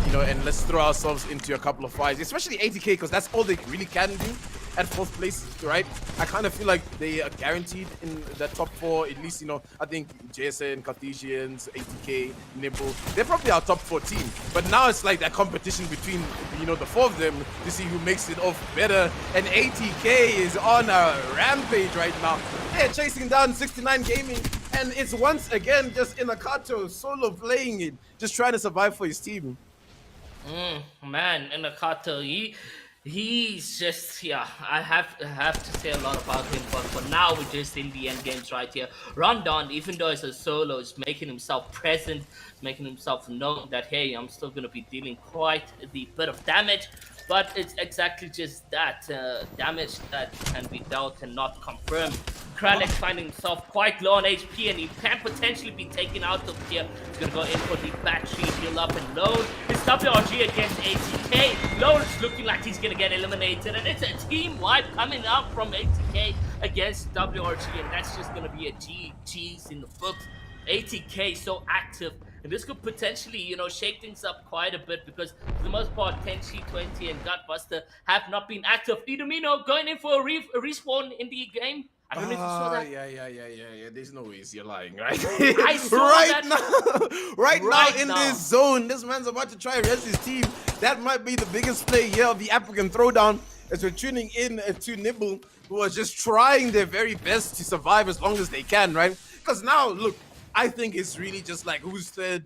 you know, and let's throw ourselves into a couple of fights, especially ATK, because that's all they really can do at 4th place, right? I kind of feel like they are guaranteed in the top 4, at least, you know, I think JSN, Carthaginians, ATK, Nibble, they're probably our top 4 team. But now it's like that competition between, you know, the 4 of them to see who makes it off better. And ATK is on a rampage right now. They're chasing down 69 Gaming, and it's once again just in a Kato solo playing it, just trying to survive for his team. Man, in a Kato, he's just, I have to say a lot about him, but for now we're just in the end games right here. Rondon, even though it's a solo, is making himself present, making himself known that, hey, I'm still going to be dealing quite the bit of damage, but it's exactly just that, damage that can be dealt and not confirmed. Kralik finding himself quite low on HP, and he can potentially be taken out of here. He's going to go in for the battery, heal up and load. It's WRG against ATK. Load is looking like he's going to get eliminated, and it's a team wipe coming out from ATK against WRG, and that's just going to be a GG's in the books. ATK so active, and this could potentially, you know, shake things up quite a bit, because for the most part, Tenchi, 20, and Gutbuster have not been active. Idomino going in for a respawn in the game. I don't know if you saw that. Yeah. There's no ways you're lying, right? I saw right that. Right now in this zone, this man's about to try and rest his team. That might be the biggest play here of the African Throwdown, as we're tuning in to Nibble, who are just trying their very best to survive as long as they can, right? Because now, look, I think it's really just like who's third,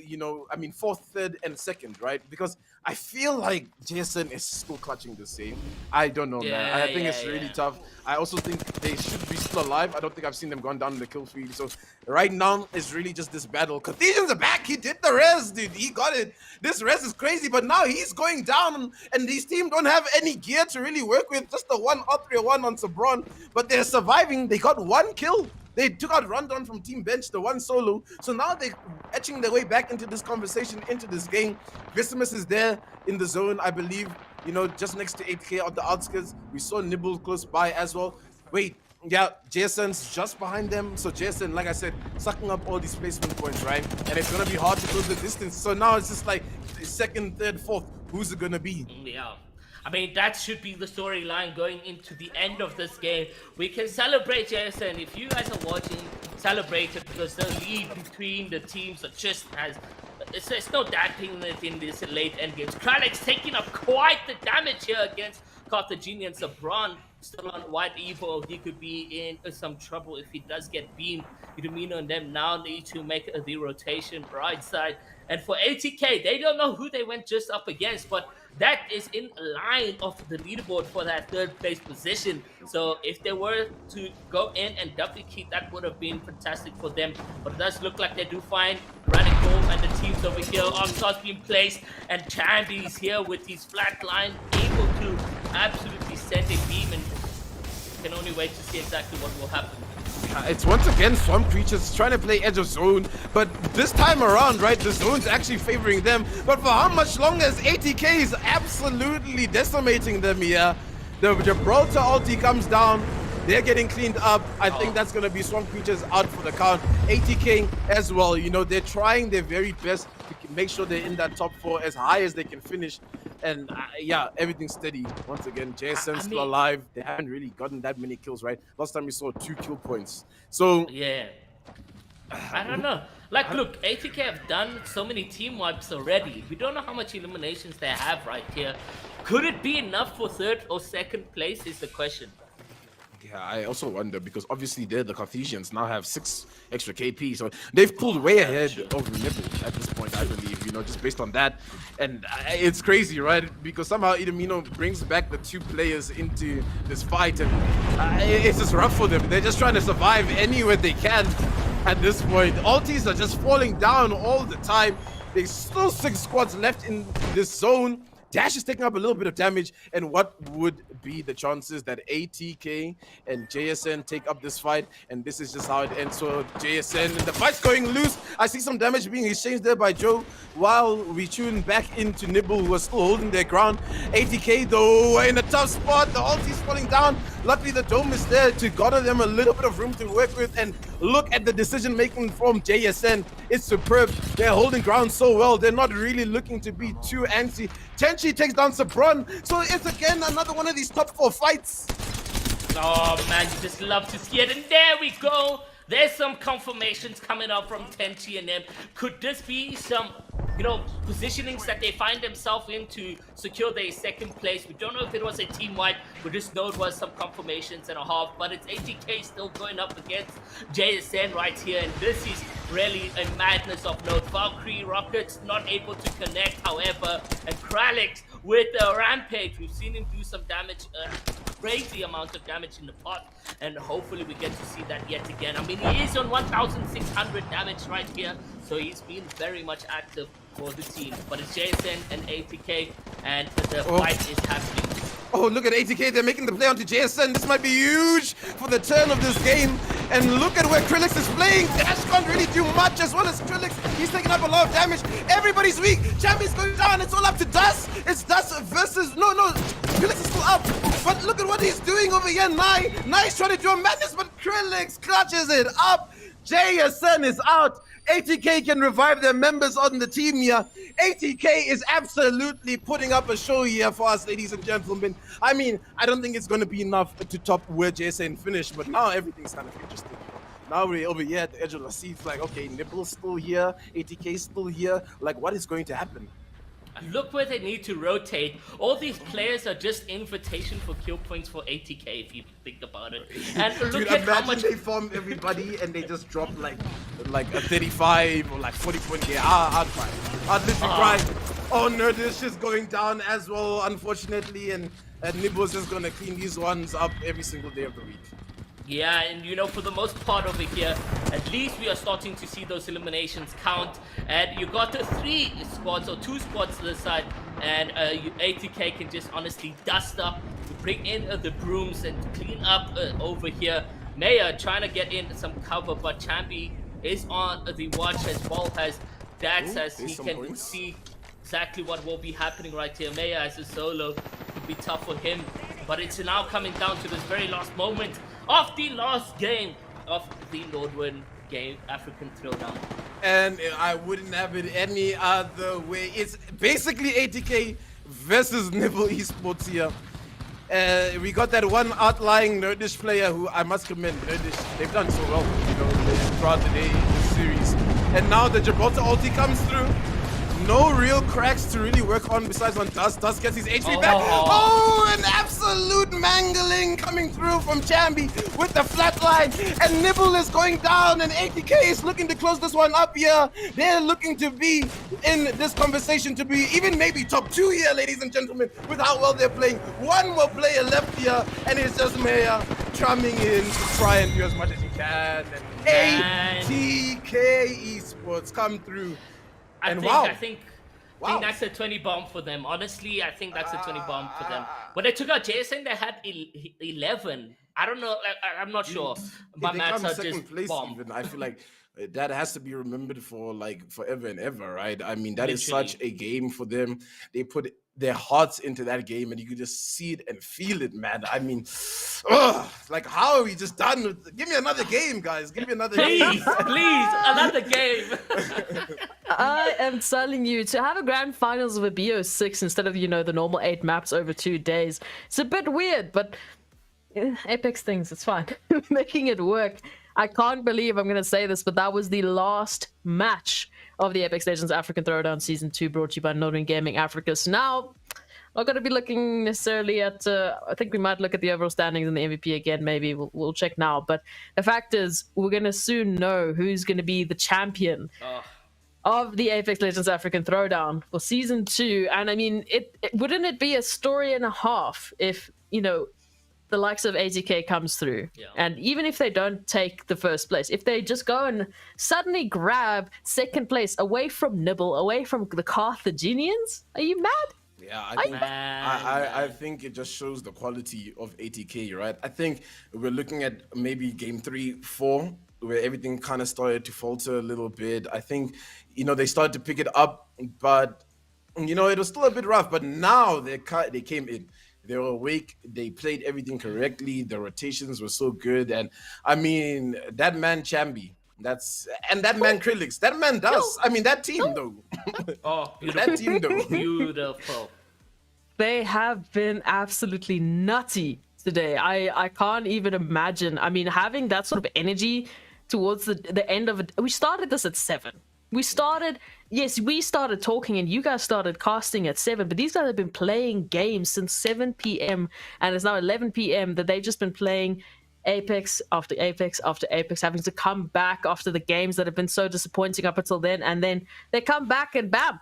you know, I mean 4th, 3rd, and 2nd, right? Because I feel like Jason is still clutching the same. I don't know, man. I think it's really tough. I also think they should be still alive. I don't think I've seen them gone down in the kill feed. So right now, it's really just this battle. Carthaginians are back. He did the res, dude. He got it. This res is crazy, but now he's going down, and these team don't have any gear to really work with. Just the one R301 on Sabron, but they're surviving. They got 1 kill. They took out Rondon from Team Bench, the 1 solo. So now they're etching their way back into this conversation, into this game. Vicimus is there in the zone, I believe, you know, just next to 8K on the outskirts. We saw Nibble close by as well. Wait, yeah, Jason's just behind them. So Jason, like I said, sucking up all these placement points, right? And it's going to be hard to close the distance. So now it's just like 2nd, 3rd, 4th. Who's it going to be? Yeah. I mean, that should be the storyline going into the end of this game. We can celebrate, Jason. If you guys are watching, celebrate it, because the lead between the teams are just as... It's no damping it in this late end games. Kralik's taking up quite the damage here against Carthaginians. Sabron still on White Evo. He could be in some trouble if he does get beamed. Idomino and them now need to make the rotation right side. And for ATK, they don't know who they went just up against, but that is in line of the leaderboard for that 3rd place position. So if they were to go in and double keep, that would have been fantastic for them. But it does look like they do find Radical and the teams over here. Onslaught being placed, and Chandy's here with his flat line, able to absolutely send a beam, and can only wait to see exactly what will happen. It's once again Swamp Creatures trying to play edge of zone, but this time around, right, the zone's actually favoring them. But for how much longer, as ATK is absolutely decimating them here? The Gibraltar ulti comes down. They're getting cleaned up. I think that's going to be Swamp Creatures out for the count. ATK as well. You know, they're trying their very best to make sure they're in that top 4 as high as they can finish. And yeah, everything's steady. Once again, JSN still alive. They haven't really gotten that many kills, right? Last time we saw 2 kill points. So yeah. I don't know. Like, look, ATK have done so many team wipes already. We don't know how much eliminations they have right here. Could it be enough for 3rd or 2nd place is the question. Yeah, I also wonder because obviously the Carthaginians now have 6 extra KP, so they've pulled way ahead of Nibble at this point, I believe, you know, just based on that. And it's crazy, right? Because somehow Idamino brings back the 2 players into this fight, and it's just rough for them. They're just trying to survive anywhere they can at this point. Altis are just falling down all the time. There's still 6 squads left in this zone. Dash is taking up a little bit of damage, and what would be the chances that ATK and JSN take up this fight? And this is just how it ends. So JSN, and the fight's going loose. I see some damage being exchanged there by Joe, while we tune back into Nibble, who are still holding their ground. ATK, though, in a tough spot. The ulti's falling down. Luckily, the dome is there to garner them a little bit of room to work with. And look at the decision-making from JSN. It's superb. They're holding ground so well. They're not really looking to be too antsy. Tenchi takes down Sabron. So it's again another one of these top 4 fights. Oh man, you just love to see it. And there we go. There's some confirmations coming up from Tenchi and them. Could this be some, you know, positionings that they find themselves in to secure their 2nd place? We don't know if it was a team wipe. We just know it was some confirmations and a half. But it's ATK still going up against JSN right here. And this is really a madness of note. Valkyrie Rockets not able to connect, however. And Kralix with a rampage. We've seen him do some damage, crazy amount of damage in the pot. And hopefully we get to see that yet again. I mean, he is on 1,600 damage right here. So he's been very much active for the team. But it's JSN and ATK, and the fight is happening. Oh, look at ATK. They're making the play onto JSN. This might be huge for the turn of this game. And look at where Krillix is playing. Dash can't really do much, as well as Krillix. He's taking up a lot of damage. Everybody's weak. Champion's going down. It's all up to Dust. It's Dust versus... No. Krillix is still up. But look at what he's doing over here. Nice trying to do a madness, but Krillix clutches it up. JSN is out. ATK can revive their members on the team here. ATK is absolutely putting up a show here for us, ladies and gentlemen. I mean, I don't think it's going to be enough to top where JSN finished, but now everything's kind of interesting. Now we're over here at the edge of the seat. It's like, okay, Nibble's still here, ATK's still here. Like, what is going to happen? Look where they need to rotate. All these players are just invitation for kill points for ATK, if you think about it. And Dude, look at how much they form everybody and they just drop like a 35 or like 40 point game. I'd cry. I'd literally cry. Oh, Nerdish is going down as well, unfortunately, and Nibble's just gonna clean these ones up every single day of the week. Yeah, and you know, for the most part over here, at least we are starting to see those eliminations count. And you got the 3 squads or 2 squads to the side, and ATK can just honestly dust up, bring in the brooms and clean up over here. Maya trying to get in some cover, but Chambi is on the watch as well as Dax, as he can see exactly what will be happening right here. Maya as a solo could be tough for him, but it's now coming down to this very last moment of the last game of the NODWIN Game African Throwdown. And I wouldn't have it any other way. It's basically ATK versus Nibble Esports here. We got that one outlying Nerdish player who I must commend. Nerdish, they've done so well, you know, throughout the day in this series. And now the Gibraltar ulti comes through. No real cracks to really work on besides on Dust. Dust gets his HP back. Oh, an absolute mangling coming through from Chambi with the flatline. And Nibble is going down, and ATK is looking to close this one up here. They're looking to be in this conversation to be even maybe top 2 here, ladies and gentlemen, with how well they're playing. One more player left here, and it's just Maya trumming in to try and do as much as he can. And ATK Esports come through. I think that's a 20 bomb for them. Honestly, I think that's a 20 bomb for them. When they took out Jason, they had 11. I don't know. I'm not sure. My maths are just bomb. I feel like that has to be remembered for like forever and ever, right? I mean, that is such a game for them. They put their hearts into that game, and you could just see it and feel it, man. I mean, like, how are we just done with? Give me another game, guys. Give me another game. Please, another game. I am telling you, to have a grand finals of a BO6 instead of, the normal 8 maps over 2 days, it's a bit weird, but Apex things, it's fine. Making it work. I can't believe I'm going to say this, but that was the last match of the Apex Legends African Throwdown Season 2, brought to you by NODWIN Gaming Africa. So now, I'm not going to be looking necessarily at, I think we might look at the overall standings and the MVP again, maybe. We'll check now. But the fact is, we're going to soon know who's going to be the champion of the Apex Legends African Throwdown for Season 2. And I mean, wouldn't it be a story and a half if, the likes of ATK comes through, and even if they don't take the first place, if they just go and suddenly grab second place away from Nibble, away from the Carthaginians, are you mad? Yeah, I think it just shows the quality of ATK, right? I think we're looking at maybe game 3, 4, where everything kind of started to falter a little bit. I think, they started to pick it up, but, it was still a bit rough. But now they came in. They were awake. They played everything correctly. The rotations were so good. And I mean, that man Chambi, and that man Krillix, that man does. I mean, that team though. Oh, beautiful. That team though. Beautiful. They have been absolutely nutty today. I can't even imagine. I mean, having that sort of energy towards the end of it. We started this at 7. We started talking and you guys started casting at 7, but these guys have been playing games since 7 p.m. and it's now 11 p.m. that they've just been playing Apex after Apex after Apex, having to come back after the games that have been so disappointing up until then, and then they come back and bam,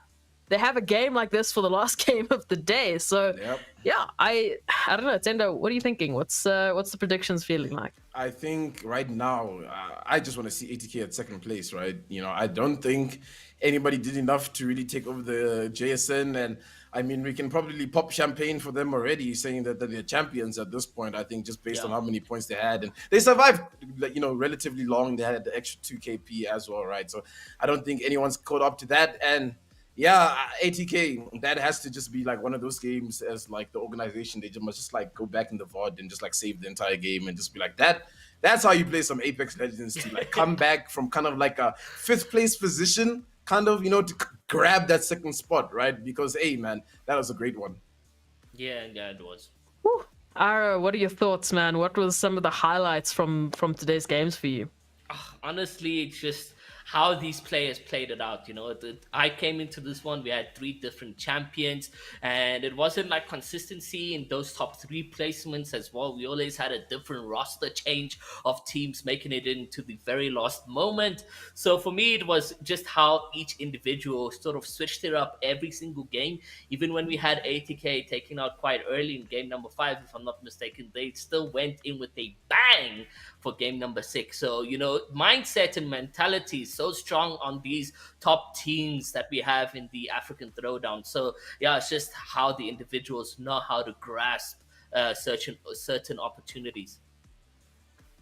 they have a game like this for the last game of the day. So yeah, I don't know, Tendo, what are you thinking? What's the predictions feeling like? I think right now, I just want to see ATK at second place, right? I don't think anybody did enough to really take over the JSN, and I mean, we can probably pop champagne for them already, saying that they're champions at this point. I think just based on how many points they had, and they survived, relatively long. They had the extra 2 KP as well, right? So I don't think anyone's caught up to that. And yeah, ATK, that has to just be like one of those games as like the organization, they must just like go back in the VOD and just like save the entire game and just be like that. That's how you play some Apex Legends, to like come back from kind of like a 5th place position, kind of, to grab that second spot, right? Because, hey, man, that was a great one. Yeah, it was. Whew. Ara, what are your thoughts, man? What was some of the highlights from today's games for you? Honestly, it's just how these players played it out. I came into this one, we had 3 different champions, and it wasn't like consistency in those top 3 placements as well. We always had a different roster change of teams making it into the very last moment. So for me, it was just how each individual sort of switched it up every single game. Even when we had ATK taken out quite early in game number 5, if I'm not mistaken, they still went in with a bang for game number 6. So, mindset and mentality is so strong on these top teams that we have in the African Throwdown. So, yeah, it's just how the individuals know how to grasp certain opportunities.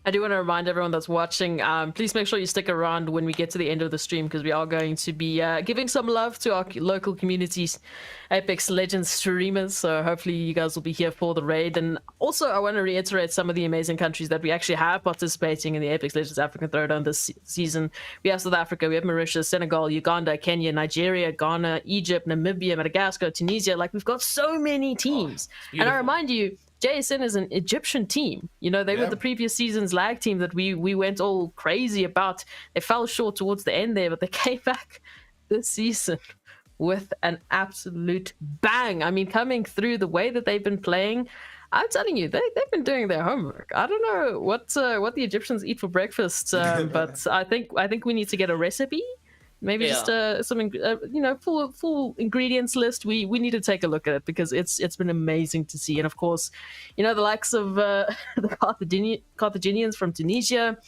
I do want to remind everyone that's watching, please make sure you stick around when we get to the end of the stream, because we are going to be giving some love to our local communities, Apex Legends streamers. So hopefully you guys will be here for the raid. And also I want to reiterate some of the amazing countries that we actually have participating in the Apex Legends African Throwdown this season. We have South Africa, we have Mauritius, Senegal, Uganda, Kenya, Nigeria, Ghana, Egypt, Namibia, Madagascar, Tunisia. Like, we've got so many teams. And I remind you, JSN is an Egyptian team. They were the previous season's lag team that we went all crazy about. They fell short towards the end there, but they came back this season with an absolute bang. I mean, coming through the way that they've been playing, I'm telling you, they've been doing their homework. I don't know what the Egyptians eat for breakfast, but I think we need to get a recipe. Maybe just something, full ingredients list. We need to take a look at it, because it's been amazing to see. And of course, the likes of the Carthaginians from Tunisia,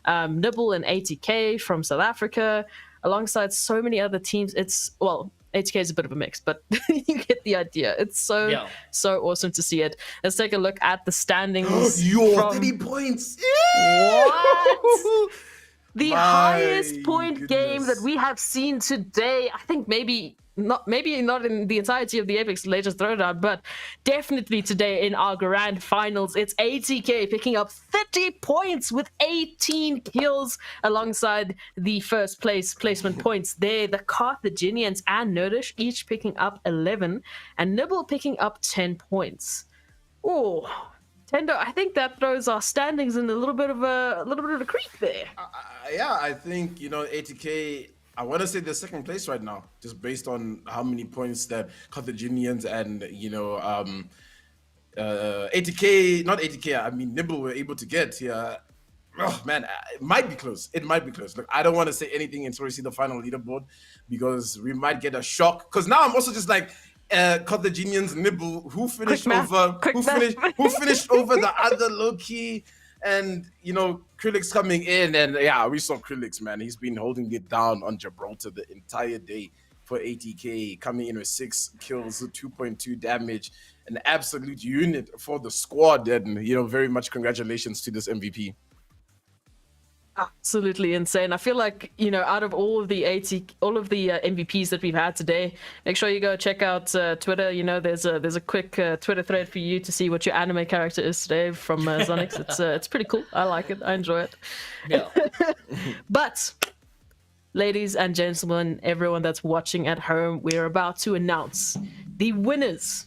Nibble and ATK from South Africa, alongside so many other teams. ATK is a bit of a mix, but you get the idea. It's so awesome to see it. Let's take a look at the standings. 30 points. What? The My highest point game that goodness. we have seen today. I think maybe not in the entirety of the Apex Legends Throwdown, but definitely today in our grand finals. It's ATK picking up 30 points with 18 kills alongside the first place placement points there. The Carthaginians and Nerdish each picking up 11 and Nibble picking up 10 points. Oh, Tendo, I think that throws our standings in a little bit of a creek there. Yeah, I think, you know, ATK, I want to say they're second place right now, just based on how many points that Carthaginians and, you know, ATK, not ATK, I mean, Nibble were able to get here. Oh, man, it might be close. It might be close. Look, I don't want to say anything until we see the final leaderboard because we might get a shock. Because now I'm also just like, Carthaginians, Nibble, who finished over the other low-key, and you know, Krillix coming in, and yeah, we saw Krillix, man. He's been holding it down on Gibraltar the entire day for ATK, coming in with 6 kills, 2.2 damage, an absolute unit for the squad, and you know, very much congratulations to this MVP. Absolutely insane. I feel like, you know, out of all of the MVPs that we've had today, make sure you go check out Twitter. You know, there's a quick Twitter thread for you to see what your anime character is today from Zonix. It's pretty cool. I like it. I enjoy it. Yeah. But ladies and gentlemen, everyone that's watching at home, we're about to announce the winners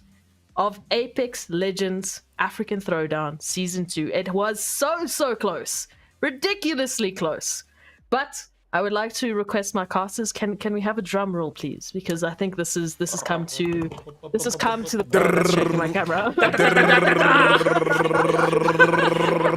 of Apex Legends African Throwdown Season 2. It was so close. Ridiculously close. But I would like to request my casters, can we have a drum roll, please? Because I think this has come to the point. Let's check my camera.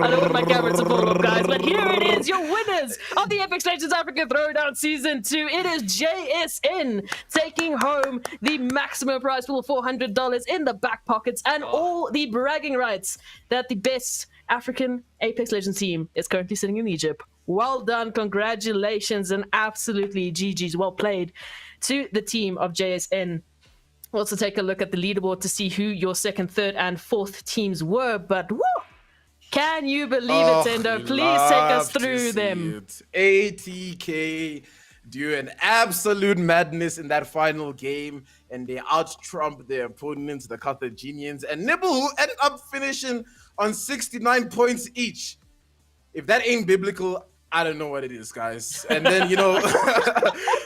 I don't want my camera to fall off, guys, but here it is, your winners of the Apex Legends African Throwdown Season 2. It is JSN taking home the maximum prize pool of $400 in the back pockets and all the bragging rights that the best African Apex Legends team is currently sitting in Egypt. Well done, congratulations, and absolutely GG's, well played to the team of JSN. We'll also take a look at the leaderboard to see who your second, third, and fourth teams were, but woo! Can you believe it, Tendo? Please take us through them. ATK do an absolute madness in that final game, and they out-trumped their opponents, the Carthaginians, and Nibble, who ended up finishing on 69 points each. If that ain't biblical, I don't know what it is, guys. And then, you know,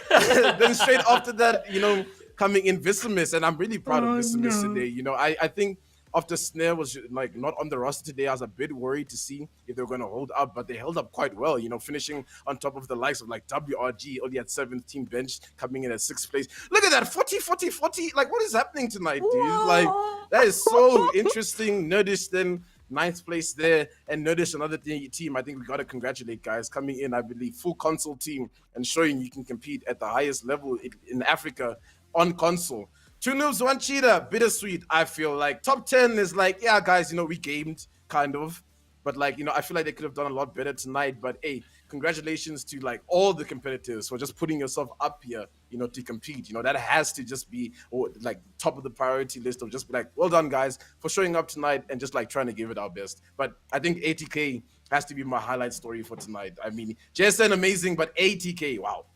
then straight after that, you know, coming in Vicimus, and I'm really proud of Vicimus today. You know, I think after Snare was like not on the roster today, I was a bit worried to see if they were going to hold up, but they held up quite well, you know, finishing on top of the likes of like WRG, only at 7th team bench, coming in at 6th place. Look at that, 40, 40, 40. Like, what is happening tonight, dude? Like, that is so interesting. Nerdish then 9th place there, and Nerdish, another team I think we got to congratulate, guys, coming in, I believe, full console team and showing you can compete at the highest level in Africa on console. 2 noobs, 1 cheater, bittersweet. I feel like top 10 is like, yeah, guys, you know, we gamed kind of, but like, you know, I feel like they could have done a lot better tonight. But hey, congratulations to like all the competitors for just putting yourself up here, you know, to compete. You know, that has to just be like top of the priority list of just be like, well done, guys, for showing up tonight and just like trying to give it our best. But I think ATK has to be my highlight story for tonight. I mean, JSN amazing, but ATK, wow.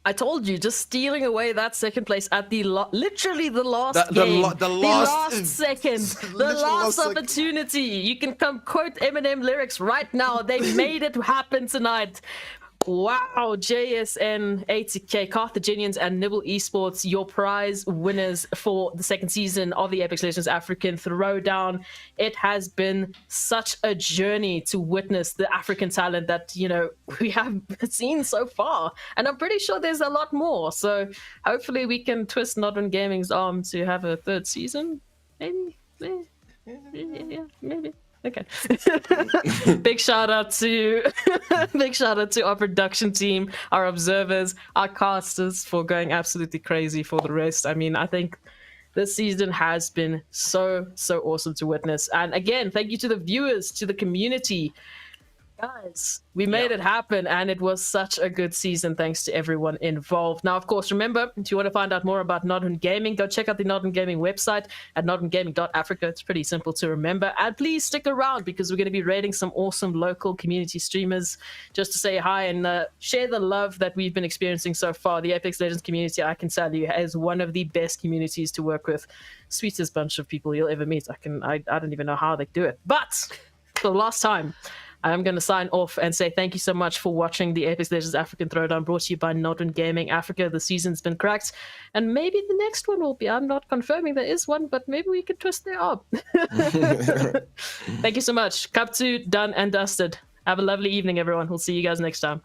I told you, just stealing away that second place at the literally the last game, the last second, the last opportunity. You can come quote Eminem lyrics right now. They made it happen tonight. Wow, JSN, ATK, Carthaginians, and Nibble Esports, your prize winners for the second season of the Apex Legends African Throwdown. It has been such a journey to witness the African talent that, you know, we have seen so far. And I'm pretty sure there's a lot more. So hopefully we can twist NODWIN Gaming's arm to have a third season. Maybe. Yeah, maybe. Okay. Big shout out to our production team, our observers, our casters for going absolutely crazy for the rest. I mean, I think this season has been so awesome to witness. And again, thank you to the viewers, to the community. Guys, we made it happen, and it was such a good season thanks to everyone involved. Now, of course, remember, if you want to find out more about NODWIN Gaming, go check out the NODWIN Gaming website at nodwingaming.africa. It's pretty simple to remember. And please stick around because we're going to be rating some awesome local community streamers just to say hi and share the love that we've been experiencing so far. The Apex Legends community, I can tell you, is one of the best communities to work with. Sweetest bunch of people you'll ever meet. I don't even know how they do it. But for the last time, I'm going to sign off and say thank you so much for watching the Apex Legends African Throwdown, brought to you by NODWIN Gaming Africa. The season's been cracked, and maybe the next one will be. I'm not confirming there is one, but maybe we could twist their arm. Thank you so much. Cup 2 done and dusted. Have a lovely evening, everyone. We'll see you guys next time.